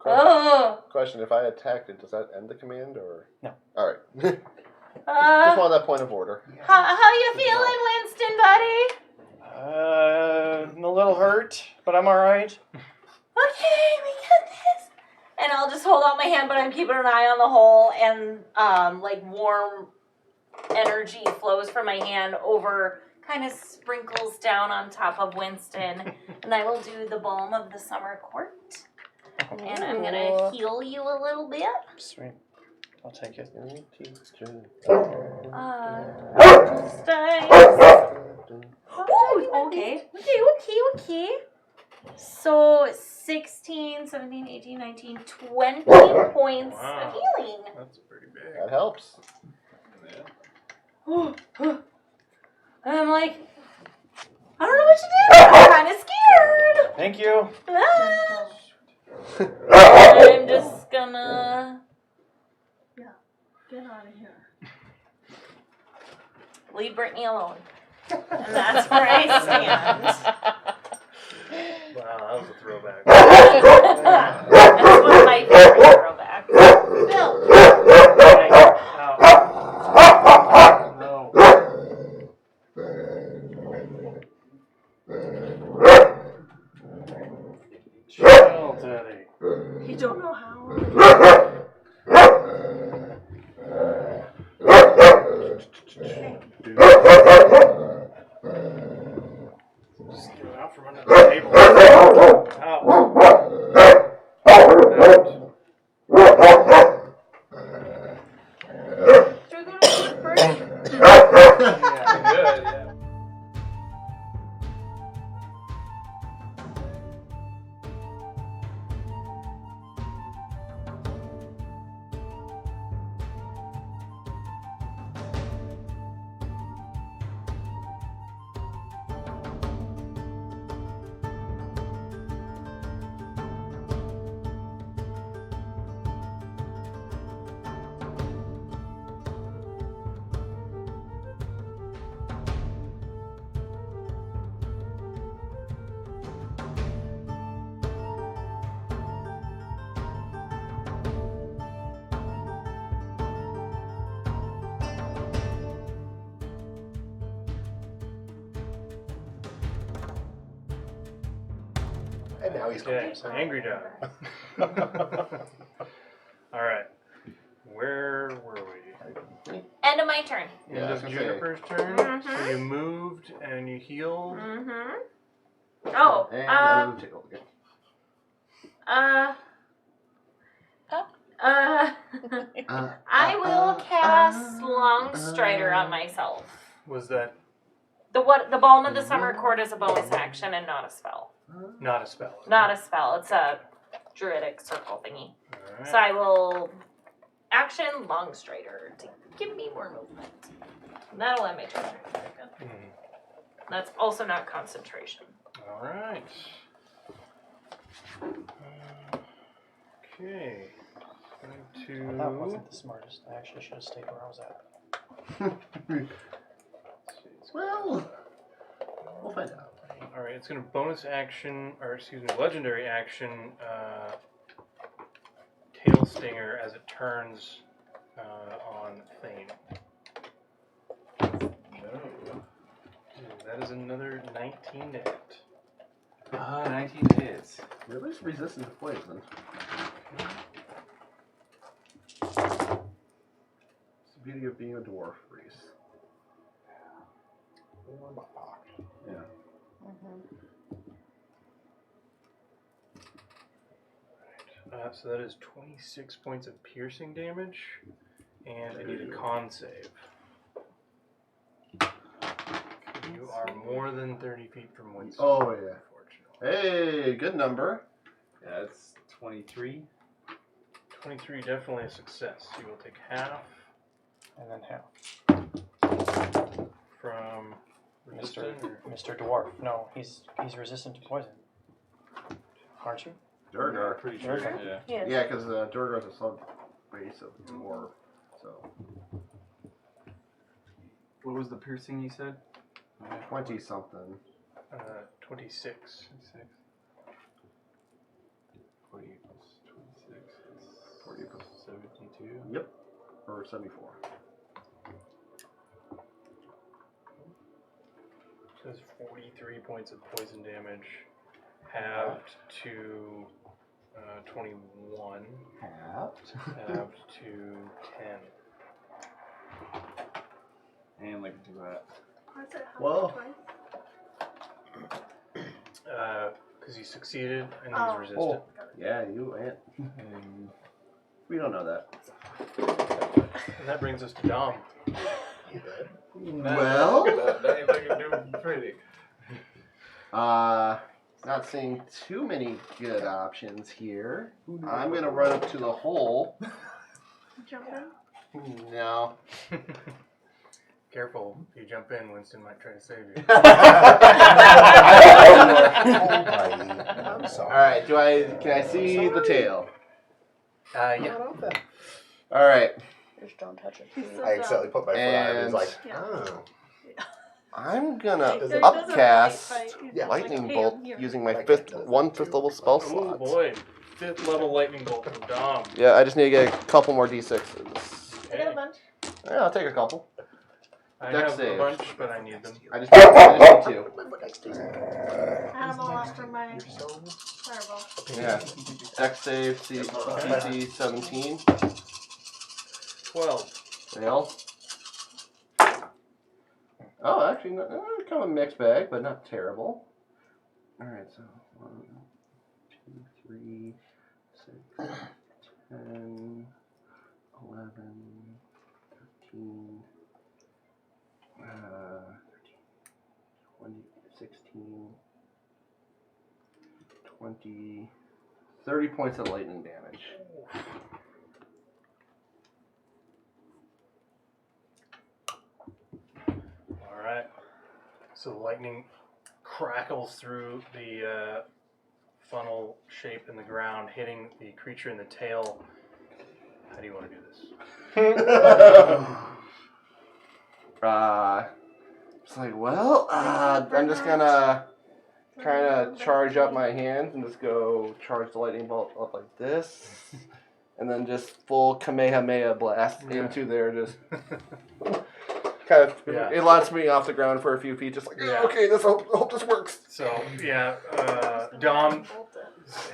Oh. Question: if I attacked it, does that end the command or No? All right. Just wanted that point of order. How you feeling, Winston, buddy? A little hurt, but I'm all right. Okay, we got this. And I'll just hold out my hand, but I'm keeping an eye on the hole, and like warm energy flows from my hand over, kind of sprinkles down on top of Winston, and I will do the balm of the summer court, and I'm gonna heal you a little bit. Sweet. I'll take it. Okay. So 16, 17, 18, 19, 20 points Wow. of healing. That's pretty big. That helps. And I'm like, I don't know what to do. I'm kind of scared. Thank you. I'm just gonna Get out of here. leave Brittany alone. And that's where I stand. Wow, that was a throwback. That's one of my favorite throwbacks. Bill. Chill, Daddy. You don't know how. Just get it out from under the table. Out. Should we go to sleep first? Yeah, good, yeah. And now he's Okay, so angry dog. All right. Where were we? End of my turn. Yeah, I End was of gonna say. Juniper's turn. Mhm. So you moved and you healed. Mm-hmm. Oh, And now you take a look at I will cast Long Strider on myself. Was that The Balm of the Summer Court is a bonus action and not a spell. not a spell? Not a spell. It's a druidic circle thingy. Alright. So I will action Long Strider to give me more movement. And that'll end my turn. Mhm. That's also not concentration. All right. Okay. That wasn't the smartest. I actually should have stayed where I was at. Well, we'll find out. All right. It's going to bonus action, or excuse me, legendary action. Tail Stinger as it turns on Thane. No. That is another 19 to hit. 19 hits. You're at least resistant to poison. It's the beauty of being a dwarf, Reese. Yeah. So that is 26 points of piercing damage, and I need a con save. You are more than 30 feet from Winston. Oh, yeah. Unfortunately. Hey, good number. Yeah, it's 23. 23, definitely a success. You will take half And then half. from resistant. Mr. Dwarf. No, he's resistant to poison. Aren't you? Durgar. Pretty sure. Durgar? Yeah. Yeah, because Durgar is a sub base of dwarf. So What was the piercing you said? 20 something. 26. 40 plus 26 is 40 plus 72. Yep. Or 74. So it's 43 points of poison damage, halved to 21, Halved. halved to 10. And like do that. Why is it half Well. twice? Because he succeeded and Oh. he's resistant. Yeah, you and we don't know that. And that brings us to Dom. Well, Not even can do anything. not seeing too many good options here. I'm gonna run up to the hole. Jump in. No. Careful, if you jump in, Winston might try to save you. I'm sorry. All right. Can I see the tail? Yeah. All right. Just don't touch it. He's so I accidentally put my foot on it. He's And- like, Yeah. oh. I'm gonna Does it- upcast He's just lightning like, bolt "Hey, I'm here." using my Like fifth it does one that fifth too. level spell Oh slot. boy, 5th level lightning bolt from Dom. Yeah, I just need to get a couple more d6s. I got a bunch. Yeah, I'll take a couple. I Dex have save. a bunch, but I need them. I just need two. I had them all after my fireball. Yeah. Dex save, DC 17. 12. Fail. Oh, actually, kind of a mixed bag, but not terrible. Alright, so 1, 2, 3, 6, 10, 11, 13, 20, 16, 20, 30 points of lightning damage. Alright. So the lightning crackles through the funnel shape in the ground, hitting the creature in the tail. How do you want to do this? It's like, well, I'm just gonna kind of charge up my hands and just go charge the lightning bolt up like this, and then just full Kamehameha blast into there. Just kind of, Yeah. it launches me off the ground for a few feet. Just like, Yeah. okay, hope this works. So, yeah, Dom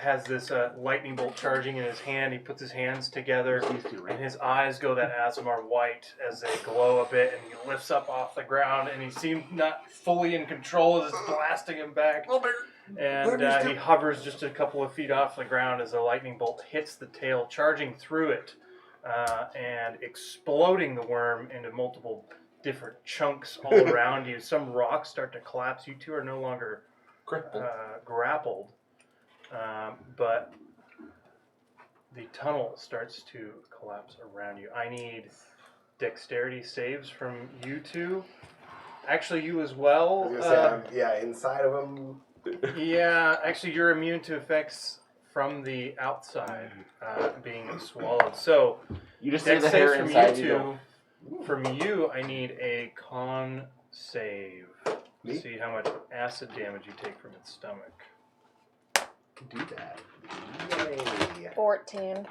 has this lightning bolt charging in his hand. He puts his hands together, and his eyes go that Aasimar white as they glow a bit, and he lifts up off the ground, and he seems not fully in control as it's blasting him back. And he hovers just a couple of feet off the ground as the lightning bolt hits the tail, charging through it, and exploding the worm into multiple different chunks all around you. Some rocks start to collapse. You two are no longer grappled. But the tunnel starts to collapse around you. I need dexterity saves from you two. Actually, you as well. I was gonna say, inside of him. Yeah, actually, you're immune to effects from the outside being swallowed. So, You just see dex the hair saves from inside you you. two. From you, I need a con save. Me? See how much acid damage you take from its stomach. Do that. Yay. 14.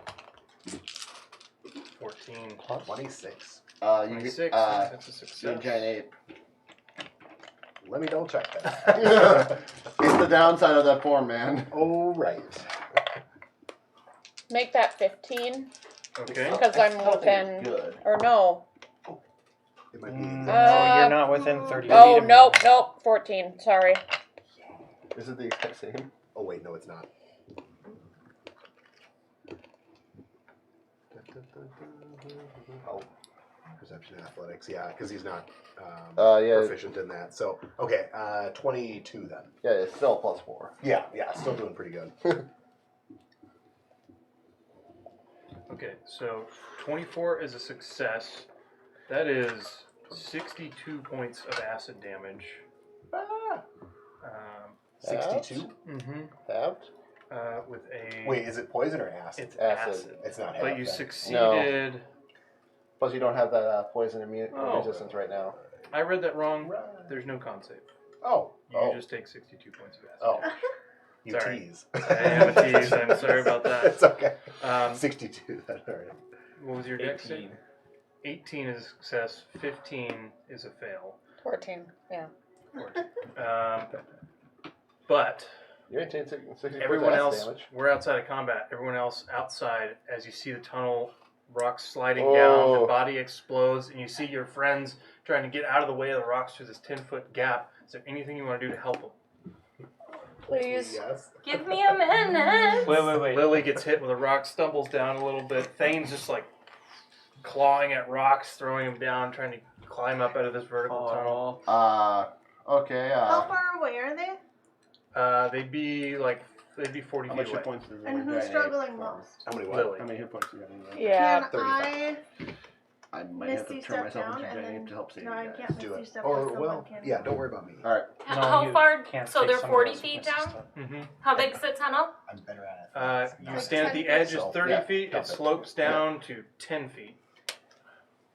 14. 26. You 26. That's a you're a success. giant ape. Let me double check that. It's the downside of that form, man. Oh, right. Make that 15 Okay. because I I'm still think it's within. good. Or no. It might be. No, Uh, you're not within 30 feet Oh of me. nope. 14. Sorry. Is it the exact same? Oh, wait, no, it's not. Oh. Perception athletics, yeah, because he's not Yeah. proficient in that. So, okay, 22 then. Yeah, it's still +4. Yeah, still doing pretty good. Okay, so 24 is a success. That is 62 points of acid damage. Ah, Um, 62? mm-hmm. Halved? With a. Wait, is it poison or acid? It's Acid. acid. It's not But half you then. succeeded. Plus, you don't have that poison Oh. resistance right now. I read that wrong. Right. There's no con save. Oh, You just take 62 points of acid. oh. You Sorry. tease. I am a tease. I'm sorry about that. It's okay. 62. That's all right. What was your dex save? 18. 18 is a success. 15 is a fail. 14. Yeah. 14. But You're 60 everyone acid else, damage. we're outside of combat. Everyone else outside, as you see the tunnel, rocks sliding down, the body explodes, and you see your friends trying to get out of the way of the rocks through this 10-foot gap. Is there anything you want to do to help them? Please. Yes. Give me a minute. Wait. Lily gets hit with a rock, stumbles down a little bit. Thane's just like clawing at rocks, throwing them down, trying to climb up out of this vertical tunnel. Okay, How far away are they? They'd be 40 How feet much away. hit points does And who's struggling most? How many what? Lily. How many hit points do you have? Yeah. Can I I might have to Misty turn step myself down into and giant then? to help save No, I you guys. can't Do Misty it. step. Or, someone well, can. yeah, don't worry about me. All right. No, How you far? can't So take they're somebody 40 else's feet misty down? step. Mm-hmm. How big's the tunnel? I'm better at it. You Like stand at 10 the edge, feet. is 30 Yeah, feet. dump It it. slopes down to 10 feet.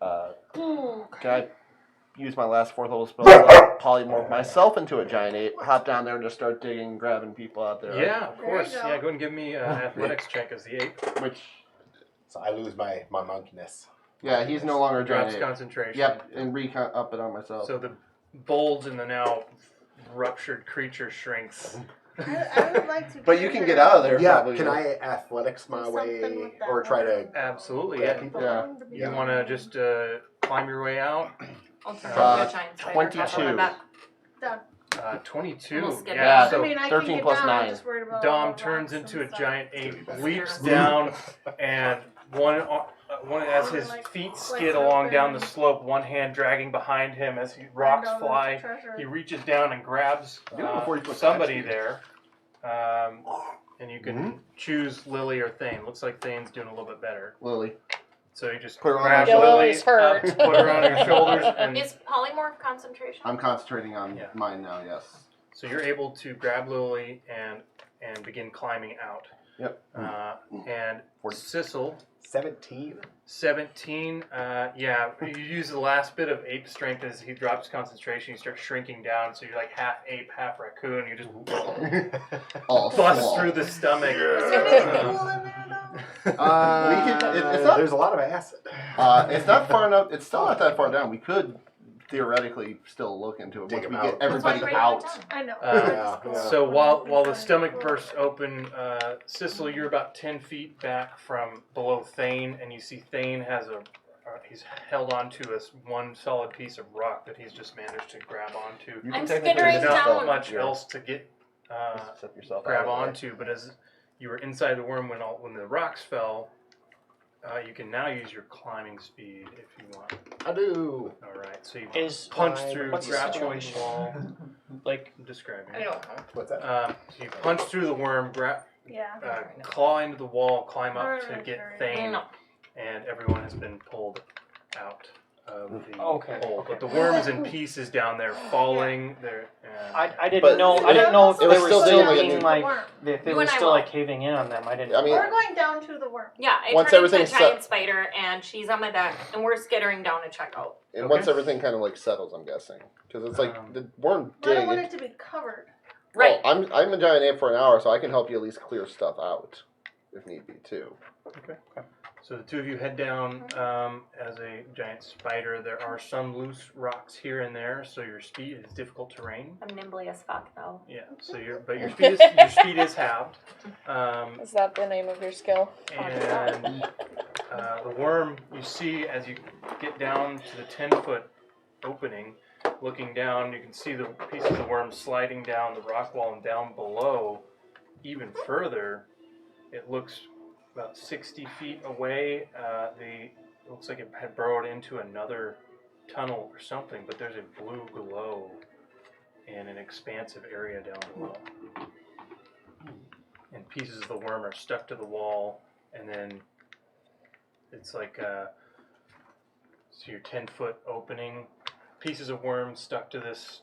Can I use my last fourth level spell to polymorph myself into a giant ape, hop down there and just start digging, grabbing people out there? Yeah, of There you course. go. Yeah, go ahead and give me an athletics check as the ape. Which, So I lose my monkiness. yeah, he's no longer a giant Drops ape. concentration. Yep, and up it on myself. So the bulge in the now ruptured creature shrinks. I would like to. But you can get out of there. Yeah, probably. can I athletics my Do way something with that or try to one. Absolutely, grab yeah. people? Yeah. You want to just climb your way out? I'll turn Uh, into a giant spider. That's on my 22. back. Done. 22. Almost skip Yeah, it. so I mean, I 13 can get plus down. 9. I'm just worried about Dom all the turns rocks into a and stuff. giant ape, That's leaps terrible. down, and one as his Like, feet slice skid it along open down the and slope, one hand dragging behind him as rocks find all the fly. treasure. He reaches down and grabs Do it before you put somebody that there. And you can choose Lily or Thane. Looks like Thane's doing a little bit better. Lily. So you just Put her on grab my Yeah, Lily Lily's hurt. up, put her on your shoulders, and Is polymorph concentration? I'm concentrating on Yeah. mine now, yes. so you're able to grab Lily and begin climbing out. Yep. And 40. Sissel, 17? 17. Yeah, you use the last bit of ape strength as he drops concentration. You start shrinking down, so you're like half ape, half raccoon. You just All bust small. through the stomach. Is there anything cool in there though? It's not- There's a lot of acid. It's not far enough. It's still not that far down. We could theoretically still look into it Dig once him we out. get That's why everybody I out. write it I know. Yeah. So while the stomach bursts open, Sissel, you're about 10 feet back from below Thane, and you see Thane has he's held onto one solid piece of rock that he's just managed to grab onto. You I'm can technically skittering There's just not down. much Yeah. else to get Just set yourself grab out of there. onto, but as you were inside the worm when the rocks fell, you can now use your climbing speed if you want. I do. All right, so you Is punch through, what's the grab the situation? wall. Like, I'm describing. I don't know. What's that? So you punch through the worm, Yeah. claw into the wall, climb up to Alright, get alright. Thane, No. and everyone has been pulled out of the Okay, hole. okay. But the worm is in pieces down there, falling. There. I didn't But- know. I didn't know if It they was were still still doing it. being like if they You were and I still will. like caving in on them. I didn't. I mean, We're going down to the worm. Yeah, I Once turn into a everything's giant set- spider, and she's on my back, and we're skittering down to check out. And Okay. once everything kind of like settles, I'm guessing, because it's like the worm I don't want dig. it to be covered. Right. Well, I'm a giant ape for an hour, so I can help you at least clear stuff out if need be too. So the two of you head down as a giant spider. There are some loose rocks here and there, so your speed is difficult terrain. I'm nimbly as fuck though. Yeah. So your speed is halved. Is that the name of your skill? And the worm you see as you get down to the 10-foot opening, looking down, you can see the pieces of the worm sliding down the rock wall, and down below, even further, it looks about 60 feet away. It looks like it had burrowed into another tunnel or something, but there's a blue glow in an expansive area down below. And pieces of the worm are stuck to the wall, and then it's like so your 10-foot opening, pieces of worm stuck to this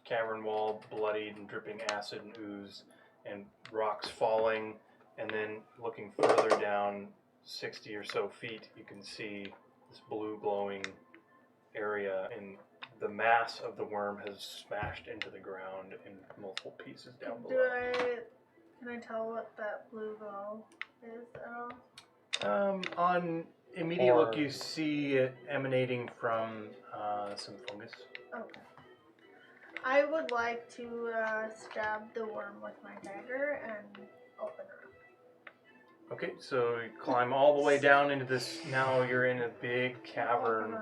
cavern wall, bloodied and dripping acid and ooze, and rocks falling. And then looking further down 60 or so feet, you can see this blue glowing area, and the mass of the worm has smashed into the ground in multiple pieces down below. Can I tell what that blue glow is at all? On immediate look, you see it emanating from some fungus. Okay. I would like to stab the worm with my dagger and open her up. Okay, so you climb all the way down into this. Now you're in a big cavern.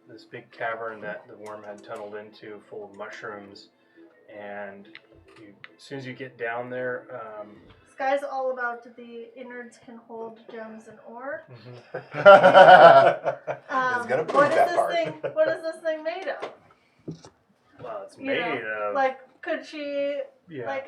This big cavern that the worm had tunneled into, full of mushrooms. And as soon as you get down there, This guy's all about the innards can hold gems and ore. It's gonna prove What is that this part. thing? What is this thing made of? well, it's You made know, of. like, could she Yeah.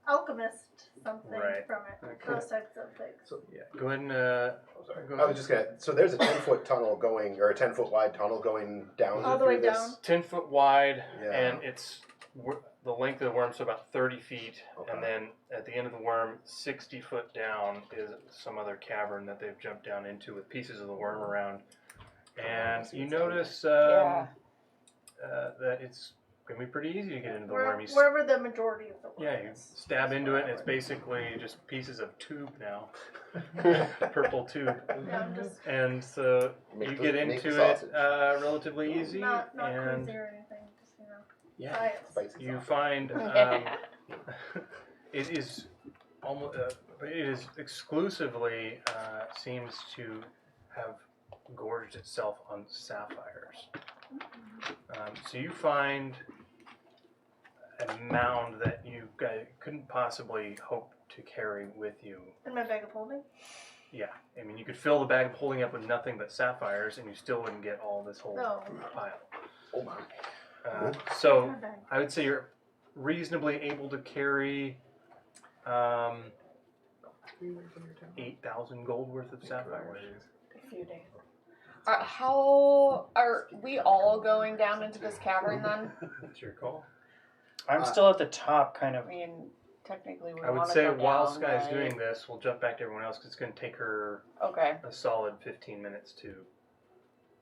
alchemist something Right. from it? Okay. Those types of things. So, Yeah. Go ahead and. oh, sorry. Go I ahead. was just gonna. So there's a 10-foot tunnel going, or a 10-foot wide tunnel going down. All the way through this? down. 10 foot wide, Yeah. and it's the length of the worm, so about 30 feet. Okay. And then at the end of the worm, 60 foot down, is some other cavern that they've jumped down into with pieces of the worm around. And you notice that it's going to be pretty easy to get into the worm. Wherever the majority of the worm Yeah, you is. stab into it, and it's basically just pieces of tube now. Purple tube. Yeah, I'm just And so Make you the- get make the into it sausage. relatively easy. not and crazy or anything. Just, yeah, science. Spicy you sausage. find it is almost it is exclusively seems to have gorged itself on sapphires. So you find a mound that you guys couldn't possibly hope to carry with you. In my bag of holding? Yeah, I mean you could fill the bag of holding up with nothing but sapphires, and you still wouldn't get all this whole No. pile. Oh my. So My bag. I would say you're reasonably able to carry 8,000 gold worth of sapphires. A few days. How are we all going down into this cavern then? That's your call. I'm still at the top, kind of. I mean, technically we I would want to say go while down, Sky's right? doing this, we'll jump back to everyone else because it's going to take her Okay. a solid 15 minutes to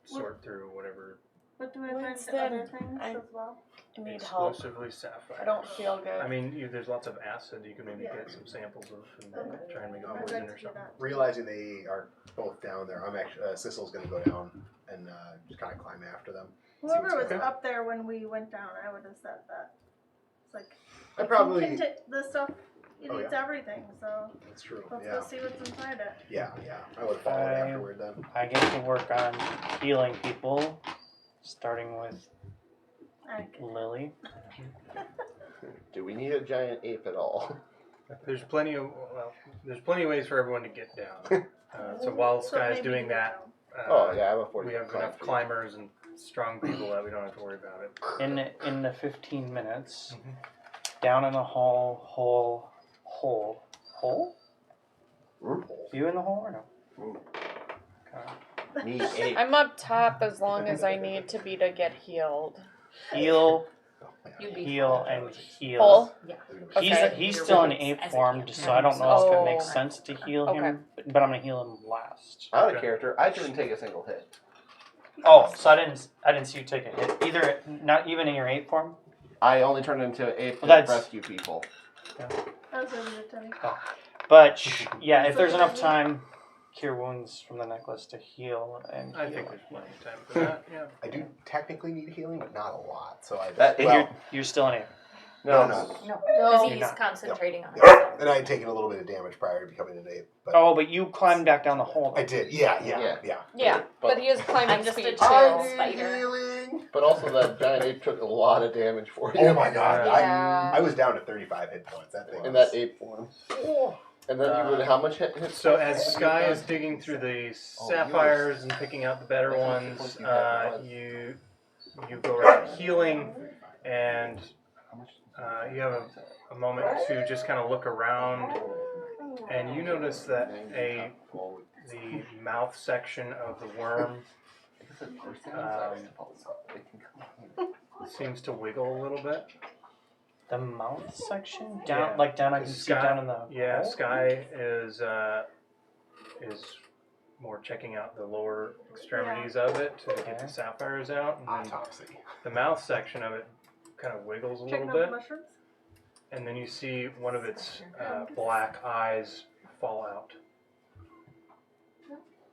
sort through whatever. But do I find Winston, other things I- as well? I need help. Exclusively sapphires. I don't feel good. I mean, there's lots of acid you can maybe Yeah. get some samples of and Okay. try and make a I'd poison like or to do something. that. Realizing they are both down there, I'm actually Sissel's gonna go down and just kind of climb after them. Whoever what's was going up there when we went down, I would have said that. It's like, I probably. the stuff, it Oh, eats yeah. everything, so That's true. let's Yeah. go see what's inside it. Yeah. I would have followed I- afterward then. I get to work on healing people, starting with Lily. Do we need a giant ape at all? There's plenty of ways for everyone to get down. So while So Sky's maybe doing you that, Oh yeah, I have a 40. we have enough climbers and strong people that we don't have to worry about it. In the 15 minutes, Mhm. down in the hole. You in the hole or no? Okay. Me ape. I'm up top as long as I need to be to get healed. Heal, You'd be heal, full. and heal. Full? Okay. He's still in ape form, so I don't know if it makes Oh. sense to heal Okay. him, but I'm gonna heal him last. Out of Okay. character, I didn't take a single hit. Oh, so I didn't see you take a hit. Either not even in your ape form. I only turned into ape to Well, that's- rescue people. I was over to Teddy. But yeah, if there's enough time, cure wounds from the necklace to heal and I heal. think there's plenty of time for that. Yeah. I do technically need healing, but not a lot. So I. That- And you're still in it. no. No, No. because he's not. concentrating on Yep. himself. And I had taken a little bit of damage prior to becoming an ape. But Oh, but you climbed back down the hole. I did. Yeah. Yeah, but he has climbing I'm just a speed chill too. spider. Healing. But also, that giant ape took a lot of damage for you. Oh my god. Yeah. I was down to 35 hit points. That thing. In was- that ape form. And then you would how much hit? So as Sky is digging through the sapphires and picking out the better ones, you go around healing, and you have a moment to just kind of look around, and you notice that the mouth section of the worm seems to wiggle a little bit. The mouth section? Down, Yeah. like down, I can see down in the Yeah, hole? Sky is more checking out the lower extremities of it to get the sapphires out. And then Autopsy. the mouth section of it kind of wiggles a Checking little out the bit, mushrooms. and then you see one of its black eyes fall out.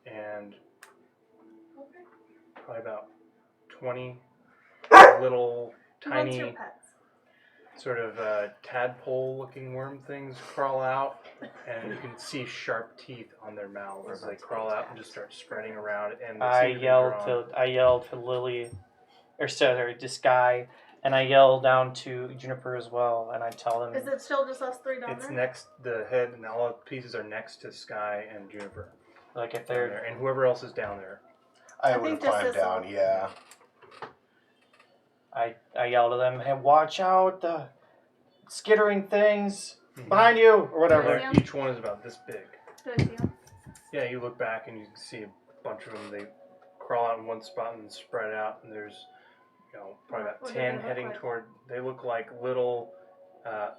And probably about 20 little What's your tiny pets? sort of tadpole-looking worm things crawl out, and you can see sharp teeth on their mouths as they crawl out and just start spreading around. And they I seem to be yelled drawn. to Lily, or sorry, to Sky, and I yell down to Juniper as well, and I tell them Is it still just us three down It's there? next. The head and all the pieces are next to Sky and Juniper. like if Down they're there, and whoever else is down there. I I would have think just climbed this down. one. Yeah. I yell to them, hey, watch out, the skittering things behind you, or whatever. Yeah. Each one is about this big. Do I see him? Yeah, you look back and you can see a bunch of them. They crawl out in one spot and spread out, and there's, probably about What do 10 they look heading like? toward. They look like little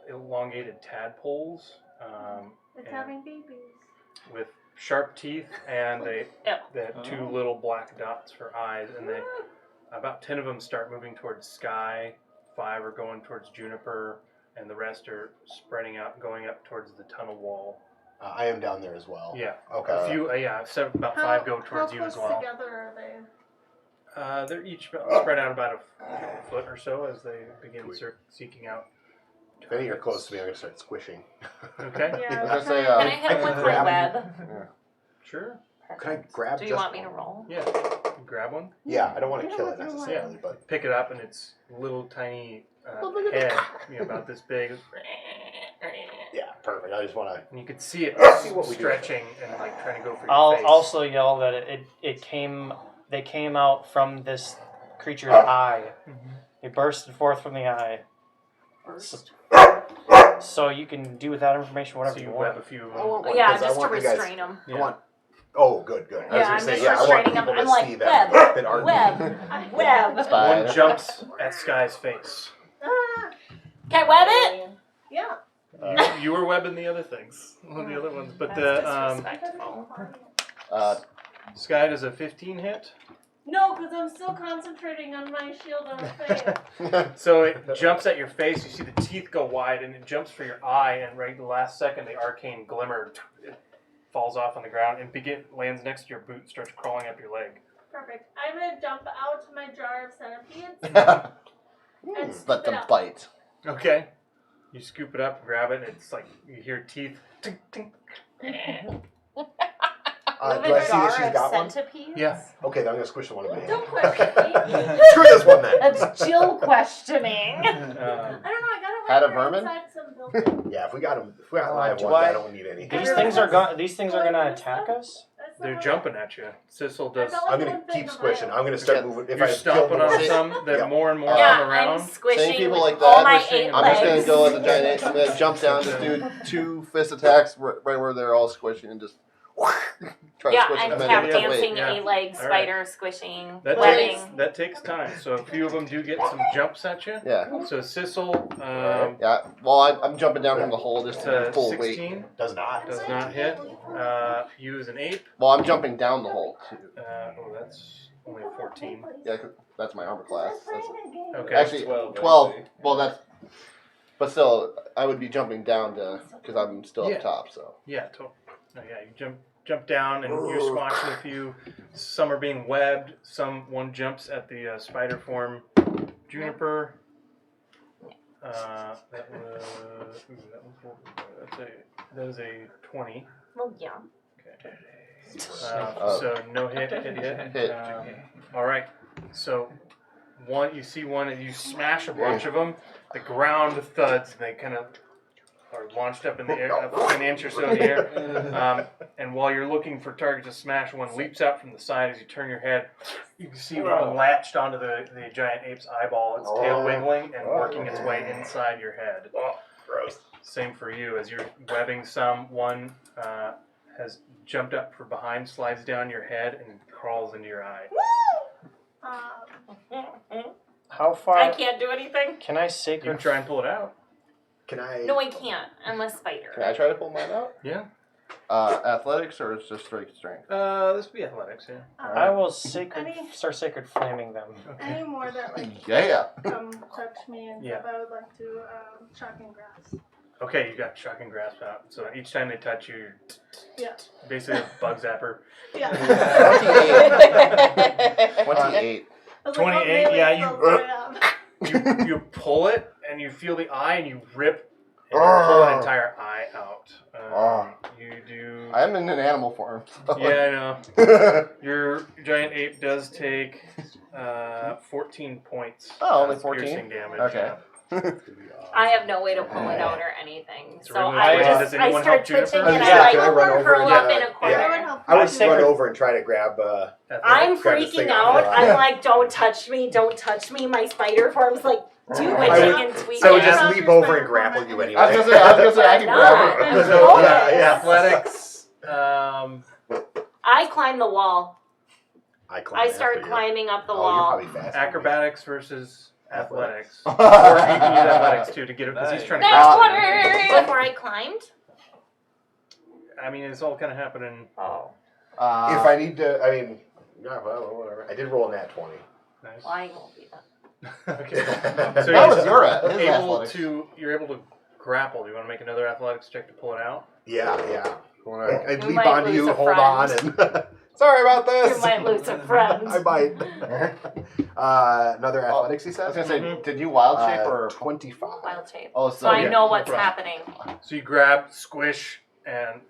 elongated tadpoles It's and having babies. with sharp teeth, and they Yep. have two little black dots for eyes, and they about 10 of them start moving towards Sky, 5 are going towards Juniper, and the rest are spreading out, going up towards the tunnel wall. I am down there as well. Yeah, Okay. a few. About 5 go towards how you as close well. together are they? They're each spread out about a foot or so as they begin seeking out. If any are close to me, I'm gonna start squishing. Okay. Yeah. I was gonna say, Can I hit him with my grab web? Sure. Can I grab? Do you just want me to one? roll? Yeah. You grab one, Yeah, I don't want to kill it necessarily, but pick it up, and it's little tiny head, about this big, yeah, perfect. I just want to. and you can see it See what we do. stretching and like trying to go for your I'll face. also yell that they came out from this creature's eye. They bursted forth from the eye. So you can do with that information whatever So you you web want. a few of I them. want one, Yeah, 'cause I just to want you guys- restrain him. I want. Oh, good. I was Yeah, gonna I'm say, just yeah, I want restraining him. people I'm to like, see that web, that aren't. web. Spider. One jumps at Sky's face. Ah, Can I web it? yeah. You were webbing the other things, one of the other ones, but That's the disrespectful. Sky does a 15 hit. No, because I'm still concentrating on my shield on fail. So it jumps at your face. You see the teeth go wide, and it jumps for your eye. And right the last second, the arcane glimmer it falls off on the ground and lands next to your boot, starts crawling up your leg. Perfect. I'm gonna dump out my jar of centipedes and scoop Let it them up. bite. Okay. You scoop it up, grab it. And it's like you hear teeth. Tink, tink. Do I see that she's got one? Centipedes? Yeah. Okay, then I'm gonna squish the one in my hand. Don't question me. Screw this one then. That's Jill questioning. I don't know. I got it Had a right vermin? inside some building. Yeah, if we got live do ones, I I- don't need any. These things are gonna attack us? That's They're not jumping at you. Sissel does. I'm gonna keep squishing. I'm gonna start moving. If You're I stomping feel on more- some that Yeah. more and more Yeah, come around. I'm squishing Same people with like all that. my Pushing. 8 I'm legs. just gonna go with the giant ape. I'm gonna jump down, just do 2 fist attacks right where they're all squishing, and just try to Yeah, squish I'm them tap in. Wait. dancing, Yeah. 8-leg All spider squishing, That webbing. takes time. So a few of them do get some jumps at you. Yeah. So Sissel Yeah. Well, I'm jumping down from the hole just to full weight. 16 Does not. does not hit. You as an 8. Well, I'm jumping down the hole too. That's only a 14. Yeah, 'cause that's my armor class. That's, Okay. actually, 12, 12. actually. Well, that's. But still, I would be jumping down because I'm still Yeah. up top. So. Yeah. Yeah. You jump jump down and you're squashing a few. Some are being webbed. One jumps at the spider form. Juniper. That was a 20. Well, yeah. Okay. So no hit. All right. So you see one, and you smash a bunch of them. The ground thuds, and they kind of are launched up in the air, up an inch or so in the air. And while you're looking for target to smash, one leaps out from the side as you turn your head. You can see one latched onto the giant ape's eyeball, its tail wiggling and working its way inside your head. Oh, gross. Same for you. As you're webbing some, one has jumped up from behind, slides down your head, and crawls into your eye. How far? I can't do anything. Can I You sacred? can try and pull it out. Can I? No, I can't. I'm a spider. Can I try to pull mine out? Yeah. Athletics or is just straight strength? This would be athletics, yeah. I will Any- start sacred flaming them. Okay. Any more that like Yeah. come touch me and Yeah. stuff, I would like to shocking grasp. Okay, you got shocking grasp out. So each time they touch you, you're Yeah. basically a bug zapper. Yeah. 28. I was 28, what yeah, really you- spells do I have? You pull it and you feel the eye and you rip and you pull an entire eye out. You do. I'm in an animal form. So. Yeah, I know. Your giant ape does take 14 points. Oh, only of 14? piercing damage. Okay. I have no way to pull it out or anything. So So really, I does anyone start help Juniper? twitching and Yeah, I can I run like over curl and, up in a yeah. corner. I would help I would you. run over and try to grab. I'm grab this freaking thing out. off. I'm like, don't touch me, don't touch me. My spider form's like twitching and tweaking. I would just Yeah. leap over and grapple you anyway. I was gonna say I can grab Not. her. So, Bonus. athletics. I climb the wall. I start climbing up the Oh, wall. you're probably fast. Acrobatics versus athletics. Or Athletics. you can use athletics too to get it because he's trying to That's grab you. before I climbed. I mean, it's all kind of happening. Oh. If I need to, I mean, yeah, well, whatever. I did roll a nat 20. Nice. Well, I won't be that. Okay. That So was you're his athletics. you're able to grapple. Do you want to make another athletics check to pull it out? Yeah. I'd You leap might onto lose you, a hold friend. on, and sorry about this. You might lose a friend. I might. Another athletics, he I said? was gonna say, did you wild shape or? 25. Wild shape. Oh, So I yeah, know no what's problem. happening. So you grab, squish, and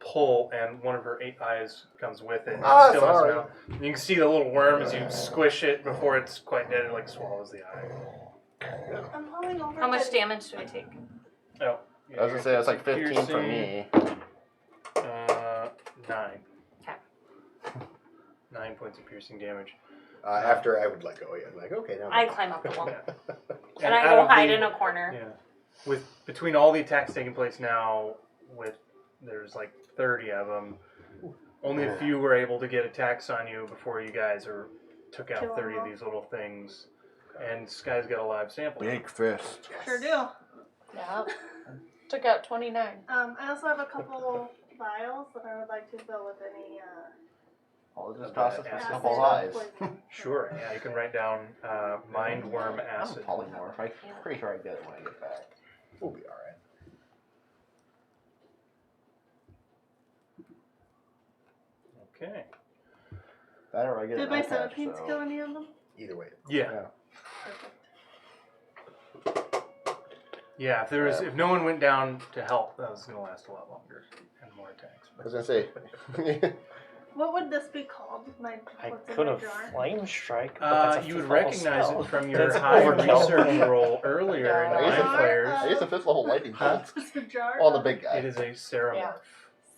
pull, and one of her 8 eyes comes with it. Ah, Still has sorry. no- You can see the little worm as you squish it before it's quite dead. It like swallows the eye. I'm falling over. How much damage do I take? Oh. I was gonna say it's like 15 for Piercing, me. 9. Okay. 9 points of piercing damage. After I would let go, yeah. Like, okay, now. I climb up the wall. Yeah. And I out go of hide the- in a corner. Yeah. Between all the attacks taking place now, there's like 30 of them. Only a few were able to get attacks on you before you guys took out Kill 30 of them. these little things. And Sky's got a live sample. Big fist. Sure do. Yeah. Took out 29. I also have a couple vials that I would like to fill with any I'll just toss it for a acid couple or eyes. poison. Sure, yeah, you can write down mind worm I'm a acid. polymorph. I'm pretty sure I get it when I get back. We'll be alright. Okay. That or I get Did an my eye patch, centipedes so- kill any of them? Either way. Yeah. Perfect. Yeah, if no one went down to help, that was going to last a lot longer and more attacks. I was gonna say. What would this be called? I What's in could my have jar? flame strike. But that's a You would fifth level recognize spell. it from your That's high overkill. research roll earlier in I used Mind to- Flayers. I used a 5th level lightning bolt It's a jar. on the big guy. It is a ceramorph. Yeah.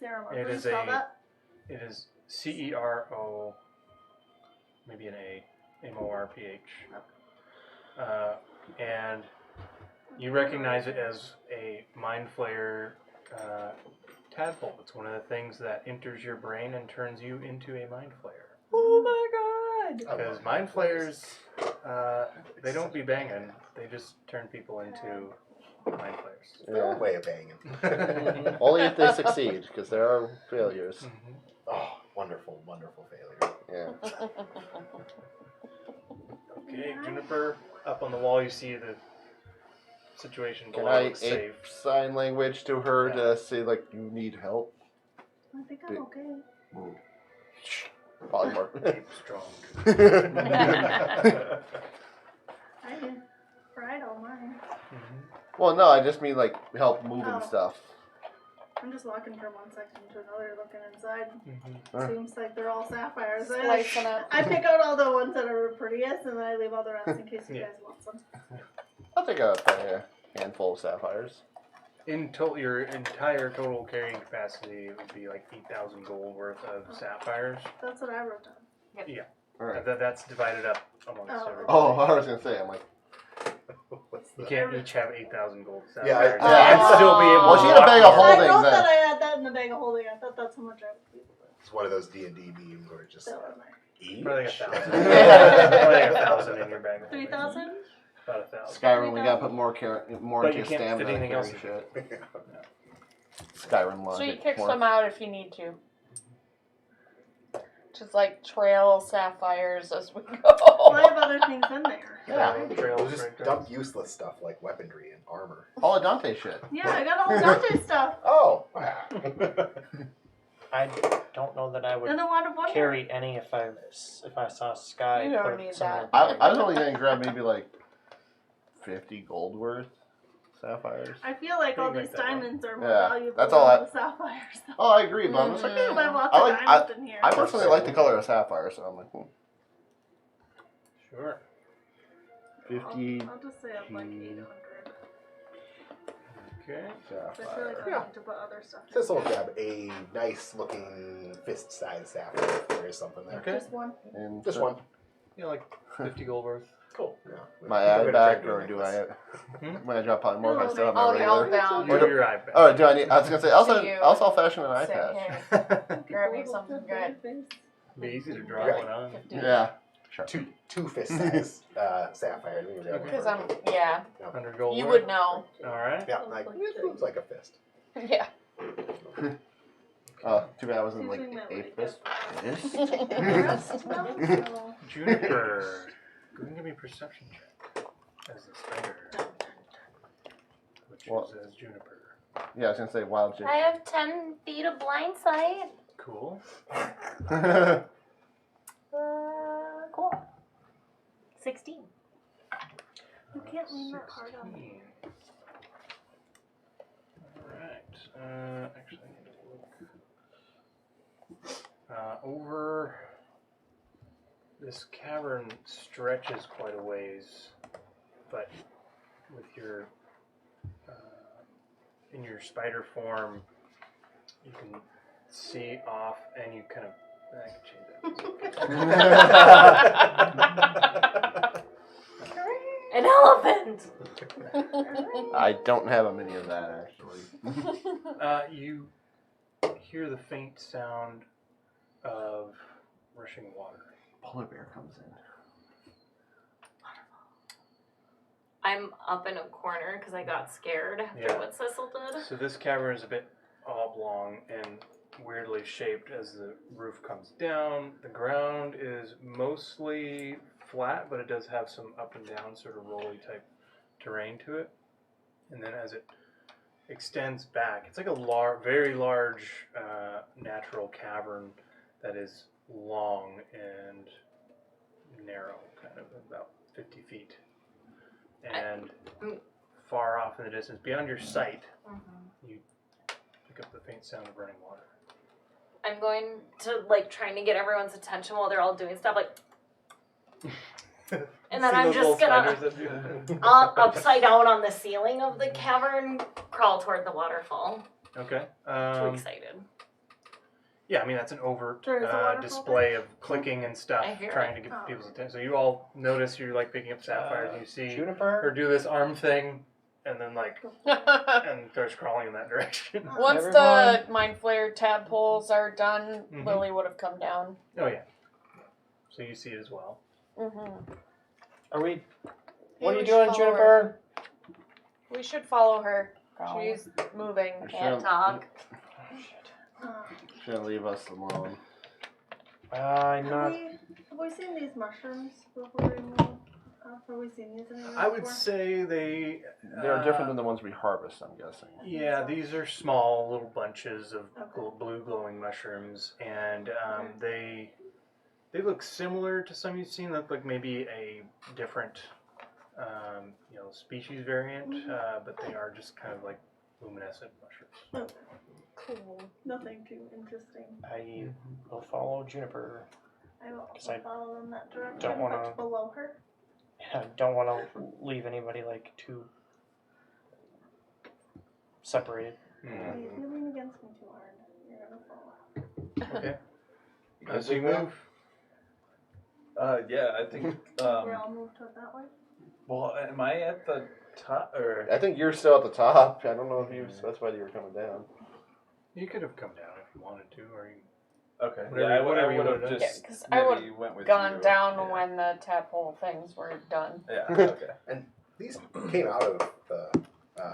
Ceramorph. It Would you is spell a- that? It is CERO, maybe an A, MORPH. And you recognize it as a Mind Flayer tadpole. It's one of the things that enters your brain and turns you into a Mind Flayer. Oh my god! Because Mind Flayers, they don't be banging. They just turn people into Mind Flayers. Their own Yeah. way of banging. Only if they succeed, because there are failures. Mhm. Oh, wonderful, wonderful failure. Yeah. Okay, Juniper, up on the wall you see the situation Can below. I It's safe. ape sign language to her to say, like, you need help? I think I'm okay. Polymorph. Strong. I fried all mine. Well, no, I just mean like help moving Oh. stuff. I'm just walking from one section to another looking inside. Huh. Seems like they're all sapphires. Slicing up. I pick out all the ones that are prettiest and then I leave all the rest in case you guys want some. I'll take a handful of sapphires. In total, your entire total carrying capacity would be like 8,000 gold worth of sapphires. That's what I wrote down. All right. That's divided up amongst everybody. Oh, I was gonna say, I'm like, You can't each have 8,000 gold Yeah, sapphires. yeah, And still be able well, to she had a walk bag of around. holding I wrote then. that I had that in the bag of holding. I thought that's how much I would keep. It's one of those D&D memes where it just That was mine. each. Probably like 1,000. Yeah. Probably like 1,000 in your bag. 3,000? About 1,000. Skyrim, we gotta put more But into you your can't stamina. fit anything else carry in shit. Skyrim logic. So you kick more. some out if you need to. Just like trail sapphires as we Well, I go. have other things in there. Yeah. Trails We'll just right there. dump useless stuff like weaponry and armor. All of Dante shit. Yeah, I got all Dante stuff. Oh. I don't know that I would And the Wand of Wonder. carry any if I saw Sky. You don't put need some that. of I was only gonna grab maybe like 50 gold worth sapphires. I feel like all You these make that one. diamonds are more Yeah, valuable that's all than the sapphires. Oh, I agree, but I'm just like, I have lots I of like- diamonds in here. I personally like the color of sapphire, so I'm like, Sure. 50 I'll just say I'm like 800. Okay. I feel like sapphire. I need to put other stuff in. This will grab a nice looking fist-sized sapphire if there is something there. Okay. Just one. And Just so- one. Yeah, like 50 gold worth. Cool. Yeah. My I'm eye gonna back, try to or do I? Hmm? When I drop polymorph, I Oh, still have my Oh, yeah, all regular. down. Or do- Your eye back. Oh, do I need? I was gonna say, also, So you also fashion an eye Say, patch. hey, grab me something good. Be easy to draw Right. one on. Yeah. Sure. Two fist-sized sapphires. We can grab one Because for- I'm, yeah, 100 gold you worth. would know. Alright. Yeah, like, it looks like a fist. Yeah. Too bad I wasn't like Using that eighth like fist. Juniper. Go and give me a perception check. As the spider. Which What? is as Juniper. Yeah, I was gonna say wild chick. I have 10 feet of blind sight. Cool. Cool. 16. You can't lean that hard on me. 16. Alright. Actually, I need to look. Over this cavern stretches quite a ways, but with your in your spider form, you can see off, and you kind of I can change that. An elephant! I don't have a mini of that actually. You hear the faint sound of rushing water. Polar bear comes in. I'm up in a corner because I got scared after Yeah. what Cecil did. So this cavern is a bit oblong and weirdly shaped as the roof comes down. The ground is mostly flat, but it does have some up and down sort of rolly type terrain to it. And then as it extends back, it's like a very large natural cavern that is long and narrow, kind of about 50 feet. And far off in the distance, beyond your sight, you pick up the faint sound of running water. I'm going to, like, trying to get everyone's attention while they're all doing stuff, like, and then See I'm those just little gonna, spiders that do- upside down on the ceiling of the cavern, crawl toward the waterfall. Okay. Too excited. Yeah, I mean that's an overt There is a waterfall display of clicking and stuff, I hear trying it. to get people's attention. So you all notice you're like picking up sapphires, and you see her Juniper. do this arm thing, and then like and starts crawling in that direction. Once the mind flare tadpoles are done, Mhm. Lily would have come down. Oh yeah. So you see it as well. Mm-hmm. Are we? Hey, What are we you should doing, follow Juniper? We should follow her. Follow She's moving. Can't talk. Shouldn't leave us alone. I'm Have not. we seen these mushrooms before we move? Have we seen these anywhere I would before? say they. They're different than the ones we harvest, I'm guessing. Yeah, these are small little bunches of Okay. blue glowing mushrooms, and they look similar to some you've seen. Look like maybe a different, species variant, but they are just kind of like luminescent mushrooms. Cool. Nothing too interesting. I will follow Juniper. I will Because also I follow in that direction. don't wanna- Much below her. I don't want to leave anybody like too separated. Mm. If you lean against me too hard, you're gonna fall. Okay. As So you we go. move. Yeah, I think. We all move to that way. Well, am I at the top or? I think you're still at the top. I don't know if you specified you were coming down. You could have come down if you wanted to, or you. Okay. Whatever- Yeah, I whatever you would have wanna do. just Yeah, 'cause I maybe went with Gone you. down Yeah. when the tadpole things were done. Yeah. Okay. And these came out of the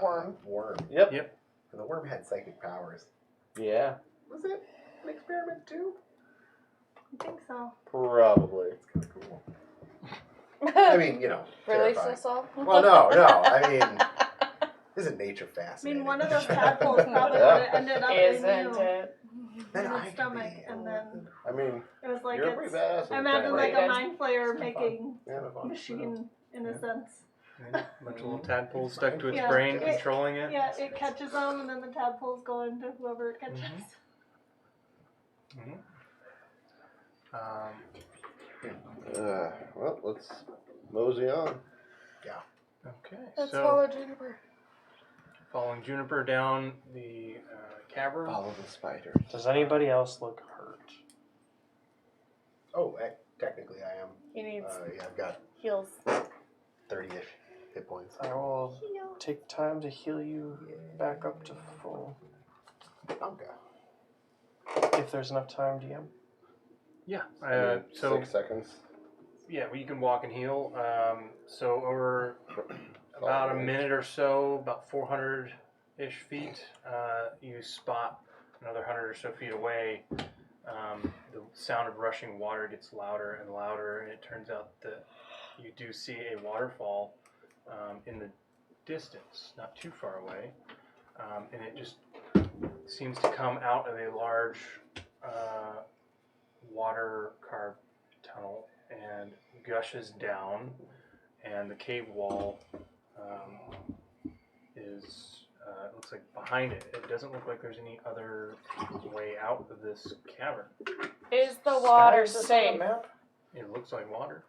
Worm. Worm. Yep. Yep. And the worm had psychic powers. Yeah, Was it an experiment too? I think so. probably. It's kind of cool. I mean, Release terrifying. us all? Well, no. I mean, isn't nature I fascinating? mean, one of those tadpoles probably Yeah. would have ended up in Isn't you. it? Then in I its could stomach, be and then I mean, it was like you're pretty it's. badass. I imagine like a Rated. mind flayer It's kinda making Yeah. machine in a sense. Yeah, a bunch of little tadpoles stuck to its Yeah. brain, It- controlling it. Yeah, it catches them, and then the tadpoles go into whoever it catches. Mhm. Well, let's mosey on. Okay, Let's so follow Juniper. following Juniper down the cavern. Follow the spider. Does anybody else look hurt? Oh, technically I am. He needs Yeah, I've got heals. 30-ish hit points. I will take time to heal you back up to full. Okay. If there's enough time, DM. Yeah. I mean, So 6 seconds. yeah, well, you can walk and heal. So over about a minute or so, about 400-ish feet, you spot another 100 or so feet away. The sound of rushing water gets louder and louder, and it turns out that you do see a waterfall in the distance, not too far away, and it just seems to come out of a large water-carved tunnel and gushes down, and the cave wall is it looks like behind it. It doesn't look like there's any other way out of this cavern. Is the water Sky, is this on the safe? map? It looks like water.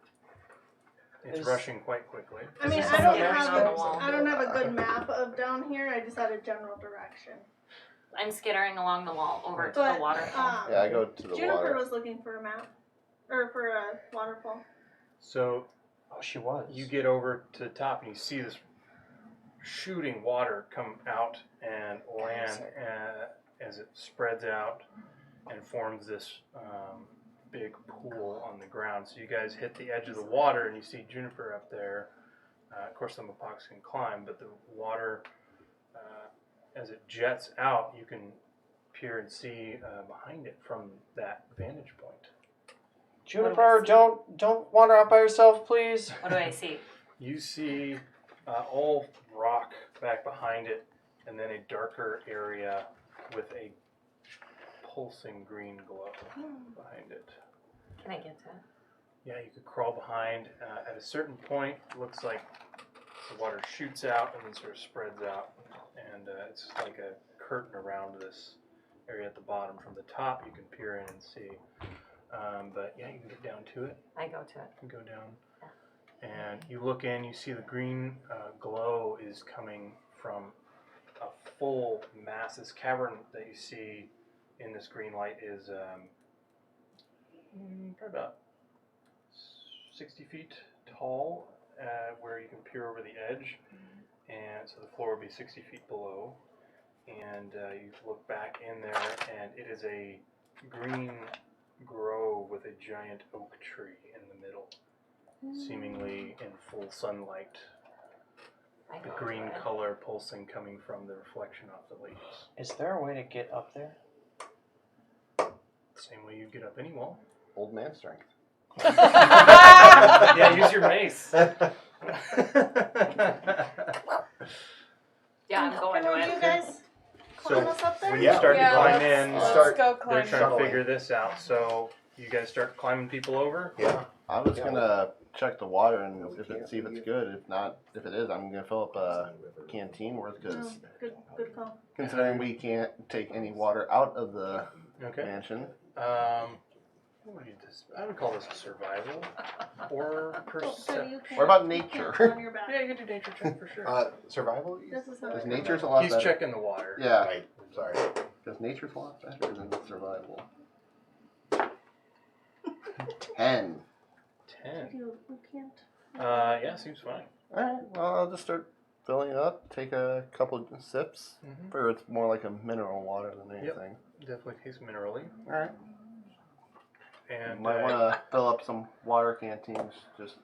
It's Is- rushing quite quickly. I mean, Is this I on don't the map? have On the wall. I don't have a good map of down here. I just had a general direction. I'm skittering along the wall over to But the waterfall. Yeah, I go to the Juniper water. was looking for a map, or for a waterfall. So Oh, she was. you get over to the top and you see this shooting water come out and land as it spreads out and forms this big pool on the ground. So you guys hit the edge of the water and you see Juniper up there. Of course, the Mopox can climb, but the water, as it jets out, you can peer and see behind it from that vantage point. Juniper, don't wander out by yourself, please. What do I see? You see all rock back behind it, and then a darker area with a pulsing green glow behind it. Can I get to it? Yeah, you could crawl behind. At a certain point, it looks like the water shoots out and then sort of spreads out, and it's like a curtain around this area at the bottom. From the top, you can peer in and see. But yeah, you can get down to it. I go to it. You can go down. And you look in, you see the green glow is coming from a full mass. This cavern that you see in this green light is probably about 60 feet tall, where you can peer over the edge. And so the floor would be 60 feet below. And you look back in there, and it is a green grove with a giant oak tree in the middle, seemingly in full sunlight. I The go green to it. color pulsing coming from the reflection off the leaves. Is there a way to get up there? Same way you get up any wall. Old man strength. Yeah, use your mace. Yeah, I'm going Can to we it. you guys climb us up there? When you start to climb let's, in, let's start- go they're climb. trying to shuttling. figure this out. So you guys start climbing people over. Yeah. I was gonna check the water and see if it's good. If not, if it is, I'm gonna fill up a canteen worth Oh, because good call. considering we can't take any water out of the Okay. mansion. What would you I would call this a survival or So perception. you can't, What about you nature? can't on your back. Yeah, you can do nature check for sure. Survival? This is not Because a nature's a survival. lot He's better. checking the water. Yeah, Right. Sorry. because nature's a lot better than survival. 10. 10. You can't. Yeah, seems fine. Alright, well, I'll just start filling it up, take a couple of sips. Mm-hmm. Or it's more like a mineral water than anything. Definitely tastes minerally. Alright. And Might want to fill up some water canteens. Just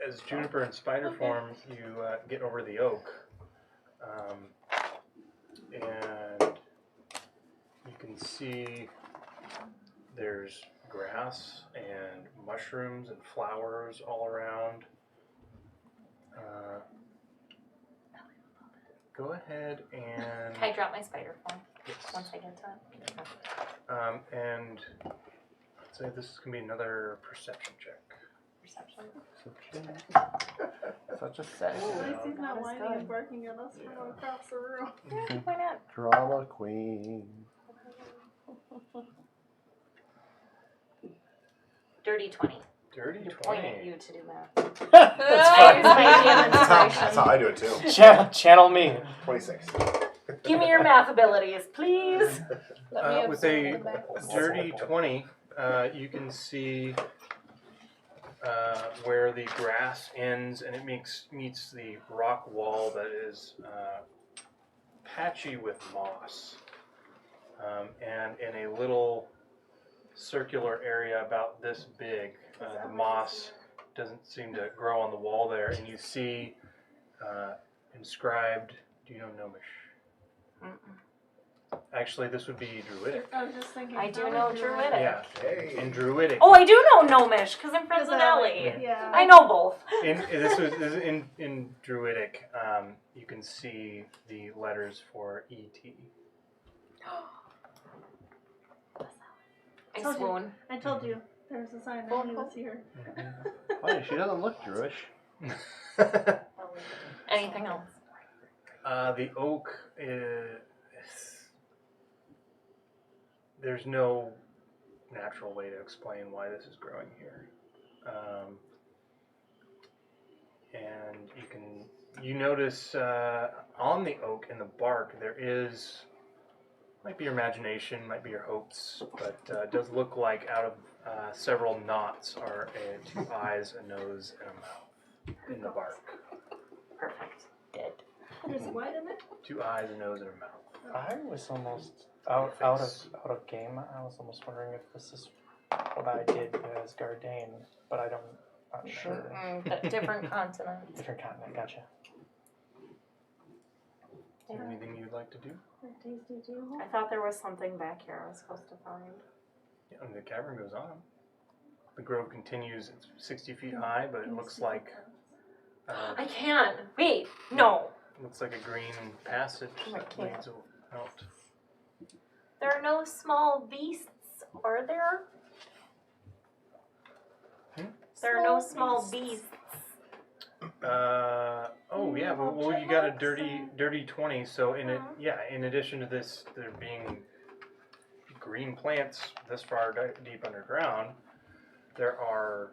as Juniper and Spider form, you get over the oak. And you can see there's grass and mushrooms and flowers all around. Go ahead and... Can I drop my spider form Yes. once I get to it? And I'd say this is going to be another perception check. Perception. such a sad. At least he's not That is whining good. and barking at us from across the room. Yeah, why not? Drama queen. Dirty 20. Dirty Point at 20. you to do math. That's I use fine. my DM That's how inspiration. I do it too. Channel me. 26. Give me your math abilities, please. Let me With absorb a the math. dirty 20, you can see where the grass ends and it meets the rock wall that is patchy with moss. And in a little circular area about this big, the moss doesn't seem to grow on the wall there, and you see inscribed, do you know Gnomish? Actually, this would be Druidic. I was just thinking. I do how know would you Druidic. Yeah, Hey. in Druidic. Oh, I do know Gnomish because I'm friends with Ellie. Yeah. I know both. In Druidic, you can see the letters for ET. I Told you. swoon. I told you. There was a sign that he was here. Funny, she doesn't look Jewish. Anything else? The oak is... There's no natural way to explain why this is growing here. And you notice on the oak in the bark there is, might be your imagination, might be your hopes, but it does look like out of several knots are 2 eyes, a nose, and a mouth in the bark. Perfect. Dead. There's what in it? 2 eyes, a nose, and a mouth. I was almost out of game. I was almost wondering if this is what I did as Gardain, but I'm not sure. But different continent. Different continent. Gotcha. Is there anything you'd like to do? Tasty too. I thought there was something back here I was supposed to find. Yeah, and the cavern goes on. The grove continues. It's 60 feet high, but it looks like I can't. Wait. No. looks like a green passage I that can't. leads out. There are no small beasts, are there? There are no small beasts. Oh yeah. Well, you got a dirty 20. So in addition to this, there being green plants this far deep underground, there are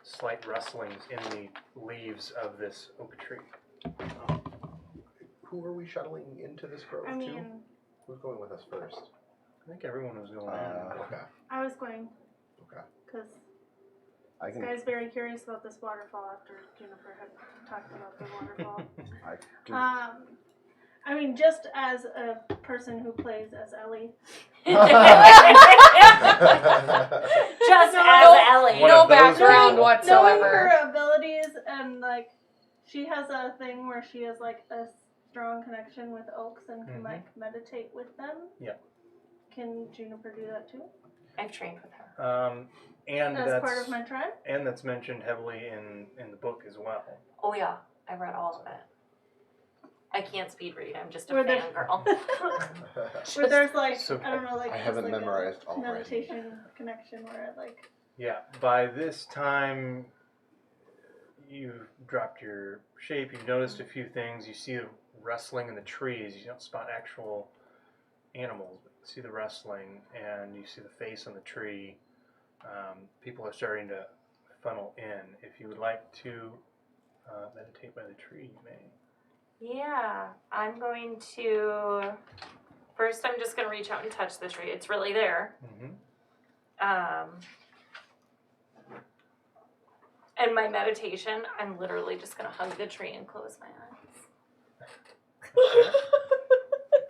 slight rustlings in the leaves of this oak tree. Who are we shuttling into this grove I to? mean, Who's going with us first? I think everyone was going in. Okay. I was going Okay. because I this can. guy's very curious about this waterfall after Juniper had talked about the waterfall. I can. I mean, just as a person who plays as Ellie, Just as Ellie. One No of those background people. knowing whatsoever. her abilities and like, she has a thing where she has like a strong connection with oaks and can like meditate with them. Yeah. Can Juniper do that too? I've trained with her. And As that's part of my tribe? and that's mentioned heavily in the book as well. Oh yeah, I read all of it. I can't speed read. I'm just a Were there- fangirl. Where there's like, So- I don't know, like I just haven't like memorized a already. meditation connection where it like, Yeah, by this time, you've dropped your shape. You've noticed a few things. You see the rustling in the trees. You don't spot actual animals, but you see the rustling, and you see the face on the tree. People are starting to funnel in. If you would like to meditate by the tree, you may. Yeah, I'm going to. First, I'm just going to reach out and touch the tree. It's really there. Mm-hmm. And my meditation, I'm literally just going to hug the tree and close my eyes.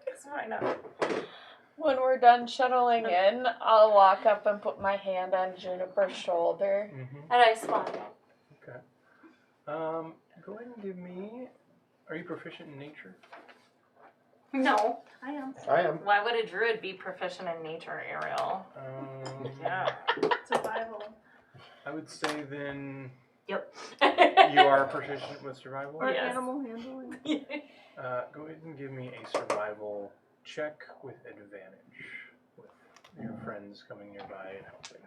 Because why not? When we're done shuttling in, I'll walk up and put my hand on Juniper's shoulder. Mm-hmm. And I smile. Okay. Go ahead and give me. Are you proficient in nature? No. I am. I am. Why would a druid be proficient in nature, Ariel? Yeah. Survival. I would say then Yep. you are proficient with survival. Or Yes. animal handling. Go ahead and give me a survival check with advantage, with your friends coming nearby and helping.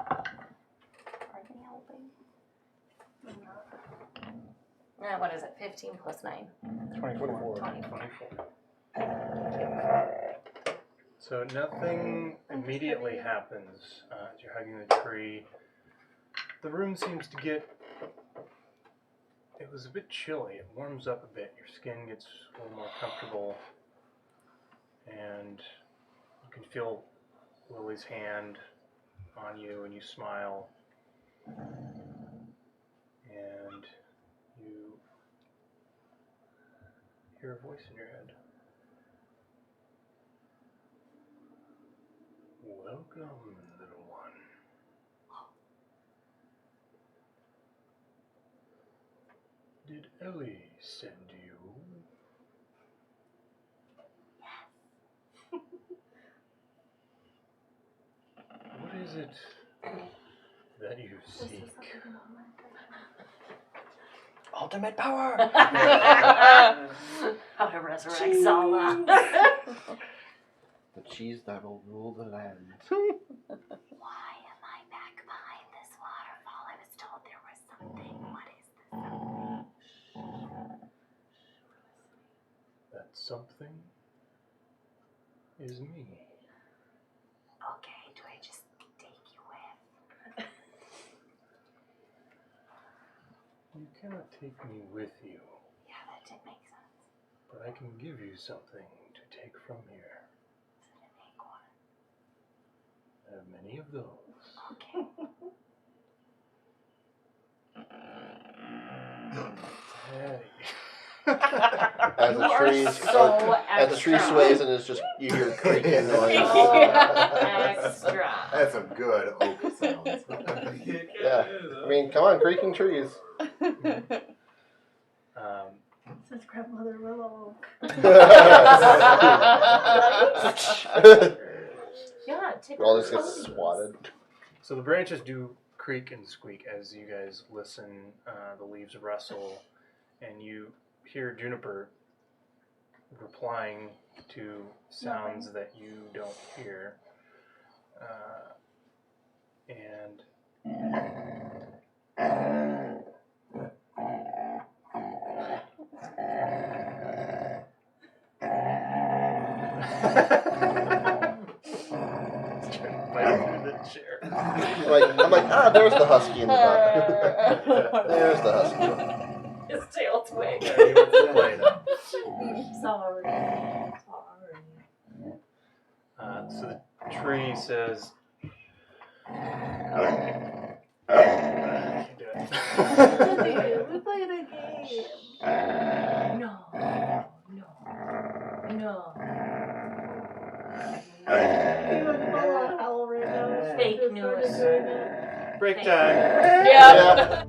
Are they helping? What is it? 15 plus 9. 24. 24. So nothing immediately happens as you're hugging the tree. The room seems to get. It was a bit chilly. It warms up a bit. Your skin gets a little more comfortable, and you can feel Lily's hand on you, and you smile, and you hear a voice in your head. Welcome, little one. Did Ellie send you? What is it that you seek? Ultimate power! How to resurrect Zala. The cheese that will rule the land. Why am I back behind this waterfall? I was told there was something. What is this something? That something is me. Okay, do I just take you with? You cannot take me with you, Yeah, that did make sense. but I can give you something to take from here. Is it an acorn? I have many of those. Okay. As You the are trees, so as the tree extra. sways and it's just you hear creaking noise. Extra. That's some good oak sounds. Yeah, I mean, come on, creaking trees. Says grandmother Willow. Yeah, take All our this gets coats. swatted. So the branches do creak and squeak as you guys listen. The leaves rustle, and you hear Juniper replying to sounds that you don't hear. And bite through the chair. I'm like, there's the husky in the back. There's the husky. His tail twig. Yeah, he wants to play now. Sorry. So the tree says, I can't do it. We played a game. No. You would follow a howl right now. Fake Just started news. doing it. Break time. Yeah.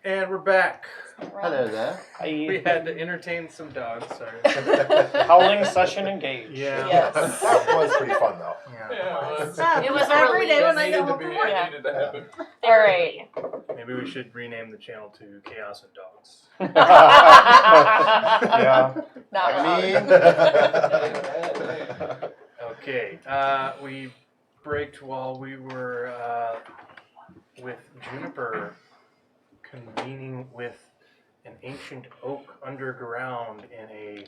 And we're back. Hello there. We had to entertain some dogs. Sorry. Howling session engaged. Yeah. Yes. That was pretty fun, though. Yeah. It was every really day when I Needed go to home be- from it work. Yeah. needed to happen. All right. Maybe we should rename the channel to Chaos and Dogs. Yeah. Not wrong. Okay. We braked while we were with Juniper convening with an ancient oak underground in a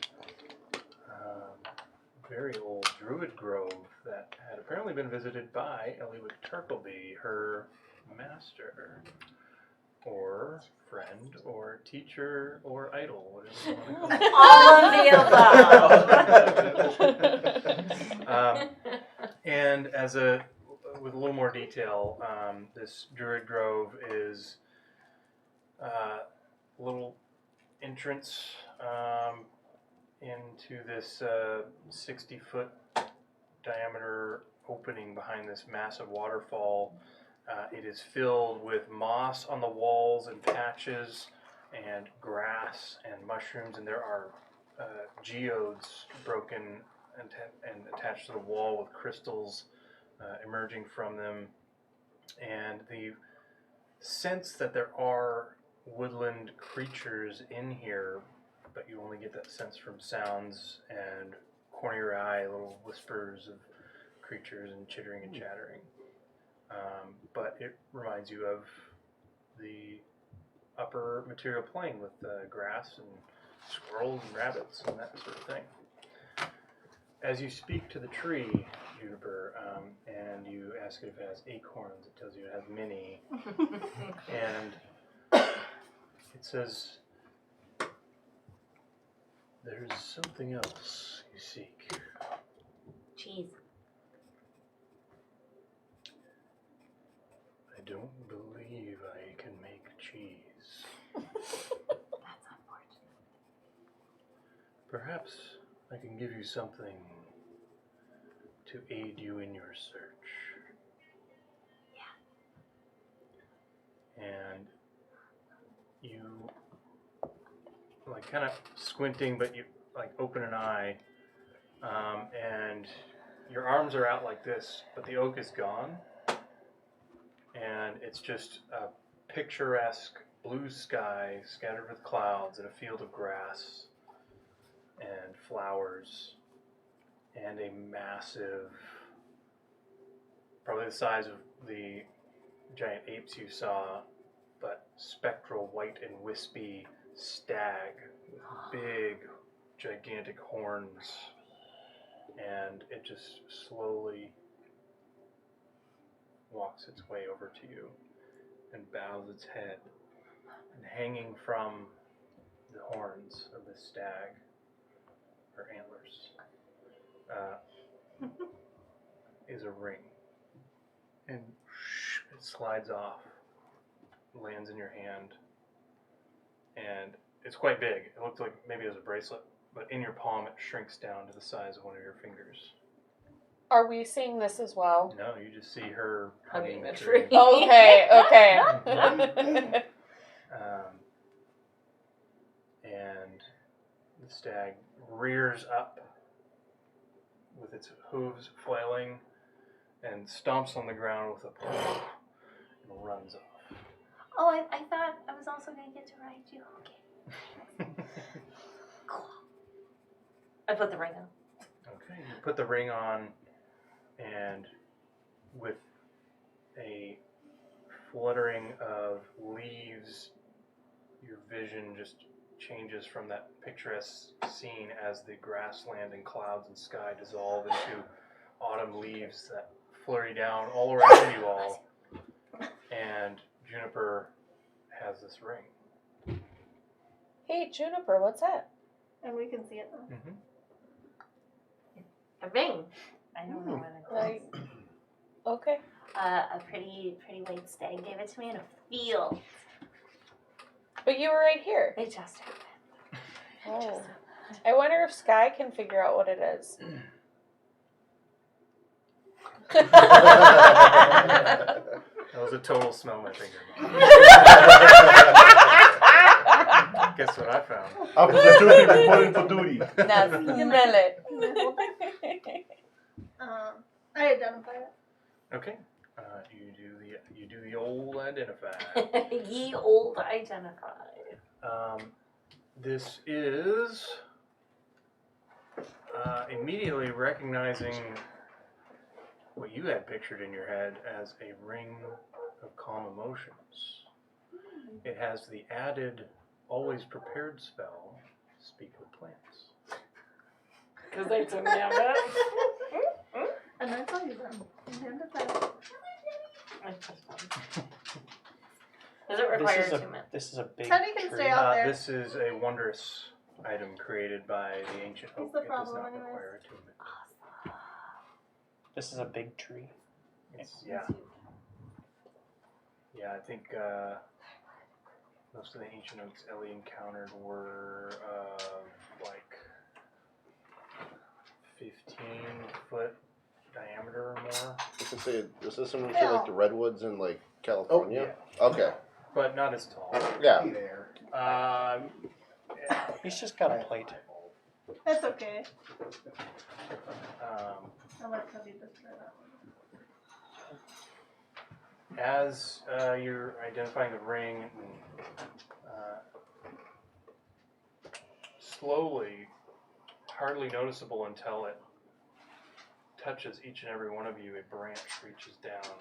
very old druid grove that had apparently been visited by Eliwick Turkleby, her master, or friend, or teacher, or idol, whatever you want to call it. All of the above. And with a little more detail, this druid grove is a little entrance into this 60-foot diameter opening behind this massive waterfall. It is filled with moss on the walls and patches, and grass and mushrooms, and there are geodes broken and attached to the wall with crystals emerging from them, and the sense that there are woodland creatures in here, but you only get that sense from sounds and corner of your eye, little whispers of creatures and chittering and chattering. But it reminds you of the upper material plane with grass and squirrels and rabbits and that sort of thing. As you speak to the tree, Juniper, and you ask it if it has acorns, it tells you it has many. And it says, there's something else you seek. Cheese. I don't believe I can make cheese. That's unfortunate. Perhaps I can give you something to aid you in your search. Yeah. And you, like, kind of squinting, but you, like, open an eye, and your arms are out like this, but the oak is gone. And it's just a picturesque blue sky scattered with clouds and a field of grass and flowers and a massive, probably the size of the giant apes you saw, but spectral, white and wispy stag with big, gigantic horns. And it just slowly walks its way over to you and bows its head. And hanging from the horns of this stag are antlers. Is a ring. And it slides off, lands in your hand, and it's quite big. It looks like maybe it was a bracelet, but in your palm it shrinks down to the size of one of your fingers. Are we seeing this as well? No, you just see her Hugging hugging the tree. Okay. And the stag rears up with its hooves flailing and stomps on the ground with a and runs off. Oh, I thought I was also going to get to ride you. Okay. Cool. I put the ring on. Okay, you put the ring on, and with a fluttering of leaves, your vision just changes from that picturesque scene as the grassland and clouds and sky dissolve into autumn leaves that flurry down all around you all. And Juniper has this ring. Hey, Juniper, what's that? And we can see it now. Mm-hmm. A ring. I don't know what it is. Okay. A pretty white stag gave it to me in a field. But you were right here. It just happened. Oh. I wonder if Sky can figure out what it is. That was a total smell my finger. Guess what I found? Officer Duty reporting for duty. Now smell it. I identify it. Okay. You do the old identify. Ye old identified. This is immediately recognizing what you had pictured in your head as a ring of calm emotions. It has the added always prepared spell, speak with plants. Because they took me out of it. And I tell you them. Identify. Does it require attunement? This is a big Teddy can tree. stay out there. This is a wondrous item created by the ancient What's oak. the It does problem not anyways? require attunement. This is a big tree. Yeah. Yeah, I think most of the ancient oaks Ellie encountered were like 15-foot diameter or more. You can say, is this similar to like the redwoods in like California? Oh, Okay. But not as tall. Yeah. He's just got a plate. That's okay. Um, I'll let Tubby destroy that one. as you're identifying the ring, slowly, hardly noticeable until it touches each and every one of you, a branch reaches down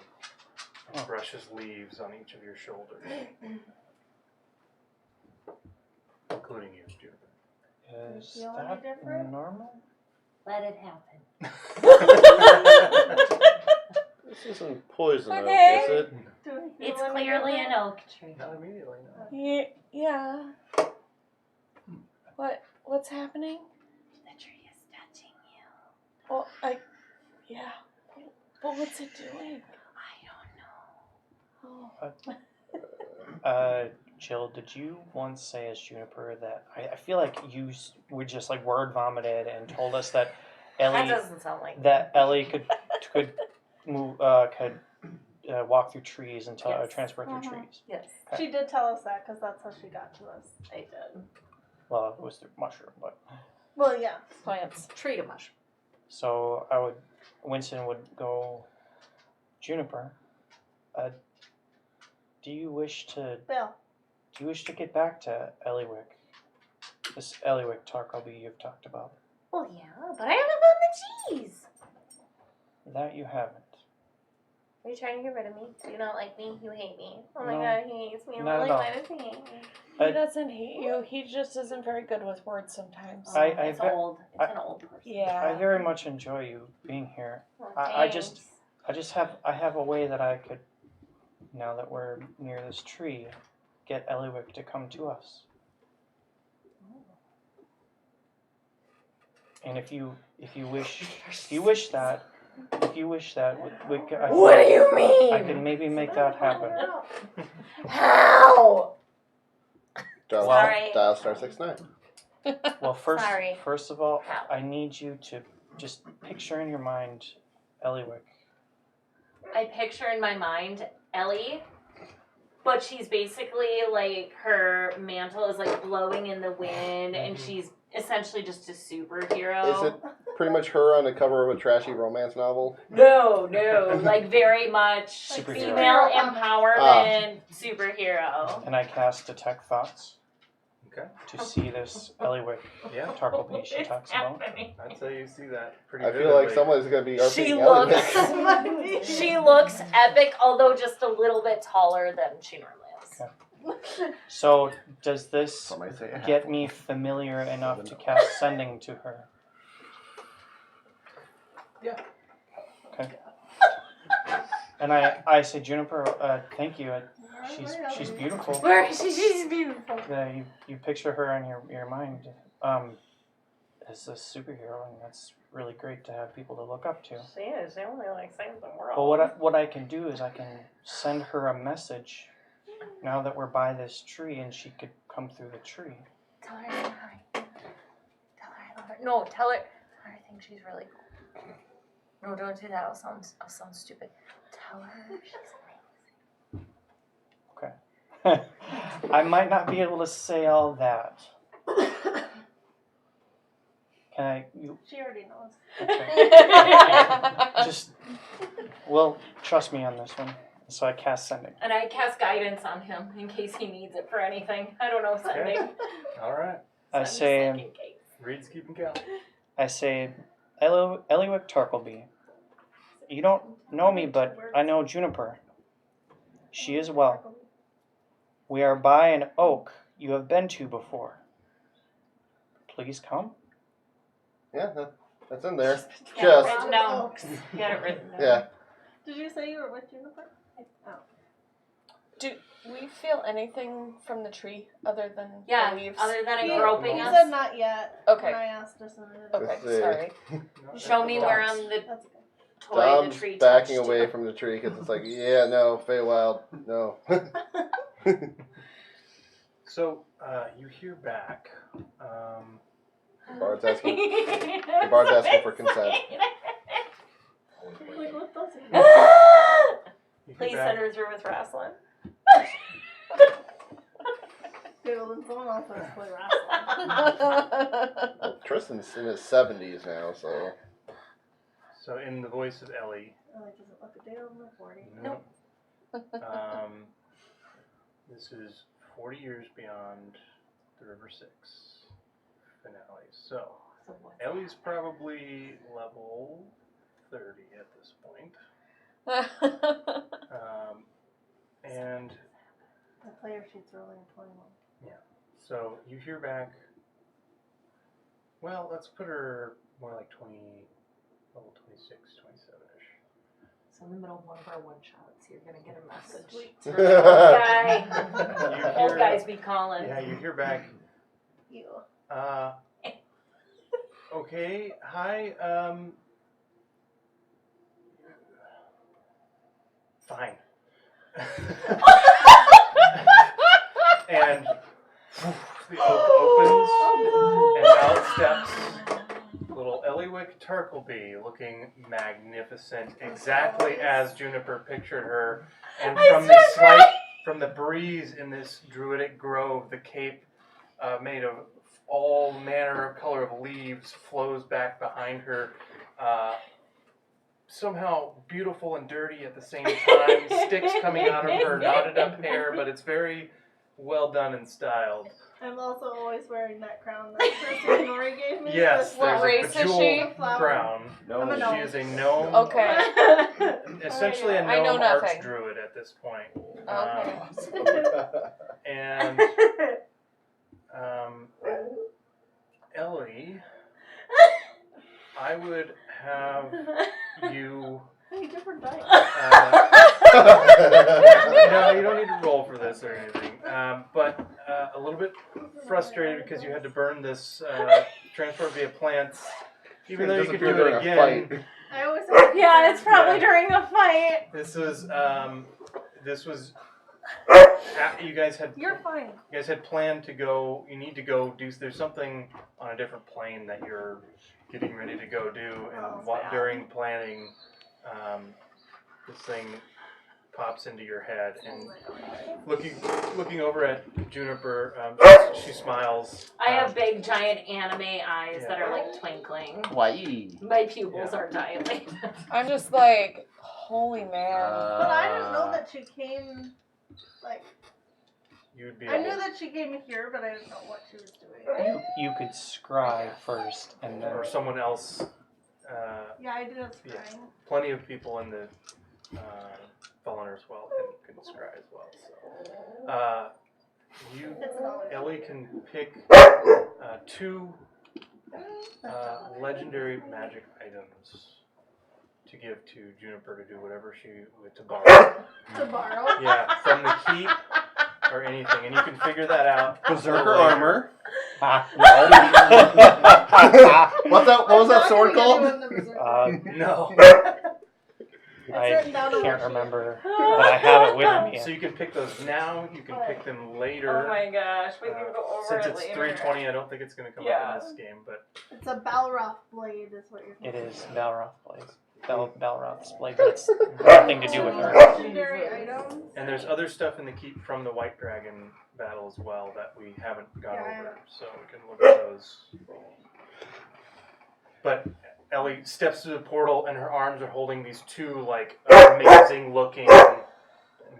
and brushes leaves on each of your shoulders, including you, Juniper. Is You feel any that different? normal? Let it happen. This isn't poison oak, Okay. is it? Do we feel It's any clearly different? an oak tree. Not immediately, no. Yeah. What's happening? The tree is touching you. Well, yeah. But what's it doing? I don't know. Oh. Jill, did you once say as Juniper that I feel like you were just like word vomited and told us that That Ellie doesn't sound like could move could walk through trees and Yes. transport through Mhm. trees. Yes, She did tell us that because that's how she got to us. I did. Well, it was through mushroom, but Well, yeah. Plants. Tree to mushroom. so Winston would go, Juniper, do you wish to Bill. get back to Eliwick? This Eliwick Tarkobi you've talked about. Well, yeah, but I haven't found the cheese. That you haven't. Are you trying to get rid of me? Do you not like me? You hate me. Oh my No. god, he hates me. Not Well, at like, all. why does he hate me? He doesn't hate you. He just isn't very good with words sometimes. Oh, I it's ve- old. It's an old person. Yeah. I very much enjoy you being here. Well, I thanks. have a way that I could, now that we're near this tree, get Eliwick to come to us. And if you wish that, we c- I What do you mean? I can maybe make that happen. How? Sorry. Dial star 69. Well, Sorry. first of all, How? I need you to just picture in your mind Eliwick. I picture in my mind Ellie, but she's basically like her mantle is like blowing in the wind, and she's essentially just a superhero. Is it pretty much her on the cover of a trashy romance novel? No, like very much Superhero. female empowerment superhero. And I cast Detect Thoughts Okay. to see this Eliwick Yeah. Tarkobi she It's talks about. happening. I'd say you see that pretty I vividly. feel like someone's going to be She RPing looks, Eliwick. she looks epic, although just a little bit taller than she normally is. Okay. So does this Some might say a get half. me familiar enough to cast Sending to her? Yeah. Okay. And I say, Juniper, thank you. She's beautiful. Where is she? She's beautiful. You picture her in your mind as a superhero, and that's really great to have people to look up to. She is. She only like saves the world. But what I can do is I can send her a message now that we're by this tree, and she could come through the tree. Tell her I said hi. Tell her I love her. No, tell her I think she's really cool. No, don't do that. I'll sound stupid. Tell her she's amazing. I might not be able to say all that. Can I? She already knows. Just, well, trust me on this one. So I cast sending. And I cast guidance on him in case he needs it for anything. I don't know sending. All right. I Send say, second case. Reed's keeping count. Eliwick Tarkleby. You don't know me, but I know Juniper. She is well. We are by an oak you have been to before. Please come. Yeah, that's in there. Get it Just. written down. Get it written down. Yeah. Did you say you were with Juniper? Oh. Do we feel anything from the tree other than Yeah, the leaves? other than He- it groping he us. said not yet. Okay. When I asked just a minute ago. Okay, Let's see. sorry. Show me where on the That's okay. toy Dom's the tree backing touched away you. from the tree because it's like, yeah, no, Feywild, no. So you hear back. Bard's asking. The Bard's asking for consent. Like, what does he? You hear Please back. send her through with wrestling. Okay, well then someone else has to play wrestling. Tristan's in his 70s now, so. So in the voice of Ellie. Oh, it doesn't look a day over 40. Nope. This is 40 years beyond the River Styx finale. So Ellie's probably level 30 at this point. And The player sheet's rolling 21. so you hear back. Well, let's put her more like 20, level 26, 27-ish. So in the middle of one of our one shots, you're gonna get a message. Sweet. From the old guy. You Old hear- guys be calling. Yeah, you hear back. You. Okay, hi, fine. And the oak opens, and out steps little Eliwick Tarkleby, looking magnificent, exactly as Juniper pictured her. And from the breeze in this druidic grove, the cape made of all manner of color of leaves flows back behind her. Somehow beautiful and dirty at the same time. Sticks coming out of her knotted up hair, but it's very well done and styled. I'm also always wearing that crown that Kristen Nori gave me. Yes, with What there's race a is bejeweled she? crown. I'm a gnome. She is a gnome. Okay. Essentially a I know gnome nothing. archdruid at this point. Okay. And Ellie, I would have you. Hey, different dice. No, you don't need to roll for this or anything. But a little bit frustrated because you had to burn this transport via plants. Even though you could do it again. I always have Yeah, it's probably during a fight. This was you guys had You're fine. You guys had planned to go. You need to go do. There's something on a different plane that you're getting ready to go do, and during planning, this thing pops into your head. And looking over at Juniper, she smiles. I have big, giant anime eyes that are like twinkling. Why? My pupils are dilated. I'm just like, holy man. But I didn't know that she came, like, You'd be. I knew that she came here, but I didn't know what she was doing. You could scry first, and then Or someone else. Yeah, I did a Yeah. scrying. Plenty of people in the Fallen Earth world can scry as well. So, Ellie can pick 2 legendary magic items to give to Juniper to do whatever she would to borrow. To borrow? Yeah, from the keep or anything, and you can figure that out. Berserker armor. What was that sword called? No. I can't remember, but I have it with me. So you can pick those now. You can pick them later. Oh my gosh, we can go over Since it it's later. 320, I don't think it's going to come up in this game, but It's a Balroth blade, is what you're It thinking. is Balroth Blaze. Balroth's blade. That's nothing to do with her. Legendary items. And there's other stuff in the keep from the White Dragon battle as well that we haven't gone over, so we can look at those. But Ellie steps through the portal, and her arms are holding these two like amazing-looking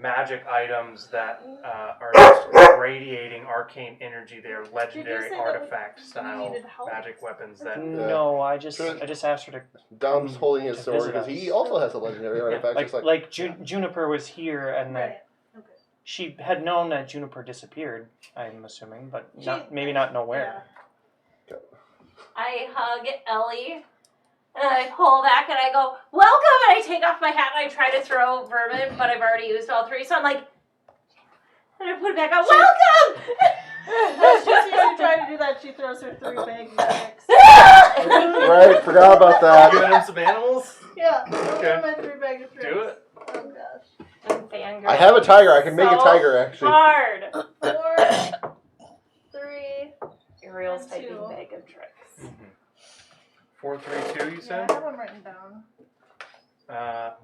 magic items that are just radiating arcane energy. They're legendary say that artifact-style needed help? magic weapons that. No, I just asked her to. Dom's holding his to sword visit because he us. also has a legendary artifact. Like, just like like Juniper was here, and that Right. Okay. she had known that Juniper disappeared. I'm assuming, but maybe not know where. I hug Ellie, and I pull back, and I go, welcome, and I take off my hat, and I try to throw vermin, but I've already used all three, so I'm like, and I put it back on, welcome! As she sees you try to do that, she throws her 3 bags of tricks. right, forgot about that. Giving him some animals? Yeah, Okay. those are my 3 bags of tricks. Do it. Oh gosh. I'm fangirling. I have a tiger. I can make a So tiger actually. hard. 4, 3, Ariel's And typing 2. bag of tricks. 4, 3, 2. You yeah, said. I have them written down.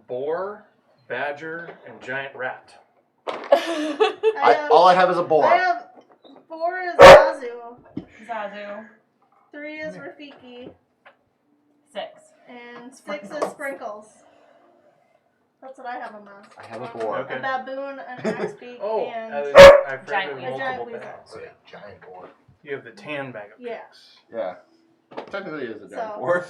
Boar, badger, and giant rat. All I have is a boar. I have 4 is Zazu, Zazu. 3 is Rafiki, 6. and 6 is Sprinkles. That's what I have them as. I have a boar. Okay. A baboon, an axe beak, Oh, and I Giant forgot weasel. a giant multiple weasel. bags. Oh, yeah, giant boar. You have the tan bag of Yeah. tricks. Yeah. Technically, it is a giant So- boar.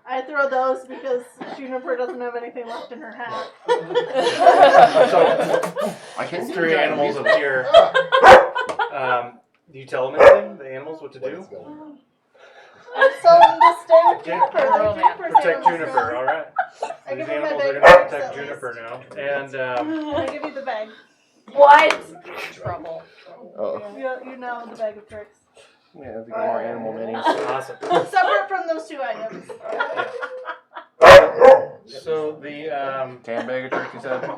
I throw those because Juniper doesn't have anything left in her hat. So, I can't do 3 giant animals weasel. appear. Do you tell them anything? The animals, what to do? I'm selling to stay with Okay. Juniper. Like Juniper's Protect animals Juniper. go. All right. I These give her my animals bag are of going to tricks protect at Juniper least. now, and I give you the bag. What? Trouble. Oh. You know the bag of tricks. Yeah, to get more animal minis. awesome. Separate from those 2 items. So the Tan bag of tricks, you said?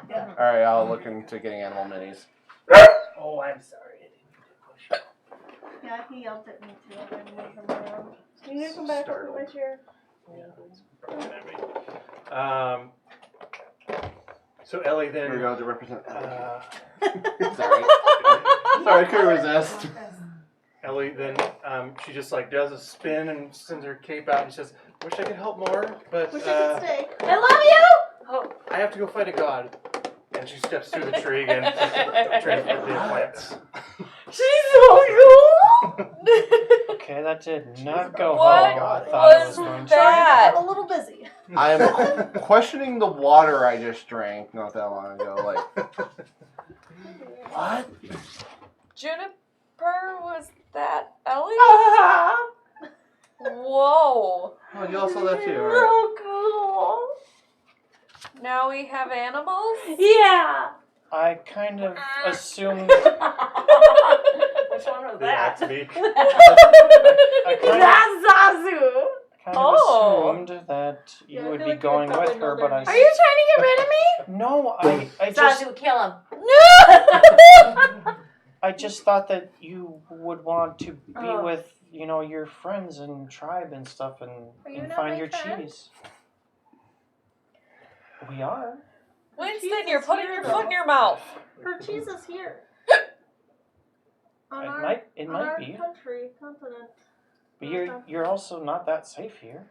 Yeah. Alright, I'll look into getting animal minis. oh, I'm sorry. Yeah, he yelled at me too. I didn't move him around. Can you come back over to my chair? So Ellie Here we then. go to represent. Sorry. Sorry, I couldn't resist. Ellie then she just like does a spin and sends her cape out and she says, "Wish I could help more, but Wish I could stay. I love you! Oh, I have to go fight a god." And she steps through the tree again to transfer the plants. she's so cool! Okay, that did not go What how I thought it was was going to. that? I'm a little busy. I'm questioning the water I just drank not that long ago. Like, what? Juniper, was that Ellie? Ah, Whoa. Oh, you all saw that too, so alright. cool. Now we have animals? Yeah. I kind of assumed. Which one was The that? axe beak. I kind That's Zazu. of Oh. assumed that you Yeah, I would feel be like you would going probably with her, know but their I. Are you trying to get rid of me? No, I just Zazu, kill him. I just thought that you would want to be Oh. with, your friends and tribe and stuff and, Are you and not find my your friend? cheese. We are. Winston, cheese you're is putting here, your though. foot in your mouth. Her cheese is here. On It our, might on might our be. continent. But you're also not that safe here.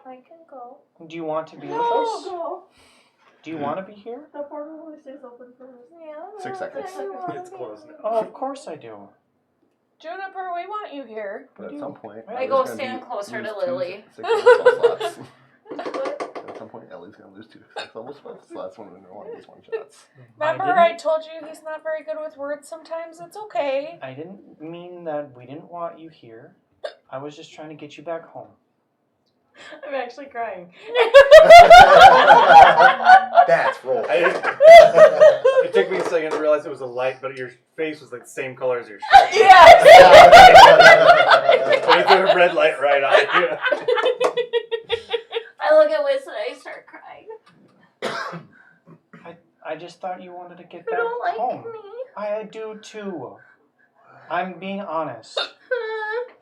I can go. Do you want to be with No, us? go. Do you want to be here? The portal only stays open for us. Yeah. 6 seconds. It's closed now. Oh, of course I do. Juniper, we want you here. But at some point, I Ellie's go gonna stand be- closer lose to 2 Lily. 6 slots. At some point, Ellie's gonna lose 2 level spots. So that's one of these one shots. Remember, I told you he's not very good with words sometimes. It's okay. I didn't mean that we didn't want you here. I was just trying to get you back home. I'm actually crying. That's roll. It took me a second to realize it was a light, but your face was like the same color as your shirt. Yeah. There's a red light right on you. I look at Wiz and I start crying. I just thought you wanted to get You back don't like home. me. I do too. I'm being honest.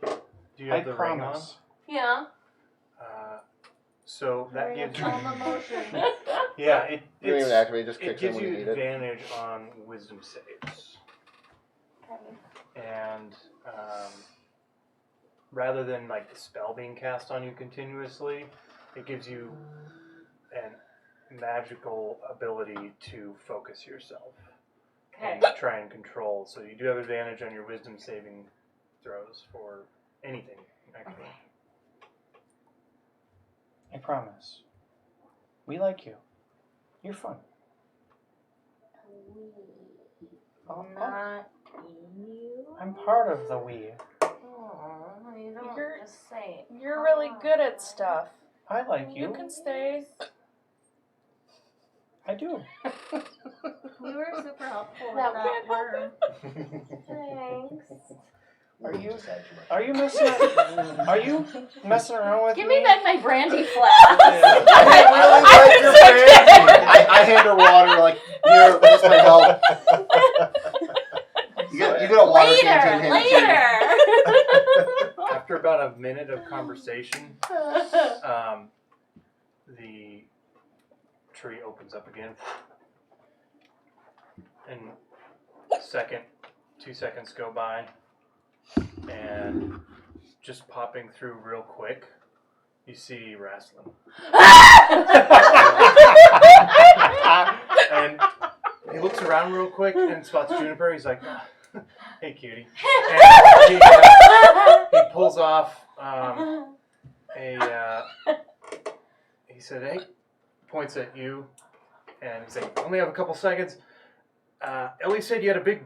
Do you have I the ring on? promise. Yeah. So that gives you. All the motions. Yeah, it You don't even activate, it just it kicks in gives when you you need it. advantage on wisdom saves. And rather than like the spell being cast on you continuously, it gives you an magical ability to focus yourself and try and control. So you do have advantage on your wisdom saving throws for anything, actually. I promise. We like you. You're fun. Not you. I'm part of the we. Aw, you don't You're- just say. You're really good at stuff. I like You you. can stay. I do. We were super helpful with That that can't help worm. Thanks. Are you messing? Are you messing around with Give me? me back my brandy flask. I really like your brandy. I hand her water, like, here, this might help. You got a water canteen hand too. Later. After about a minute of conversation, the tree opens up again. And 2 seconds go by. And just popping through real quick, you see Rasslin. And he looks around real quick and spots Juniper. He's like, "Hey, cutie." And he pulls off he said, "Hey," points at you, and he's like, "Only have a couple seconds. Ellie said you had a big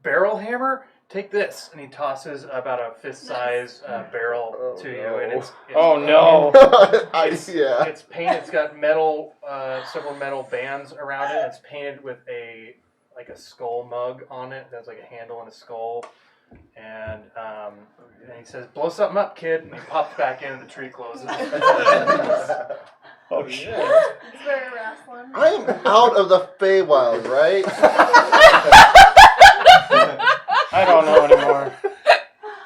barrel hammer. Take this," and he tosses about a fist-size barrel to you, and it's Oh no! Yeah. it's painted. It's got metal, several metal bands around it. It's painted with a skull mug on it. That's like a handle and a skull. And he says, "Blow something up, kid." And he pops back in, and the tree closes. Oh shit! It's very wrestling. I am out of the Feywild, right? I don't know anymore.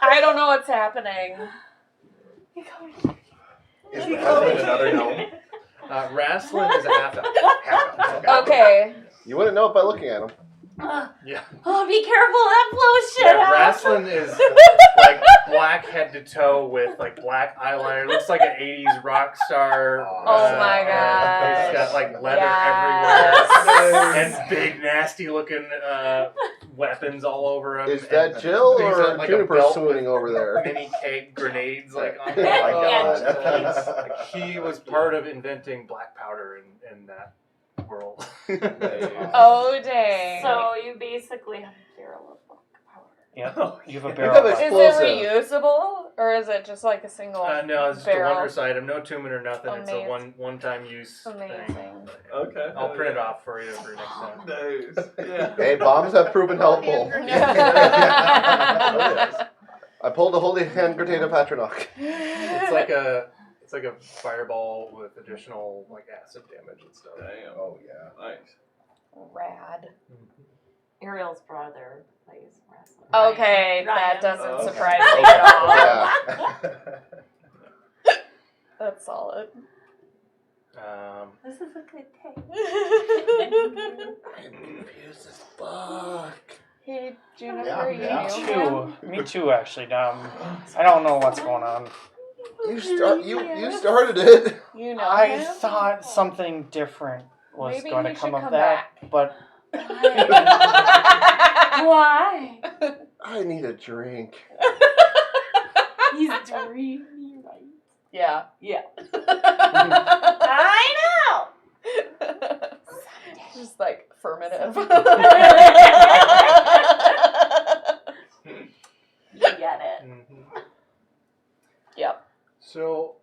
I don't know what's happening. Is Rasslin another gnome? Rasslin is a half elf. Okay. You wouldn't know it by looking at him. Yeah. Oh, be careful! That blows shit Yeah, out. Rasslin is like black head to toe with like black eyeliner. Looks like an 80s rock star. Oh my god. He's got like leather Yes. everywhere and big nasty looking weapons all over him. Is that And Jill he's or got, like, a Juniper belt swooning over there? mini keg grenades like on Oh my God. God. He was part of inventing black powder in that world. Oh dang. So you basically have a barrel of black powder. Yep. You have a You barrel. have of- Is it explosive. reusable or is it just like a single No, it's just a barrel? wondrous item. No tuning or nothing. It's a Amazing. one-time use thing. Amazing. Okay. I'll print it off for you for next time. Nice. Yeah. Hey, bombs have proven helpful. I pulled a holy hand grenade of Patronach. It's like a fireball with additional like acid damage and stuff. Damn. Oh, yeah. Nice. Rad. Ariel's brother plays wrestling. Okay, that Ryan. doesn't Okay. surprise me at all. Yeah. That's solid. This is a good day. I'm confused as fuck. Hey, Juniper, Yeah, you yeah. knew him? Me too, actually. I don't know what's going on. You started it. You know I him? thought something different was Maybe going he to come should of come that, back. but Why? I need a drink. He's dreamy, right? Yeah. Yeah. I know. Just like affirmative. You get it. Yep. So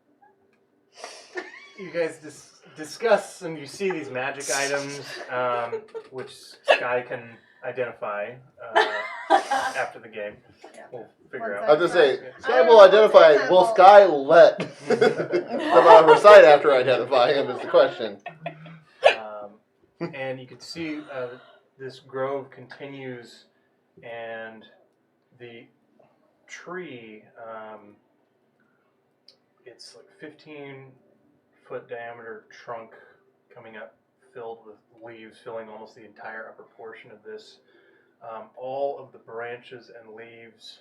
you guys discuss and you see these magic items, which Sky can identify after the game. We'll figure I out. was gonna say, Sky will identify. Will Sky let them out of her sight after identifying him? Is the question. And you can see this grove continues, and the tree, it's like 15 8-foot diameter trunk coming up, filled with leaves, filling almost the entire upper portion of this. All of the branches and leaves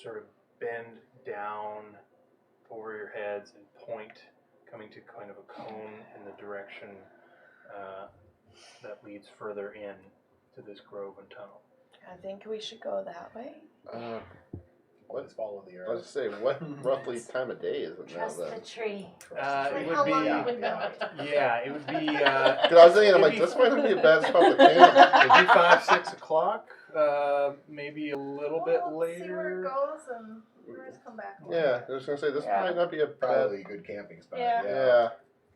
sort of bend down over your heads and point, coming to kind of a cone in the direction that leads further in to this grove and tunnel. I think we should go that way. Let's follow the arrow. Let's say, what roughly time of day is it now Trust the then? tree. It would How be, long yeah, have we been? it would be. Because I was thinking, I'm like, this might not be a bad spot to camp. It'd be 5, 6 o'clock, maybe a little bit Well, let's see where it later. goes and always come back. Yeah, I was going to say, this might not be a bad... Probably a good camping spot. Yeah.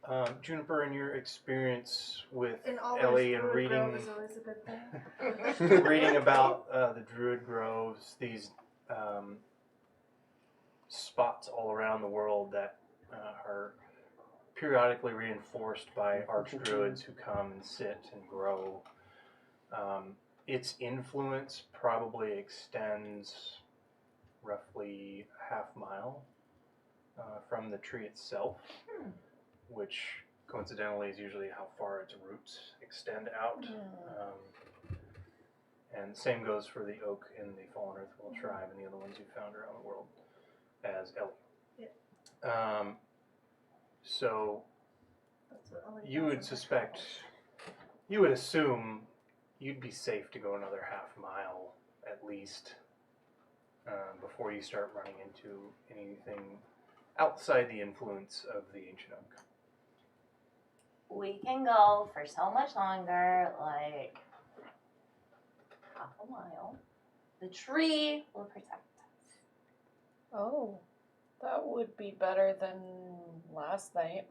Yeah. Juniper, in your experience with And Ellie always and Druid Grove reading is always a good thing. reading about the Druid groves, these spots all around the world that are periodically reinforced by archdruids who come and sit and grow. Its influence probably extends roughly a half mile from the tree itself, which coincidentally is usually how far its roots extend out. And same goes for the oak in the Fallen Earthworld tribe and the other ones you found around the world as Ellie. Yeah. So That's what Ellie you does would in suspect, her you would assume you'd be safe to go another half mile at least before you start running into anything outside the influence of the ancient oak. We can go for so much longer, like half a mile. The tree will protect us. Oh, that would be better than last night.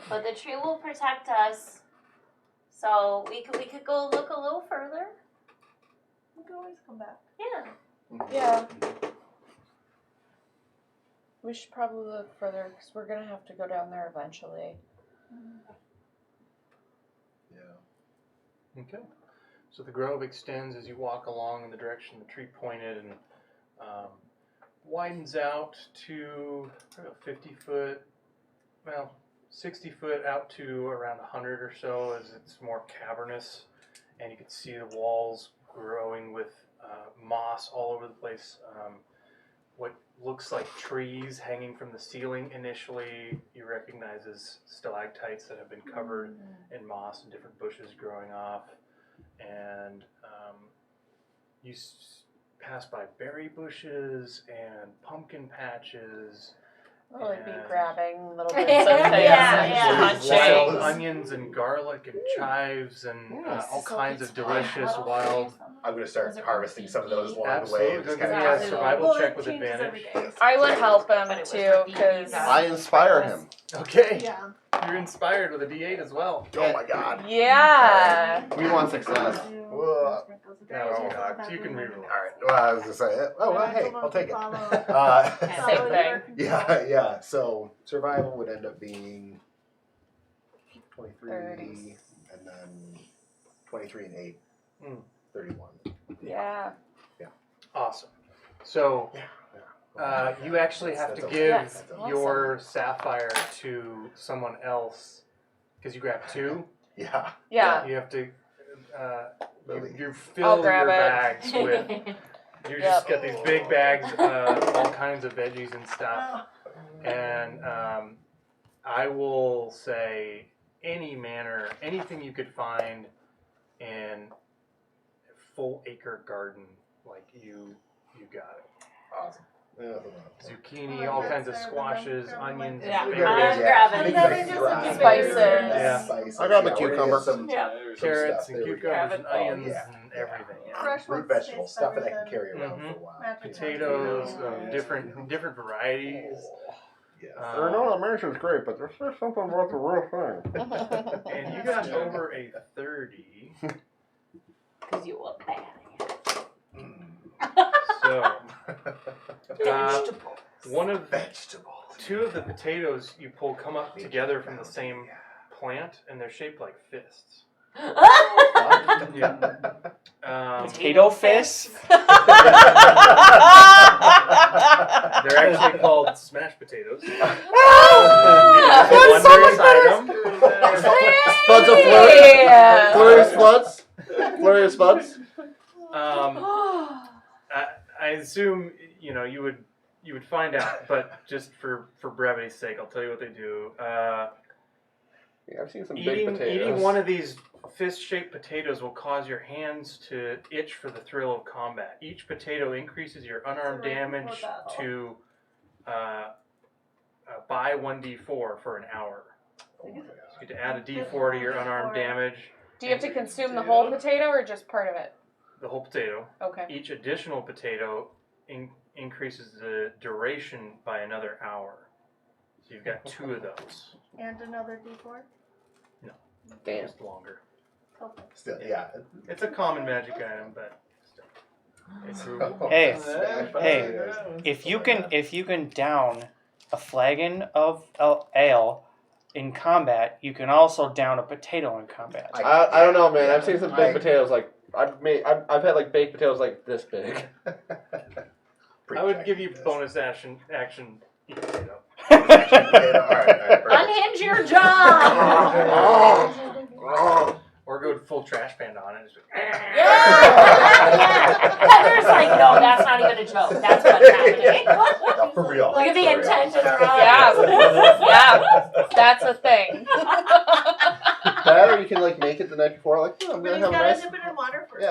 But the tree will protect us. So we could go look a little further. We can always come back. Yeah. Yeah. We should probably look further because we're gonna have to go down there eventually. Yeah. Okay. So the grove extends as you walk along in the direction the tree pointed and widens out to about 50 foot, well, 60 foot out to around 100 or so as it's more cavernous. And you can see the walls growing with moss all over the place. What looks like trees hanging from the ceiling initially, you recognize as stalactites that have been covered in moss and different bushes growing off. And you pass by berry bushes and pumpkin patches. We'll be And- grabbing little bits of things Yeah, and yeah. munching. Wild onions and garlic and chives and all kinds of delicious Little wild. trees. I'm going to start harvesting some of those along the way. Absolutely. and just Give me kinda a try survival Well, check it with changes advantage. every day. I would help him But it was too for because I inspire him. Okay. Yeah. You're inspired with a D8 as well. Oh my god. yeah. We want success. Whoa. Oh god. So you can reroll. Alright, well, I was going to say, oh, well, hey, I'll take it. Same thing. Yeah. So survival would end up being 23 30. and then 23 and 8. 31. Yeah. Awesome. So you actually have to give Yes. your sapphire to someone else because you grabbed 2. Yeah. Yeah. You have to. Really? You fill grab your it. bags with. You just get these big bags, all kinds of veggies and stuff. And I will say anything you could find in a full acre garden, like you got it. Awesome. Yeah. Zucchini, all kinds of squashes, onions, Yeah. and I'm berries, grabbing Spices. Yeah. I got the we're gonna cucumber. get some Yeah. carrots stuff. and There we go. cucumbers and Oh, onions yeah. and everything. Fresh Root ones vegetables, taste stuff that I better can carry around Mhm. for a while. Magic Potatoes, ones. different varieties. Yes. I know the mention's great, but there's just something about the real thing. And you got over a 30. Because you were bad. So Vegetables. one of Vegetables. 2 of the potatoes you pull come up together from the same plant, and they're shaped like fists. Potato fists. They're actually called smashed potatoes. That's so much item. Spuds of flurry? Flurry of spuds? Flurry of spuds? I assume you would find out, but just for brevity's sake, I'll tell you what they do. Yeah, I've seen some big Eating potatoes. one of these fist-shaped potatoes will cause your hands to itch for the thrill of combat. Each potato increases your unarmed damage to by 1d4 for an hour. So you get to add a d4 to your unarmed damage. Do you have to consume the whole potato or just part of it? The whole potato. Okay. Each additional potato increases the duration by another hour. So you've got 2 of those. And another D4? No. Damn. Just longer. Okay. Still, yeah. It's a common magic item, but still. Hey, Smash hey, potatoes. if you can down a flagon of ale in combat, you can also down a potato in combat. I don't know, man. Yeah. I've seen some big potatoes. Like I've had like baked potatoes like this big. I would give you bonus action eat potato. All right. Unhinge your jaw! Or go full trash panda on it. Yeah! Heather's like, no, that's not even a joke. That's what's happening. No, for real. Look at the For real. intentions wrong. Yeah, that's a thing. That or you can like make it the night before. Like, I'm But gonna he's have a gotta nice dip it in water first.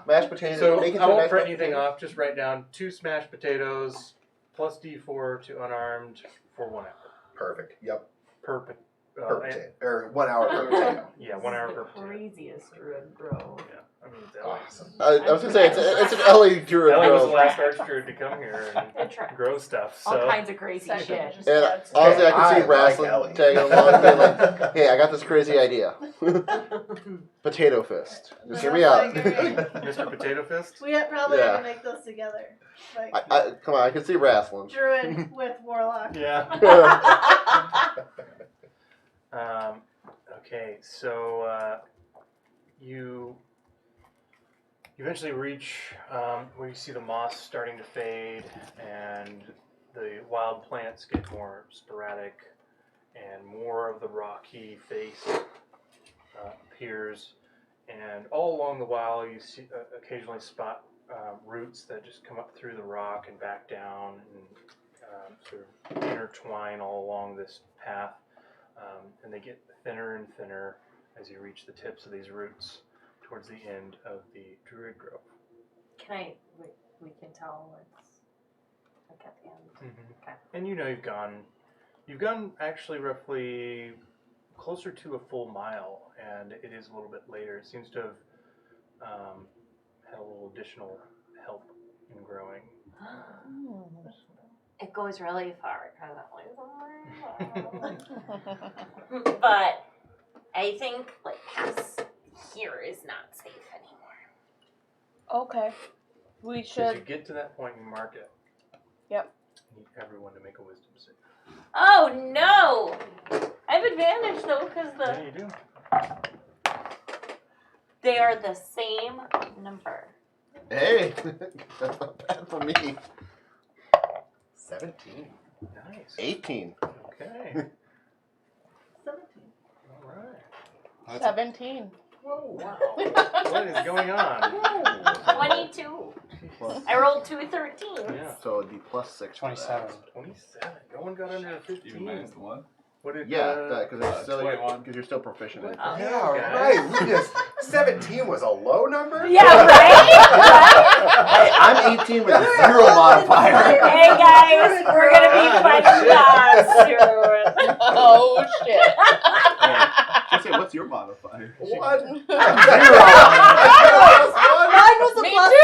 mashed potatoes. So make it I to a won't nice print mashed anything potato. off. Just write down 2 smashed potatoes plus d4 to unarmed for 1 hour Perfect. Yep. per Per potato. Or 1 hour per potato. Yeah, 1 hour per potato. Craziest druid, bro. Yeah, I mean it's Ellie. Awesome. I was gonna say it's an Ellie Druid. Ellie was the bro. last archdruid to come here and Good try. grow stuff. All So kinds of crazy shit. And honestly, I can see I wrestling like Ellie. tagging along, being like, "Hey, I got this crazy idea. Potato fist. Just hear me out." Mr. Potato Fist. We probably Yeah. have to make those together. Like, Come on, I can see wrestling. Druid with Warlock. Yeah. Okay, so you eventually reach where you see the moss starting to fade and the wild plants get more sporadic and more of the rocky face appears, and all along the while you see occasionally spot roots that just come up through the rock and back down and sort of intertwine all along this path. And they get thinner and thinner as you reach the tips of these roots towards the end of the Druid Grove. We can tell what's like at the end. Okay. And you've gone actually roughly closer to a full mile, and it is a little bit later. It seems to have had a little additional help in growing. It goes really far but I think like past here is not safe anymore. Okay. We As you should. get to that point, you mark it. Yep. I need everyone to make a wisdom save. Oh no! I have advantage though because Yeah, you do. they are the same number. Hey, that's not bad for me. 17. Nice. 18. Okay. 17. All right. 17. Whoa, wow. What is going on? 22. I rolled 2 13s. Yeah. So it'd be plus 6. for that. 27. 27. No one got under a 15. Even minus the 1. What did Yeah, because 21. you're still proficient in it. Oh. Yeah, right. We just 17 was a low number. Yeah, right? Hey, I'm 18 with 0 modifier. Hey guys, we're gonna be fighting gods soon. Oh, shit. Just say, what's your modifier? 1. 0. Mine was a Me plus too!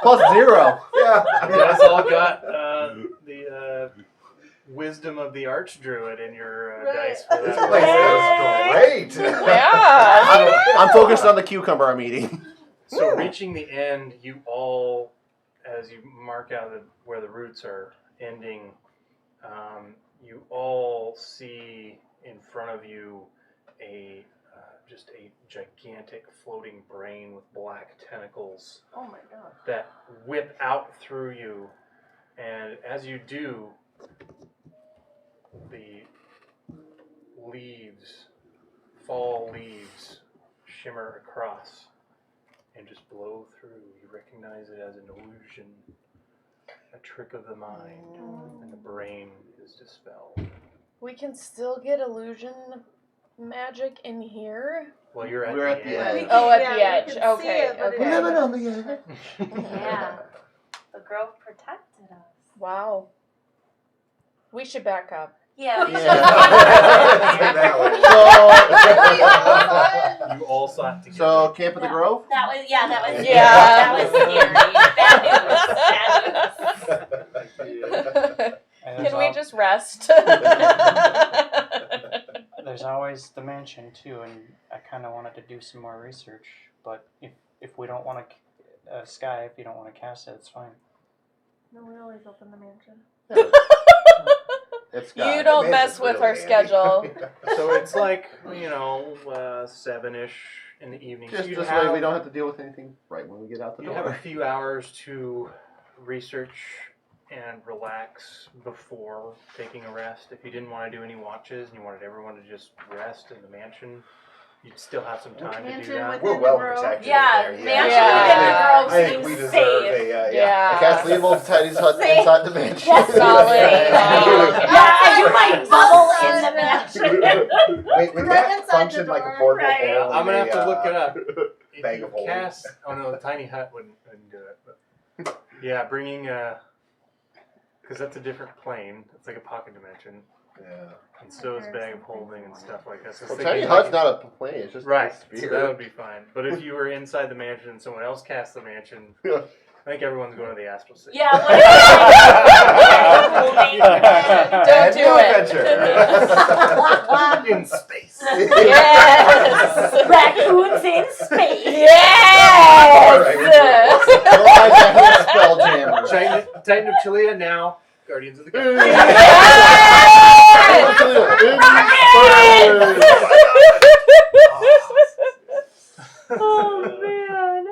Plus 0. Yeah. You guys all got the wisdom of the archdruid in your dice for This that. place is great. Yeah. I'm focused on the cucumber I'm eating. So reaching the end, you all, as you mark out where the roots are ending, you all see in front of you a just a gigantic floating brain with black tentacles Oh my god. that whip out through you. And as you do, the fall leaves, shimmer across and just blow through. You recognize it as an illusion, a trick of the mind, and the brain is dispelled. We can still get illusion magic in here. Well, you're at We're the at the edge. edge. Oh, at Yeah, the we edge. can see Okay. it, but Okay. it's- Living on the edge. Yeah. The grove protected us. Wow. We should back up. Yeah. We You all saw it together. So, Camp of the Grove? That was Yeah. That was scary. And there's Can we al- just rest? There's always the mansion too, and I kind of wanted to do some more research. But if we don't want to, Sky, if you don't want to cast it, it's fine. No, we always open the mansion. It's You don't mess with our schedule. So it's like, 7-ish in the evening. Just So you this have, way we don't have to deal with anything right when we get out the You have a door. few hours to research and relax before taking a rest. If you didn't want to do any watches and you wanted everyone to just rest in the mansion, you'd still have some time to do Mansion that. with- We're well protected. Yeah, in there, mansion Yeah. within the grove I think we seems deserve safe. a Yeah. I cast Leopold's Tiny's hut Safe. inside the mansion. Yes, solid. Yeah, I do my bubble in the mansion. Wait, would Right that inside function the like a door, portal? right. or I'm gonna have to a, look it up. If bag you of holding? cast, oh no, the tiny hut wouldn't do it. But yeah, bringing because that's a different plane. It's like a pocket dimension, Yeah. and so is bag of holding and stuff like that. So I was Well, Tiny thinking, Hut's like, not a plane, it's just right. a So sphere. that would be fine. But if you were inside the mansion and someone else cast the mansion, I think everyone's going to the astral city. Yeah, what is Don't And do new it. adventure. In space. Yes. Raccoons in space. Yes. Don't like that Spelljammer. Titan of Cha Lia, now Guardians of the Galaxy. Oh man.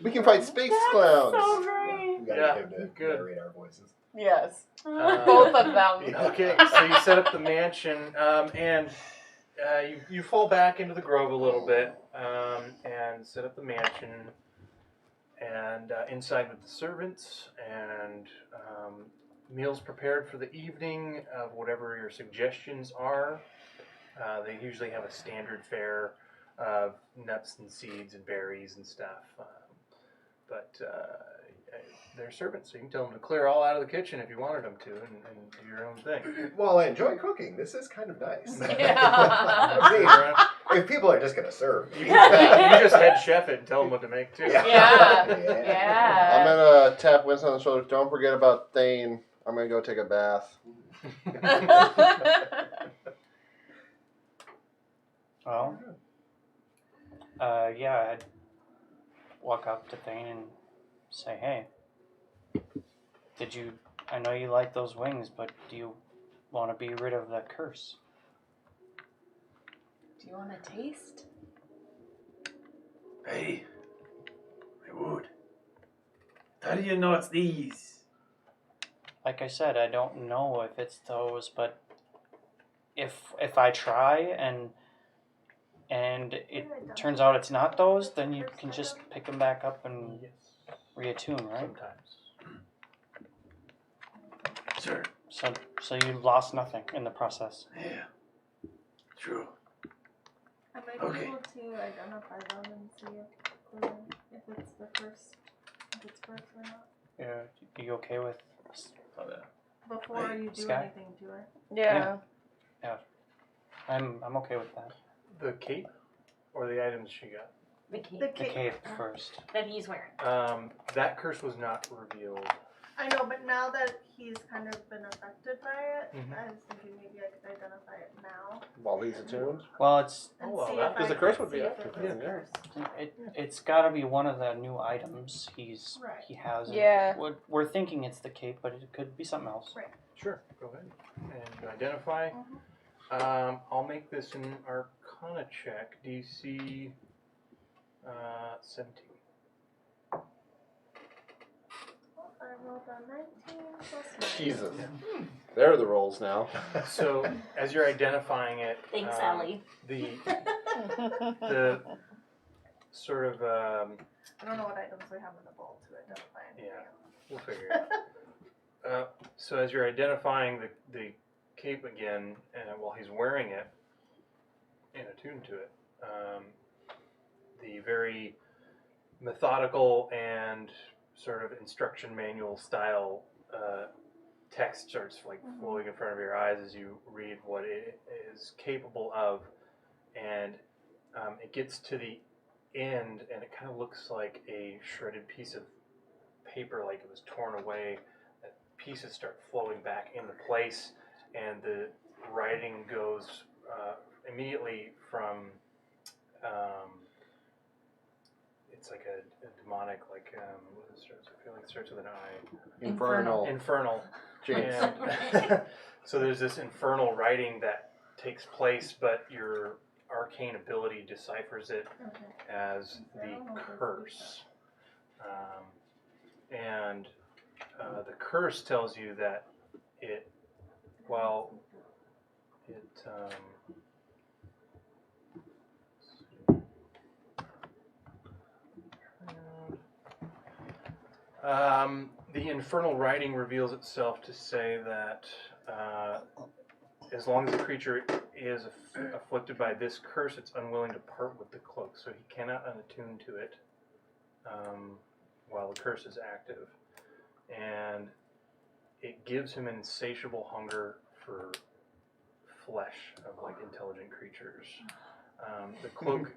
We can fight space clowns. So great. We gotta Yeah, get him to good. narrate our voices. Yes. Both of them. Okay, so you set up the mansion, and you fall back into the grove a little bit, and set up the mansion, and inside with the servants, and meals prepared for the evening of whatever your suggestions are. They usually have a standard fare of nuts and seeds and berries and stuff, but they're servants, so you can tell them to clear all out of the kitchen if you wanted them to, and do your own thing. Well, I enjoy cooking. This is kind of nice. Yeah. See, if people are just gonna serve, You can just head chef it and tell them what to make too. Yeah. I'm Yeah. gonna tap Winston on the shoulder. Don't forget about Thane. I'm gonna go take a bath. Well, yeah, I'd walk up to Thane and say, "Hey, I know you like those wings, but do you want to be rid of that curse?" Do you want to taste? Hey, I would. How do you know it's these? Like I said, I don't know if it's those, but if I try and it turns out it's not those, then you can just pick them back up and reattune, right? Sometimes. Sure. So you lost nothing in the process. Yeah. True. I might be Okay. able to identify them and see if it's the first, if it's first or not. Yeah, are you okay with? Before you do Sky? anything to it. Yeah. I'm okay with that. The cape or the items she got? The key The The cape. cape first. that he's wearing. That curse was not revealed. I know, but now that he's kind of been affected by it, Mhm. I was thinking maybe I could identify it now. While he's attuned. Well, it's And Oh, well, see that- if 'cause I the curse can would be see if active, it was yeah. cursed. it's got to be one of the new items he has. Yeah. We're thinking it's the cape, but it could be something else. Sure, go ahead. And you identify. Mhm. I'll make this an Arcana check, DC 17. I rolled a 19 plus 9. Jesus. There are the rolls now. So, as you're identifying it, Thanks, Allie. the sort of I don't know what items we have in the bowl to identify anything. Yeah. We'll figure it out. So as you're identifying the cape again, while he's wearing it and attuned to it, the very methodical and sort of instruction manual style text starts like flowing in front of your eyes as you read what it is capable of, and it gets to the end, and it kind of looks like a shredded piece of paper, like it was torn away. That pieces start flowing back into place, and the writing goes immediately from it's like a demonic, like what is it starts? I feel like it starts with an I. Infernal. James. And so there's this infernal writing that takes place, but your arcane ability deciphers it as the curse. And the curse tells you that it, while it, the infernal writing reveals itself to say that as long as the creature is afflicted by this curse, it's unwilling to part with the cloak, so he cannot unattune to it while the curse is active. And it gives him an insatiable hunger for flesh of like intelligent creatures. The cloak,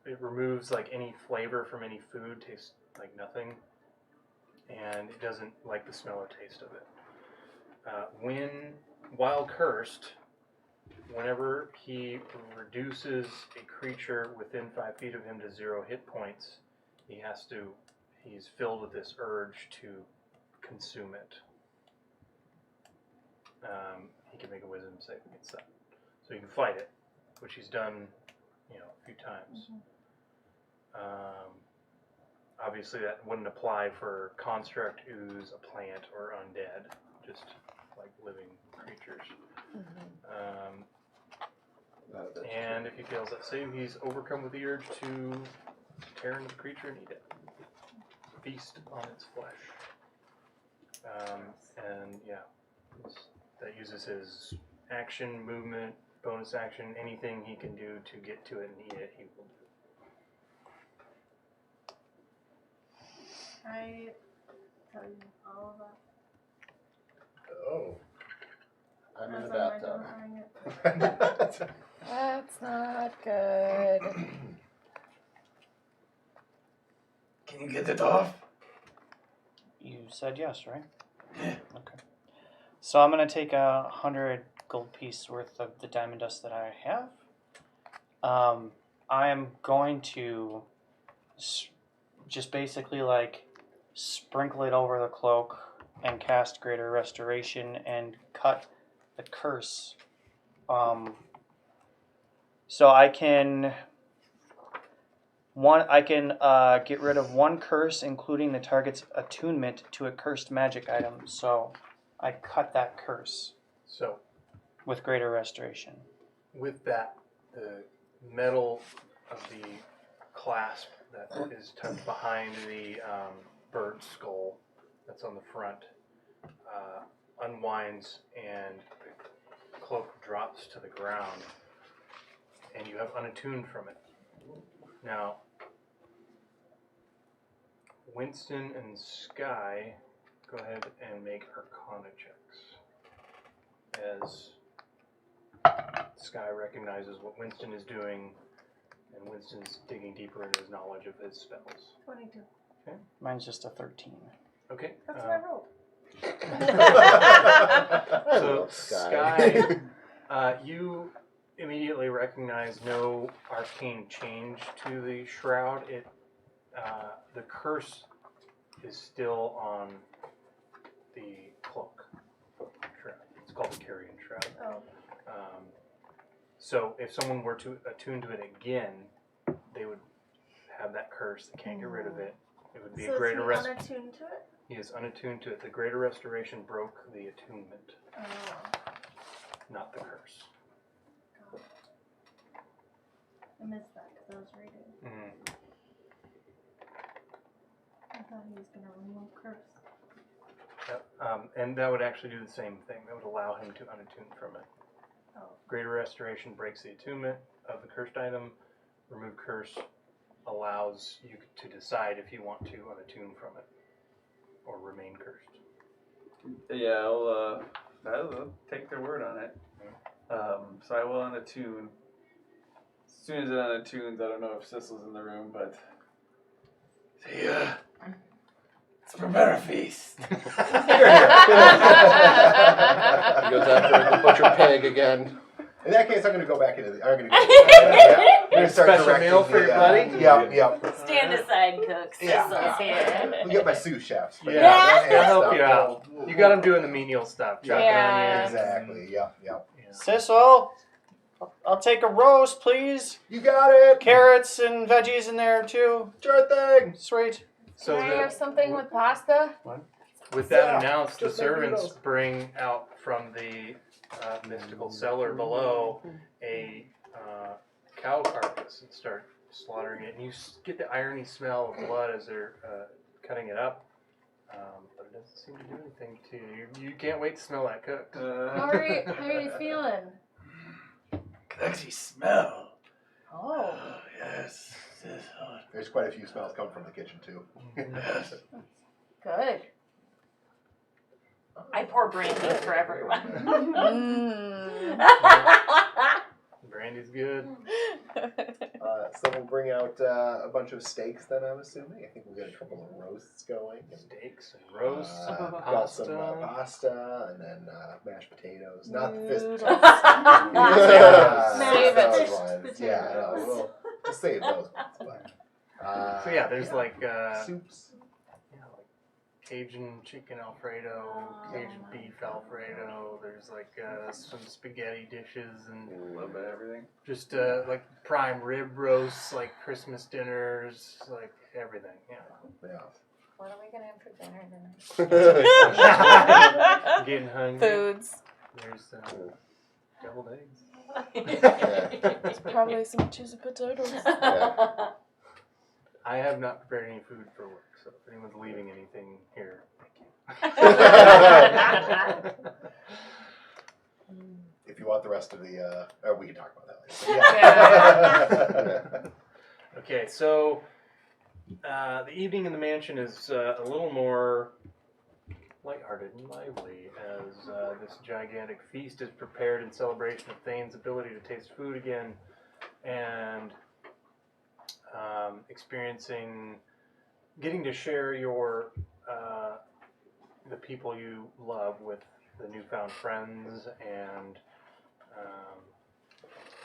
it removes like any flavor from any food, tastes like nothing, and it doesn't like the smell or taste of it. While cursed, whenever he reduces a creature within 5 feet of him to 0 hit points, he's filled with this urge to consume it. He can make a wisdom save against that. So you can fight it, which he's done, a few times. Obviously that wouldn't apply for construct, ooze, a plant, or undead, just like living creatures. And if he fails that save, he's overcome with the urge to tear into the creature and eat it. Feast on its flesh. That uses his action, movement, bonus action, anything he can do to get to it and eat it, he will do. I tell you all of that. Oh. I'm in the As I'm bathtub. identifying it. That's not good. Can you get it off? You said yes, right? Okay. So I'm going to take 100 gold piece worth of the diamond dust that I have. I am going to just basically like sprinkle it over the cloak and cast Greater Restoration and cut the curse. So I can get rid of one curse, including the target's attunement to a cursed magic item. So I cut that curse. So with Greater Restoration. With that, the metal of the clasp that is tucked behind the bird skull that's on the front unwinds, and the cloak drops to the ground, and you have unattuned from it. Now, Winston and Sky, go ahead and make Arcana checks. As Sky recognizes what Winston is doing, and Winston's digging deeper into his knowledge of his spells. 22. Okay. Mine's just a 13. Okay. That's what I rolled. So, Sky, you immediately recognize no arcane change to the shroud. The curse is still on the cloak shroud. It's called the carrion shroud. Oh. So if someone were to attune to it again, they would have that curse. They can't get rid of it. It would be So a greater is he restoration. unattuned to it? He is unattuned to it. The greater restoration broke the attunement, not the curse. I missed that because I was reading. I thought he was going to remove curse. Yep. And that would actually do the same thing. That would allow him to unattune from it. Oh. Greater restoration breaks the attunement of the cursed item. Remove curse allows you to decide if you want to unattune from it or remain cursed. Yeah, I'll take their word on it. So I will unattune. As soon as it unattunes, I don't know if Sissel's in the room, but let's prepare a feast. He goes after the butcher pig again. In that case, I'm going to go back into the. I'm going to go. I'm going to start Special directing meal for your buddy? Yep. Stand aside, cooks. Yeah. Sissel's here. We get my sous chefs. but Yeah, and I'll help stuff. you out. You got him doing the menial stuff. Chopping Yeah. onions. Exactly. Yep. Yeah. Sissel, I'll take a roast, please. You got it. Carrots and veggies in there too. Sure thing. Sweet. So Can I have something with pasta? with that Yeah, announced, the just make servants noodles. bring out from the mystical cellar below a cow carcass and start slaughtering it. And you get the irony smell of blood as they're cutting it up. But it doesn't seem to do anything to you. You can't wait to smell that cooked. How are you feeling? Can actually smell. Oh. Yes. There's quite a few smells coming from the kitchen too. Good. I pour brandy for everyone. Brandy's good. So we'll bring out a bunch of steaks then, I'm assuming. I think we'll get a couple of roasts going. And, Steaks and roasts, got some pasta. pasta and then mashed potatoes. Not the fish. Noodles. Save it. those Fish ones. Yeah, no, we'll save those ones. But, So yeah, there's like soups. Cajun chicken Alfredo, Cajun beef Alfredo. There's like some spaghetti dishes and A little bit of everything. just like prime rib roasts, like Christmas dinners, like everything. Yeah. What are we gonna have for dinner tonight? Getting hungry. Foods. There's deviled eggs. It's probably some cheesy potatoes. I have not prepared any food for work, so if anyone's leaving anything here, thank you. If you want the rest of the, or we can talk about that later. Okay, so the evening in the mansion is a little more lighthearted and lively as this gigantic feast is prepared in celebration of Thane's ability to taste food again and getting to share your the people you love with the newfound friends and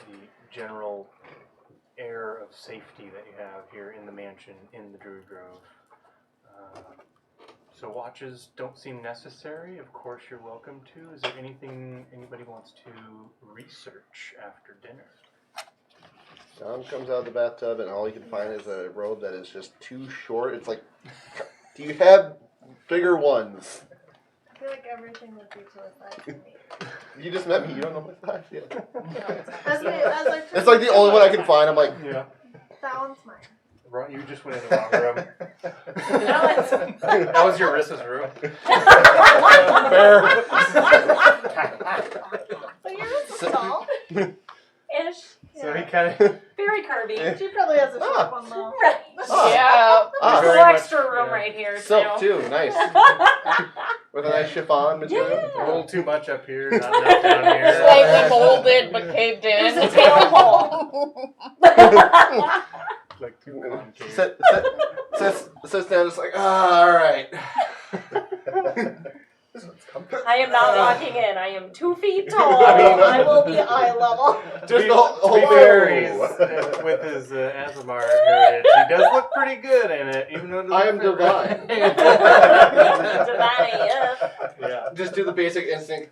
the general air of safety that you have here in the mansion in the Druid Grove. So watches don't seem necessary. Of course, you're welcome to. Is there anything anybody wants to research after dinner? John comes out of the bathtub, and all you can find is a robe that is just too short. It's like, do you have bigger ones? I feel like everything would be to a size for me. You just met me. You don't know my size yet. That's like the only one I can find. I'm like, Yeah. That one's mine. You just went in the wrong room. That That was your Rissa's room. But yours is tall. Ish. So he kind of Very curvy. She probably has a short one though. Right. Yeah. There's a very little much, extra room yeah. right here, silk too. too. Nice. With a nice chiffon material. a little too much up here, not enough down here. Slightly molded but caved in. There's a tail hole. Like too concave. Sits down, just like, all right. This one's comfy. I am not walking in. I am 2 feet tall. I will be eye level. Just To the whole be fair, with his Azamar heritage, he does look pretty good in it, even though it doesn't I am fit right. divine. Divine AF. Yeah. Just do the basic instinct.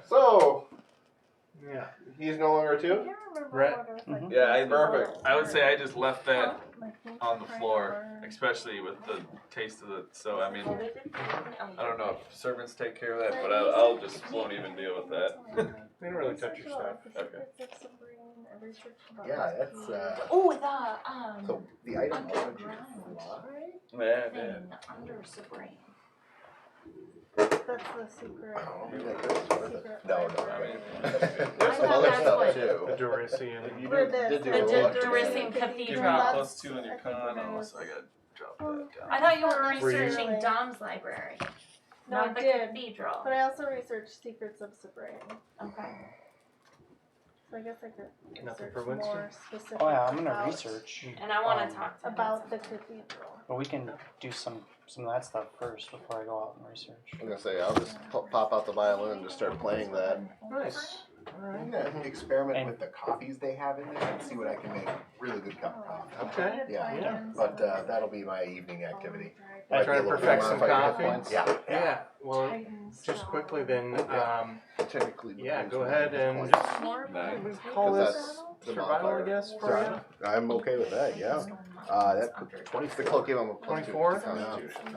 So, He's no longer I two? can't remember Right. what it was like. Yeah, Perfect. I would say I just left that My things on the are floor, trying especially with the taste of it. So I mean, What did it do? I don't know if servants take care of that, but I'll just won't even deal with that. We don't really touch your stuff. Okay. Yeah, that's Oh, so the item Underground. Yeah, thing yeah. under Sabrina. That's the secret. Oh, Secret No, library. There's some I other thought stuff that's too. The Dorisian. You For did this, do The a for little Dorisian extra. Give me Cathedral. a That's- +2 on your I think con. it Oh, was- so I gotta drop Well, that down. I thought you were Were you? researching Dom's library, No, I not the did. cathedral. But I also researched Secrets of Sabrina. Okay. So I guess I could Nothing research for Winston? more specific Oh yeah, I'm gonna about, research. And I want Um, to talk to him about the sometime. cathedral. But we can do some of that stuff first before I go out and research. I'm gonna say I'll just pop out the violin and just start playing that. Nice. I'm gonna experiment with the coffees they have in there and see what I can make really good cup of coffee. Okay. Yeah, but that'll be my evening activity. I try to perfect some coffee. Yeah, Yeah. Well, just quickly then. Technically, Yeah, go ahead and Nice. just call Because this that's the survival, I modifier. guess, for you. I'm okay with that. Yeah. That 20. The cloak gave him a +2 24? to Constitution.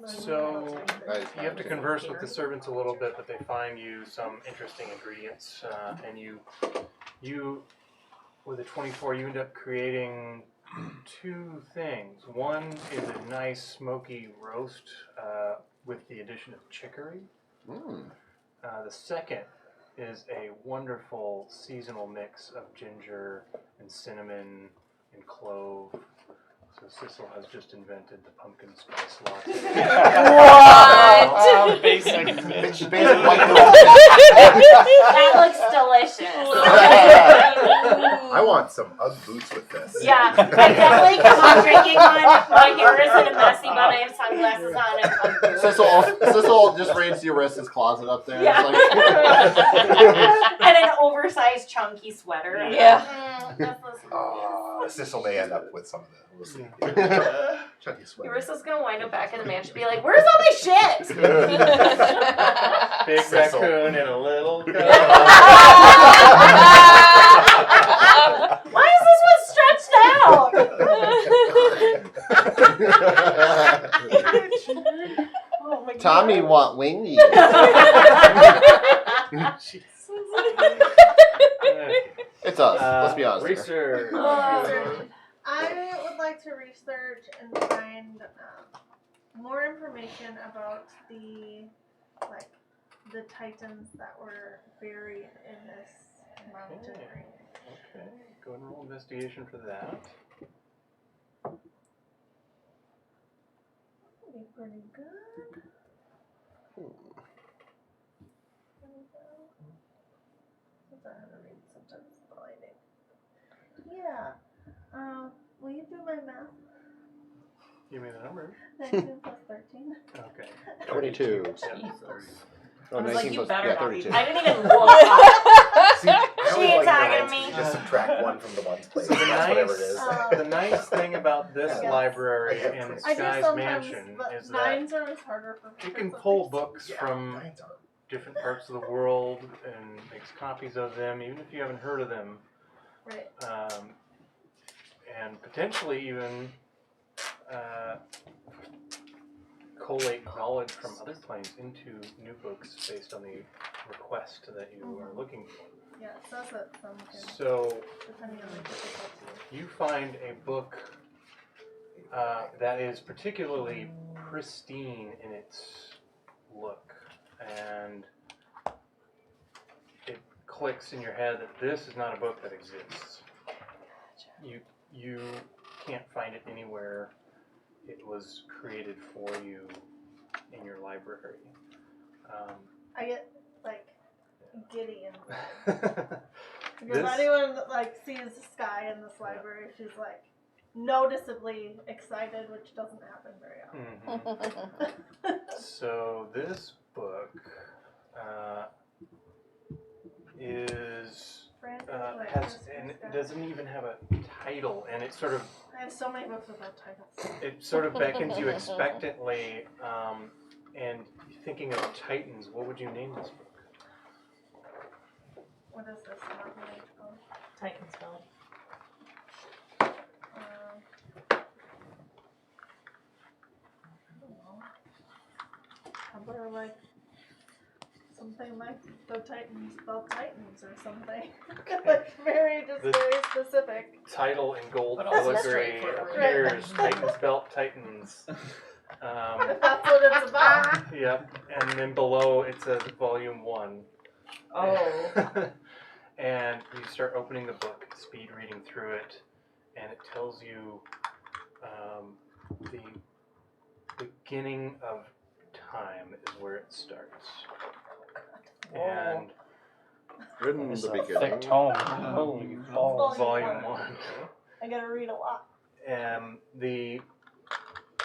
So Nice. you have to converse with the servants a little bit, but they find you some interesting ingredients, and you, with a 24, you end up creating two things. One is a nice smoky roast with the addition of chicory. Mm. The second is a wonderful seasonal mix of ginger and cinnamon and clove. So Sissel has just invented the pumpkin spice latte. What? Basic. Basic white girl. That looks delicious. I want some Ugg boots with this. Yeah, I definitely come on drinking one. My hair is in a messy bun. I have sunglasses on and I'm good. Sissel just reads your wrist, his closet up there. Yeah. It's And an oversized chunky sweater. I'm Yeah. like, this looks delicious. Sissel may end up with some of the. We'll see. Chunky sweater. Marissa's gonna wind up back in the mansion and be like, "Where's all my shit?" Big Sissel. raccoon and a little cow. Why is this one stretched out? Oh my Tommy God. want wingy. It's us. Let's be honest. Here. Research. I would like to research and find more information about the titans that were buried in this mountain range. Okay, go and roll investigation for that. Be pretty good. Since I had to read sometimes blinding. Yeah. Will you do my math? Give me the number. 19 plus 13. Okay. 22. I was like, you plus, better yeah, not. 32. I didn't even look up. See, I She always ain't like talking to nines, me. you just subtract one from the ones place. So the That's whatever it is. the nice thing about this Yes. library I in do Sky's sometimes, Mansion but is that nines are always harder for me. you can pull books Yeah, from nines are. different parts of the world and makes copies of them, even if you haven't heard of them, Right. and potentially even collate knowledge from other planes into new books based on the request that you are looking for. Yeah, so that's what some can, So depending on the difficulty. you find a book that is particularly pristine in its look, and it clicks in your head that this is not a book that exists. You can't find it anywhere. It was created for you in your library. I get giddy and because This- anyone that sees the sky in this library, she's noticeably excited, which doesn't happen very often. Mhm. So this book is has, and it doesn't even have a title, and it sort of I have so many books without titles. beckons you expectantly, and thinking of titans. What would you name this book? What is this? Not really, Titan's Belt. I don't know. How about like something like the Titans spell Titans or something? Like very specific. Title in gold But also filigree straightforward. appears. Titans belt Titans. If that's what it's about. Yep. And then below it says Volume 1. Oh. And you start opening the book, speed reading through it, and it tells you the beginning of time is where it starts. And In It's the a beginning. thick tome. Holy balls. Volume 1. I gotta read a lot. And the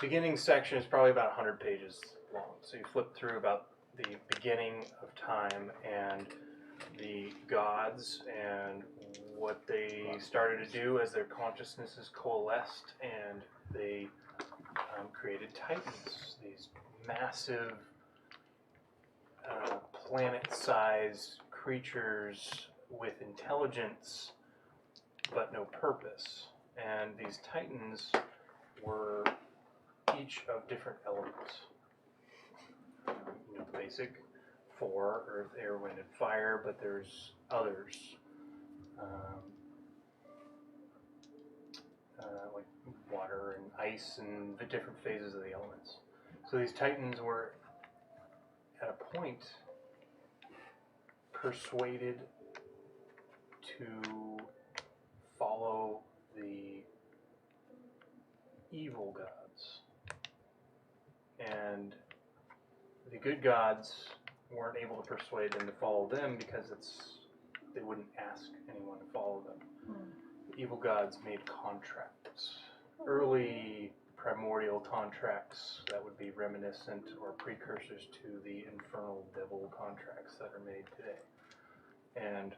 beginning section is probably about 100 pages long. So you flip through about the beginning of time and the gods and what they started to do as their consciousnesses coalesced, and they created titans, these massive planet-sized creatures with intelligence but no purpose. And these titans were each of different elements. The basic 4, earth, air, wind, and fire, but there's others. Like water and ice and the different phases of the elements. So these titans were at a point persuaded to follow the evil gods. And the good gods weren't able to persuade them to follow them because they wouldn't ask anyone to follow them. The evil gods made contracts, early primordial contracts that would be reminiscent or precursors to the infernal devil contracts that are made today. And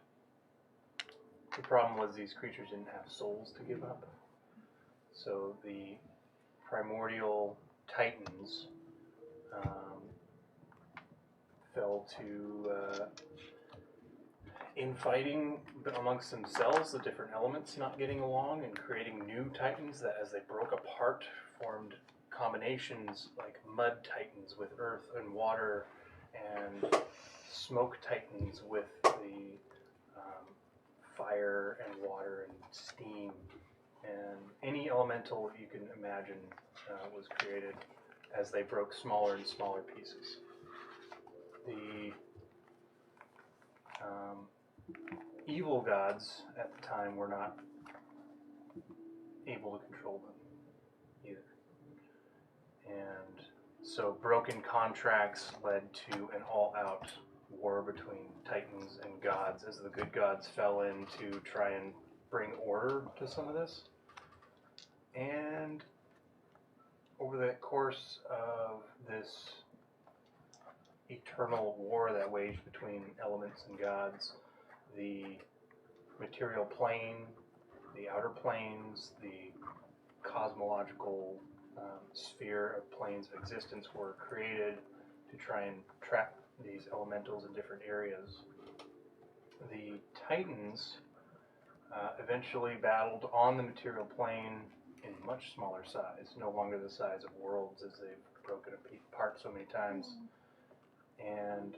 the problem was these creatures didn't have souls to give up. So the primordial titans fell to infighting amongst themselves, the different elements not getting along, and creating new titans that, as they broke apart, formed combinations like mud titans with earth and water, and smoke titans with the fire and water and steam, and any elemental you can imagine was created as they broke smaller and smaller pieces. The evil gods at the time were not able to control them either. And so broken contracts led to an all-out war between titans and gods as the good gods fell in to try and bring order to some of this. And over the course of this eternal war that waged between elements and gods, the material plane, the outer planes, the cosmological sphere of planes of existence were created to try and trap these elementals in different areas. The Titans eventually battled on the material plane in much smaller size, no longer the size of worlds as they've broken apart so many times. And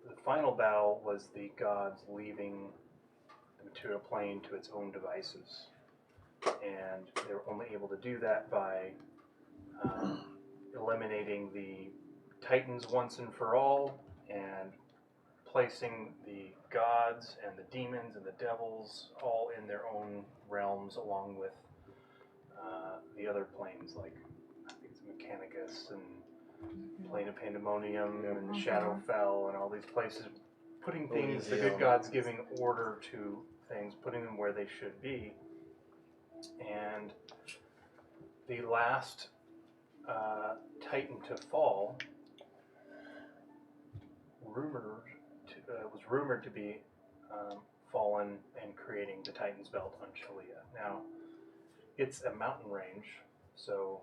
the final battle was the gods leaving the material plane to its own devices. And they were only able to do that by eliminating the Titans once and for all, and placing the gods and the demons and the devils all in their own realms, along with the other planes, like I think it's Mechanicus and Plane of Pandemonium and Shadowfell and all these places, putting things, the good gods giving order to things, putting them where they should be. And the last Titan to fall was rumored to be fallen and creating the Titan's Belt on Cha Lia. Now, it's a mountain range, so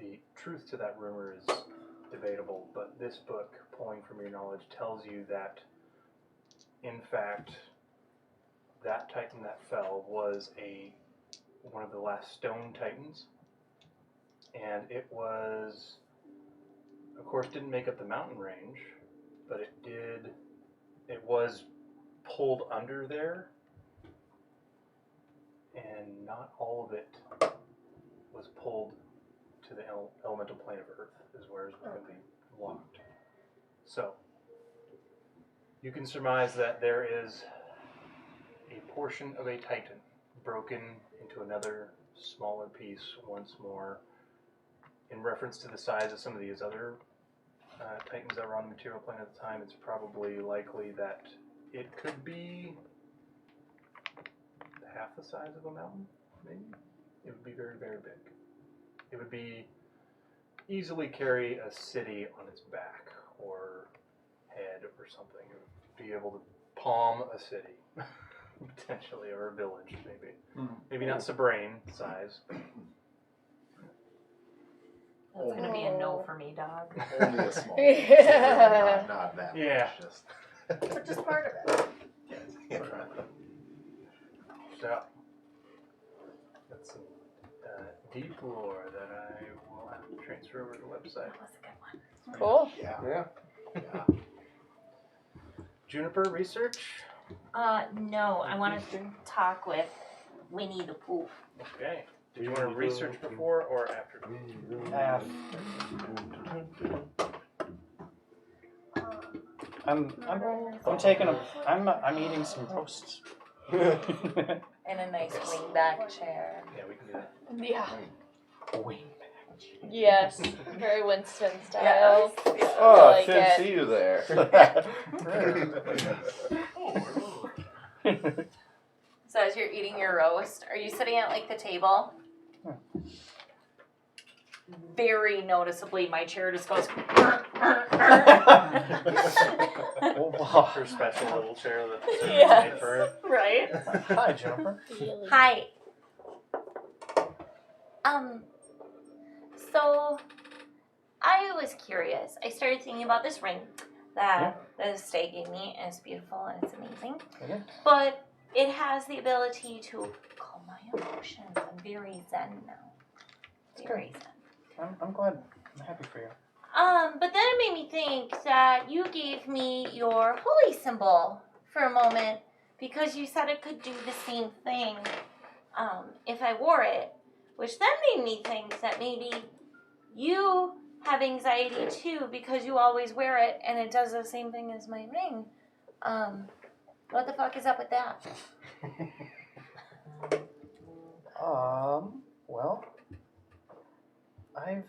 the truth to that rumor is debatable, but this book pulling from your knowledge tells you that, in fact, that Titan that fell was one of the last stone Titans, and it was, of course, didn't make up the mountain range, but it was pulled under there, and not all of it was pulled to the elemental plane of Earth, is where it's going to be locked. So, you can surmise that there is a portion of a Titan broken into another smaller piece once more. In reference to the size of some of these other Titans that were on the material plane at the time, it's probably likely that it could be half the size of a mountain, maybe? It would be very, very big. It would easily carry a city on its back or head or something. It would be able to palm a city, potentially, or a village, maybe. Maybe not Sabrain size. That's gonna be a no for me, dog. Only a small. Yeah. Not that Yeah. much. Just. But just part of it. Yeah. So, that's some deep lore that I will have to transfer over to the website. That was a good one. Cool. Yeah. Yeah. Juniper research? No, I want to talk with Winnie the Pooh. Okay. Did you want to research before or after? I'm eating some roast. In a nice wingback chair. Yeah, we can do that. Yeah. Wing. Yes. Very Winston style. Oh, like I it. see you there. So as you're eating your roast, are you sitting at like the table? Very noticeably, my chair just goes. Her special little chair that the servants Yes. made for her. Right? Hi, Jumper. Hi. So I was curious. I started thinking about this ring that the stag gave me, and it's beautiful and it's amazing. Okay. But it has the ability to calm my emotions. I'm very zen now. Very zen. I'm glad. I'm happy for you. But then it made me think that you gave me your holy symbol for a moment because you said it could do the same thing if I wore it, which then made me think that maybe you have anxiety too because you always wear it and it does the same thing as my ring. What the fuck is up with that? Well, I've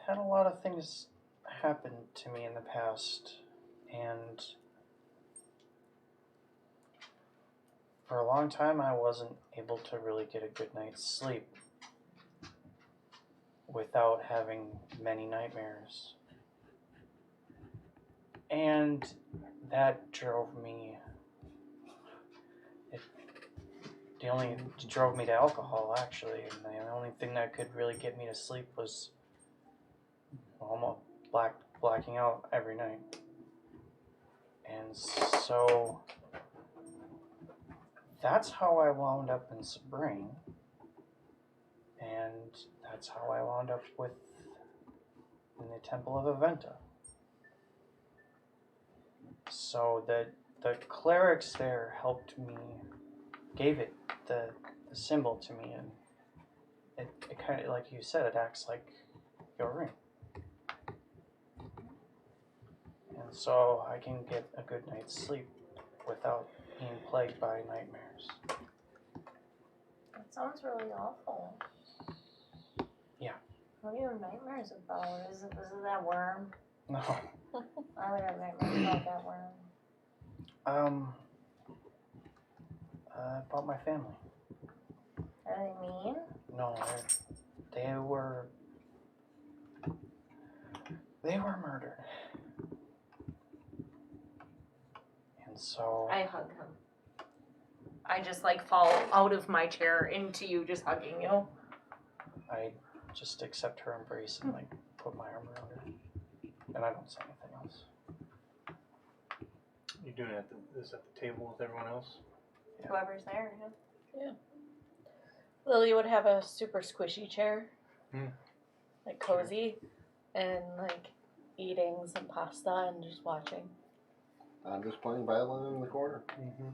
had a lot of things happen to me in the past, and for a long time I wasn't able to really get a good night's sleep without having many nightmares. And that drove me, it drove me to alcohol, actually, and the only thing that could really get me to sleep was almost blacking out every night. And so that's how I wound up in Sabrain, and that's how I wound up in the Temple of Aventa. So the clerics there helped me, gave it the symbol to me, and it kind of, like you said, it acts like your ring. And so I can get a good night's sleep without being plagued by nightmares. That sounds really awful. Yeah. What are your nightmares about? Is it that worm? No. I would have nightmares about that worm. About my family. Are they mean? No, they were murdered. And so I hug him. I just like fall out of my chair into you, just hugging you. I just accept her embrace and like put my arm around her. And I don't say anything else. You doing this at the table with everyone else? Whoever's there. Yeah. Lily would have a super squishy chair, Hmm. like cozy, and like eating some pasta and just watching. I'm just playing violin in the corner. Mm-hmm.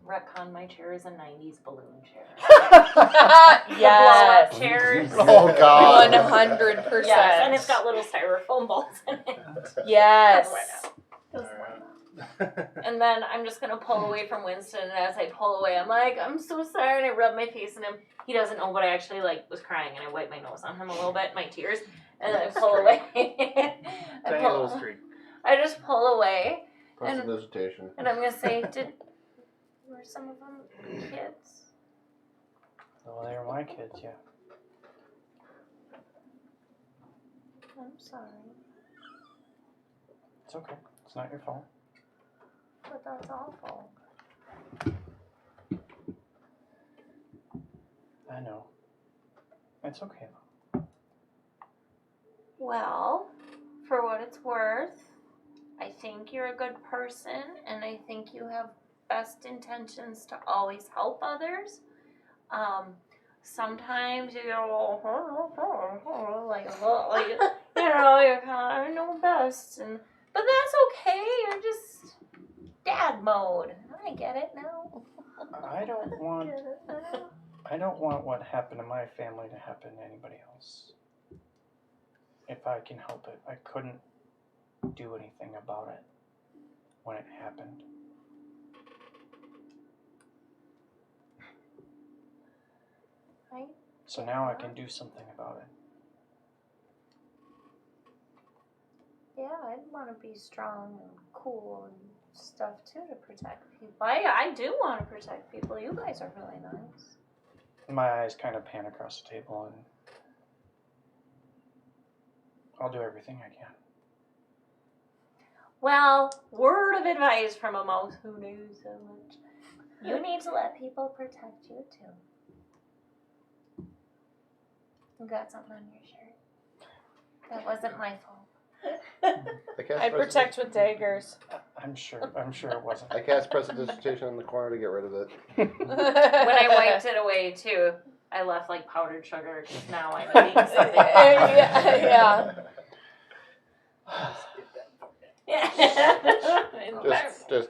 Retcon, my chair is a 90s balloon chair. Yes. The blow-up chairs. Oh God. 100%. Yes, and it's got little styrofoam balls in it. Yes. And then I'm just gonna pull away from Winston, and as I pull away, I'm like, I'm so sorry, and I rub my face in him. He doesn't know, but I actually was crying, and I wipe my nose on him a little bit, my tears, and then I pull away. Tiny little streak. I just pull away, Prestidigitation. and I'm gonna say, were some of them kids? Well, they were my kids, yeah. I'm sorry, It's okay. It's not your fault. but that's awful. I know. It's okay. Well, for what it's worth, I think you're a good person, and I think you have best intentions to always help others. Sometimes you go like you know, you're kind of know best, but that's okay. You're just dad mode. I get it now. I don't want what happened to my family to happen to anybody else. If I can help it, I couldn't do anything about it when it happened. Right? So now I can do something about it. Yeah, I'd want to be strong and cool and stuff too to protect people. I do want to protect people. You guys are really nice. My eyes kind of pan across the table, and I'll do everything I can. Well, word of advice from a mouse who knows so much. You need to let people protect you too. You got something on your shirt. That wasn't my fault. I protect with daggers. I'm sure it wasn't. I cast prestidigitation in the corner to get rid of it. When I wiped it away too, I left like powdered sugar because now I'm eating something. Yeah. Just,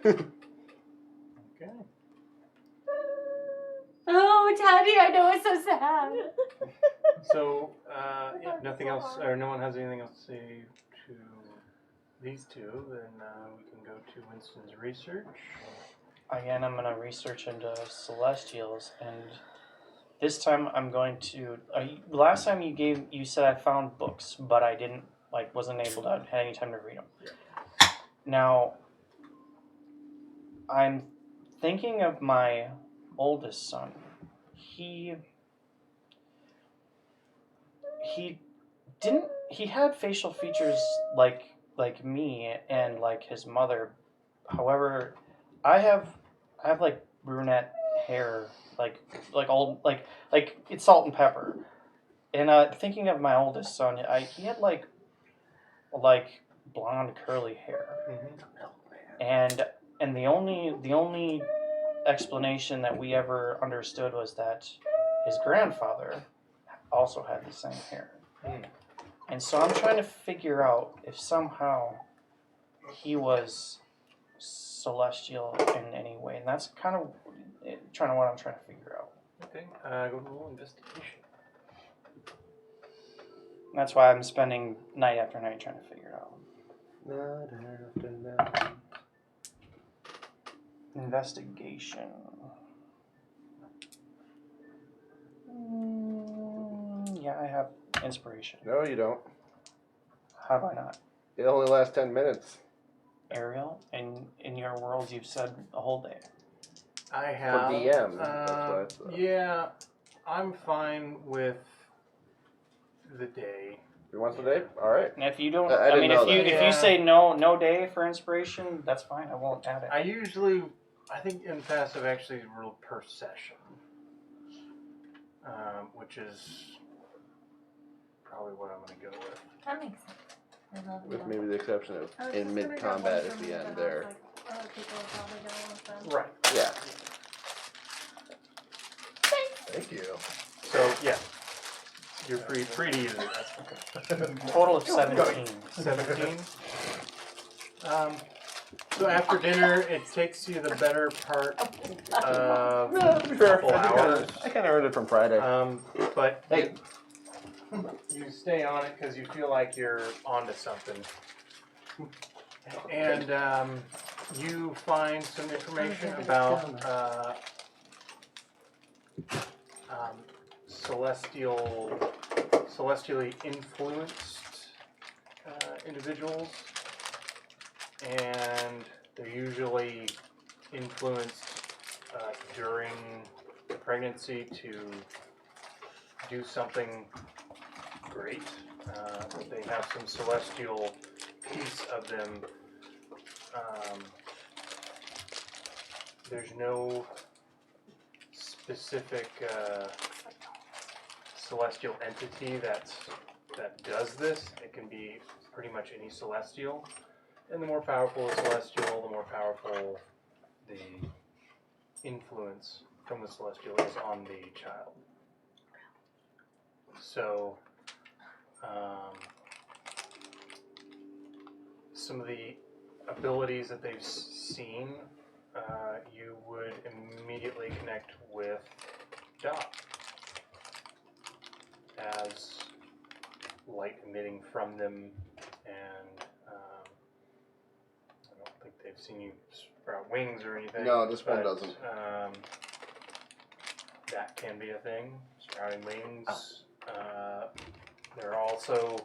Okay. Oh, Teddy, I know it's so sad. So, yeah, nothing else, or no one has anything else to say to these two, then we can go to Winston's research. Again, I'm gonna research into celestials, and this time I'm going to. Last time you said I found books, but I didn't wasn't able to have any time to read them. Now, I'm thinking of my oldest son. He had facial features like me and like his mother. However, I have like brunette hair, like it's salt and pepper. And thinking of my oldest son, he had like blonde curly hair. Mm-hmm. And the only explanation that we ever understood was that his grandfather also had the same hair. Mm. And so I'm trying to figure out if somehow he was celestial in any way, and that's kind of what I'm trying to figure out. Okay, go to roll investigation. And that's why I'm spending night after night trying to figure it out. Night after night. Investigation. Yeah, I have inspiration. No, you don't. Have I not? It only lasts 10 minutes. Ariel, in your world, you've said a whole day. I have. For DM, that's why it's, Yeah, I'm fine with the day. You want the day? All right. And if you don't, I didn't know that. if you say no day for inspiration, that's fine. I won't add it. I think in the past I've actually rolled per session, which is probably what I'm going to go with. That makes sense. I love With that. maybe the exception of I was in just gonna get mid-combat one at for me, the but I end was there. like, other people are probably going with them. Right. Yeah. Thank you. So, yeah. You're free to use it. That's okay. Total of 17. 17. So after dinner, it takes you the better part of To be a fair, couple hours. I kind of earned it from Friday. But Hey. you stay on it because you feel like you're onto something. And you find some information about celestially influenced individuals, and they're usually influenced during pregnancy to do something great. They have some celestial piece of them. There's no specific celestial entity that does this. It can be pretty much any celestial. And the more powerful the celestial, the more powerful the influence from the celestial is on the child. So, some of the abilities that they've seen, you would immediately connect with Dot as light emitting from them, and I don't think they've seen you sprout wings or anything. No, this one but, doesn't. That can be a thing, sprouting wings. There are also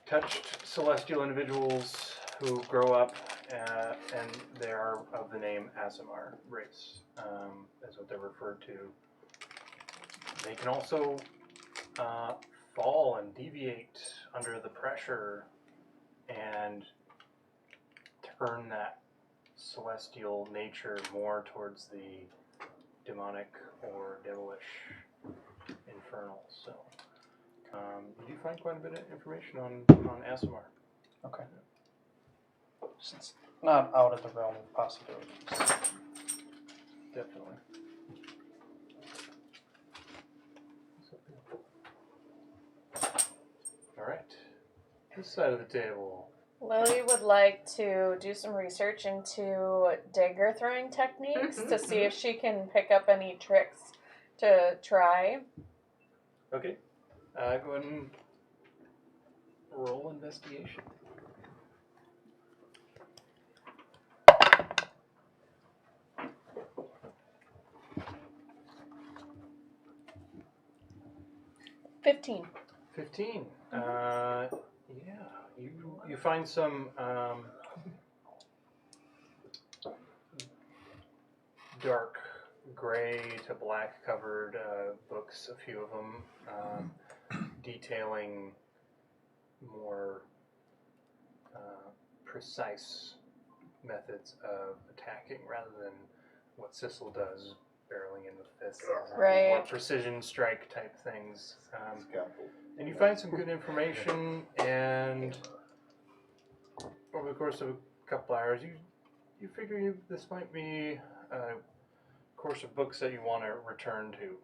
touched celestial individuals who grow up, and they are of the name Asimar race. That's what they're referred to. They can also fall and deviate under the pressure and turn that celestial nature more towards the demonic or devilish infernal. So you do find quite a bit of information on Asimar. Okay. It's not out of the realm of possibilities. Definitely. All right. This side of the table. Lily would like to do some research into dagger throwing techniques to see if she can pick up any tricks to try. Okay. Go ahead and roll investigation. $15. 15. Yeah. You find some dark gray to black covered books, a few of them, detailing more precise methods of attacking rather than what Sissel does, barreling in with fists. Right. More precision strike type things. And you find some good information, and over the course of a couple hours, you figure this might be a course of books that you want to return to.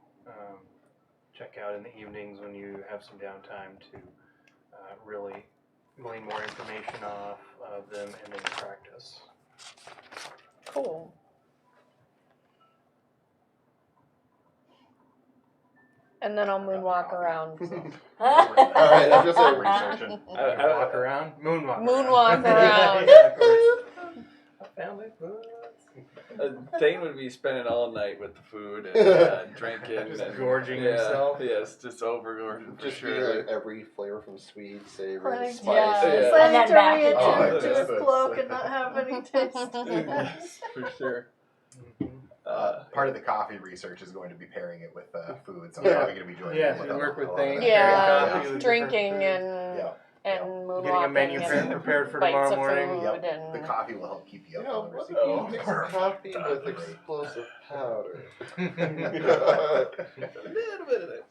Check out in the evenings when you have some downtime to really glean more information off of them and then practice. Cool. And then I'll moonwalk around. Alright, I'm just saying. Researching. Walk around? Moonwalk Moonwalk around. around. Yeah, of course. I found it, Thane would be spending all night with the food and drinking. Just and gorging himself? Yes, just over-gorging for Just sure. like every flavor from sweet, savory, Planning spice. Yeah. planning to back reattach again. to his cloak and not have any taste. Yes, for sure. Part of the coffee research is going to be pairing it with food, so I'm probably going to be joining Yeah, in so with you a work with lot of Thane. that. Yeah, Coffee with drinking different and Yeah. moonwalking. Getting a menu and prepared for bites tomorrow of morning. food Yep. and The coffee will help keep you up. You know, on what the if you mix coffee with explosive powder? A little bit of this.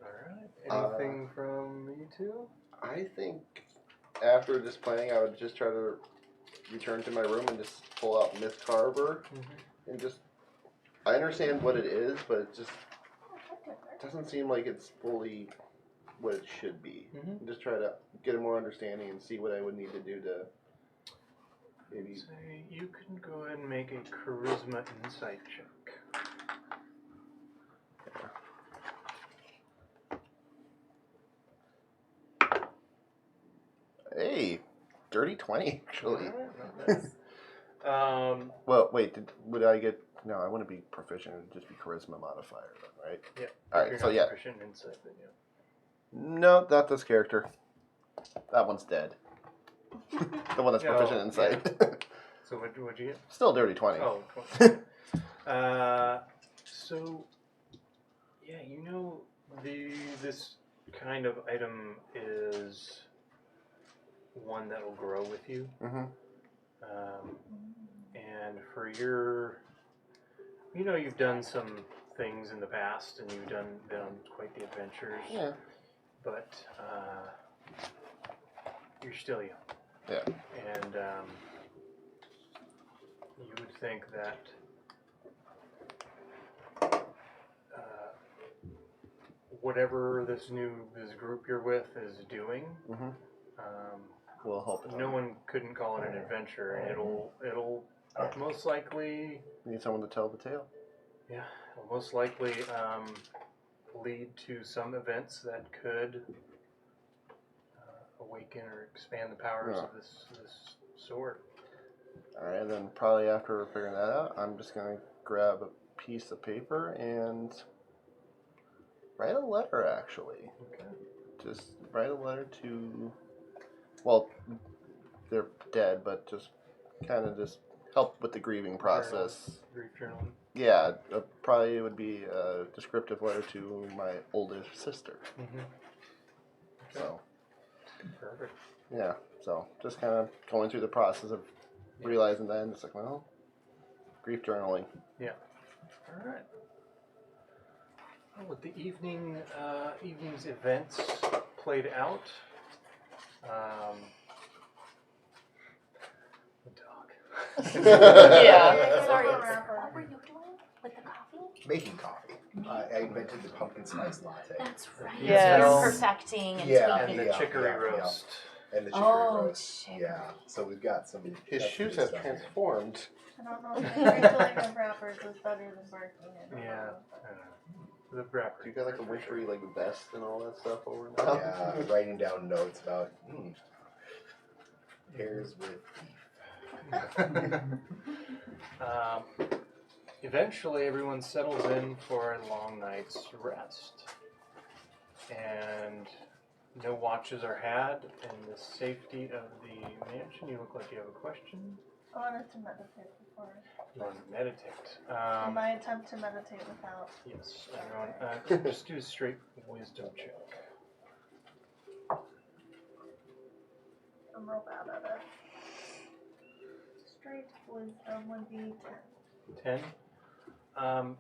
Alright. Anything from you two? I think after this planning, I would just try to return to my room and just pull out Myth Harbor and just. I understand what it is, but it just doesn't seem like it's fully what it should be. Just try to get a more understanding and see what I would need to do to maybe. Say you can go ahead and make a charisma insight check. Hey, dirty 20 actually. Well, wait. Would I get? No, I wouldn't be proficient. It'd just be charisma modifier, then, right? Yeah. All right. You're So not yeah. proficient in insight, then yeah. No, not this character. That one's dead. The one that's proficient in insight. So what'd you get? Still dirty 20. Oh, 20. So, yeah, you know, this kind of item is one that will grow with you. And for your, you know, you've done some things in the past, and you've been on quite the adventures. Yeah. But you're still young. Yeah. And you would think that whatever this group you're with is doing, will help it. No one couldn't call it an adventure, and it'll most likely need someone to tell the tale. Yeah, it'll most likely lead to some events that could awaken or expand the powers of this sword. Alright, then probably after figuring that out, I'm just going to grab a piece of paper and write a letter, actually. Okay. Just write a letter to, well, they're dead, but just kind of just help with the grieving process. Grief journaling? Yeah, probably would be a descriptive letter to my older sister. Okay. So. Perfect. Yeah, so just kind of going through the process of realizing that, and it's like, well, grief journaling. Yeah. All right. Well, with the evening's events played out, the dog. Yeah. Sorry, what were you doing with the coffee? Making coffee. I invented the pumpkin spice latte. That's right. Yes. You're perfecting and Yeah. tweaking. And the chicory roast. And the chicory Oh, roast. chicory. Yeah. So we've got some. His got shoes some have stuff here. transformed. I don't know if I feel like a wrappers is better than barking it. Yeah. The wrapper. Do you got like a wintry like vest and all that stuff over now? Yeah, writing down notes about hairs with beef. Eventually, everyone settles in for a long night's rest. And no watches are had in the safety of the mansion. You look like you have a question. I wanted to meditate before. You want to meditate. In my attempt to meditate without. Yes, everyone. Just do a straight wisdom check. I'm real bad at it. Straight wisdom would be 10. 10.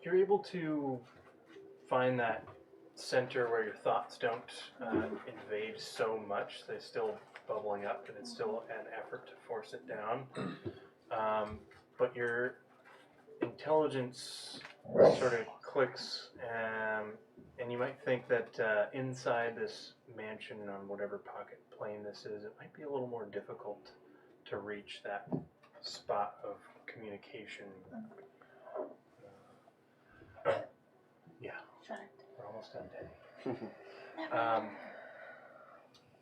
You're able to find that center where your thoughts don't invade so much. They're still bubbling up, and it's still an effort to force it down. But your intelligence sort of clicks, and you might think that inside this mansion, on whatever pocket plane this is, it might be a little more difficult to reach that spot of communication. Yeah, Checked. we're almost done, Teddy.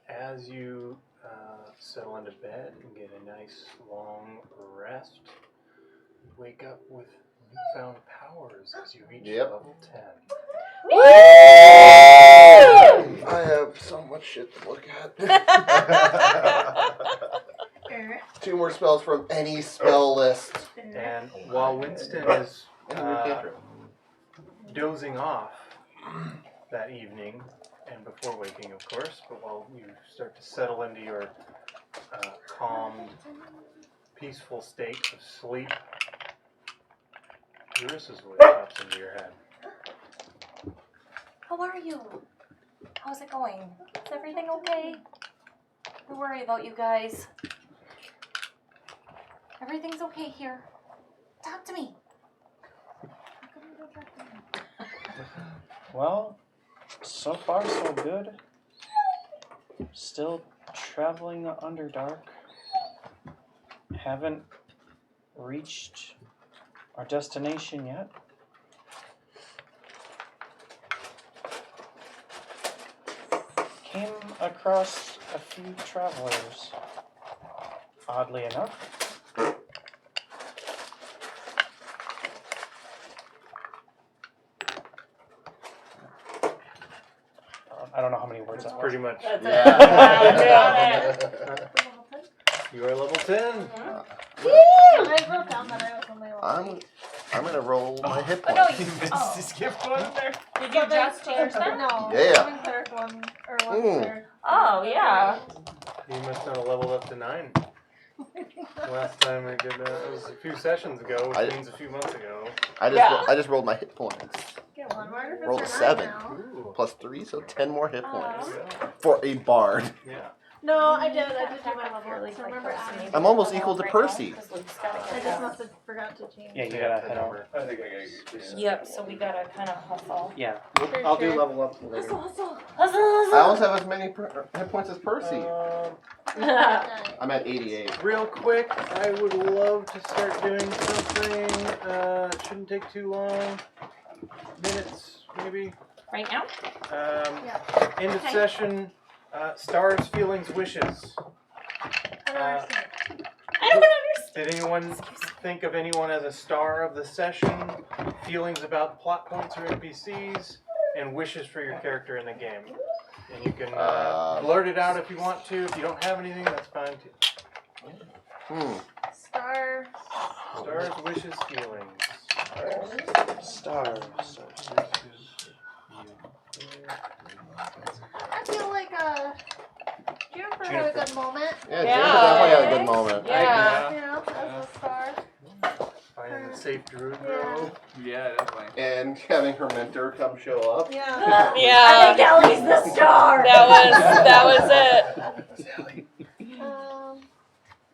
As you settle into bed and get a nice long rest, you wake up with newfound powers as you reach level 10. I have so much shit to look at. 2 more spells from any spell list. And while Winston is dozing off that evening, and before waking, of course, but while you start to settle into your calmed, peaceful state of sleep, Eurissa's voice pops into your head. How are you? How's it going? Is everything okay? I worry about you guys. Everything's okay here. Talk to me. Well, so far so good. Still traveling the Underdark. Haven't reached our destination yet. Came across a few travelers, oddly enough. I don't know how many words That's that pretty was. much. That's You are level 10. I wrote down that I was only level I'm gonna roll my hit Oh, no, points. you. Oh. Skipped one there. Did you just change them? No. Yeah. One third, one Mm. third. Oh, yeah. You must not have leveled up to 9. Last time I did that, it was a few sessions ago, which means a few months ago. I just rolled my hit points. Get one more. If it's Rolled a your 7. nine now. Ooh. Plus 3, so 10 more hit points. Yeah. For a bard. Yeah. No, I did do my level. So remember adding. I'm almost equal to Percy. I just must have forgot to change. Yeah, you gotta head over. I think I gotta get you. Yep, so we gotta kind of hustle. Yeah, For I'll do sure. level up later. Hustle. I almost have as many hit points as Percy. I'm at 88. Real quick, I would love to start doing something. It shouldn't take too long. Minutes, maybe. Right now? End of Okay. session. Stars, feelings, wishes. I don't understand. I don't understand. Did anyone think of anyone as a star of the session? Feelings about plot points or NPCs, and wishes for your character in the game. And you can blurt it out if you want to. If you don't have anything, that's fine too. Star. Stars, wishes, feelings. Stars. I feel like Juniper had a good moment. Yeah, Yeah. Jennifer definitely had a good moment. Yeah. Yeah, as a star. Finding the safe druid Yeah. grove. Yeah, definitely. And having her mentor come show up. Yeah. I Yeah. think Ellie's the star. That was it.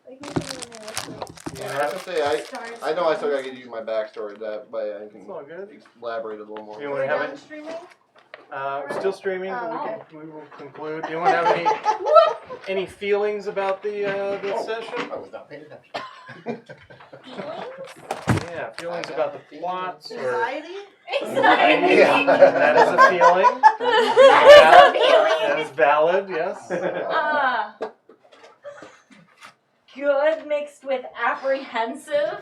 I can think of any of Yeah, I have to say, Stars. I know I still gotta give you my backstory. That way I It's can all good. elaborate a little more. You Are want we to have done it? streaming? We're still streaming, but Oh. we will conclude. Do you want to have any feelings about the session? I was not paying attention. Yeah, feelings about the plots or Anxiety? Anxiety. that is a feeling. That is a feeling. That is valid. Yes. Good mixed with apprehensive.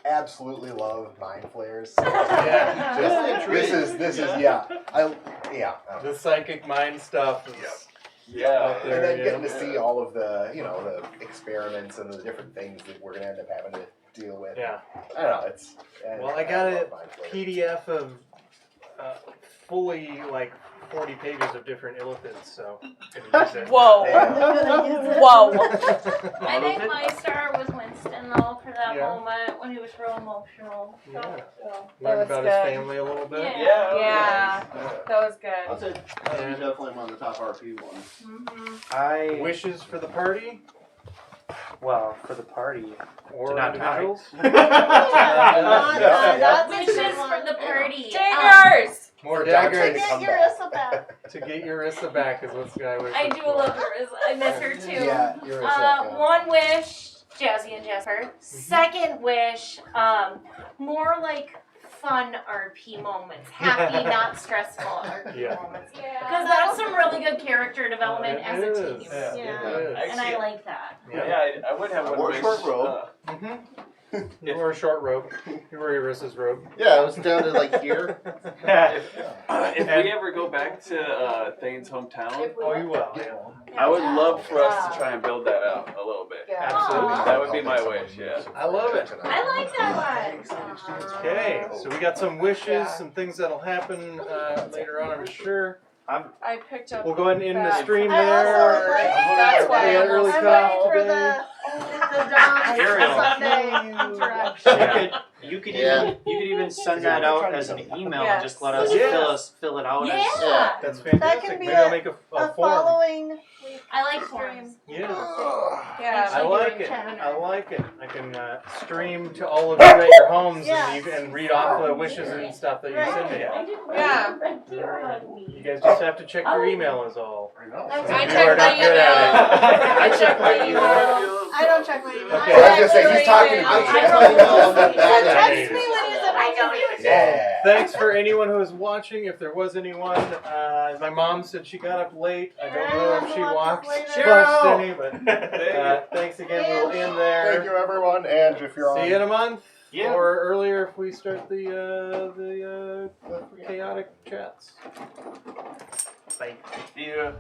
Absolutely love mind flares. Yeah. This is yeah. The psychic mind stuff is Yeah. out there. And then yeah. getting to see all of the the experiments and the different things that we're gonna end up having to deal with. Yeah. I don't know. It's Well, I got love a mind flares. PDF of fully like 40 pages of different illithids, so. can use it. Whoa. Yeah. Whoa. I think my star was Winston though for that Yeah. moment when he was real emotional. So, Yeah. so. Learn was about good. his family a little bit. Yeah. Yeah. That was I'll good. say he's definitely one of the top RP ones. Mm-hmm. I Wishes for the party well for the party. or not die. individuals? That's a Wishes good for one. the party. Daggers! More Dagger daggers to come Get your back. Issa back. to get Urissa back is what Sky wishes I do for. love her. I miss her too. Yeah, you're a second. One wish, Jazzy and Jasper. Second wish, more like fun RP moments, happy, not stressful RP Yeah. moments. Yeah. Because that's some really good character development It as a is. team. Yeah. Yeah. It is. And I like that. Yeah, I would have I one wore a wish. short robe. You wore a short robe. You wore Urissa's robe. Yeah, it was down to like here. If we ever go back to Thane's hometown, Oh, you will. Yeah. I would love for us to try and build that out a little bit. Absolutely. That would be my wish, yeah. I love it. I like that one. Okay, so we got some wishes, some things that'll happen later on, I'm sure. I picked up. We'll go ahead and end the that. stream I also there. like That's why We had early I'm cutoff waiting for today. the Dom Ariel. Sunday interaction. Yeah. You could Yeah. even send that out as an email and just let us Yeah. fill it out. Yeah. Yeah. That's fantastic. can be Maybe I'll make a form. following week I like stream. forms. Yeah. Yeah. I like it. I like it. I can stream to all of you at your homes Yeah. and you can read off the wishes and stuff that you send me. Yeah. You guys just have to check your email is all. I You check are my not good at email. I check my it. email. I don't check my email. Okay. I was gonna say he's talking to me. I Check my email. Text me when he's at I don't home. even. Yeah. Thanks for anyone who is watching. If there was anyone, my mom said she got up late. I don't know if she watched any, but thanks again. We'll end there. Thank you, everyone. And if you're on. See you in a month, Yeah. or earlier if we start the chaotic chats. Bye. See ya.